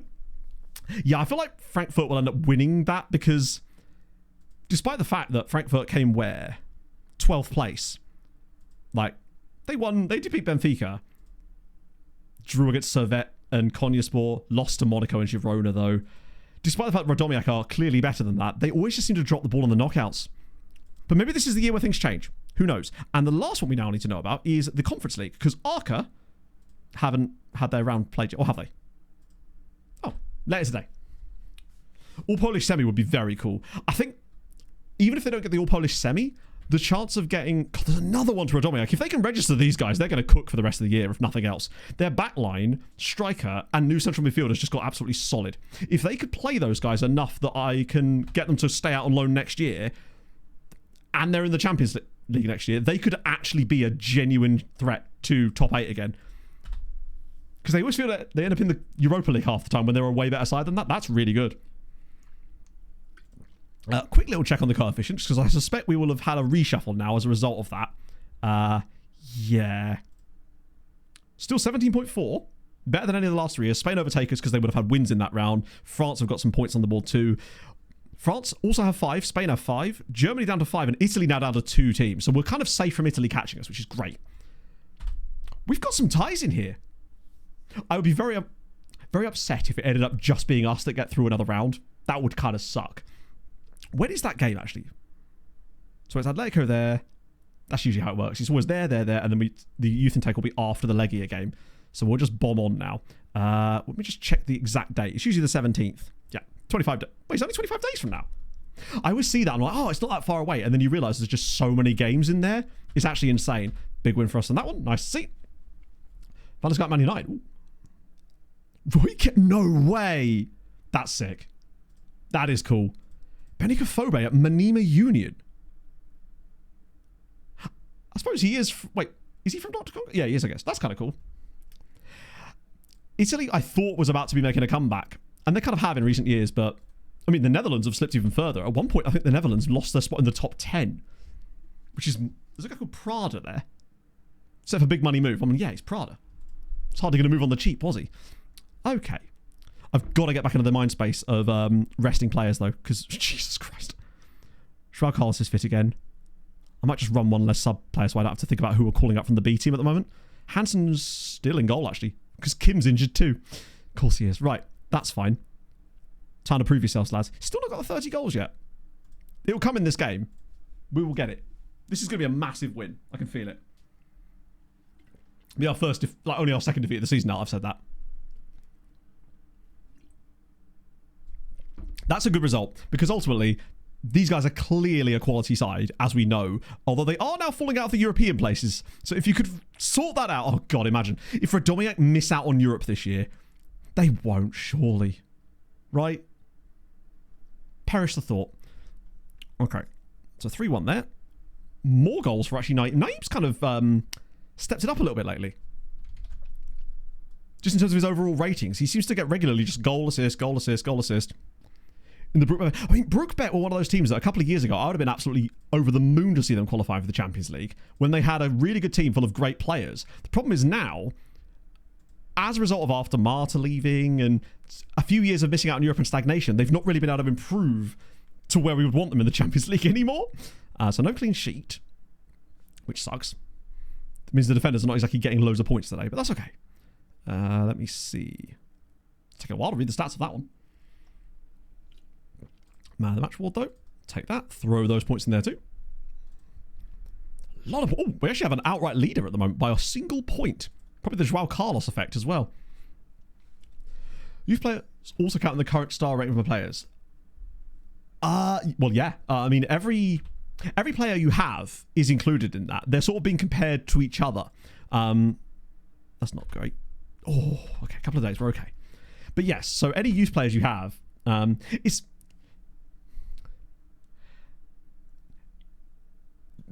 Yeah, I feel like Frankfurt will end up winning that because despite the fact that Frankfurt came where? 12th place. Like, they did beat Benfica. Drew against Servette and Konyaspor. Lost to Monaco and Girona, though. Despite the fact that Radomiak are clearly better than that, they always just seem to drop the ball in the knockouts. But maybe this is the year where things change. Who knows? And the last one we now need to know about is the Conference League, because Arca haven't had their round played yet, or have they? Oh, later today. All Polish semi would be very cool. I think even if they don't get the All Polish semi, the chance of getting... God, there's another one to Radomiak. If they can register these guys, they're going to cook for the rest of the year, if nothing else. Their backline, striker, and new central midfielders just got absolutely solid. If they could play those guys enough that I can get them to stay out on loan next year, and they're in the Champions League next year, they could actually be a genuine threat to top 8 again. Because they always feel that they end up in the Europa League half the time when they're a way better side than that. That's really good. Quick little check on the coefficients, because I suspect we will have had a reshuffle now as a result of that. Yeah. Still 17.4. Better than any of the last 3 years. Spain overtake us because they would have had wins in that round. France have got some points on the board too. France also have 5. Spain have 5. Germany down to 5. And Italy now down to 2 teams. So we're kind of safe from Italy catching us, which is great. We've got some ties in here. I would be very upset if it ended up just being us that get through another round. That would kind of suck. When is that game, actually? So it's Atletico there. That's usually how it works. It's always there, and then the youth intake will be after the Legia game. So we'll just bomb on now. Let me just check the exact date. It's usually the 17th. Yeah, 25 days. Wait, it's only 25 days from now. I always see that. I'm like, oh, it's not that far away. And then you realise there's just so many games in there. It's actually insane. Big win for us on that one. Nice to see. Van der Man United. No way. That's sick. That is cool. Benica Phobe at Manima Union. I suppose he is... Wait, is he from Dr. Congo? Yeah, he is, I guess. That's kind of cool. Italy, I thought, was about to be making a comeback. And they kind of have in recent years, but... I mean, the Netherlands have slipped even further. At one point, I think the Netherlands lost their spot in the top 10. Which is... There's a guy called Prada there. Except for big money move. I mean, yeah, he's Prada. It's hardly going to move on the cheap, was he? Okay. I've got to get back into the mind space of resting players, though, because, Jesus Christ. Joao Carlos is fit again. I might just run one less sub player so I don't have to think about who we're calling up from the B team at the moment. Hansen's still in goal, actually, because Kim's injured too. Of course he is. Right, that's fine. Time to prove yourselves, lads. Still not got the 30 goals yet. It will come in this game. We will get it. This is going to be a massive win. I can feel it. Be our first, only our second defeat of the season now, I've said that. That's a good result, because ultimately, these guys are clearly a quality side, as we know, although they are now falling out of the European places. So if you could sort that out, oh God, imagine. If Radomiak miss out on Europe this year, they won't, surely. Right? Perish the thought. Okay, so 3-1 there. More goals for actually Naeem. Naeem's kind of stepped it up a little bit lately. Just in terms of his overall ratings. He seems to get regularly just goal, assist, goal, assist, goal, assist. In the Brookbet, I mean, Brookbet were one of those teams that a couple of years ago, I would have been absolutely over the moon to see them qualify for the Champions League when they had a really good team full of great players. The problem is now, as a result of after Marta leaving and a few years of missing out in Europe and stagnation, they've not really been able to improve to where we would want them in the Champions League anymore. So no clean sheet, which sucks. It means the defenders are not exactly getting loads of points today, but that's okay. Let me see. Take a while to read the stats of that one. Man of the match award, though. Take that. Throw those points in there, too. A lot of... Oh, we actually have an outright leader at the moment by a single point. Probably the Joao Carlos effect as well. Youth players also count in the current star rating for players. Well, yeah. I mean, every player you have is included in that. They're sort of being compared to each other. That's not great. Oh, okay. A couple of days. We're okay. But yes, so any youth players you have,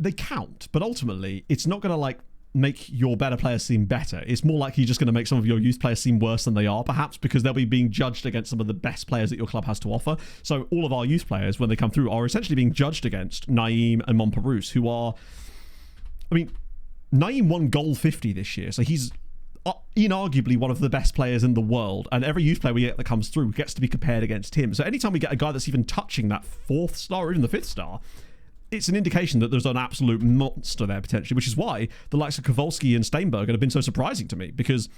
they count, but ultimately it's not going to like make your better players seem better. It's more likely just going to make some of your youth players seem worse than they are, perhaps, because they'll be being judged against some of the best players that your club has to offer. So all of our youth players, when they come through, are essentially being judged against Naeem and Montparnasse, who are... I mean, Naeem won goal 50 this year, so he's inarguably one of the best players in the world, and every youth player we get that comes through gets to be compared against him. So anytime we get a guy that's even touching that 4th star or even the 5th star, it's an indication that there's an absolute monster there potentially, which is why the likes of Kowalski and Steinberger have been so surprising to me, because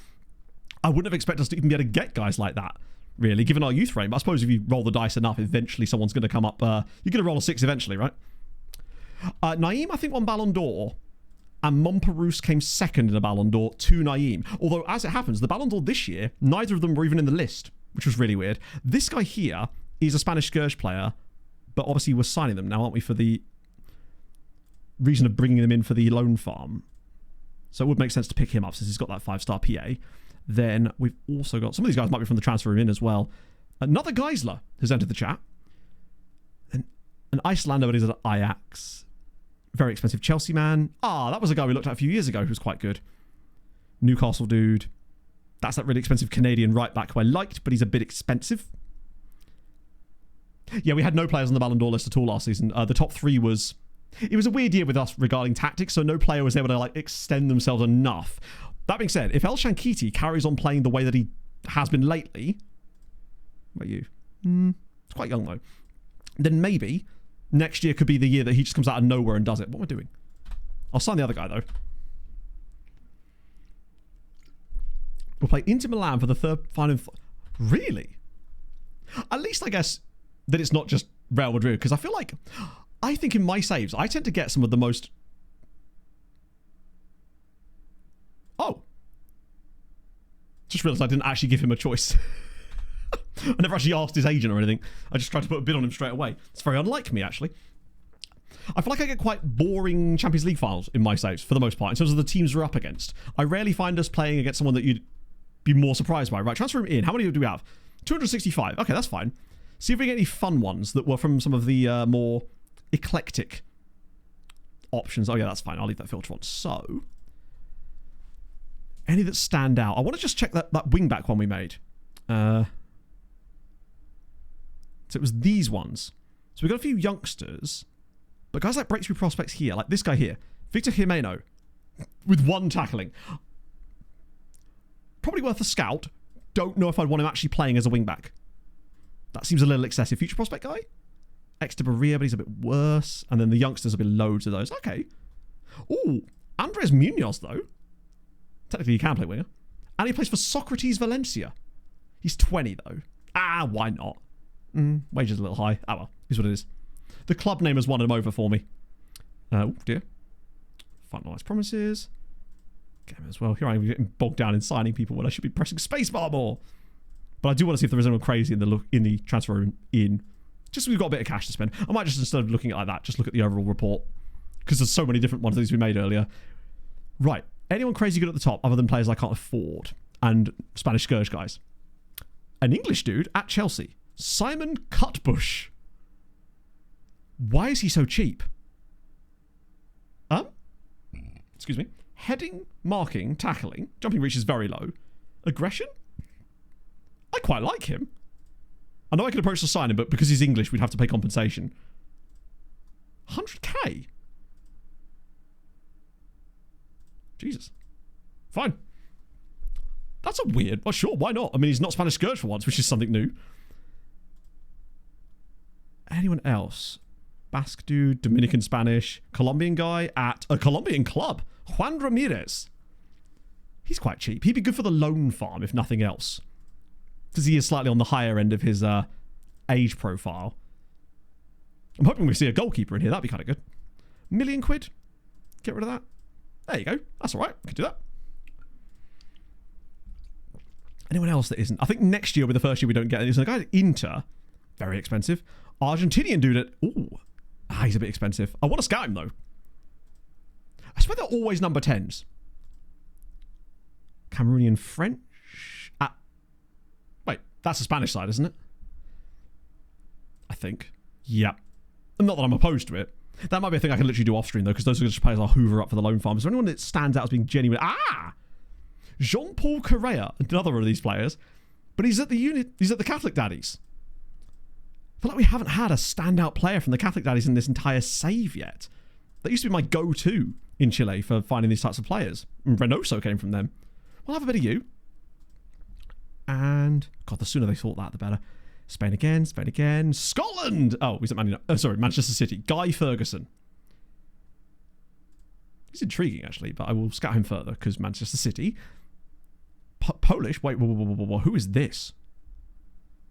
I wouldn't have expected us to even be able to get guys like that, really, given our youth frame. I suppose if you roll the dice enough, eventually someone's going to come up. You're going to roll a 6 eventually, right? Naeem, I think, won Ballon d'Or, and Montparnasse came second in a Ballon d'Or to Naeem. Although, as it happens, the Ballon d'Or this year, neither of them were even in the list, which was really weird. This guy here is a Spanish Scourge player, but obviously we're signing them now, aren't we, for the reason of bringing them in for the loan farm. So it would make sense to pick him up since he's got that 5-star PA. Then we've also got... Some of these guys might be from the transfer room in as well. Another Geisler has entered the chat. An Icelander, but he's at Ajax. Very expensive Chelsea man. That was a guy we looked at a few years ago who's quite good. Newcastle dude. That's that really expensive Canadian right back who I liked, but he's a bit expensive. Yeah, we had no players on the Ballon d'Or list at all last season. The top 3 was... It was a weird year with us regarding tactics, so no player was able to like extend themselves enough. That being said, if El Shankiti carries on playing the way that he has been lately... What about you? It's quite young, though. Then maybe next year could be the year that he just comes out of nowhere and does it. What am I doing? I'll sign the other guy, though. We'll play Inter Milan for the 3rd final... Really? At least I guess that it's not just Real Madrid, because I feel like... I think in my saves, I tend to get some of the most... Oh. Just realised I didn't actually give him a choice. I never actually asked his agent or anything. I just tried to put a bid on him straight away. It's very unlike me, actually. I feel like I get quite boring Champions League finals in my saves, for the most part, in terms of the teams we're up against. I rarely find us playing against someone that you'd be more surprised by. Right, transfer him in. How many do we have? 265. Okay, that's fine. See if we get any fun ones that were from some of the more... eclectic options. Oh yeah, that's fine. I'll leave that filter on. So, any that stand out? I want to just check that wing back one we made. So it was these ones. So we've got a few youngsters, but guys like breakthrough prospects here, like this guy here, Victor Jimeno, with 1 tackling. Probably worth a scout. Don't know if I'd want him actually playing as a wing back. That seems a little excessive. Future prospect guy? Extra Berea, but he's a bit worse. And then the youngsters have been loads of those. Okay. Ooh, Andres Munoz, though. Technically, he can play winger. And he plays for Socrates Valencia. He's 20, though. Why not? Wages a little high. Well, is what it is. The club name has won him over for me. Oh, dear. Finalised promises. Get him as well. Here I am getting bogged down in signing people when I should be pressing spacebar more. But I do want to see if there is anyone crazy in the transfer room in... Just so we've got a bit of cash to spend. I might just, instead of looking at it like that, just look at the overall report. Because there's so many different ones of these we made earlier. Right. Anyone crazy good at the top other than players I can't afford? And Spanish Scourge guys. An English dude at Chelsea. Simon Cutbush. Why is he so cheap? Excuse me. Heading, marking, tackling. Jumping reach is very low. Aggression? I quite like him. I know I could approach the signing, but because he's English, we'd have to pay compensation. 100k? Jesus. Fine. That's a weird... Well, sure, why not? I mean, he's not Spanish Scourge for once, which is something new. Anyone else? Basque dude, Dominican Spanish, Colombian guy at a Colombian club. Juan Ramirez. He's quite cheap. He'd be good for the loan farm, if nothing else. Because he is slightly on the higher end of his age profile. I'm hoping we see a goalkeeper in here. That'd be kind of good. £1 million? Get rid of that. There you go. That's all right. We can do that. Anyone else that isn't? I think next year will be the first year we don't get it. There's a guy at Inter. Very expensive. Argentinian dude at... Ooh. He's a bit expensive. I want to scout him, though. I swear they're always number 10s. Cameroonian French. Wait, that's the Spanish side, isn't it? I think. Yeah. Not that I'm opposed to it. That might be a thing I can literally do off stream, though, because those are just players I'll hoover up for the loan farm. Is there anyone that stands out as being genuine? Ah! Jean-Paul Correa, another of these players. But he's at the Catholic Daddies. I feel like we haven't had a standout player from the Catholic Daddies in this entire save yet. That used to be my go-to in Chile for finding these types of players. And Reynoso came from them. We'll have a bit of you. And, God, the sooner they sort that, the better. Spain again, Spain again. Scotland! Oh, he's at Manchester City. Guy Ferguson. He's intriguing, actually, but I will scout him further, because Manchester City. Polish? Wait, who is this?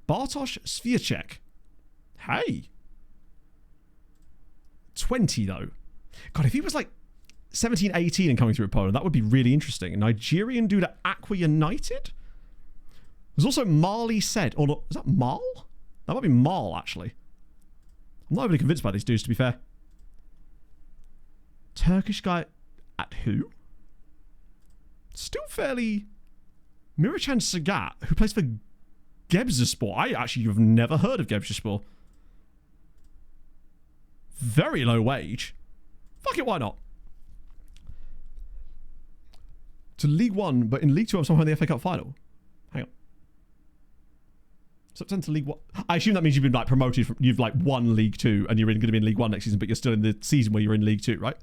Bartosz Swiaczek. Hey. 20, though. God, if he was like 17, 18 and coming through Poland, that would be really interesting. A Nigerian dude at Aqua United? There's also Marley said, or not, is that Marl? That might be Marl, actually. I'm not really convinced by these dudes, to be fair. Turkish guy at who? Still fairly... Mirachan Sagat, who plays for Gebzespor. I actually have never heard of Gebzespor. Very low wage. Fuck it, why not? To League One, but in League Two I'm somehow in the FA Cup final. Hang on. September to League One. I assume that means you've been like promoted from, you've like won League Two and you're going to be in League One next season, but you're still in the season where you're in League Two, right?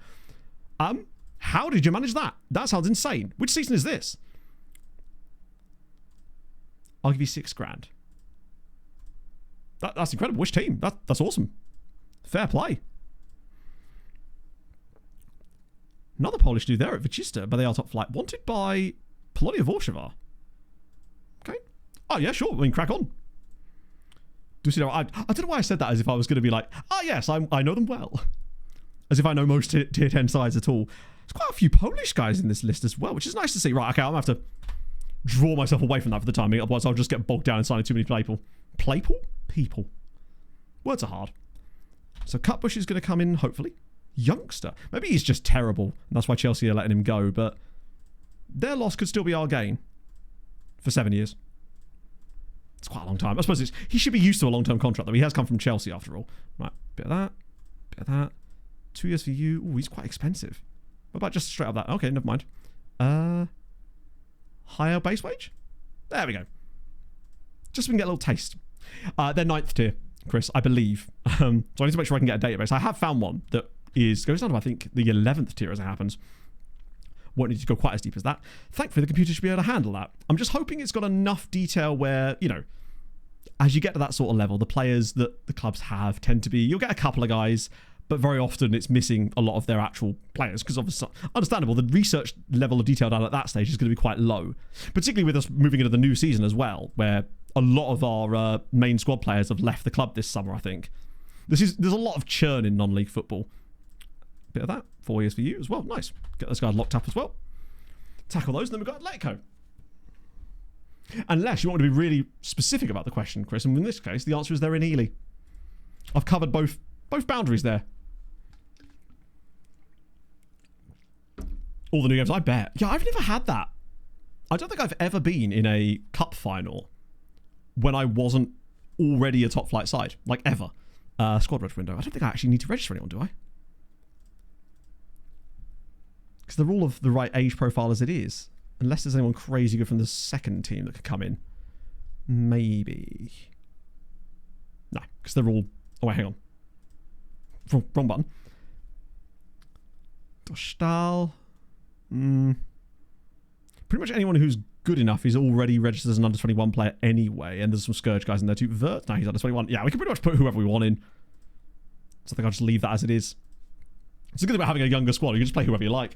How did you manage that? That sounds insane. Which season is this? I'll give you £6,000. That's incredible. Which team? That's awesome. Fair play. Another Polish dude there at Wichita, but they are top flight. Wanted by Polonia Warszawa. Okay. Oh, yeah, sure. I mean, crack on. Do you see, I don't know why I said that as if I was going to be like, oh, yes, I know them well. As if I know most tier 10 sides at all. There's quite a few Polish guys in this list as well, which is nice to see. Right, okay, I'm going to have to draw myself away from that for the time being, otherwise I'll just get bogged down in signing too many people. Words are hard. So Cutbush is going to come in, hopefully. Youngster. Maybe he's just terrible, and that's why Chelsea are letting him go, but their loss could still be our gain for 7 years. It's quite a long time. I suppose he should be used to a long-term contract, though. He has come from Chelsea, after all. Right, bit of that, bit of that. 2 years for you. Ooh, he's quite expensive. What about just straight up that? Okay, never mind. Higher base wage? There we go. Just so we can get a little taste. They're 9th tier, Chris, I believe. So I need to make sure I can get a database. I have found one that goes down to, I think, the 11th tier as it happens. Won't need to go quite as deep as that. Thankfully, the computer should be able to handle that. I'm just hoping it's got enough detail where, you know, as you get to that sort of level, the players that the clubs have tend to be, you'll get a couple of guys, but very often it's missing a lot of their actual players, because obviously, understandable, the research level of detail down at that stage is going to be quite low, particularly with us moving into the new season as well, where a lot of our main squad players have left the club this summer, I think. There's a lot of churn in non-league football. Bit of that. 4 years for you as well. Nice. Get those guys locked up as well. Tackle those, and then we've got Atletico. Unless you want to be really specific about the question, Chris, and in this case, the answer is they're in Ely. I've covered both boundaries there. All the new games, I bet. Yeah, I've never had that. I don't think I've ever been in a cup final when I wasn't already a top flight side. Like, ever. Squad reg window. I don't think I actually need to register anyone, do I? Because they're all of the right age profile as it is. Unless there's anyone crazy good from the second team that could come in. Maybe. No, because they're all... Oh, wait, hang on. Wrong button. Dostal. Pretty much anyone who's good enough. He's already registered as an under 21 player anyway, and there's some Scourge guys in there too. Vert, now he's under 21. Yeah, we can pretty much put whoever we want in. So I think I'll just leave that as it is. It's a good thing about having a younger squad. You can just play whoever you like.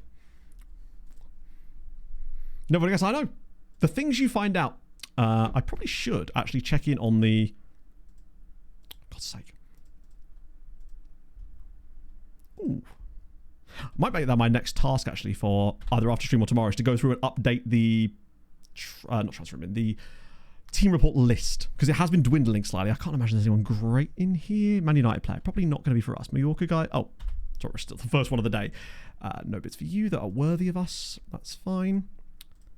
No, but I guess I know. The things you find out, I probably should actually check in on the... God's sake. Ooh. Might make that my next task actually for either after stream or tomorrow is to go through and update the not transfer room, the team report list, because it has been dwindling slightly. I can't imagine there's anyone great in here. Man United player, probably not going to be for us. Mallorca guy, oh, sorry, still the first one of the day. No bits for you that are worthy of us. That's fine.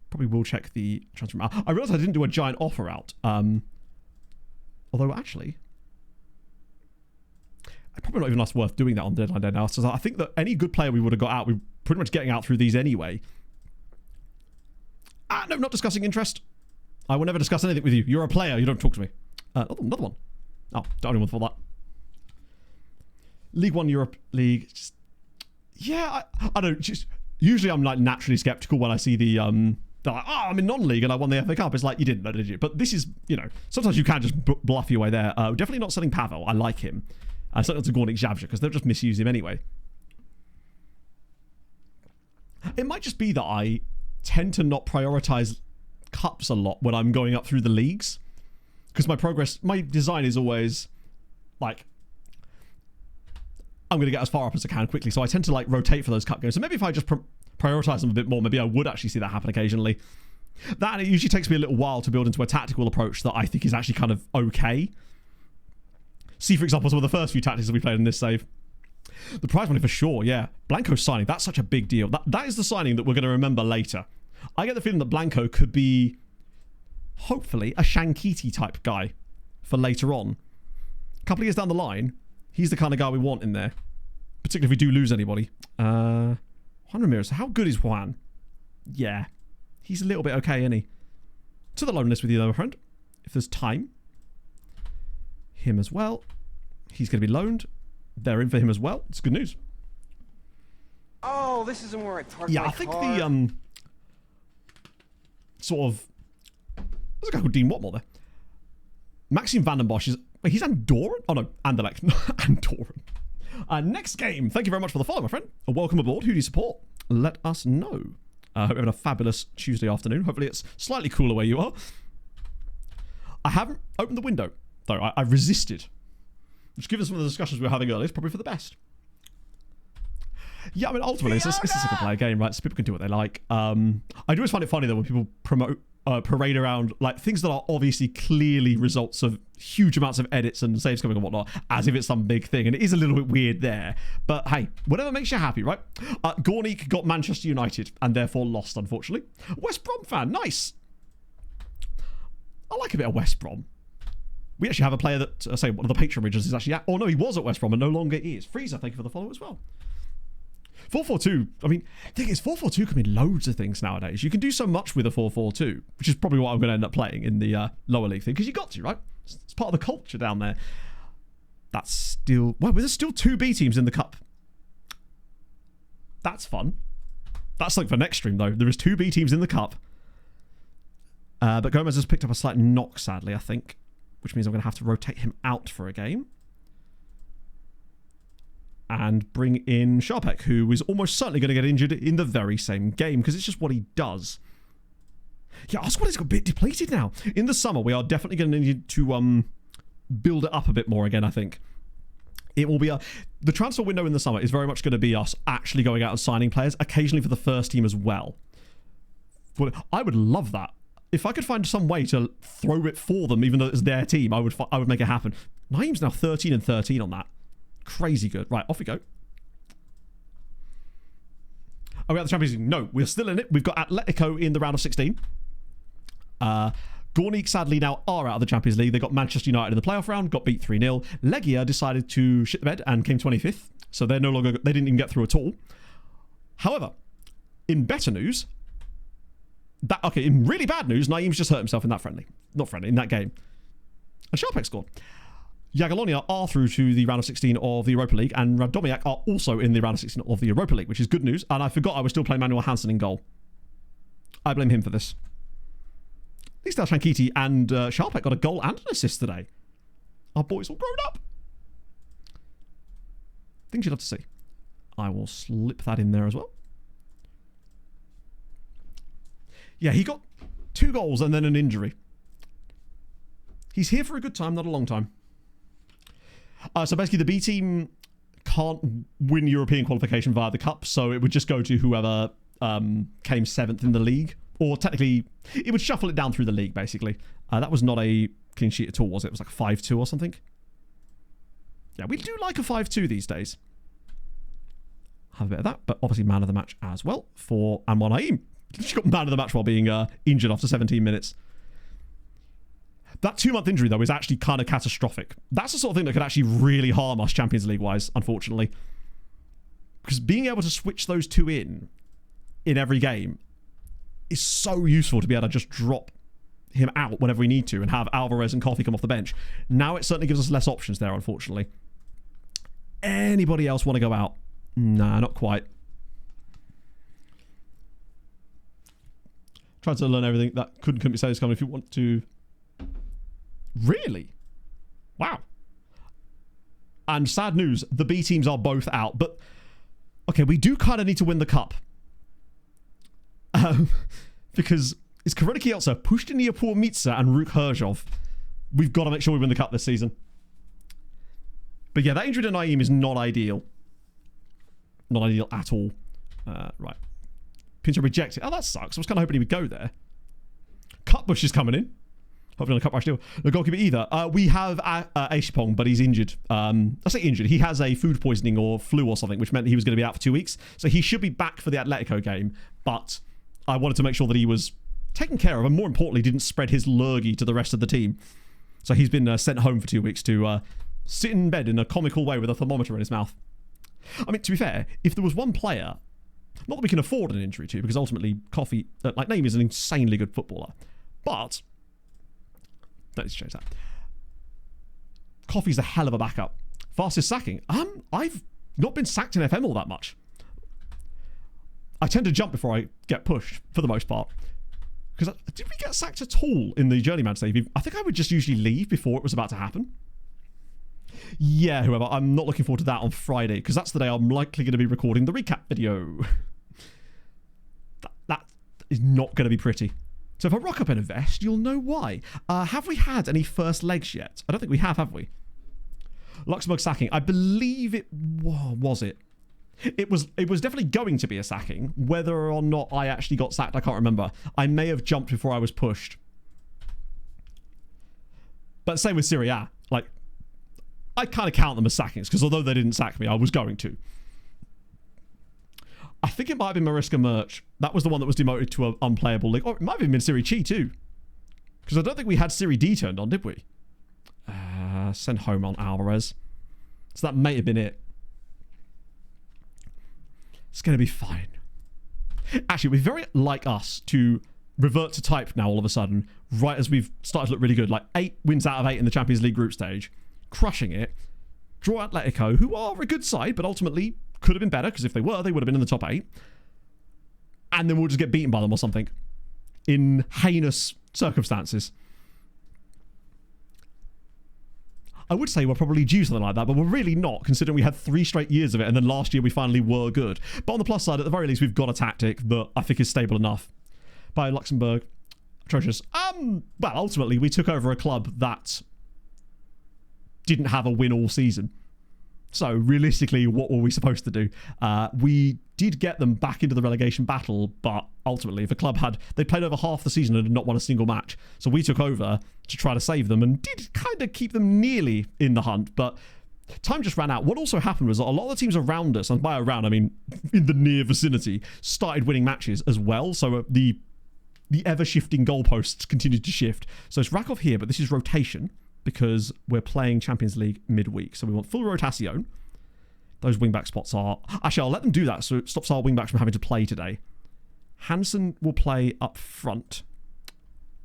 Probably will check the transfer room. I realised I didn't do a giant offer out. Although actually, probably not even us worth doing that on deadline day now. So I think that any good player we would have got out, we're pretty much getting out through these anyway. No, not discussing interest. I will never discuss anything with you. You're a player. You don't talk to me. Another one. Oh, don't even for that. League One Europe League. Just, yeah, I don't. Just usually I'm like naturally skeptical when I see the they're like, oh, I'm in non-league and I won the FA Cup. It's like, you didn't, did you? But this is, you know, sometimes you can just bluff your way there. Definitely not selling Pavel. I like him. Certainly not to Gornik Javja because they'll just misuse him anyway. It might just be that I tend to not prioritize cups a lot when I'm going up through the leagues, because my design is always like, I'm going to get as far up as I can quickly, so I tend to like rotate for those cup games. So maybe if I just prioritize them a bit more, maybe I would actually see that happen occasionally. That, and it usually takes me a little while to build into a tactical approach that I think is actually kind of okay. See, for example, some of the first few tactics that we played in this save. The prize money for sure, yeah. Blanco's signing, that's such a big deal. That is the signing that we're going to remember later. I get the feeling that Blanco could be, hopefully, a Shankiti type guy for later on. A couple of years down the line, he's the kind of guy we want in there. Particularly if we do lose anybody. Juan Ramirez, how good is Juan? Yeah, he's a little bit okay, isn't he? To the loan list with you though, my friend. If there's time. Him as well. He's going to be loaned. They're in for him as well. It's good news. Oh, this isn't where I parked my car. Yeah, I think the sort of, there's a guy called Dean Watmore there. Maxime Vandenbosch is, wait, he's Andorran? Oh no, Anderlecht. Andorran. Next game. Thank you very much for the follow, my friend. Welcome aboard. Who do you support? Let us know. Hope you're having a fabulous Tuesday afternoon. Hopefully it's slightly cooler where you are. I haven't opened the window, though. I've resisted. Which, given some of the discussions we were having earlier, is probably for the best. Yeah, I mean, ultimately, it's a single-player game, right? So people can do what they like. I do always find it funny, though, when people parade around like things that are obviously clearly results of huge amounts of edits and saves coming and whatnot, as if it's some big thing. And it is a little bit weird there. But hey, whatever makes you happy, right? Gornik got Manchester United and therefore lost, unfortunately. West Brom fan, nice. I like a bit of West Brom. We actually have a player that, say, one of the Patreon regions is actually at, oh no, he was at West Brom and no longer is. Freezer, thank you for the follow as well. 4-4-2, I mean, the thing is, 4-4-2 can mean loads of things nowadays. You can do so much with a 4-4-2, which is probably what I'm going to end up playing in the lower league thing, because you got to, right? It's part of the culture down there. That's still, well, there's still 2 B teams in the cup. That's fun. That's something for next stream, though. There is 2 B teams in the cup. But Gomez has picked up a slight knock, sadly, I think, which means I'm going to have to rotate him out for a game. And bring in Sharpek, who is almost certainly going to get injured in the very same game, because it's just what he does. Yeah, our squad is a bit depleted now. In the summer, we are definitely going to need to build it up a bit more again, I think. It will be the transfer window in the summer is very much going to be us actually going out and signing players, occasionally for the first team as well. But I would love that. If I could find some way to throw it for them, even though it's their team, I would make it happen. Naeem's now 13 and 13 on that. Crazy good. Right, off we go. Are we at the Champions League? No, we're still in it. We've got Atletico in the round of 16. Gornik, sadly, now are out of the Champions League. They got Manchester United in the playoff round, got beat 3-0. Legia decided to shit the bed and came 25th. So they're no longer, they didn't even get through at all. However, in better news, in really bad news, Naeem's just hurt himself in that in that game. And Sharpek scored. Jagiellonia are through to the round of 16 of the Europa League, and Radomiak are also in the round of 16 of the Europa League, which is good news. And I forgot I was still playing Manuel Hansen in goal. I blame him for this. At least Shankiti and Sharpek got a goal and an assist today. Our boys all grown up. Things you'd love to see. I will slip that in there as well. Yeah, he got 2 goals and then an injury. He's here for a good time, not a long time. So basically the B team can't win European qualification via the cup, so it would just go to whoever came 7th in the league. Or technically, it would shuffle it down through the league, basically. That was not a clean sheet at all, was it? It was like 5-2 or something. Yeah, we do like a 5-2 these days. Have a bit of that, but obviously man of the match as well for Anwar Naeem. She got man of the match while being injured after 17 minutes. That 2-month injury, though, is actually kind of catastrophic. That's the sort of thing that could actually really harm us Champions League-wise, unfortunately. Because being able to switch those 2 in every game is so useful to be able to just drop him out whenever we need to and have Alvarez and Coffee come off the bench. Now it certainly gives us less options there, unfortunately. Anybody else want to go out? Nah, not quite. Tried to learn everything that couldn't be said is coming if you want to. Really? Wow. And sad news, the B teams are both out. But, okay, we do kind of need to win the cup. Because it's Korona Kielce, Pushtin Mitsa, and Ruk Herzhov. We've got to make sure we win the cup this season. But yeah, that injury to Naeem is not ideal. Not ideal at all. Right. Pinto rejected. Oh, that sucks. I was kind of hoping he would go there. Cutbush is coming in. Hopefully on a cup rush deal. The goalkeeper either. We have Aishipong, but he's injured. I say injured. He has a food poisoning or flu or something, which meant he was going to be out for 2 weeks. So he should be back for the Atletico game. But I wanted to make sure that he was taken care of and more importantly didn't spread his lurgy to the rest of the team. So he's been sent home for 2 weeks to sit in bed in a comical way with a thermometer in his mouth. I mean, to be fair, if there was one player, not that we can afford an injury to, because ultimately Coffee, like Naeem is an insanely good footballer, but let's change that. Coffee's a hell of a backup. Fastest sacking. I've not been sacked in FM all that much. I tend to jump before I get pushed, for the most part. Because did we get sacked at all in the Journeyman save? I think I would just usually leave before it was about to happen. Yeah, whoever. I'm not looking forward to that on Friday, because that's the day I'm likely going to be recording the recap video. That is not going to be pretty. So if I rock up in a vest, you'll know why. Have we had any first legs yet? I don't think we have we? Luxembourg sacking. I believe it was it. It was definitely going to be a sacking. Whether or not I actually got sacked, I can't remember. I may have jumped before I was pushed. But same with Serie A. Like, I kind of count them as sackings, because although they didn't sack me, I was going to. I think it might have been Mariska Merch. That was the one that was demoted to an unplayable league. Or it might have even been Siri Chi too. Because I don't think we had Siri D turned on, did we? Send home on Alvarez. So that may have been it. It's going to be fine. Actually, it would be very like us to revert to type now all of a sudden, right as we've started to look really good. Like 8 wins out of 8 in the Champions League group stage. Crushing it. Draw Atletico, who are a good side, but ultimately could have been better, because if they were, they would have been in the top 8. And then we'll just get beaten by them or something. In heinous circumstances. I would say we're probably due something like that, but we're really not, considering we had 3 straight years of it, and then last year we finally were good. But on the plus side, at the very least, we've got a tactic that I think is stable enough. By Luxembourg. Atrocious. Well, ultimately, we took over a club that didn't have a win all season. So, realistically, what were we supposed to do? We did get them back into the relegation battle, but ultimately, the club they played over half the season and had not won a single match. So we took over to try to save them and did kind of keep them nearly in the hunt, but time just ran out. What also happened was that a lot of the teams around us, and by around, I mean in the near vicinity, started winning matches as well. So the ever-shifting goalposts continued to shift. So it's Rakov here, but this is rotation, because we're playing Champions League midweek. So we want full rotation. Those wingback spots are... Actually, I'll let them do that so it stops our wingbacks from having to play today. Hansen will play up front.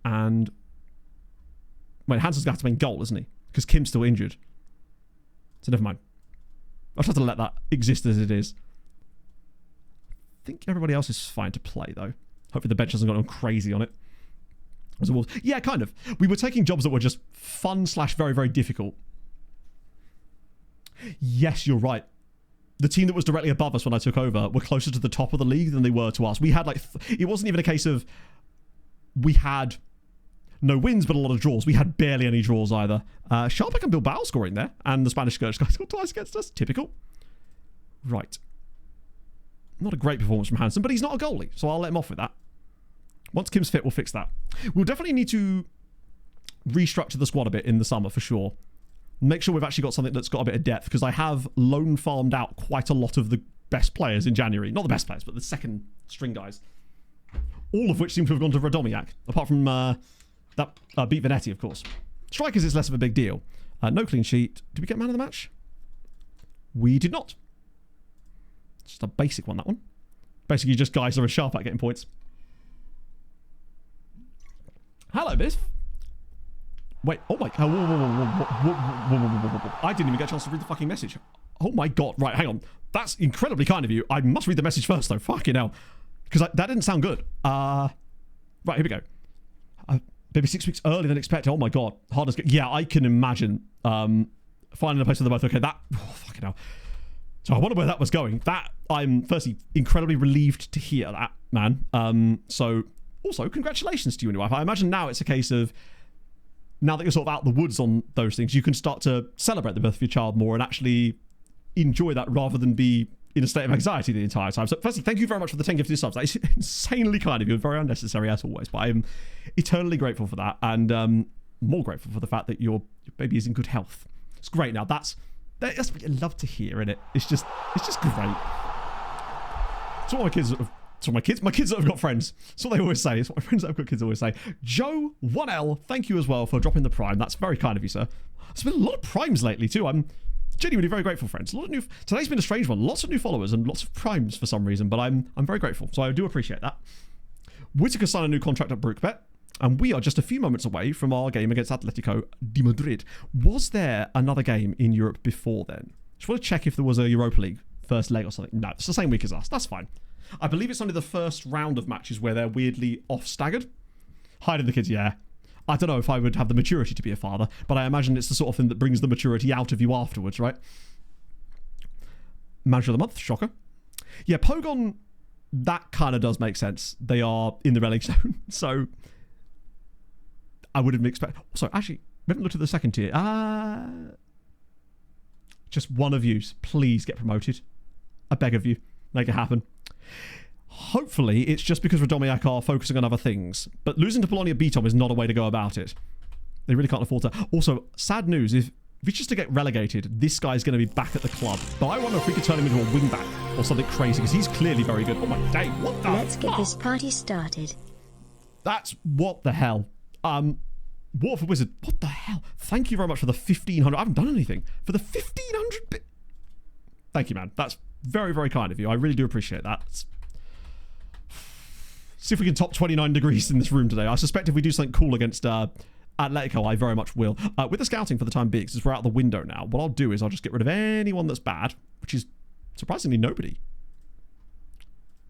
And... Wait, Hansen's going to have to be in goal, isn't he? Because Kim's still injured. So never mind. I'll just have to let that exist as it is. I think everybody else is fine to play, though. Hopefully the bench hasn't gone crazy on it. As a Wolves. Yeah, kind of. We were taking jobs that were just fun / very, very difficult. Yes, you're right. The team that was directly above us when I took over were closer to the top of the league than they were to us. We had like, it wasn't even a case of we had no wins, but a lot of draws. We had barely any draws either. Sharpak and Bilbao scoring there, and the Spanish Scourge guys got twice against us. Typical. Right. Not a great performance from Hansen, but he's not a goalie, so I'll let him off with that. Once Kim's fit, we'll fix that. We'll definitely need to restructure the squad a bit in the summer for sure. Make sure we've actually got something that's got a bit of depth, because I have loan farmed out quite a lot of the best players in January. Not the best players, but the second string guys. All of which seem to have gone to Radomiak, apart from that beat Venetti, of course. Strikers is less of a big deal. No clean sheet. Did we get man of the match? We did not. Just a basic one, that one. Basically, just guys that are sharp at getting points. Hello, Biff. Wait, oh my... I didn't even get a chance to read the fucking message. Oh my god. Right, hang on. That's incredibly kind of you. I must read the message first, though. Fucking hell. Because that didn't sound good. Right, here we go. Maybe 6 weeks earlier than expected. Oh my god. Hard as... Yeah, I can imagine finding a place where they're both okay. That... Oh, fucking hell. So I wonder where that was going. That, I'm firstly incredibly relieved to hear that, man. So, also, congratulations to you and your wife. I imagine now it's a case of... Now that you're sort of out the woods on those things, you can start to celebrate the birth of your child more and actually enjoy that rather than be in a state of anxiety the entire time. So firstly, thank you very much for the 10 gifted subs. That is insanely kind of you and very unnecessary as always, but I am eternally grateful for that, and more grateful for the fact that your baby is in good health. It's great. Now that's what you love to hear, innit? It's just great. It's what my kids have... So my kids that have got friends. That's what they always say. It's what my friends that have got kids always say. Joe 1L, thank you as well for dropping the prime. That's very kind of you, sir. There's been a lot of primes lately too. I'm genuinely very grateful, friends. A lot of new. Today's been a strange one. Lots of new followers and lots of primes for some reason, but I'm very grateful. So I do appreciate that. Whitaker signed a new contract at Brookbet, and we are just a few moments away from our game against Atletico de Madrid. Was there another game in Europe before then? Just want to check if there was a Europa League first leg or something. No, it's the same week as us. That's fine. I believe it's only the first round of matches where they're weirdly off-staggered. Hiding the kids, yeah. I don't know if I would have the maturity to be a father, but I imagine it's the sort of thing that brings the maturity out of you afterwards, right? Manager of the month, shocker. Yeah, Pogon, that kind of does make sense. They are in the relegation zone, so I wouldn't expect... Also, actually, we haven't looked at the second tier. Just one of you, please get promoted. I beg of you. Make it happen. Hopefully, it's just because Radomiak are focusing on other things. But losing to Polonia Beatom is not a way to go about it. They really can't afford to. Also, sad news, if it's just to get relegated, this guy's going to be back at the club. But I wonder if we could turn him into a wingback or something crazy, because he's clearly very good. Oh my day, what the Let's get this party started. That's what the hell. Waterford Wizard, what the hell? Thank you very much for the 1,500. I haven't done anything. For the 1,500 bit. Thank you, man. That's very, very kind of you. I really do appreciate that. See if we can top 29 degrees in this room today. I suspect if we do something cool against Atletico, I very much will. With the scouting for the time being, since we're out the window now, what I'll do is I'll just get rid of anyone that's bad, which is surprisingly nobody.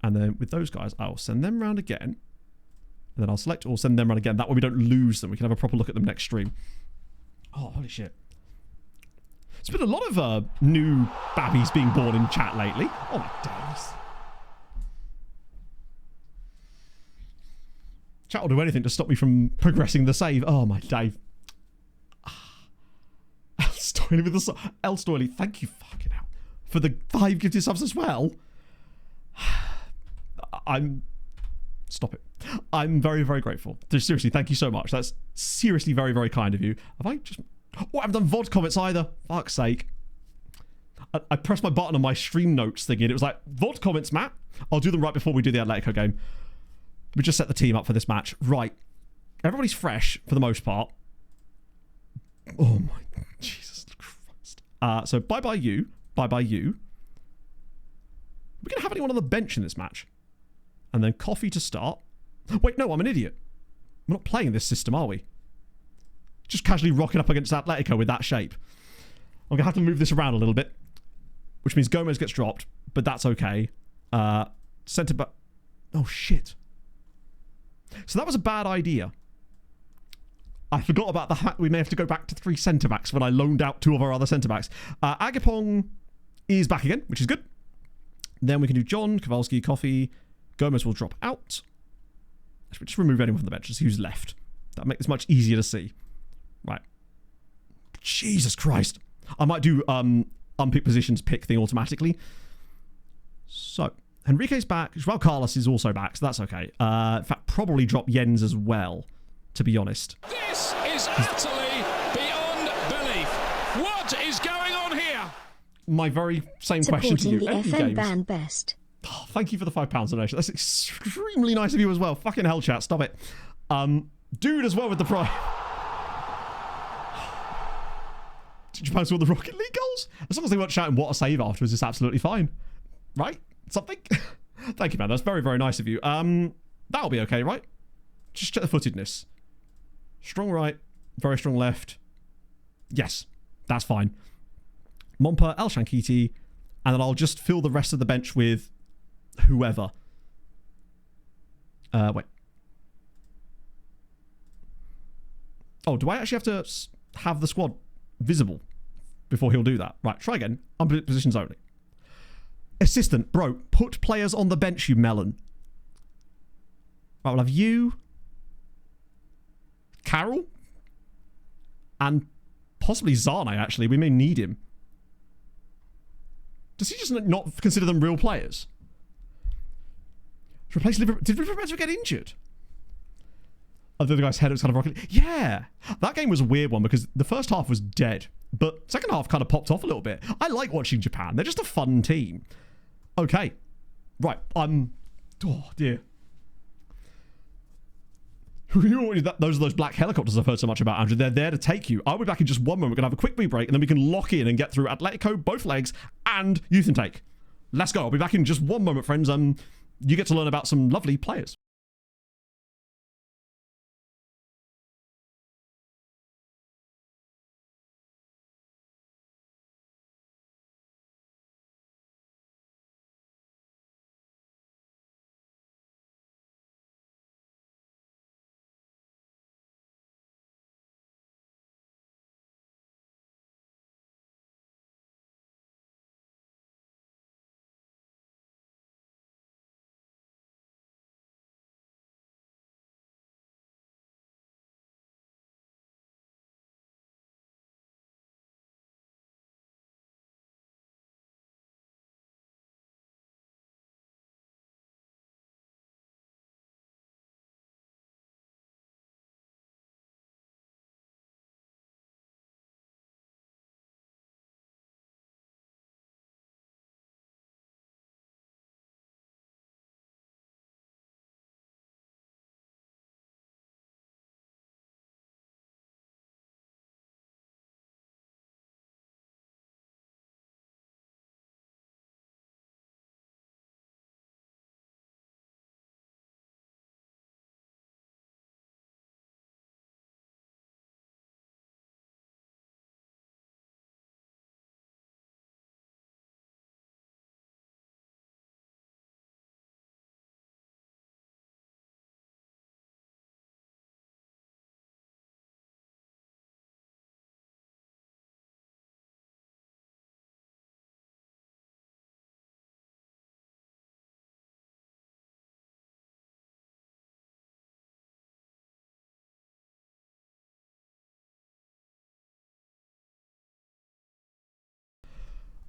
And then with those guys, I'll send them round again. And then I'll select or send them round again. That way we don't lose them. We can have a proper look at them next stream. Oh, holy shit. There's been a lot of new babbies being born in chat lately. Oh my days. Chat will do anything to stop me from progressing the save. Oh my day. Elstoily with the Elstoily, thank you fucking hell for the 5 gifted subs as well. Stop it. I'm very, very grateful. Seriously, thank you so much. That's seriously very, very kind of you. Have I just... Oh, I haven't done VOD comments either. Fuck's sake. I pressed my button on my stream notes thing and it was like, VOD comments, Matt. I'll do them right before we do the Atletico game. We just set the team up for this match. Right. Everybody's fresh for the most part. Oh my Jesus Christ. So bye-bye you. Bye-bye you. We're going to have anyone on the bench in this match. And then coffee to start. Wait, no, I'm an idiot. We're not playing this system, are we? Just casually rocking up against Atletico with that shape. I'm going to have to move this around a little bit. Which means Gomez gets dropped. But that's okay. Centre back. Oh, shit. So that was a bad idea. I forgot about the fact we may have to go back to 3 centre-backs when I loaned out 2 of our other centre-backs. Agapong is back again, which is good. Then we can do John, Kowalski, Coffee. Gomez will drop out. Should we just remove anyone from the bench? Just who's left. That'll make this much easier to see. Right. Jesus Christ. I might do unpick positions pick thing automatically. So, Enrique's back. Joao Carlos is also back, so that's okay. In fact, probably drop Jens as well, to be honest. This is utterly beyond belief. What is going on here? My very same question to you. Supporting the FM band best. Oh, thank you for the £5 donation. That's extremely nice of you as well. Fucking hell, chat. Stop it. Dude as well with the prize. Did Japan score the Rocket League goals? As long as they weren't shouting what a save afterwards, it's absolutely fine. Right? Something? Thank you, man. That's very, very nice of you. That'll be okay, right? Just check the footedness. Strong right, very strong left. Yes, that's fine. Mompa, El Shankiti, and then I'll just fill the rest of the bench with whoever. Wait. Oh, do I actually have to have the squad visible before he'll do that? Right, try again. Unpick positions only. Assistant, bro, put players on the bench, you melon. Right, we'll have you, Carol, and possibly Zane, actually. We may need him. Does he just not consider them real players? To replace Liverpool. Did Liverpool get injured? Oh, the other guy's head was kind of rocket. Yeah. That game was a weird one because the first half was dead, but second half kind of popped off a little bit. I like watching Japan. They're just a fun team. Okay. Right. Oh, dear. Those are those black helicopters I've heard so much about, Andrew. They're there to take you. I'll be back in just one moment. We're going to have a quick wee break, and then we can lock in and get through Atletico, both legs, and youth intake. Let's go. I'll be back in just one moment, friends. You get to learn about some lovely players.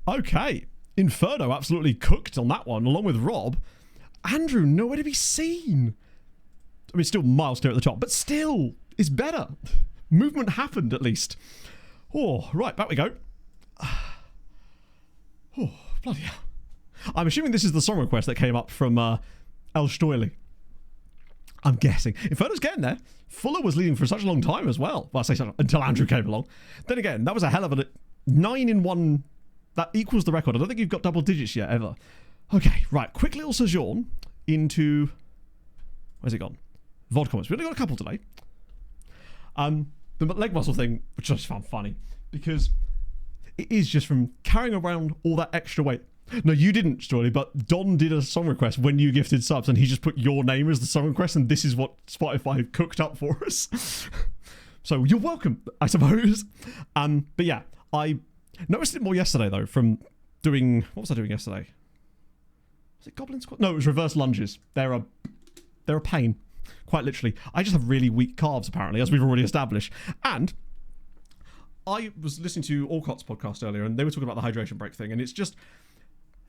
Okay. Inferno absolutely cooked on that one, along with Rob. Andrew, nowhere to be seen. I mean, still miles clear at the top, but still, it's better. Movement happened, at least. Oh, right, back we go. Oh, bloody hell. I'm assuming this is the song request that came up from El Stoily. I'm guessing. Inferno's getting there. Fuller was leading for such a long time as well. Well, I say so, until Andrew came along. Then again, that was a hell of a 9 in 1. That equals the record. I don't think you've got double digits yet, ever. Okay, right. Quick little sojourn into... Where's it gone? VOD comments. We've only got a couple today. The leg muscle thing, which I just found funny, because it is just from carrying around all that extra weight. No, you didn't, Story, but Don did a song request when you gifted subs, and he just put your name as the song request, and this is what Spotify cooked up for us. So you're welcome, I suppose. But yeah, I noticed it more yesterday, though, from doing... What was I doing yesterday? Was it Goblin Squat? No, it was reverse lunges. They're a pain, quite literally. I just have really weak calves, apparently, as we've already established. And I was listening to Alcott's podcast earlier, and they were talking about the hydration break thing, and it's just...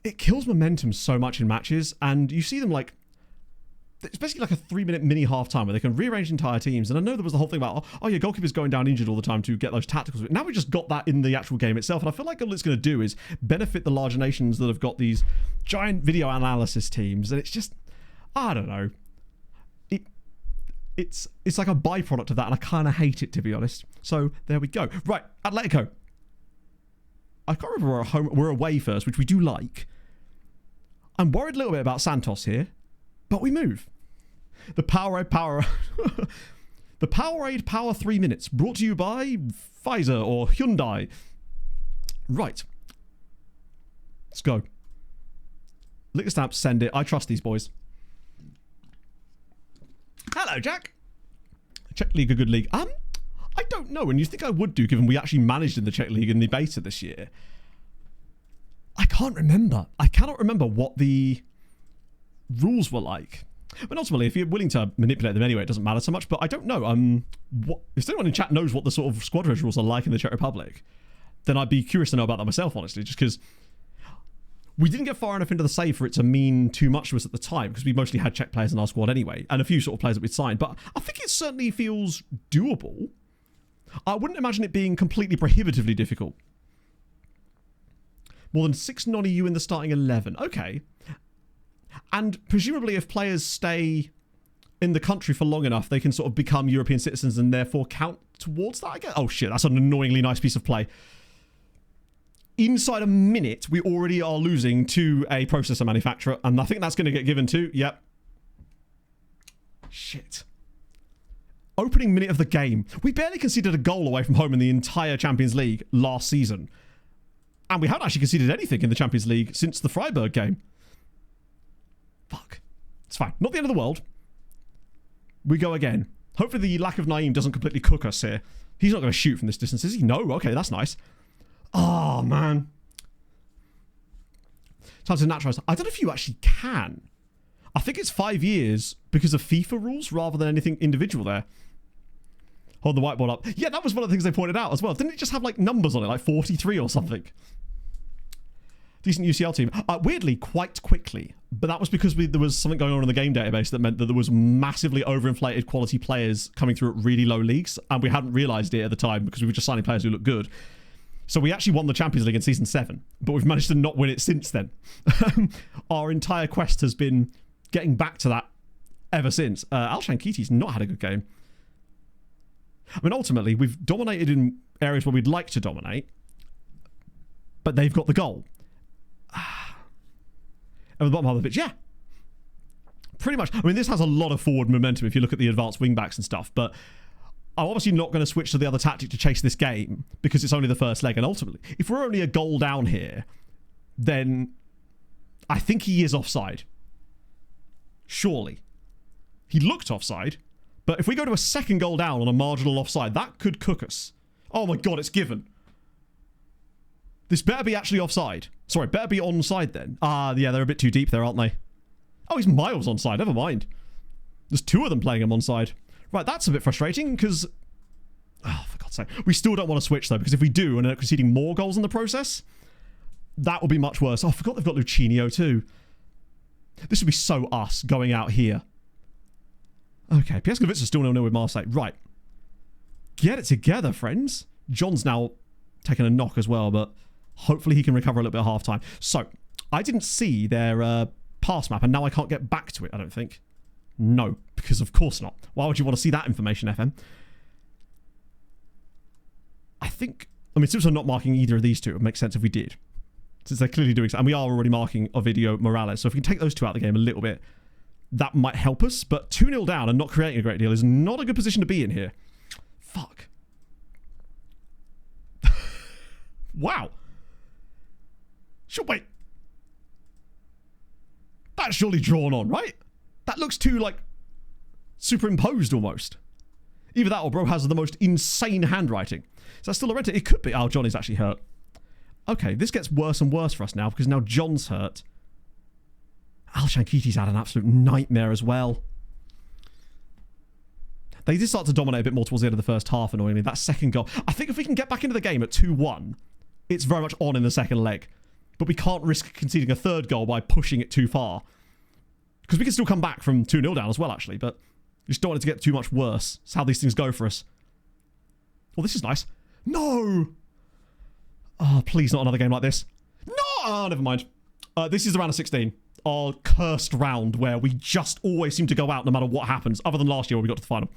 It kills momentum so much in matches, and you see them like... It's basically like a 3-minute mini half-time where they can rearrange entire teams. And I know there was the whole thing about, oh yeah, goalkeepers going down injured all the time to get those tacticals. Now we just got that in the actual game itself. And I feel like all it's going to do is benefit the larger nations that have got these giant video analysis teams. And it's just, I don't know. It's like a byproduct of that. And I kind of hate it, to be honest. So there we go. Right, Atletico. I can't remember we're away first, which we do like. I'm worried a little bit about Santos here. But we move. The Powerade Power 3 Minutes, brought to you by Pfizer or Hyundai. Right. Let's go. Lick the stamp, send it. I trust these boys. Hello, Jack. Czech League, a good league. I don't know, and you think I would do, given we actually managed in the Czech League in the beta this year. I can't remember. I cannot remember what the rules were like. But ultimately, if you're willing to manipulate them anyway, it doesn't matter so much. But I don't know. If anyone in chat knows what the sort of squad reg rules are like in the Czech Republic, then I'd be curious to know about that myself, honestly, just because we didn't get far enough into the save for it to mean too much to us at the time, because we mostly had Czech players in our squad anyway, and a few sort of players that we'd signed. But I think it certainly feels doable. I wouldn't imagine it being completely prohibitively difficult. More than 6 non-EU in the starting 11. Okay. And presumably if players stay in the country for long enough, they can sort of become European citizens and therefore count towards that, I guess. Oh shit, that's an annoyingly nice piece of play. Inside a minute, we already are losing to a processor manufacturer, and I think that's going to get given to... Yep. Shit. Opening minute of the game. We barely conceded a goal away from home in the entire Champions League last season. And we haven't actually conceded anything in the Champions League since the Freiburg game. Fuck. It's fine. Not the end of the world. We go again. Hopefully the lack of Naeem doesn't completely cook us here. He's not going to shoot from this distance, is he? No? Okay, that's nice. Oh, man. Time to naturalise. I don't know if you actually can. I think it's 5 years because of FIFA rules rather than anything individual there. Hold the whiteboard up. Yeah, that was one of the things they pointed out as well. Didn't it just have like numbers on it, like 43 or something? Decent UCL team. Weirdly, quite quickly. But that was because there was something going on in the game database that meant that there was massively overinflated quality players coming through at really low leagues. And we hadn't realised it at the time because we were just signing players who looked good. So we actually won the Champions League in Season 7. But we've managed to not win it since then. Our entire quest has been getting back to that ever since. Alshan Kiti's not had a good game. I mean, ultimately, we've dominated in areas where we'd like to dominate. But they've got the goal. At the bottom half of the pitch, yeah. Pretty much. I mean, this has a lot of forward momentum if you look at the advanced wingbacks and stuff, but I'm obviously not going to switch to the other tactic to chase this game because it's only the first leg, and ultimately, if we're only a goal down here, then I think he is offside. Surely. He looked offside, but if we go to a second goal down on a marginal offside, that could cook us. Oh my god, it's given. This better be actually offside. Sorry, better be onside then. Yeah, they're a bit too deep there, aren't they? Oh, he's miles onside. Never mind. There's 2 of them playing him onside. Right, that's a bit frustrating because... Oh, for God's sake. We still don't want to switch, though, because if we do and end up conceding more goals in the process, that will be much worse. Oh, I forgot they've got Lucinho, too. This would be so us going out here. Okay, Pieskovitz is still 0-0 with Marseille. Right. Get it together, friends. John's now taking a knock as well, but... Hopefully he can recover a little bit at half-time. So, I didn't see their pass map, and now I can't get back to it, I don't think. No, because of course not. Why would you want to see that information, FM? I think... I mean, since we're not marking either of these two, it would make sense if we did. Since they're clearly doing so. And we are already marking Ovidio Morales. So if we can take those two out of the game a little bit, that might help us. But 2-0 down and not creating a great deal is not a good position to be in here. Fuck. Wow. Sure, wait. That's surely drawn on, right? That looks too, like, superimposed almost. Either that or bro has the most insane handwriting. Is that still a red tick? It could be. Oh, Johnny's actually hurt. Okay, this gets worse and worse for us now because now John's hurt. Al Shankiti's had an absolute nightmare as well. They did start to dominate a bit more towards the end of the first half, annoyingly. That second goal. I think if we can get back into the game at 2-1, it's very much on in the second leg. But we can't risk conceding a third goal by pushing it too far. Because we can still come back from 2-0 down as well, actually. But we just don't want it to get too much worse. It's how these things go for us. Oh, this is nice. No! Oh, please not another game like this. No! Oh, never mind. This is the round of 16. Our cursed round where we just always seem to go out no matter what happens, other than last year where we got to the final.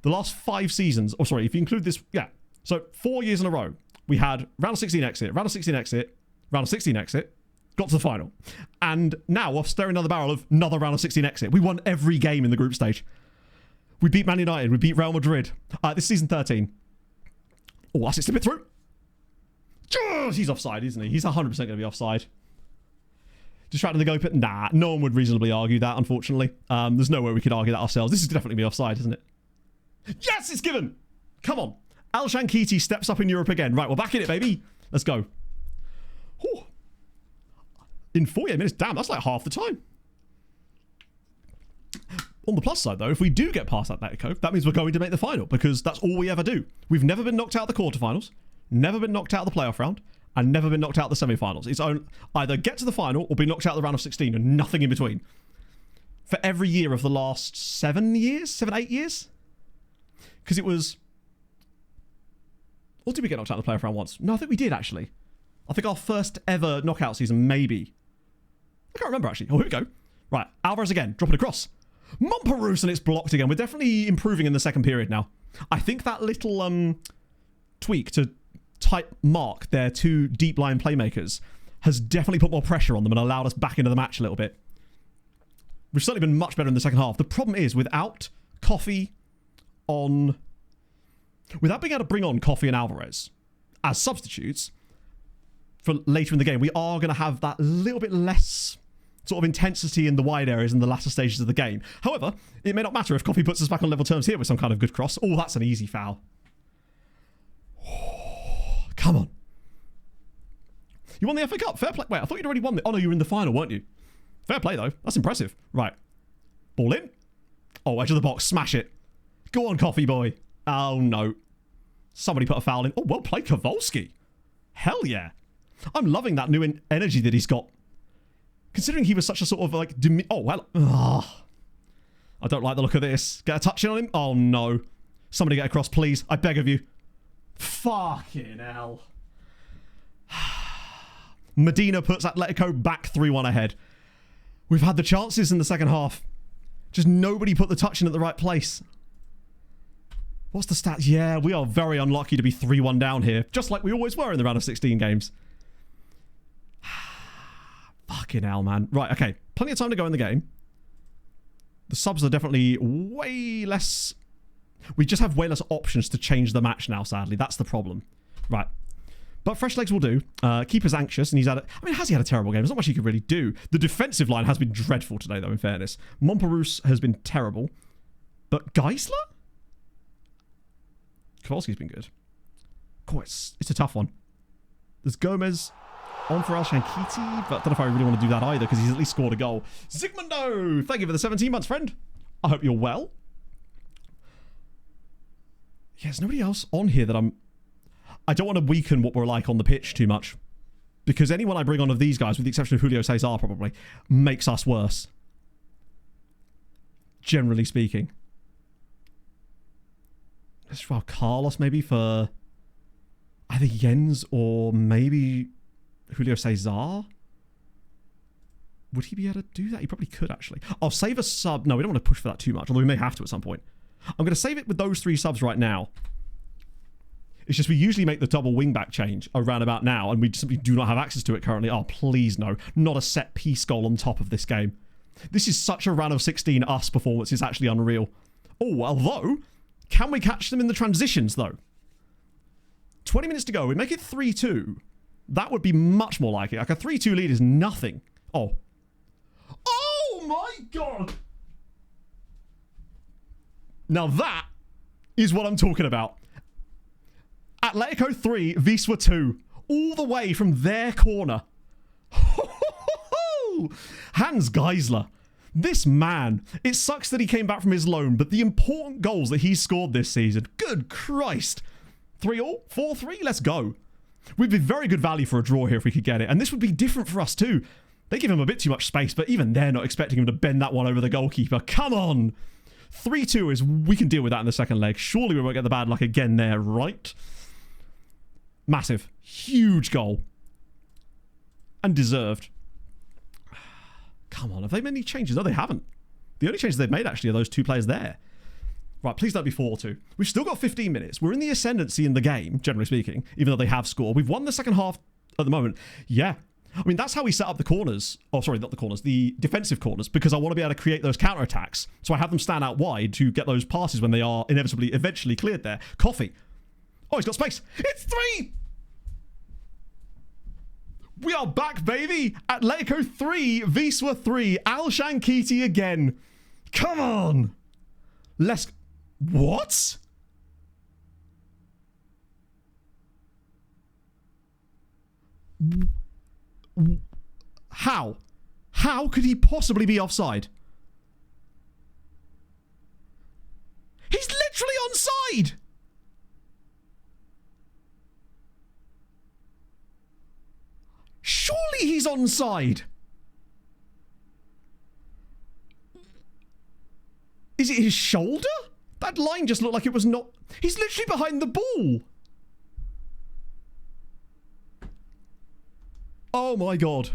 The last 5 seasons, oh sorry, if you include this, yeah. So 4 years in a row, we had round of 16 exit, round of 16 exit, round of 16 exit, got to the final. And now we're staring down the barrel of another round of 16 exit. We won every game in the group stage. We beat Man United, we beat Real Madrid. This is season 13. Oh, that's it, slip it through. He's offside, isn't he? He's 100% going to be offside. Distracting the goalkeeper? Nah, no one would reasonably argue that, unfortunately. There's no way we could argue that ourselves. This is definitely be offside, isn't it? Yes, it's given! Come on. Al Shankiti steps up in Europe again. Right, we're back in it, baby. Let's go. Whew. In 48 minutes, damn, that's like half the time. On the plus side, though, if we do get past Atletico, that means we're going to make the final, because that's all we ever do. We've never been knocked out of the quarterfinals, never been knocked out of the playoff round, and never been knocked out of the semi-finals. It's either get to the final or be knocked out of the round of 16 and nothing in between. For every year of the last 7 years? 8 years? Because it was... Or did we get knocked out of the playoff round once? No, I think we did, actually. I think our first ever knockout season, maybe. I can't remember, actually. Oh, here we go. Right, Alvarez again. Drop it across. Montparnasse, and it's blocked again. We're definitely improving in the second period now. I think that little tweak to type mark their 2 deep line playmakers has definitely put more pressure on them and allowed us back into the match a little bit. We've certainly been much better in the second half. The problem is, without Coffee on... Without being able to bring on Coffee and Alvarez as substitutes for later in the game, we are going to have that little bit less sort of intensity in the wide areas in the latter stages of the game. However, it may not matter if Coffee puts us back on level terms here with some kind of good cross. Oh, that's an easy foul. Come on. You won the FA Cup. Fair play. Wait, I thought you'd already won the... Oh, no, you were in the final, weren't you? Fair play, though. That's impressive. Right. Ball in. Oh, edge of the box. Smash it. Go on, Coffee boy. Oh, no. Somebody put a foul in. Oh, well played, Kowalski. Hell yeah. I'm loving that new energy that he's got. Considering he was such a sort of like... Oh, well. Oh. I don't like the look of this. Get a touch in on him. Oh, no. Somebody get across, please. I beg of you. Fucking hell. Medina puts Atletico back 3-1 ahead. We've had the chances in the second half. Just nobody put the touch in at the right place. What's the stats? Yeah, we are very unlucky to be 3-1 down here. Just like we always were in the round of 16 games. Fucking hell, man. Right, okay. Plenty of time to go in the game. The subs are definitely way less... We just have way less options to change the match now, sadly. That's the problem. Right. But fresh legs will do. Keeper's anxious, and he's had... has he had a terrible game? There's not much he could really do. The defensive line has been dreadful today, though, in fairness. Montparnasse has been terrible. But Geisler? Kowalski's been good. Oh, it's a tough one. There's Gomez on for Al Shankiti, but I don't know if I really want to do that either, because he's at least scored a goal. Zygmundo! Thank you for the 17 months, friend. I hope you're well. Yeah, there's nobody else on here that I don't want to weaken what we're like on the pitch too much. Because anyone I bring on of these guys, with the exception of Julio Cesar probably, makes us worse. Generally speaking. Let's try Carlos maybe for either Jens or maybe Julio Cesar. Would he be able to do that? He probably could, actually. I'll save a sub. No, we don't want to push for that too much, although we may have to at some point. I'm going to save it with those 3 subs right now. It's just we usually make the double wingback change around about now, and we simply do not have access to it currently. Oh, please no. Not a set piece goal on top of this game. This is such a round of 16 us performance. It's actually unreal. Oh, although, can we catch them in the transitions, though? 20 minutes to go. We make it 3-2. That would be much more like it. Like a 3-2 lead is nothing. Oh. Oh, my God. Now that is what I'm talking about. Atletico 3, Wisła 2. All the way from their corner. Hans Geisler. This man. It sucks that he came back from his loan, but the important goals that he's scored this season. Good Christ. 3-all? 4-3? Let's go. We'd be very good value for a draw here if we could get it. And this would be different for us too. They give him a bit too much space, but even they're not expecting him to bend that one over the goalkeeper. Come on. 3-2 is... We can deal with that in the second leg. Surely we won't get the bad luck again there, right? Massive. Huge goal. And deserved. Come on, have they made any changes? No, they haven't. The only changes they've made, actually, are those two players there. Right, please don't be 4-2. We've still got 15 minutes. We're in the ascendancy in the game, generally speaking, even though they have scored. We've won the second half at the moment. Yeah. I mean, that's how we set up the corners. Oh, sorry, not the corners. The defensive corners, because I want to be able to create those counterattacks. So I have them stand out wide to get those passes when they are inevitably, eventually cleared there. Coffee. Oh, he's got space. It's 3! We are back, baby! Atletico 3, Wisła 3. Al Shankiti again. Come on! Let's... What? How? How could he possibly be offside? He's literally onside! Surely he's onside. Is it his shoulder? That line just looked like it was not... He's literally behind the ball. Oh my God.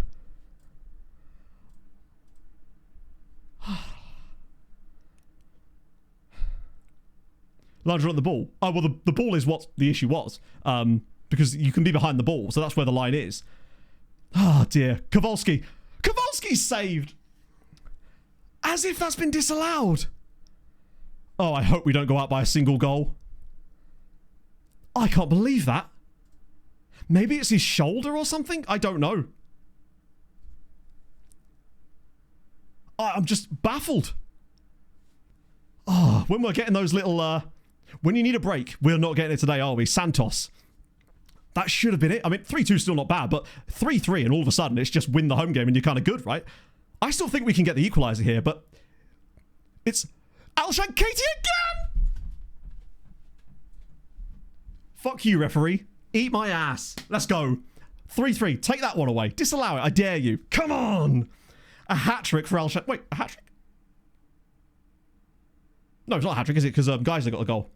Larger on the ball. Oh, well, the ball is what the issue was. Because you can be behind the ball, so that's where the line is. Oh, dear. Kowalski. Kowalski's saved. As if that's been disallowed. Oh, I hope we don't go out by a single goal. I can't believe that. Maybe it's his shoulder or something? I don't know. I'm just baffled. Oh, when we're getting those little... when you need a break, we're not getting it today, are we? Santos. That should have been it. I mean, 3-2 is still not bad, but 3-3 and all of a sudden it's just win the home game and you're kind of good, right? I still think we can get the equaliser here, but it's Al Shankiti again! Fuck you, referee. Eat my ass. Let's go. 3-3. Take that one away. Disallow it. I dare you. Come on. A hat-trick for Al Shankiti. Wait, a hat-trick? No, it's not a hat-trick, is it? Because guys have got the goal.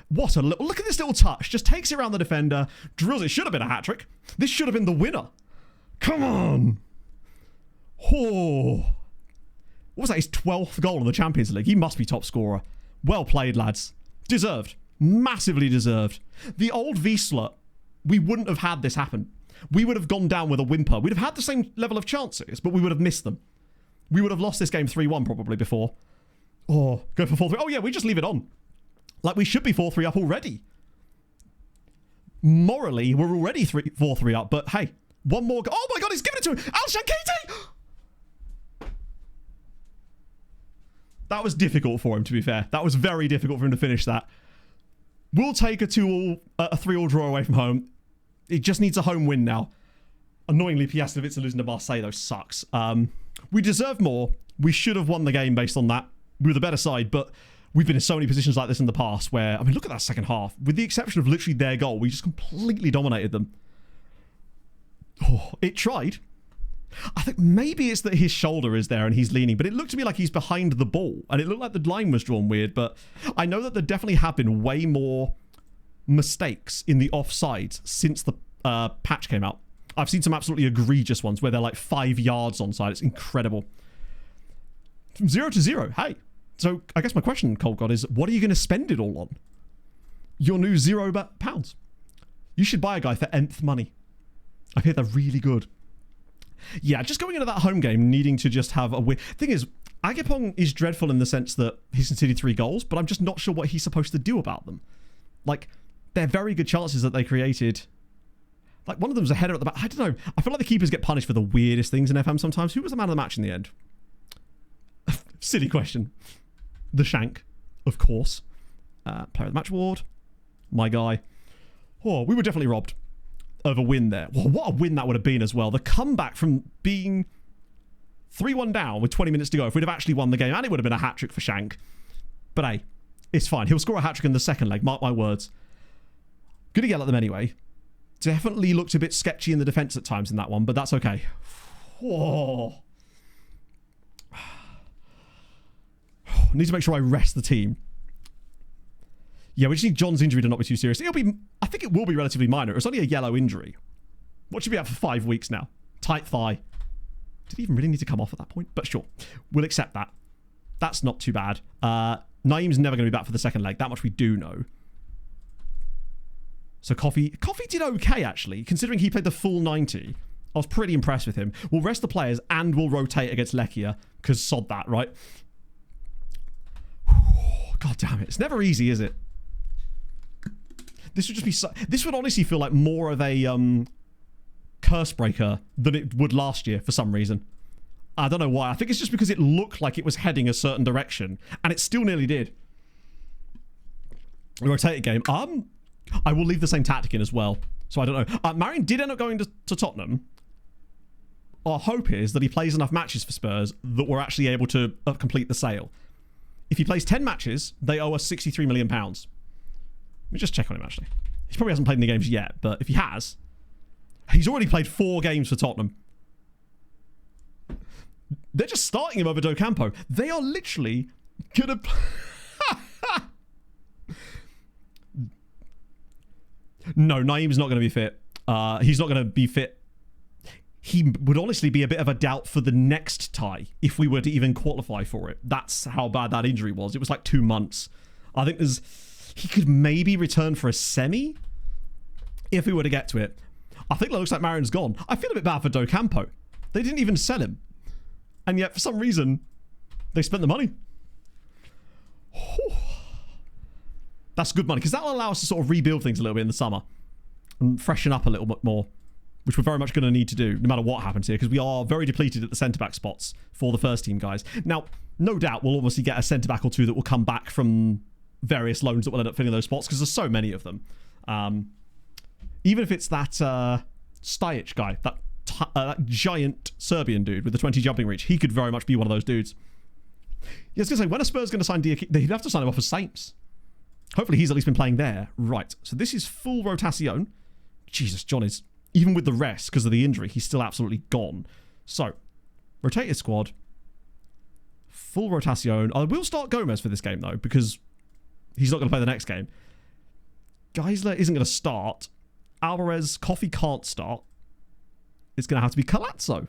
What a look at this little touch. Just takes it around the defender, drills it. Should have been a hat-trick. This should have been the winner. Come on. Oh. What was that? His 12th goal in the Champions League. He must be top scorer. Well played, lads. Deserved. Massively deserved. The old Wisła, we wouldn't have had this happen. We would have gone down with a whimper. We'd have had the same level of chances, but we would have missed them. We would have lost this game 3-1 probably before. Oh, go for 4-3. Oh yeah, we just leave it on. Like we should be 4-3 up already. Morally, we're already 4-3 up, but hey, one more goal. Oh my God, he's given it to him. Al Shankiti! That was difficult for him, to be fair. That was very difficult for him to finish that. We'll take a 3-all draw away from home. It just needs a home win now. Annoyingly, Piastovic losing to Marseille, though, sucks. We deserve more. We should have won the game based on that. We were the better side, but we've been in so many positions like this in the past where, I mean, look at that second half. With the exception of literally their goal, we just completely dominated them. Oh, it tried. I think maybe it's that his shoulder is there and he's leaning, but it looked to me like he's behind the ball and it looked like the line was drawn weird, but I know that there definitely have been way more mistakes in the offsides since the patch came out. I've seen some absolutely egregious ones where they're like 5 yards onside. It's incredible. From 0-0, hey. So I guess my question, Cold God, is what are you going to spend it all on? Your new £0. You should buy a guy for nth money. I hear they're really good. Yeah, just going into that home game, needing to just have a win. Thing is, Agapong is dreadful in the sense that he's conceded 3 goals, but I'm just not sure what he's supposed to do about them. Like, they're very good chances that they created. Like, one of them's a header at the back. I don't know. I feel like the keepers get punished for the weirdest things in FM sometimes. Who was the man of the match in the end? Silly question. The Shank, of course. Player of the match award. My guy. Oh, we were definitely robbed of a win there. Well, what a win that would have been as well. The comeback from being 3-1 down with 20 minutes to go. If we'd have actually won the game, and it would have been a hat-trick for Shank. But hey, it's fine. He'll score a hat-trick in the second leg. Mark my words. Gonna yell at them anyway. Definitely looked a bit sketchy in the defence at times in that one, but that's okay. Whoa. Need to make sure I rest the team. Yeah, we just need John's injury to not be too serious. I think it will be relatively minor. It's only a yellow injury. What should be out for 5 weeks now? Tight thigh. Did he even really need to come off at that point? But sure, we'll accept that. That's not too bad. Naeem's never going to be back for the second leg. That much we do know. So Coffee did okay, actually. Considering he played the full 90. I was pretty impressed with him. We'll rest the players and we'll rotate against Lechia. Because sod that, right? God damn it. It's never easy, is it? This would just be this would honestly feel like more of a curse breaker than it would last year for some reason. I don't know why. I think it's just because it looked like it was heading a certain direction, and it still nearly did. Rotated game. I will leave the same tactic in as well. So I don't know. Marion did end up going to Tottenham. Our hope is that he plays enough matches for Spurs that we're actually able to complete the sale. If he plays 10 matches, they owe us £63 million. Let me just check on him, actually. He probably hasn't played any games yet, but if he has, he's already played 4 games for Tottenham. They're just starting him over Docampo. They are literally gonna... No, Naeem's not going to be fit. He's not going to be fit. He would honestly be a bit of a doubt for the next tie if we were to even qualify for it. That's how bad that injury was. It was like 2 months. I think he could maybe return for a semi if we were to get to it. I think it looks like Marion's gone. I feel a bit bad for Docampo. They didn't even sell him. And yet, for some reason, they spent the money. That's good money, because that'll allow us to sort of rebuild things a little bit in the summer. And freshen up a little bit more. Which we're very much going to need to do, no matter what happens here, because we are very depleted at the centre-back spots for the first team guys. Now, no doubt we'll obviously get a centre-back or two that will come back from various loans that will end up filling those spots, because there's so many of them. Even if it's that Stajic guy, that giant Serbian dude with the 20 jumping reach, he could very much be one of those dudes. Yeah, I was going to say, when are Spurs going to sign Diakite? They'd have to sign him off as Saints. Hopefully he's at least been playing there. Right, so this is full rotación. Jesus, John is... Even with the rest, because of the injury, he's still absolutely gone. So, rotated squad. Full rotación. I will start Gomez for this game, though, because he's not going to play the next game. Geisler isn't going to start. Alvarez, Coffee can't start. It's going to have to be Calazzo.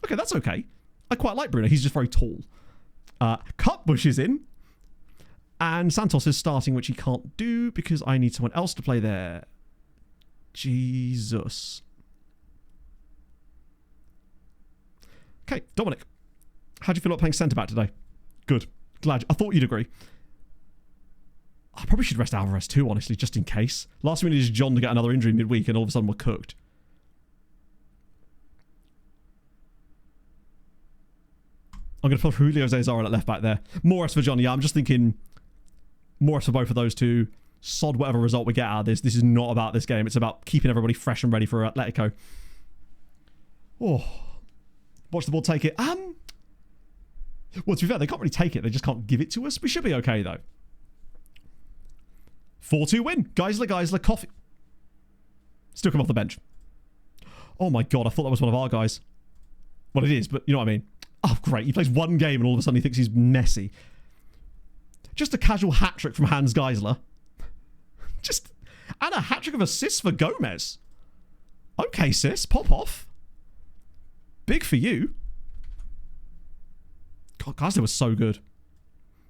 Okay, that's okay. I quite like Bruno. He's just very tall. Cutbush is in. And Santos is starting, which he can't do because I need someone else to play there. Jesus. Okay, Dominic. How do you feel about playing centre-back today? Good. Glad. I thought you'd agree. I probably should rest Alvarez too, honestly, just in case. Last minute is John to get another injury midweek and all of a sudden we're cooked. I'm going to put Julio Cesar at left back there. Morris for John. Yeah, I'm just thinking Morris for both of those two. Sod whatever result we get out of this. This is not about this game. It's about keeping everybody fresh and ready for Atletico. Oh. Watch the ball take it. Well, to be fair, they can't really take it. They just can't give it to us. We should be okay, though. 4-2 win. Geisler, Coffee. Still come off the bench. Oh my god, I thought that was one of our guys. Well, it is, but you know what I mean. Oh, great. He plays one game and all of a sudden he thinks he's Messi. Just a casual hat-trick from Hans Geisler. And a hat-trick of assists for Gomez. Okay, sis. Pop off. Big for you. God, Geisler was so good.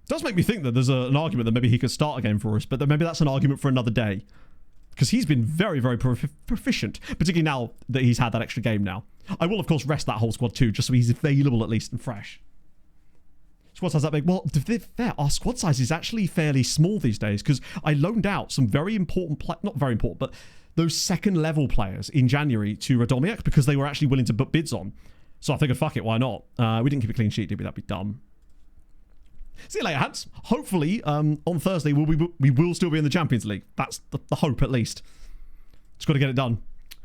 Does make me think that there's an argument that maybe he could start a game for us, but that maybe that's an argument for another day. Because he's been very, very proficient, particularly now that he's had that extra game now. I will, of course, rest that whole squad too, just so he's available at least and fresh. Squad size that big? Well, to be fair, our squad size is actually fairly small these days because I loaned out some very important, not very important, but those second level players in January to Radomiak because they were actually willing to put bids on. So I figured, fuck it, why not? We didn't keep a clean sheet, did we? That'd be dumb. See you later, Hans. Hopefully, on Thursday, we will still be in the Champions League. That's the hope, at least. Just got to get it done.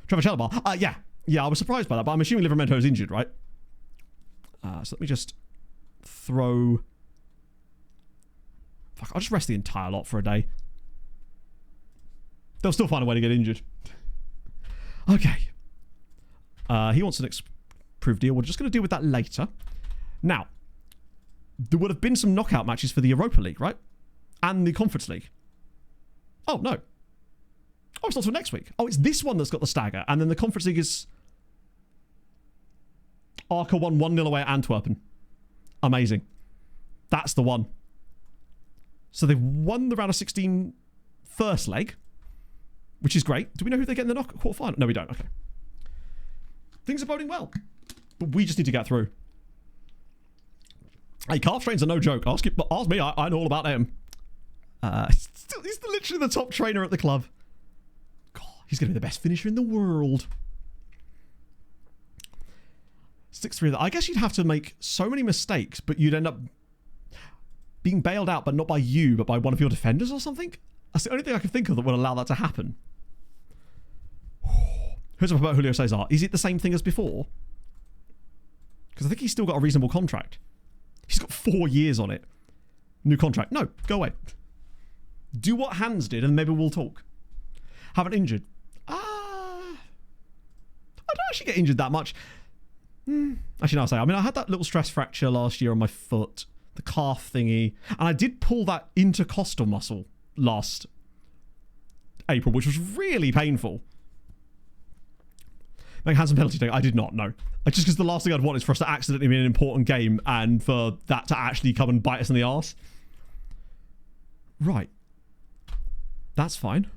Trevor Chalobah. Yeah, I was surprised by that, but I'm assuming Livramento is injured, right? So let me just throw... Fuck, I'll just rest the entire lot for a day. They'll still find a way to get injured. Okay. He wants an improved deal. We're just going to deal with that later. Now, there would have been some knockout matches for the Europa League, right? And the Conference League. Oh, no. Oh, it's not till next week. Oh, it's this one that's got the stagger. And then the Conference League is... Arca won 1-0 away at Antwerpen. Amazing. That's the one. So they've won the round of 16 first leg, which is great. Do we know who they get in the quarterfinal? No, we don't. Okay. Things are boding well. But we just need to get through. Hey, calf trains are no joke. Ask me. I know all about them. He's literally the top trainer at the club. God, he's going to be the best finisher in the world. 6-3. I guess you'd have to make so many mistakes, but you'd end up being bailed out, but not by you, but by one of your defenders or something. That's the only thing I can think of that would allow that to happen. Here's about Julio Cesar. Is it the same thing as before? Because I think he's still got a reasonable contract. He's got 4 years on it. New contract. No, go away. Do what Hans did and maybe we'll talk. Haven't injured. I don't actually get injured that much. Actually, no, I'll say. I mean, I had that little stress fracture last year on my foot. The calf thingy. And I did pull that intercostal muscle last April, which was really painful. Make handsome penalty take. I did not, no. Just because the last thing I'd want is for us to accidentally be in an important game and for that to actually come and bite us in the arse. Right. That's fine.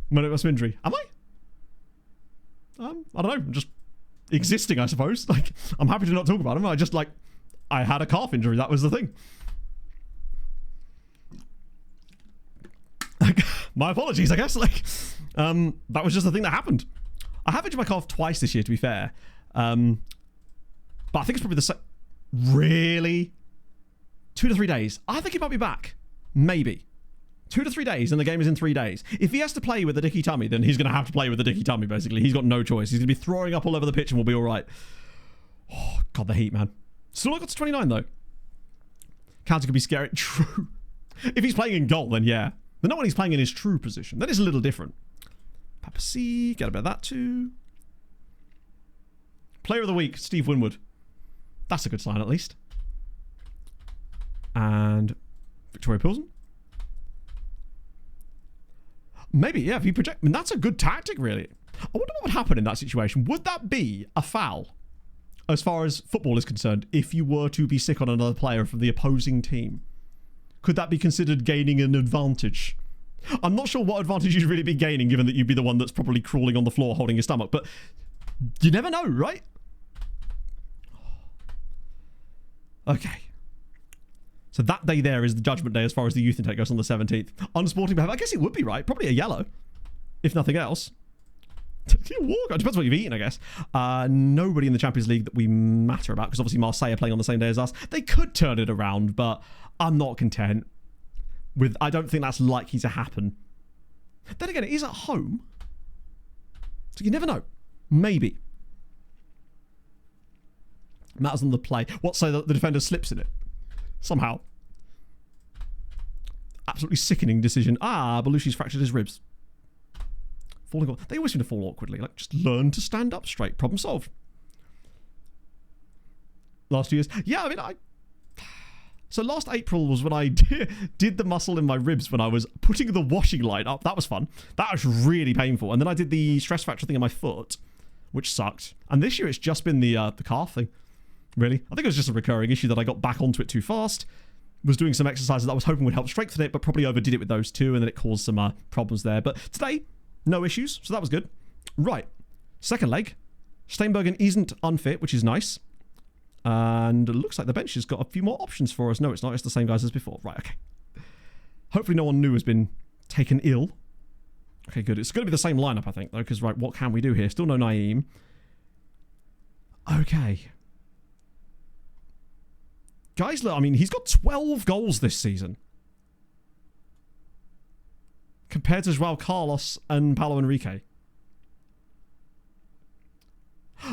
Monotonous injury. Am I? I don't know. I'm just existing, I suppose. Like, I'm happy to not talk about him. I had a calf injury. That was the thing. My apologies, I guess. That was just the thing that happened. I have injured my calf twice this year, to be fair. But I think it's probably the same. Really? 2 to 3 days. I think he might be back. Maybe. 2 to 3 days, and the game is in 3 days. If he has to play with a dicky tummy, then he's going to have to play with a dicky tummy, basically. He's got no choice. He's going to be throwing up all over the pitch and we'll be all right. Oh, God, the heat, man. Still not got to 29, though. Counter could be scary. True. If he's playing in goal, then yeah. But not when he's playing in his true position. That is a little different. Papa C, get a bit of that too. Player of the week, Steve Winwood. That's a good sign, at least. And Victoria Pilsen. Maybe, yeah, if you project... I mean, that's a good tactic, really. I wonder what would happen in that situation. Would that be a foul, as far as football is concerned, if you were to be sick on another player from the opposing team? Could that be considered gaining an advantage? I'm not sure what advantage you'd really be gaining, given that you'd be the one that's probably crawling on the floor holding your stomach, but you never know, right? Okay. So that day there is the judgment day as far as the youth intake goes on the 17th. Unsporting behaviour. I guess it would be, right? Probably a yellow, if nothing else. Depends what you've eaten, I guess. Nobody in the Champions League that we matter about, because obviously Marseille are playing on the same day as us. They could turn it around, but I'm not content with... I don't think that's likely to happen. Then again, it is at home, so you never know. Maybe. Matters on the play. What, so that the defender slips in it? Somehow. Absolutely sickening decision. Belushi's fractured his ribs. Falling off. They always seem to fall awkwardly. Like, just learn to stand up straight. Problem solved. Last 2 years. Yeah, I mean, So last April was when I did the muscle in my ribs when I was putting the washing line up. That was fun. That was really painful. And then I did the stress fracture thing in my foot, which sucked. And this year it's just been the calf thing. Really. I think it was just a recurring issue that I got back onto it too fast. Was doing some exercises that I was hoping would help strengthen it, but probably overdid it with those two, and then it caused some problems there. But today, no issues, so that was good. Right. Second leg. Steinbergen isn't unfit, which is nice. And it looks like the bench has got a few more options for us. No, it's not. It's the same guys as before. Right, okay. Hopefully no one new has been taken ill. Okay, good. It's going to be the same lineup, I think, though, because, right, what can we do here? Still no Naeem. Okay. Geisler, I mean, he's got 12 goals this season. Compared to Joao Carlos and Paulo Enrique.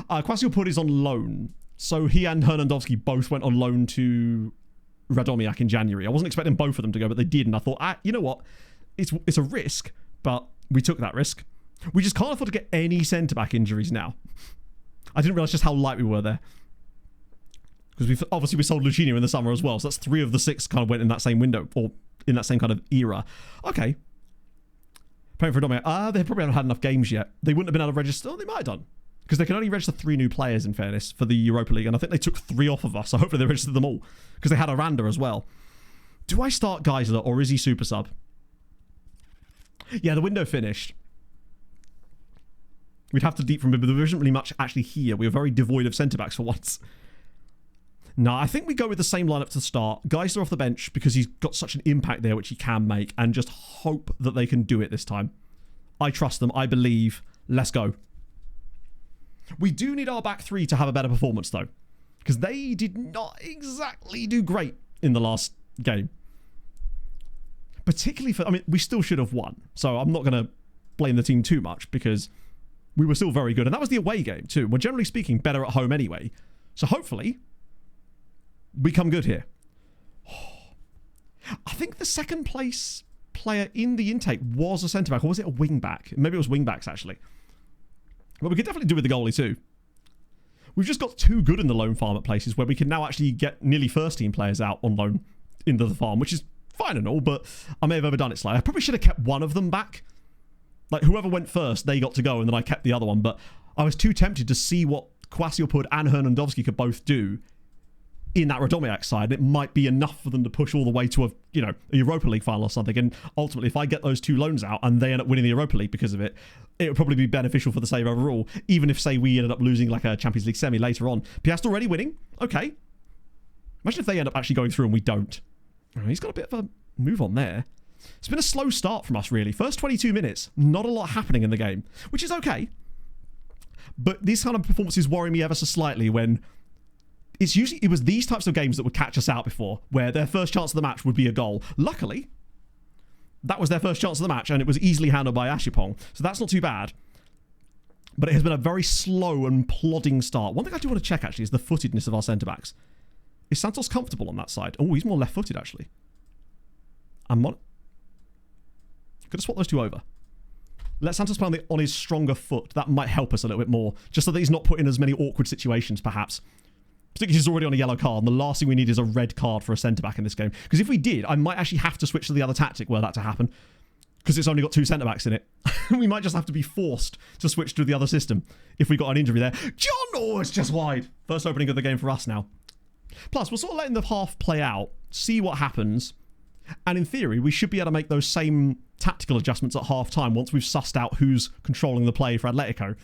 Kwasiopud is on loan. So he and Hernandowski both went on loan to Radomiak in January. I wasn't expecting both of them to go, but they did. And I thought, you know what? It's a risk, but we took that risk. We just can't afford to get any centre-back injuries now. I didn't realise just how light we were there. Because we sold Lucinho in the summer as well. So that's 3 of the 6 kind of went in that same window, or in that same kind of era. Okay. Paying for Radomiak. They probably haven't had enough games yet. They wouldn't have been able to register. Oh, they might have done. Because they can only register 3 new players, in fairness, for the Europa League. And I think they took 3 off of us. So hopefully they registered them all. Because they had Aranda as well. Do I start Geisler or is he super sub? Yeah, the window finished. We'd have to deep from him, but there isn't really much actually here. We were very devoid of centre-backs for once. No, I think we go with the same lineup to start. Geisler off the bench because he's got such an impact there, which he can make, and just hope that they can do it this time. I trust them. I believe. Let's go. We do need our back 3 to have a better performance, though, because they did not exactly do great in the last game. Particularly for, I mean, we still should have won, so I'm not going to blame the team too much because we were still very good, and that was the away game too. We're generally speaking better at home anyway, so hopefully we come good here. I think the second place player in the intake was a centre-back, or was it a wing-back? Maybe it was wing-backs, actually. But we could definitely do with the goalie too. We've just got too good in the loan farm at places where we can now actually get nearly first-team players out on loan into the farm, which is fine and all, but I may have overdone it slightly. I probably should have kept one of them back. Like, whoever went first, they got to go, and then I kept the other one. But I was too tempted to see what Kwasiopud and Hernandowski could both do in that Radomiak side. It might be enough for them to push all the way to a Europa League final or something. And ultimately, if I get those 2 loans out and they end up winning the Europa League because of it, it would probably be beneficial for the save overall, even if, say, we ended up losing like a Champions League semi later on. Piast already winning. Okay. Imagine if they end up actually going through and we don't. He's got a bit of a move on there. It's been a slow start from us, really. First 22 minutes, not a lot happening in the game, which is okay. But these kind of performances worry me ever so slightly when it was these types of games that would catch us out before, where their first chance of the match would be a goal. Luckily, that was their first chance of the match, and it was easily handled by Ashipong, so that's not too bad. But it has been a very slow and plodding start. One thing I do want to check, actually, is the footedness of our centre-backs. Is Santos comfortable on that side? Oh, he's more left-footed, actually. Could have swapped those 2 over. Let Santos play on his stronger foot. That might help us a little bit more, just so that he's not put in as many awkward situations, perhaps. Particularly he's already on a yellow card, and the last thing we need is a red card for a centre-back in this game. Because if we did, I might actually have to switch to the other tactic were that to happen. Because it's only got 2 centre-backs in it. We might just have to be forced to switch to the other system if we got an injury there. John! Oh, it's just wide. First opening of the game for us now. Plus, we're sort of letting the half play out, see what happens. And in theory, we should be able to make those same tactical adjustments at half-time once we've sussed out who's controlling the play for Atletico.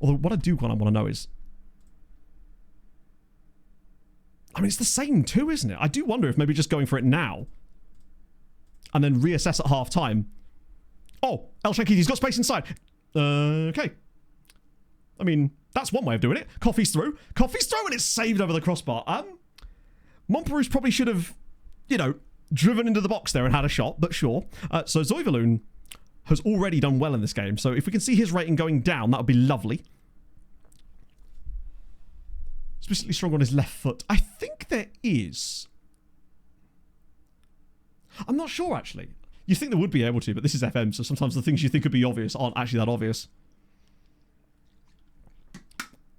Although what I do want to know is, I mean, it's the same too, isn't it? I do wonder if maybe just going for it now and then reassess at half-time. Oh, El Shankiti's got space inside. Okay. I mean, that's one way of doing it. Coffee's through. Coffee's through and it's saved over the crossbar. Montperou's probably should have, driven into the box there and had a shot, but sure. So Zoiverloon has already done well in this game. So if we can see his rating going down, that would be lovely. Specifically strong on his left foot. I think there is. I'm not sure, actually. You think they would be able to, but this is FM, so sometimes the things you think could be obvious aren't actually that obvious.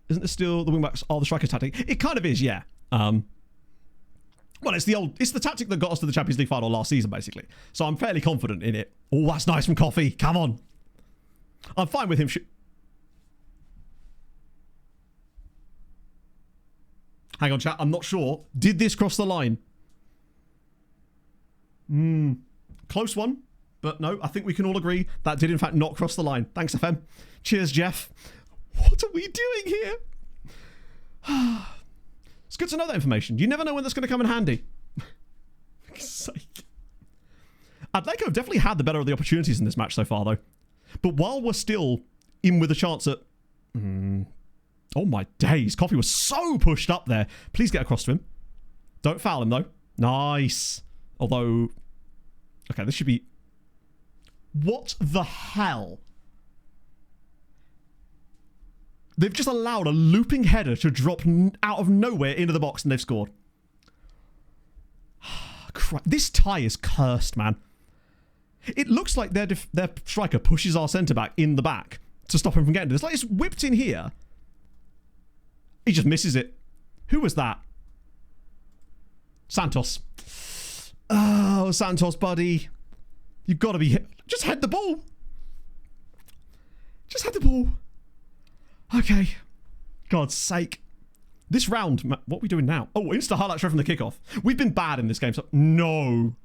Isn't this still the wingbacks are the striker tactic? It kind of is, yeah. Well, it's the tactic that got us to the Champions League final last season, basically. So I'm fairly confident in it. Oh, that's nice from Coffee. Come on. I'm fine with him. Hang on, chat. I'm not sure. Did this cross the line? Close one. But no, I think we can all agree that did in fact not cross the line. Thanks, FM. Cheers, Jeff. What are we doing here? It's good to know that information. You never know when that's going to come in handy. For God's sake. Atletico have definitely had the better of the opportunities in this match so far, though. But while we're still in with a chance at... Oh my days. Coffee was so pushed up there. Please get across to him. Don't foul him, though. Nice. Although... Okay, this should be... What the hell? They've just allowed a looping header to drop out of nowhere into the box and they've scored. This tie is cursed, man. It looks like their striker pushes our centre-back in the back to stop him from getting to this. Like, it's whipped in here. He just misses it. Who was that? Santos. Oh, Santos, buddy. You've got to be hit. Just head the ball. Just head the ball. Okay. God's sake. This round, what are we doing now? Oh, Insta highlight straight from the kickoff. We've been bad in this game, so no.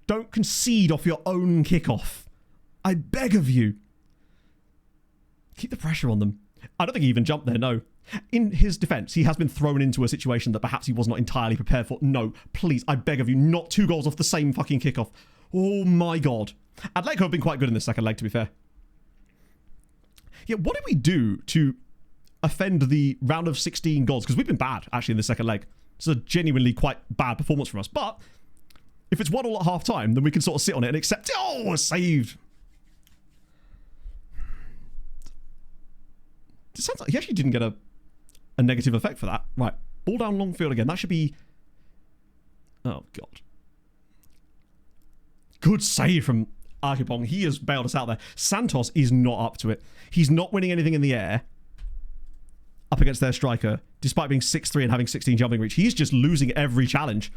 Don't concede off your own kickoff. I beg of you. Keep the pressure on them. I don't think he even jumped there, no. In his defence, he has been thrown into a situation that perhaps he was not entirely prepared for. No, please, I beg of you, not 2 goals off the same fucking kickoff. Oh my God. Atletico have been quite good in the second leg, to be fair. Yeah, what did we do to offend the round of 16 goals? Because we've been bad, actually, in the second leg. It's a genuinely quite bad performance from us. But if it's 1-1 at half-time, then we can sort of sit on it and accept it. Oh, saved. It sounds like he actually didn't get a negative effect for that. Right, ball down long field again. That should be... Oh, God. Good save from Archipong. He has bailed us out there. Santos is not up to it. He's not winning anything in the air up against their striker, despite being 6'3" and having 16 jumping reach. He's just losing every challenge.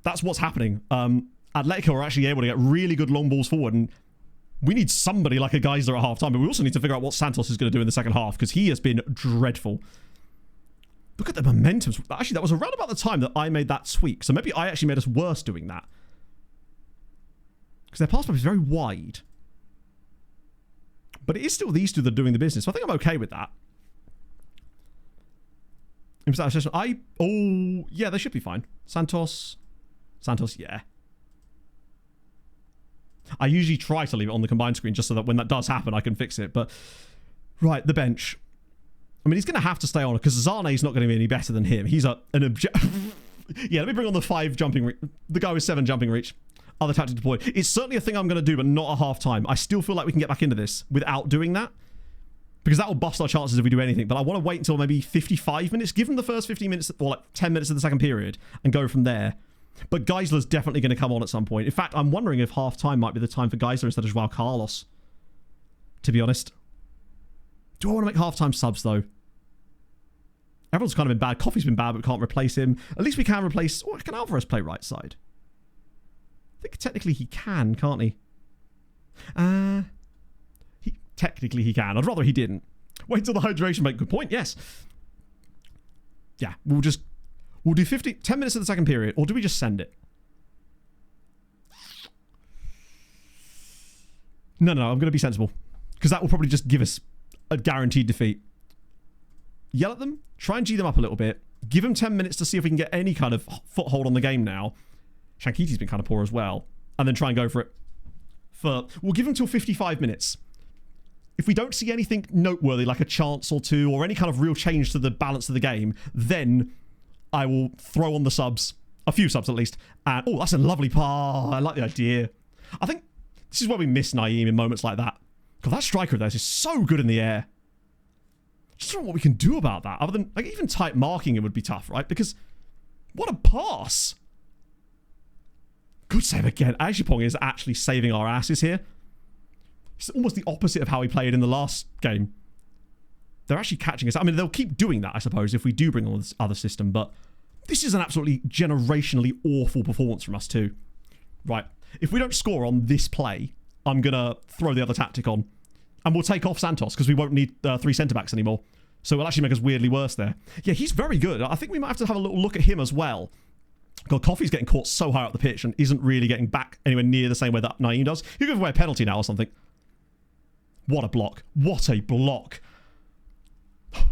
That's what's happening. Atletico are actually able to get really good long balls forward, and we need somebody like a Geisler at half-time, but we also need to figure out what Santos is going to do in the second half, because he has been dreadful. Look at the momentum. Actually, that was around about the time that I made that tweak, so maybe I actually made us worse doing that. Because their pass map is very wide. But it is still these two that are doing the business, so I think I'm okay with that. Oh, yeah, they should be fine. Santos, yeah. I usually try to leave it on the combined screen just so that when that does happen, I can fix it. But, right, the bench. I mean, he's going to have to stay on because Zane's not going to be any better than him. He's an object. Yeah, let me bring on the 5 jumping reach. The guy with 7 jumping reach. Other tactic deployed. It's certainly a thing I'm going to do, but not at half-time. I still feel like we can get back into this without doing that. Because that will bust our chances if we do anything. But I want to wait until maybe 55 minutes. Give them the first 15 minutes or like 10 minutes of the second period and go from there. But Geisler's definitely going to come on at some point. In fact, I'm wondering if half-time might be the time for Geisler instead of Joao Carlos. To be honest. Do I want to make half-time subs, though? Everyone's kind of been bad. Coffee's been bad, but we can't replace him. At least we can replace... Or can Alvarez play right side? I think technically he can, can't he? Technically he can. I'd rather he didn't. Wait till the hydration break. Good point. Yes. Yeah, we'll do 10 minutes of the second period, or do we just send it? No, I'm going to be sensible. Because that will probably just give us a guaranteed defeat. Yell at them, try and G them up a little bit, give them 10 minutes to see if we can get any kind of foothold on the game now. Shankiti's been kind of poor as well. And then try and go for it. We'll give them till 55 minutes. If we don't see anything noteworthy, like a chance or two, or any kind of real change to the balance of the game, then I will throw on the subs. A few subs, at least. And, oh, that's a lovely par. I like the idea. I think this is where we miss Naeem in moments like that. God, that striker of theirs is so good in the air. Just don't know what we can do about that. Other than, like, even tight marking it would be tough, right? Because, what a pass. Good save again. Ajipong is actually saving our asses here. It's almost the opposite of how he played in the last game. They're actually catching us. I mean, they'll keep doing that, I suppose, if we do bring on this other system. But this is an absolutely generationally awful performance from us too. Right. If we don't score on this play, I'm going to throw the other tactic on. And we'll take off Santos because we won't need 3 centre-backs anymore. So it'll actually make us weirdly worse there. Yeah, he's very good. I think we might have to have a little look at him as well. God, Coffee's getting caught so high up the pitch and isn't really getting back anywhere near the same way that Naeem does. He'll give away a penalty now or something. What a block. What a block.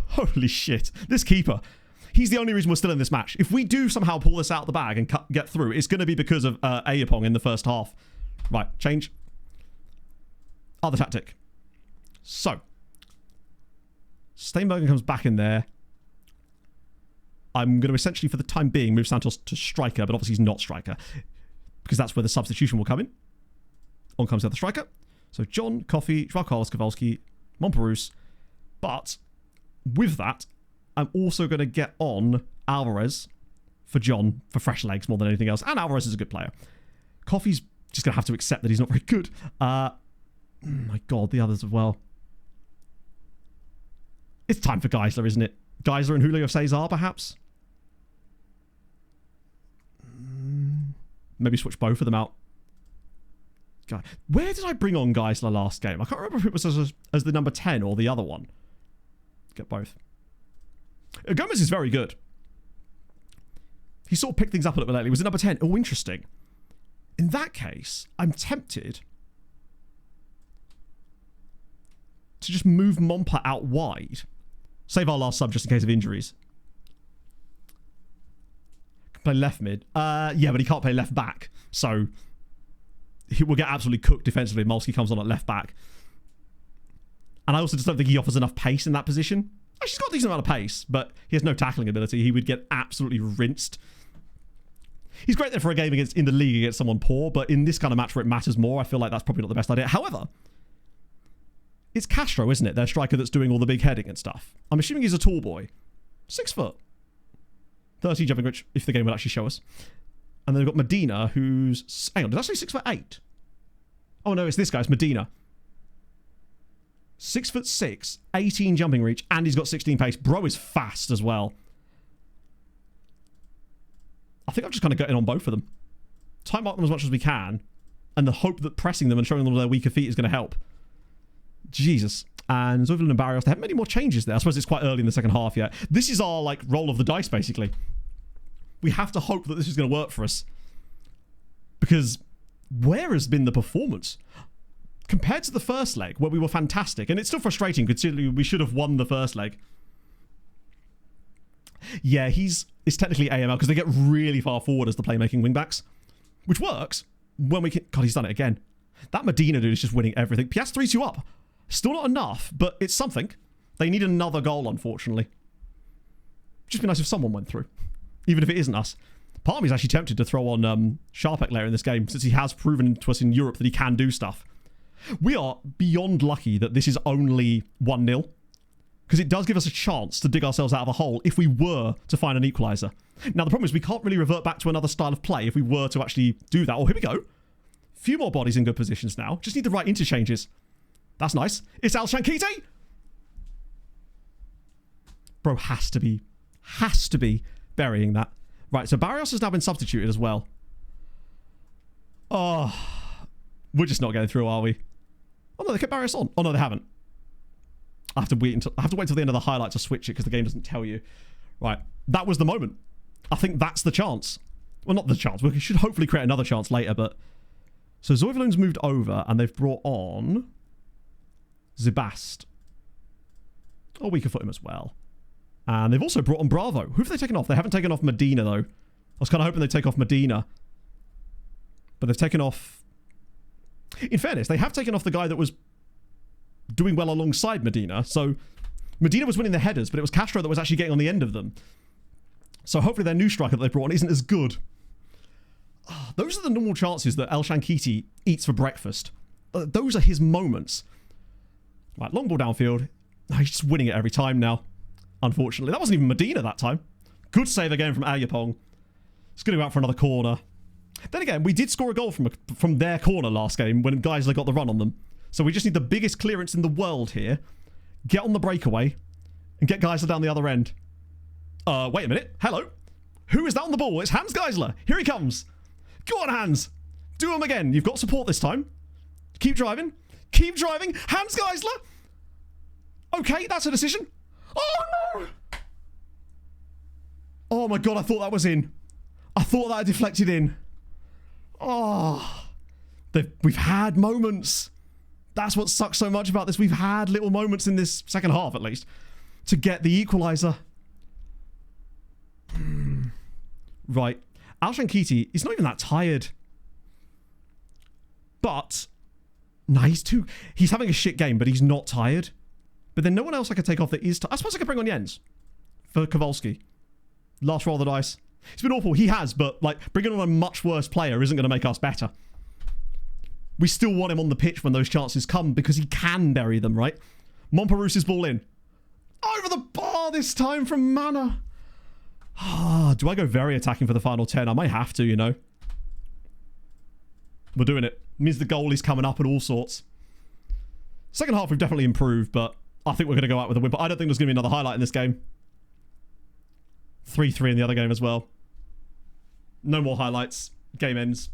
Holy shit. This keeper. He's the only reason we're still in this match. If we do somehow pull this out of the bag and get through, it's going to be because of Ayapong in the first half. Right, change. Other tactic. So. Steinbergen comes back in there. I'm going to essentially, for the time being, move Santos to striker, but obviously he's not striker, because that's where the substitution will come in. On comes the other striker. So John, Coffey, Joao Carlos, Kowalski, Montparus. But with that, I'm also going to get on Alvarez for John for fresh legs more than anything else. And Alvarez is a good player. Coffey's just going to have to accept that he's not very good. My God, the others as well. It's time for Geisler, isn't it? Geisler and Julio Cesar, perhaps? Maybe switch both of them out. God. Where did I bring on Geisler last game? I can't remember if it was as the number 10 or the other one. Get both. Gomez is very good. He sort of picked things up a little bit lately. Was it number 10? Oh, interesting. In that case, I'm tempted to just move Mompa out wide. Save our last sub just in case of injuries. Can play left mid. Yeah, but he can't play left back. So he will get absolutely cooked defensively if Molsky comes on at left back. And I also just don't think he offers enough pace in that position. Actually, he's got a decent amount of pace, but he has no tackling ability. He would get absolutely rinsed. He's great there for a game in the league against someone poor, but in this kind of match where it matters more, I feel like that's probably not the best idea. However, it's Castro, isn't it? Their striker that's doing all the big heading and stuff. I'm assuming he's a tall boy. 6 foot. 30 jumping, which if the game will actually show us. And then we've got Medina, who's... Hang on, did I say 6'8"? Oh no, it's this guy. It's Medina. 6'6", 18 jumping reach, and he's got 16 pace. Bro is fast as well. I think I'm just kind of getting on both of them. Time mark them as much as we can, and the hope that pressing them and showing them their weaker feet is going to help. Jesus. And Zovilan and Barrios, they haven't many more changes there. I suppose it's quite early in the second half yet. This is our, like, roll of the dice, basically. We have to hope that this is going to work for us. Because where has been the performance? Compared to the first leg, where we were fantastic, and it's still frustrating considering we should have won the first leg. Yeah, it's technically AML because they get really far forward as the playmaking wingbacks, which works when we can... God, he's done it again. That Medina dude is just winning everything. Piaz 3-2 up. Still not enough, but it's something. They need another goal, unfortunately. Just be nice if someone went through, even if it isn't us. Part of me is actually tempted to throw on Sharpek later in this game, since he has proven to us in Europe that he can do stuff. We are beyond lucky that this is only 1-0, because it does give us a chance to dig ourselves out of a hole if we were to find an equaliser. Now, the problem is we can't really revert back to another style of play if we were to actually do that. Oh, here we go. Few more bodies in good positions now. Just need the right interchanges. That's nice. It's Al Shankiti. Bro has to be burying that. Right, so Barrios has now been substituted as well. Oh, we're just not getting through, are we? Oh no, they kept Barrios on. Oh no, they haven't. I have to wait until the end of the highlight to switch it because the game doesn't tell you. Right, that was the moment. I think that's the chance. Well, not the chance. We should hopefully create another chance later, but... So Zoiveloon's moved over and they've brought on... Zibast. Oh, we can foot him as well. And they've also brought on Bravo. Who have they taken off? They haven't taken off Medina, though. I was kind of hoping they'd take off Medina. But they've taken off... In fairness, they have taken off the guy that was doing well alongside Medina. So Medina was winning the headers, but it was Castro that was actually getting on the end of them. So hopefully their new striker that they brought on isn't as good. Oh, those are the normal chances that El Shankiti eats for breakfast. Those are his moments. Right, long ball downfield. He's just winning it every time now. Unfortunately. That wasn't even Medina that time. Good save again from Ayapong. It's going to go out for another corner. Then again, we did score a goal from their corner last game when Geisler got the run on them. So we just need the biggest clearance in the world here. Get on the breakaway and get Geisler down the other end. Wait a minute. Hello. Who is that on the ball? It's Hans Geisler. Here he comes. Go on, Hans. Do him again. You've got support this time. Keep driving. Keep driving. Hans Geisler. Okay, that's a decision. Oh, no. Oh, my God. I thought that was in. I thought that had deflected in. Oh. We've had moments. That's what sucks so much about this. We've had little moments in this second half, at least, to get the equaliser. Right. Al Shankiti, he's not even that tired. But, no, he's having a shit game, but he's not tired. But then no one else I could take off that is tired. I suppose I could bring on Jens for Kowalski. Last roll of the dice. It's been awful. He has, but like bringing on a much worse player isn't going to make us better. We still want him on the pitch when those chances come because he can bury them, right? Montparouse's ball in. Over the bar this time from Mana. Do I go very attacking for the final 10? I might have to, you know. We're doing it. It means the goalie's coming up and all sorts. Second half, we've definitely improved, but I think we're going to go out with a win. But I don't think there's going to be another highlight in this game. 3-3 in the other game as well. No more highlights. Game ends.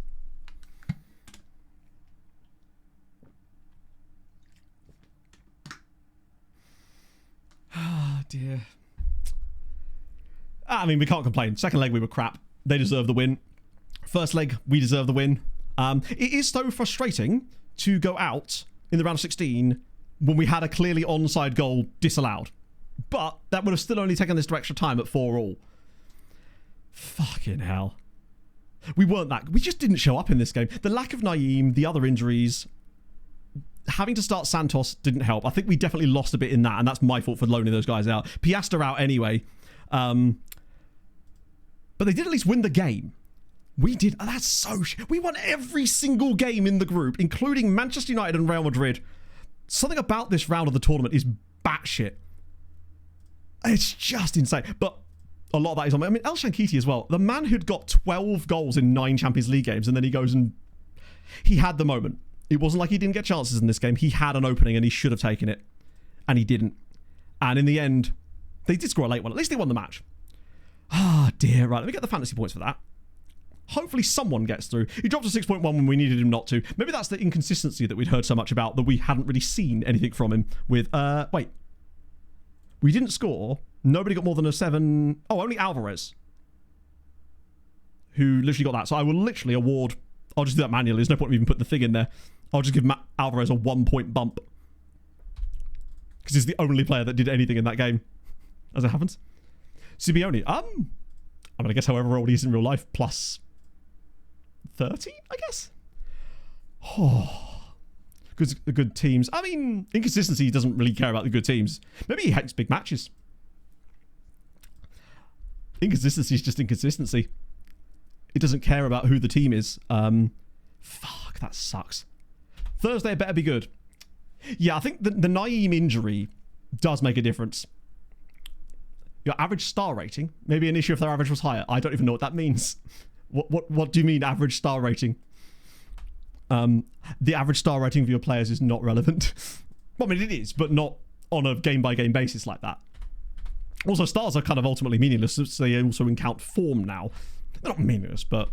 Oh, dear. I mean, we can't complain. Second leg, we were crap. They deserve the win. First leg, we deserve the win. It is so frustrating to go out in the round of 16 when we had a clearly onside goal disallowed. But that would have still only taken this to extra time at 4-4. Fucking hell. We just didn't show up in this game. The lack of Naeem, the other injuries, having to start Santos didn't help. I think we definitely lost a bit in that, and that's my fault for loaning those guys out. Piastre out anyway. But they did at least win the game. We did. That's so... We won every single game in the group, including Manchester United and Real Madrid. Something about this round of the tournament is batshit. It's just insane. But a lot of that is on... I mean, El Shankiti as well. The man who'd got 12 goals in 9 Champions League games, and then he goes and... He had the moment. It wasn't like he didn't get chances in this game. He had an opening, and he should have taken it. And he didn't. And in the end, they did score a late one. At least they won the match. Ah, dear. Right, let me get the fantasy points for that. Hopefully someone gets through. He dropped to 6.1 when we needed him not to. Maybe that's the inconsistency that we'd heard so much about, that we hadn't really seen anything from him with... wait. We didn't score. Nobody got more than a 7... Oh, only Alvarez. Who literally got that. So I will literally award... I'll just do that manually. There's no point in even putting the thing in there. I'll just give Alvarez a 1-point bump. Because he's the only player that did anything in that game. As it happens. Simeone. I mean, I guess however old he is in real life, plus 30, I guess. Oh, good teams. I mean, inconsistency doesn't really care about the good teams. Maybe he hates big matches. Inconsistency is just inconsistency. It doesn't care about who the team is. Fuck, that sucks. Thursday better be good. Yeah, I think the Naeem injury does make a difference. Your average star rating, maybe an issue if their average was higher. I don't even know what that means. What do you mean average star rating? The average star rating of your players is not relevant. Well, I mean, it is, but not on a game-by-game basis like that. Also, stars are kind of ultimately meaningless, so they also count form now. They're not meaningless, but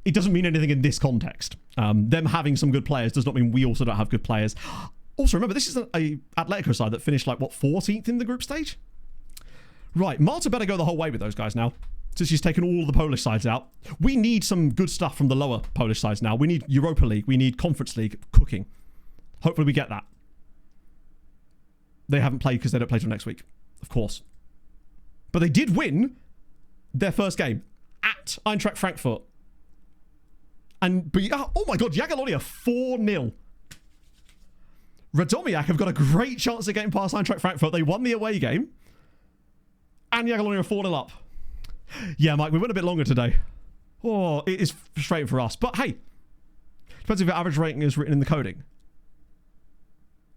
it doesn't mean anything in this context. Them having some good players does not mean we also don't have good players. Also, remember, this is a Atletico side that finished, like, what, 14th in the group stage? Right, Marta better go the whole way with those guys now, since she's taken all the Polish sides out. We need some good stuff from the lower Polish sides now. We need Europa League. We need Conference League cooking. Hopefully we get that. They haven't played because they don't play till next week, of course. But they did win their first game at Eintracht Frankfurt. And, oh my God, Jagiellonia 4-0. Radomiak have got a great chance of getting past Eintracht Frankfurt. They won the away game. And Jagiellonia are 4-0 up. Yeah, Mike, we went a bit longer today. Oh, it is frustrating for us. But hey, depends if your average rating is written in the coding.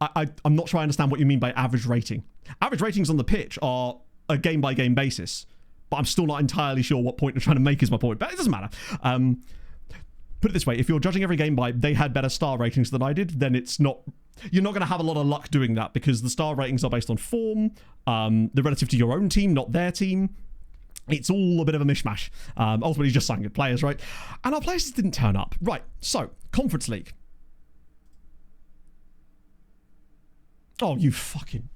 I'm not sure I understand what you mean by average rating. Average ratings on the pitch are a game-by-game basis. But I'm still not entirely sure what point you're trying to make is my point. But it doesn't matter. Put it this way. If you're judging every game by they had better star ratings than I did, then it's not... You're not going to have a lot of luck doing that because the star ratings are based on form, they're relative to your own team, not their team. It's all a bit of a mishmash. Ultimately, just signing good players, right? And our players didn't turn up. Right, so, Conference League. Oh, you fucking...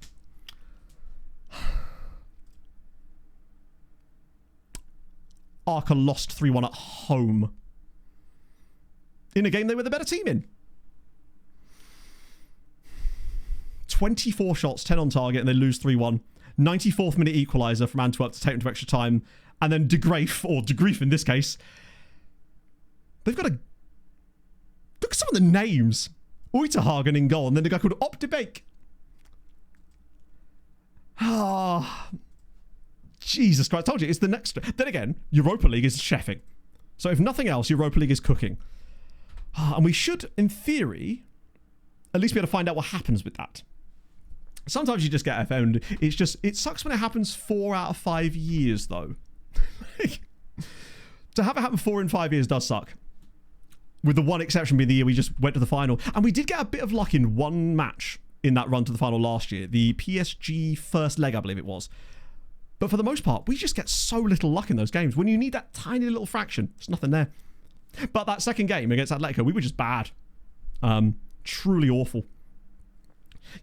Arca lost 3-1 at home. In a game they were the better team in. 24 shots, 10 on target, and they lose 3-1. 94th minute equaliser from Antwerp to take them to extra time. And then De Graaf, or De Grief in this case. They've got a... Look at some of the names. Uiterhagen in goal, and then the guy called Op de Beek. Ah... Jesus Christ, I told you, it's the next... Then again, Europa League is chefing. So if nothing else, Europa League is cooking. And we should, in theory, at least be able to find out what happens with that. Sometimes you just get FM'd. It's just, it sucks when it happens 4 out of 5 years, though. To have it happen 4 in 5 years does suck. With the one exception being the year we just went to the final. And we did get a bit of luck in one match in that run to the final last year. The PSG first leg, I believe it was. But for the most part, we just get so little luck in those games. When you need that tiny little fraction, there's nothing there. But that second game against Atletico, we were just bad. Truly awful.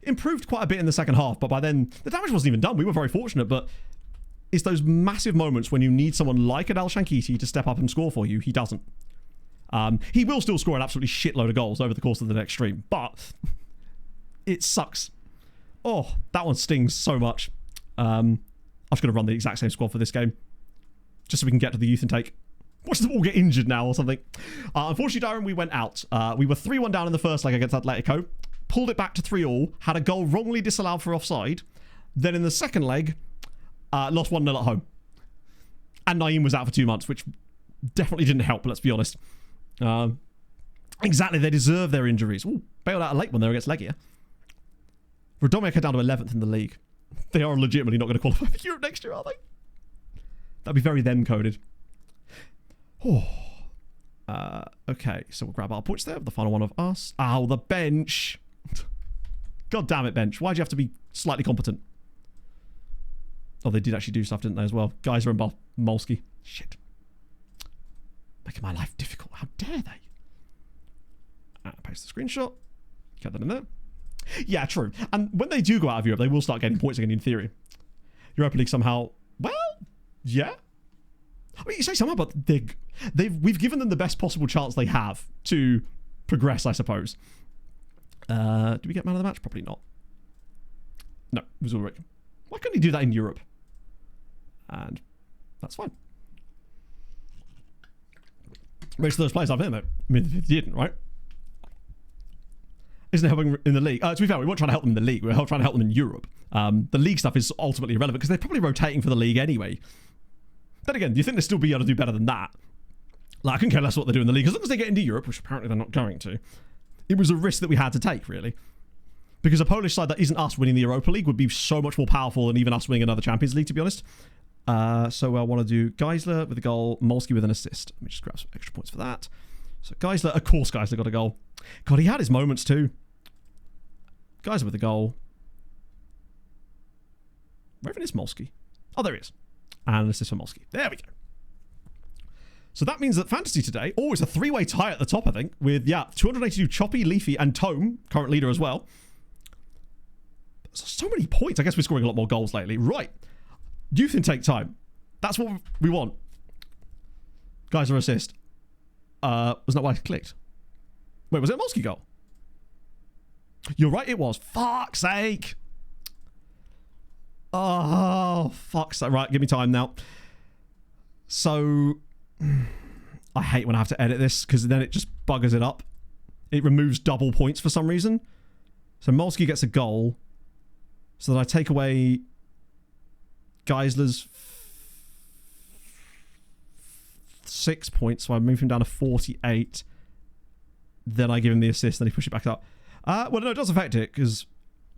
Improved quite a bit in the second half, but by then, the damage wasn't even done. We were very fortunate, but it's those massive moments when you need someone like an El Shankiti to step up and score for you. He doesn't. He will still score an absolutely shitload of goals over the course of the next stream, but it sucks. Oh, that one stings so much. I'm just going to run the exact same squad for this game, just so we can get to the youth intake. Watch them all get injured now or something. Unfortunately, Darren, we went out. We were 3-1 down in the first leg against Atletico. Pulled it back to 3-3. Had a goal wrongly disallowed for offside. Then in the second leg, lost 1-0 at home. And Naeem was out for 2 months, which definitely didn't help, let's be honest. Exactly, they deserve their injuries. Ooh, bailed out a late one there against Legia. Radomiak are down to 11th in the league. They are legitimately not going to qualify for Europe next year, are they? That'd be very them-coded. Oh. Okay, so we'll grab our points there. The final one of us. Ow, the bench. God damn it, bench. Why'd you have to be slightly competent? Oh, they did actually do stuff, didn't they, as well? Geyser and Molsky. Shit. Making my life difficult. How dare they? Paste the screenshot. Get that in there. Yeah, true. And when they do go out of Europe, they will start getting points again in theory. Europa League somehow... Well, yeah. I mean, you say somehow, but we've given them the best possible chance they have to progress, I suppose. Do we get man of the match? Probably not. No, it was Ulrich. Why couldn't he do that in Europe? And that's fine. Most of those players have him, though. I mean, they didn't, right? Isn't it helping in the league? To be fair, we weren't trying to help them in the league. We were trying to help them in Europe. The league stuff is ultimately irrelevant because they're probably rotating for the league anyway. Then again, do you think they'll still be able to do better than that? Like, I couldn't care less what they do in the league. As long as they get into Europe, which apparently they're not going to, it was a risk that we had to take, really. Because a Polish side that isn't us winning the Europa League would be so much more powerful than even us winning another Champions League, to be honest. So I want to do Geisler with a goal, Molsky with an assist. Let me just grab some extra points for that. So Geisler, of course Geisler got a goal. God, he had his moments too. Geisler with a goal. Where even is Molsky? Oh, there he is. And an assist for Molsky. There we go. So that means that Fantasy today, it's a 3-way tie at the top, I think, with, 282 Choppy, Leafy, and Tome, current leader as well. So many points. I guess we're scoring a lot more goals lately. Right. Youth intake time. That's what we want. Geyser assist. Was that why I clicked? Wait, was it a Molsky goal? You're right, it was. Fuck's sake. Oh, fuck's sake. Right, give me time now. So, I hate when I have to edit this because then it just buggers it up. It removes double points for some reason. So Molsky gets a goal. So that I take away Geisler's 6 points. So I move him down to 48. Then I give him the assist. Then he push it back up. Well, no, it does affect it because...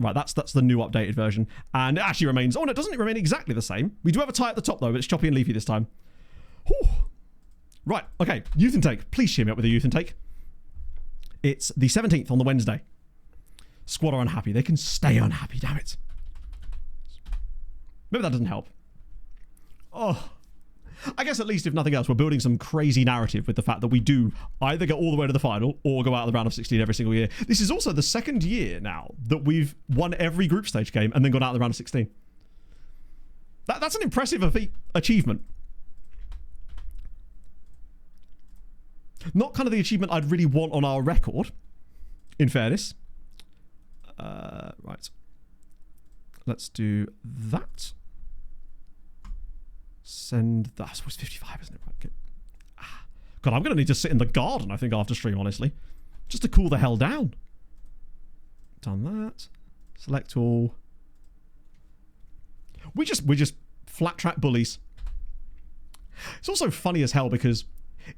Right, that's the new updated version. And it actually remains... Oh, no, doesn't it remain exactly the same? We do have a tie at the top, though, but it's Choppy and Leafy this time. Whew. Right, okay. Youth intake. Please cheer me up with a youth intake. It's the 17th on the Wednesday. Squad are unhappy. They can stay unhappy, damn it. Maybe that doesn't help. Oh... I guess at least, if nothing else, we're building some crazy narrative with the fact that we do either get all the way to the final or go out of the round of 16 every single year. This is also the second year now that we've won every group stage game and then gone out of the round of 16. That's an impressive achievement. Not kind of the achievement I'd really want on our record, in fairness. Right. Let's do that. Send that. I suppose 55, isn't it? Right, okay. God, I'm going to need to sit in the garden, I think, after stream, honestly. Just to cool the hell down. Done that. Select all. We just Flat track bullies. It's also funny as hell because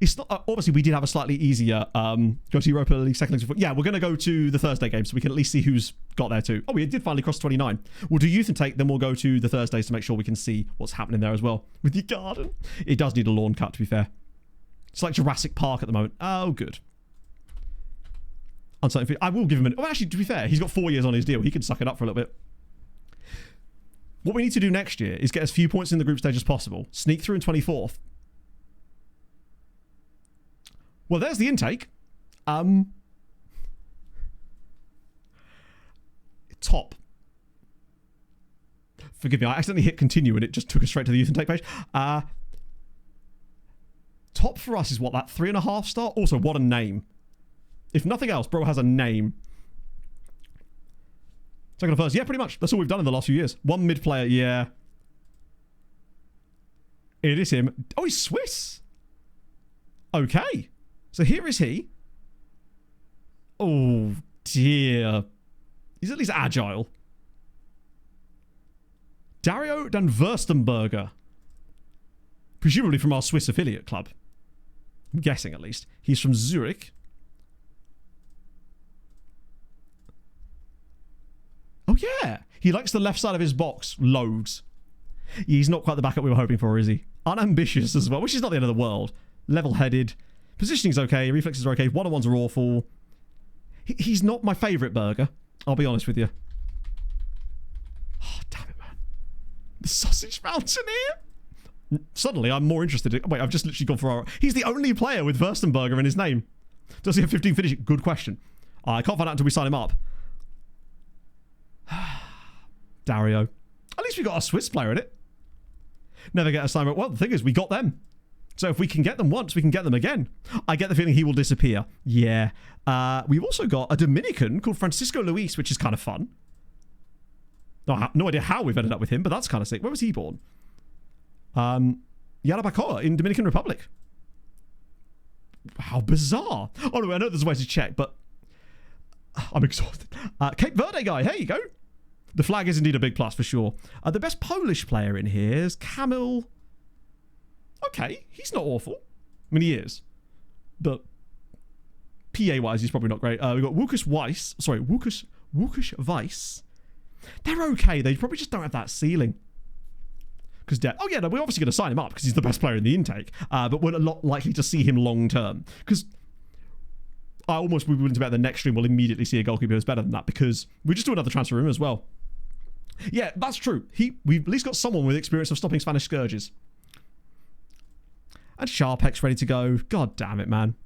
it's not obviously we did have a slightly easier go to Europa League second leg. Yeah, we're going to go to the Thursday game so we can at least see who's got there too. Oh, we did finally cross 29. We'll do youth intake, then we'll go to the Thursdays to make sure we can see what's happening there as well with your garden. It does need a lawn cut, to be fair. It's like Jurassic Park at the moment. Oh, good. Uncertain. I will give him well, actually, to be fair, he's got 4 years on his deal. He can suck it up for a little bit. What we need to do next year is get as few points in the group stage as possible. Sneak through in 24th. Well, there's the intake. Top. Forgive me, I accidentally hit continue and it just took us straight to the youth intake page. Top for us is what, that 3.5 star? Also, what a name. If nothing else, bro has a name. Second or first, yeah, pretty much. That's all we've done in the last few years. One mid player, yeah. It is him. Oh, he's Swiss. Okay. So here is he. Oh, dear. He's at least agile. Dario Dan Wurstenberger. Presumably from our Swiss affiliate club. I'm guessing, at least. He's from Zurich. Oh, yeah. He likes the left side of his box loads. He's not quite the backup we were hoping for, is he? Unambitious as well, which is not the end of the world. Level-headed. Positioning's okay. Reflexes are okay. One-on-ones are awful. He's not my favourite burger. I'll be honest with you. Oh, damn it, man. The sausage mountaineer? Suddenly, I'm more interested in... Wait, I've just literally gone for our... He's the only player with Wurstenberger in his name. Does he have 15 finishing? Good question. I can't find out until we sign him up. Dario. At least we got a Swiss player in it. Never get assignment. Well, the thing is, we got them. So if we can get them once, we can get them again. I get the feeling he will disappear. Yeah. We've also got a Dominican called Francisco Luis, which is kind of fun. No idea how we've ended up with him, but that's kind of sick. Where was he born? Yarabacoa in Dominican Republic. How bizarre. Oh, no, I know there's a way to check, but I'm exhausted. Cape Verde guy, here you go. The flag is indeed a big plus for sure. The best Polish player in here is Kamil. Okay, he's not awful. I mean, he is. But PA-wise, he's probably not great. We've got Łukasz Weiss. Sorry, Łukasz Weiss. They're okay. They probably just don't have that ceiling. Because oh yeah, no, we're obviously going to sign him up because he's the best player in the intake. But we're not likely to see him long term. Because I almost would be willing to bet the next stream we'll immediately see a goalkeeper who's better than that. Because we just do another transfer room as well. Yeah, that's true. We've at least got someone with experience of stopping Spanish scourges. And Sharpek's ready to go. God damn it, man.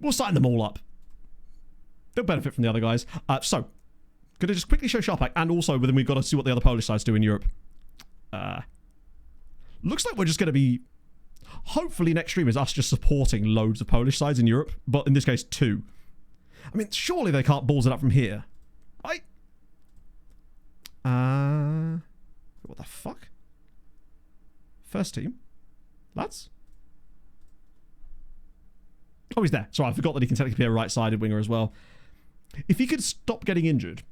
We'll sign them all up. They'll benefit from the other guys. So, going to just quickly show Sharpek. And also, then we've got to see what the other Polish sides do in Europe. Looks like we're just going to be... Hopefully next stream is us just supporting loads of Polish sides in Europe. But in this case, 2. I mean, surely they can't balls it up from here. What the fuck? First team? Lads? Oh, he's there. Sorry, I forgot that he can technically be a right-sided winger as well. If he could stop getting injured,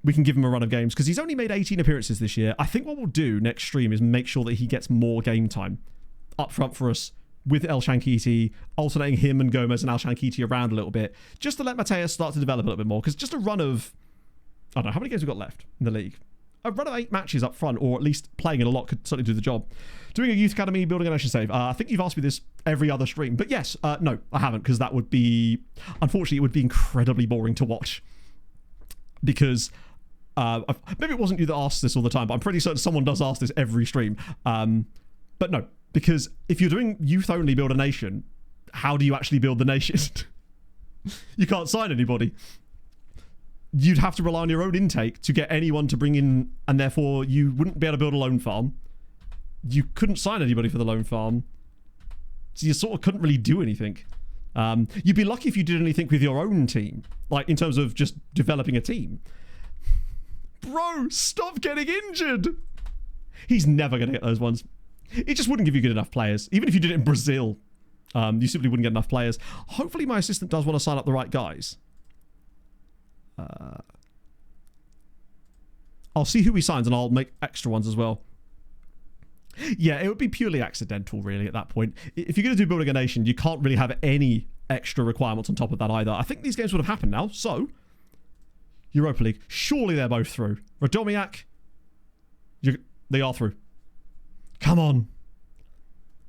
we can give him a run of games, because he's only made 18 appearances this year. I think what we'll do next stream is make sure that he gets more game time up front for us with El Shankiti, alternating him and Gomez and El Shankiti around a little bit, just to let Mateus start to develop a little bit more, because just a run of... I don't know, how many games have we got left in the league? A run of 8 matches up front, or at least playing it a lot, could certainly do the job. Doing a youth academy, building a nation save. I think you've asked me this every other stream. But yes, no, I haven't, because that would be... Unfortunately, it would be incredibly boring to watch. Because... maybe it wasn't you that asked this all the time, but I'm pretty certain someone does ask this every stream. But no, because if you're doing youth only build a nation, how do you actually build the nation? You can't sign anybody. You'd have to rely on your own intake to get anyone to bring in, and therefore you wouldn't be able to build a loan farm. You couldn't sign anybody for the loan farm. So you sort of couldn't really do anything. You'd be lucky if you did anything with your own team, like in terms of just developing a team. Bro, stop getting injured. He's never going to get those ones. It just wouldn't give you good enough players. Even if you did it in Brazil, you simply wouldn't get enough players. Hopefully my assistant does want to sign up the right guys. I'll see who he signs and I'll make extra ones as well. Yeah, it would be purely accidental, really, at that point. If you're going to do Building a Nation, you can't really have any extra requirements on top of that either. I think these games would have happened now, so... Europa League. Surely they're both through. Radomiak, they are through. Come on.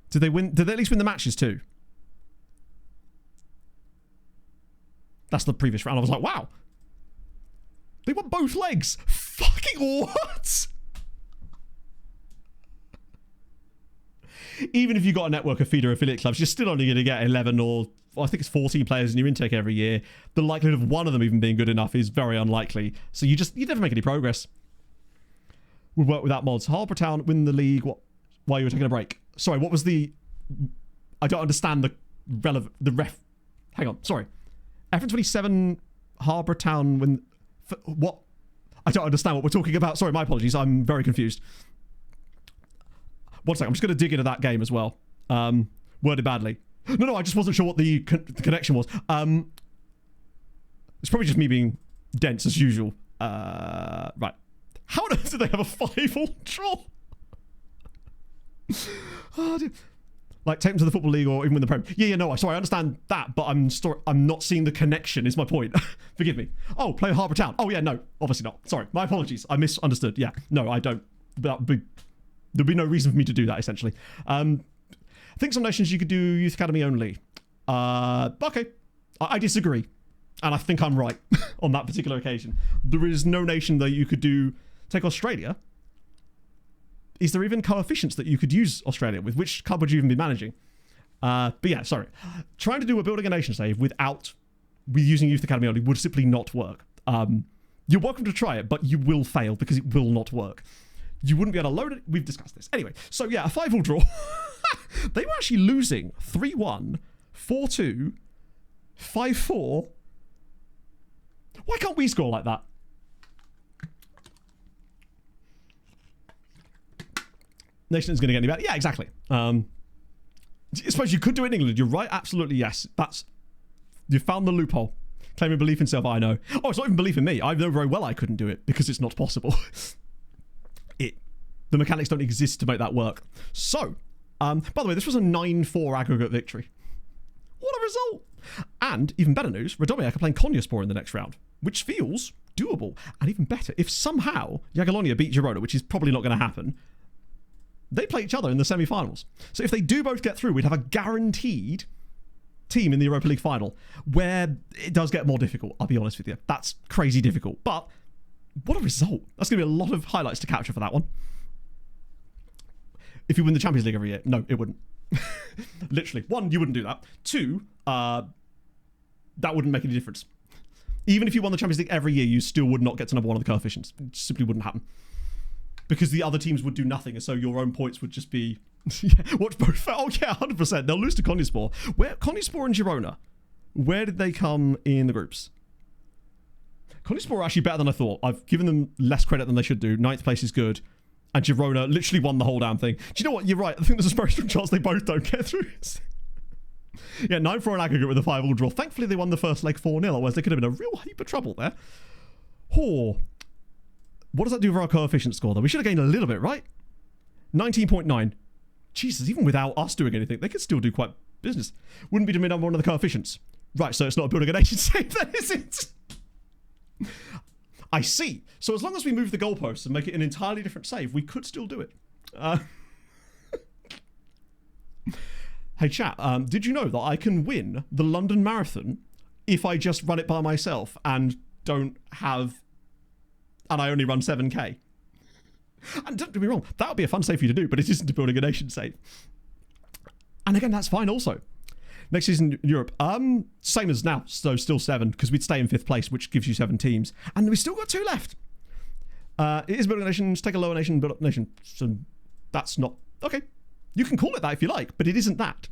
Did they win? Did they at least win the matches too? That's the previous round. I was like, wow. They won both legs. Fucking what? Even if you got a network of feeder affiliate clubs, you're still only going to get 11 or I think it's 14 players in your intake every year. The likelihood of one of them even being good enough is very unlikely. So you never make any progress. We work without mods. Harbour Town win the league. What? While you were taking a break. Sorry, what was the? I don't understand the ref. Hang on, sorry. F27 Harbour Town win. What? I don't understand what we're talking about. Sorry, my apologies. I'm very confused. One second. I'm just going to dig into that game as well. Worded badly. No, I just wasn't sure what the connection was. It's probably just me being dense as usual. Right. How on earth did they have a 5-all draw? Oh, dear. Like, take them to the Football League or even win the Prem. Yeah, no, sorry, I understand that, but I'm not seeing the connection, is my point. Forgive me. Oh, play Harbour Town. Oh, yeah, no, obviously not. Sorry, my apologies. I misunderstood. Yeah, no, I don't. There'd be no reason for me to do that, essentially. I think some nations you could do Youth Academy only. Okay, I disagree. And I think I'm right on that particular occasion. There is no nation that you could do... Take Australia. Is there even coefficients that you could use Australia with? Which club would you even be managing? But yeah, sorry. Trying to do a Building a Nation save with using Youth Academy only would simply not work. You're welcome to try it, but you will fail because it will not work. You wouldn't be able to load it. We've discussed this. Anyway, so yeah, a 5-all draw. They were actually losing 3-1, 4-2, 5-4. Why can't we score like that? Nation isn't going to get any better. Yeah, exactly. I suppose you could do it in England. You're right. Absolutely, yes. You found the loophole. Claiming belief in self, I know. Oh, it's not even belief in me. I know very well I couldn't do it because it's not possible. The mechanics don't exist to make that work. So, by the way, this was a 9-4 aggregate victory. What a result! And, even better news, Radomiak are playing Konyaspor in the next round, which feels doable. And even better, if somehow Jagiellonia beat Girona, which is probably not going to happen, they play each other in the semi-finals. So if they do both get through, we'd have a guaranteed team in the Europa League final, where it does get more difficult, I'll be honest with you. That's crazy difficult. But, what a result. That's going to be a lot of highlights to capture for that one. If you win the Champions League every year, no, it wouldn't. Literally. 1, you wouldn't do that. 2, that wouldn't make any difference. Even if you won the Champions League every year, you still would not get to number 1 on the coefficients. It simply wouldn't happen. Because the other teams would do nothing, and so your own points would just be... watch both. Oh, yeah, 100%. They'll lose to Konyaspor. Konyaspor and Girona, where did they come in the groups? Konyaspor are actually better than I thought. I've given them less credit than they should do. 9th place is good. And Girona literally won the whole damn thing. Do you know what? You're right. I think there's a very strong chance they both don't get through. Yeah, 9-4 in aggregate with a 5-all draw. Thankfully, they won the first leg 4-0, otherwise they could have been a real heap of trouble there. Oh. What does that do for our coefficient score, though? We should have gained a little bit, right? 19.9. Jesus, even without us doing anything, they could still do quite business. Wouldn't be to be number 1 of the coefficients. Right, so it's not a Building a Nation save then, is it? I see. So as long as we move the goalposts and make it an entirely different save, we could still do it. Hey chat, did you know that I can win the London Marathon if I just run it by myself and I only run 7k? And don't get me wrong, that would be a fun save for you to do, but it isn't a Building a Nation save. And again, that's fine also. Next season in Europe, same as now, so still 7, because we'd stay in 5th place, which gives you 7 teams. And we've still got 2 left. It is Building a Nation, take a lower nation, build up nation. So that's not... Okay, you can call it that if you like, but it isn't that.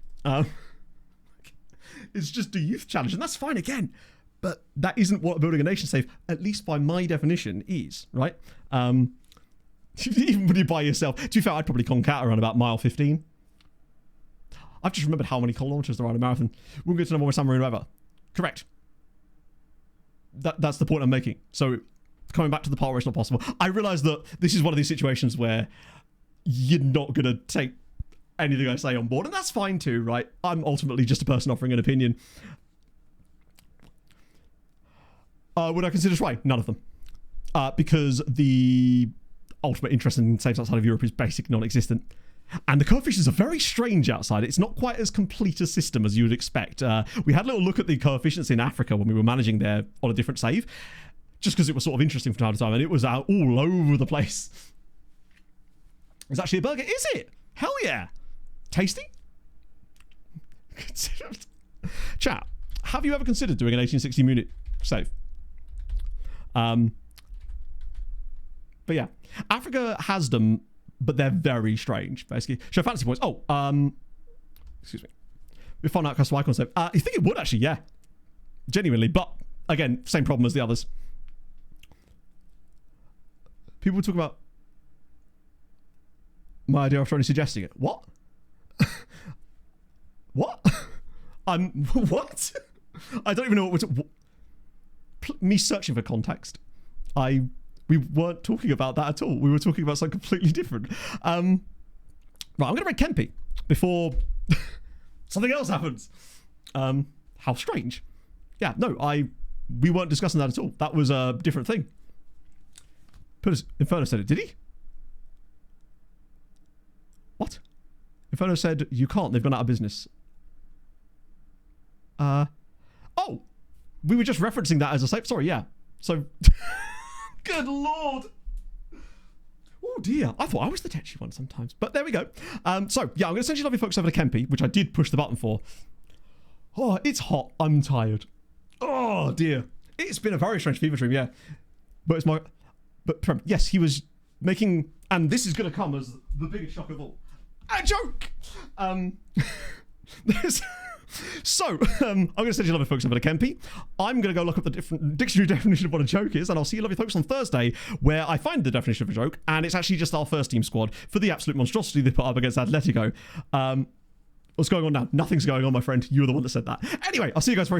It's just a youth challenge, and that's fine again. But that isn't what a Building a Nation save, at least by my definition, is, right? Even when you're by yourself. To be fair, I'd probably conk out around about mile 15. I've just remembered how many kilometers there are in a marathon. We'll get to number 1 submarine ever. Correct. That's the point I'm making. So, coming back to the part where it's not possible, I realise that this is one of these situations where you're not going to take anything I say on board, and that's fine too, right? I'm ultimately just a person offering an opinion. Would I consider trying? None of them. Because the ultimate interest in safes outside of Europe is basically non-existent. And the coefficients are very strange outside. It's not quite as complete a system as you would expect. We had a little look at the coefficients in Africa when we were managing there on a different save, just because it was sort of interesting from time to time, and it was out all over the place. It's actually a burger, is it? Hell yeah. Tasty? Chat, have you ever considered doing an 1860 Munich save? But yeah, Africa has them, but they're very strange, basically. Show fantasy points. Oh, excuse me. We found out custom icon save. You think it would actually, yeah. Genuinely, but again, same problem as the others. People talk about my idea after only suggesting it. What? What? What? I don't even know what me searching for context. We weren't talking about that at all. We were talking about something completely different. Right, I'm going to rate Kempi before something else happens. How strange. Yeah, no, we weren't discussing that at all. That was a different thing. Inferno said it, did he? What? Inferno said you can't, they've gone out of business. Oh! We were just referencing that as a safe. Sorry, yeah. So, good lord. Oh dear, I thought I was the tetchy one sometimes, but there we go. So yeah, I'm going to send you lovely folks over to Kempi, which I did push the button for. Oh, it's hot. I'm tired. Oh dear, it's been a very strange fever dream, yeah. But it's my, yes, he was making, and this is going to come as the biggest shock of all, a joke. So, I'm going to send you lovely folks over to Kempi. I'm going to go look up the different dictionary definition of what a joke is, and I'll see you lovely folks on Thursday, where I find the definition of a joke, and it's actually just our first team squad for the absolute monstrosity they put up against Atletico. What's going on now? Nothing's going on, my friend. You were the one that said that. Anyway, I'll see you guys very soon.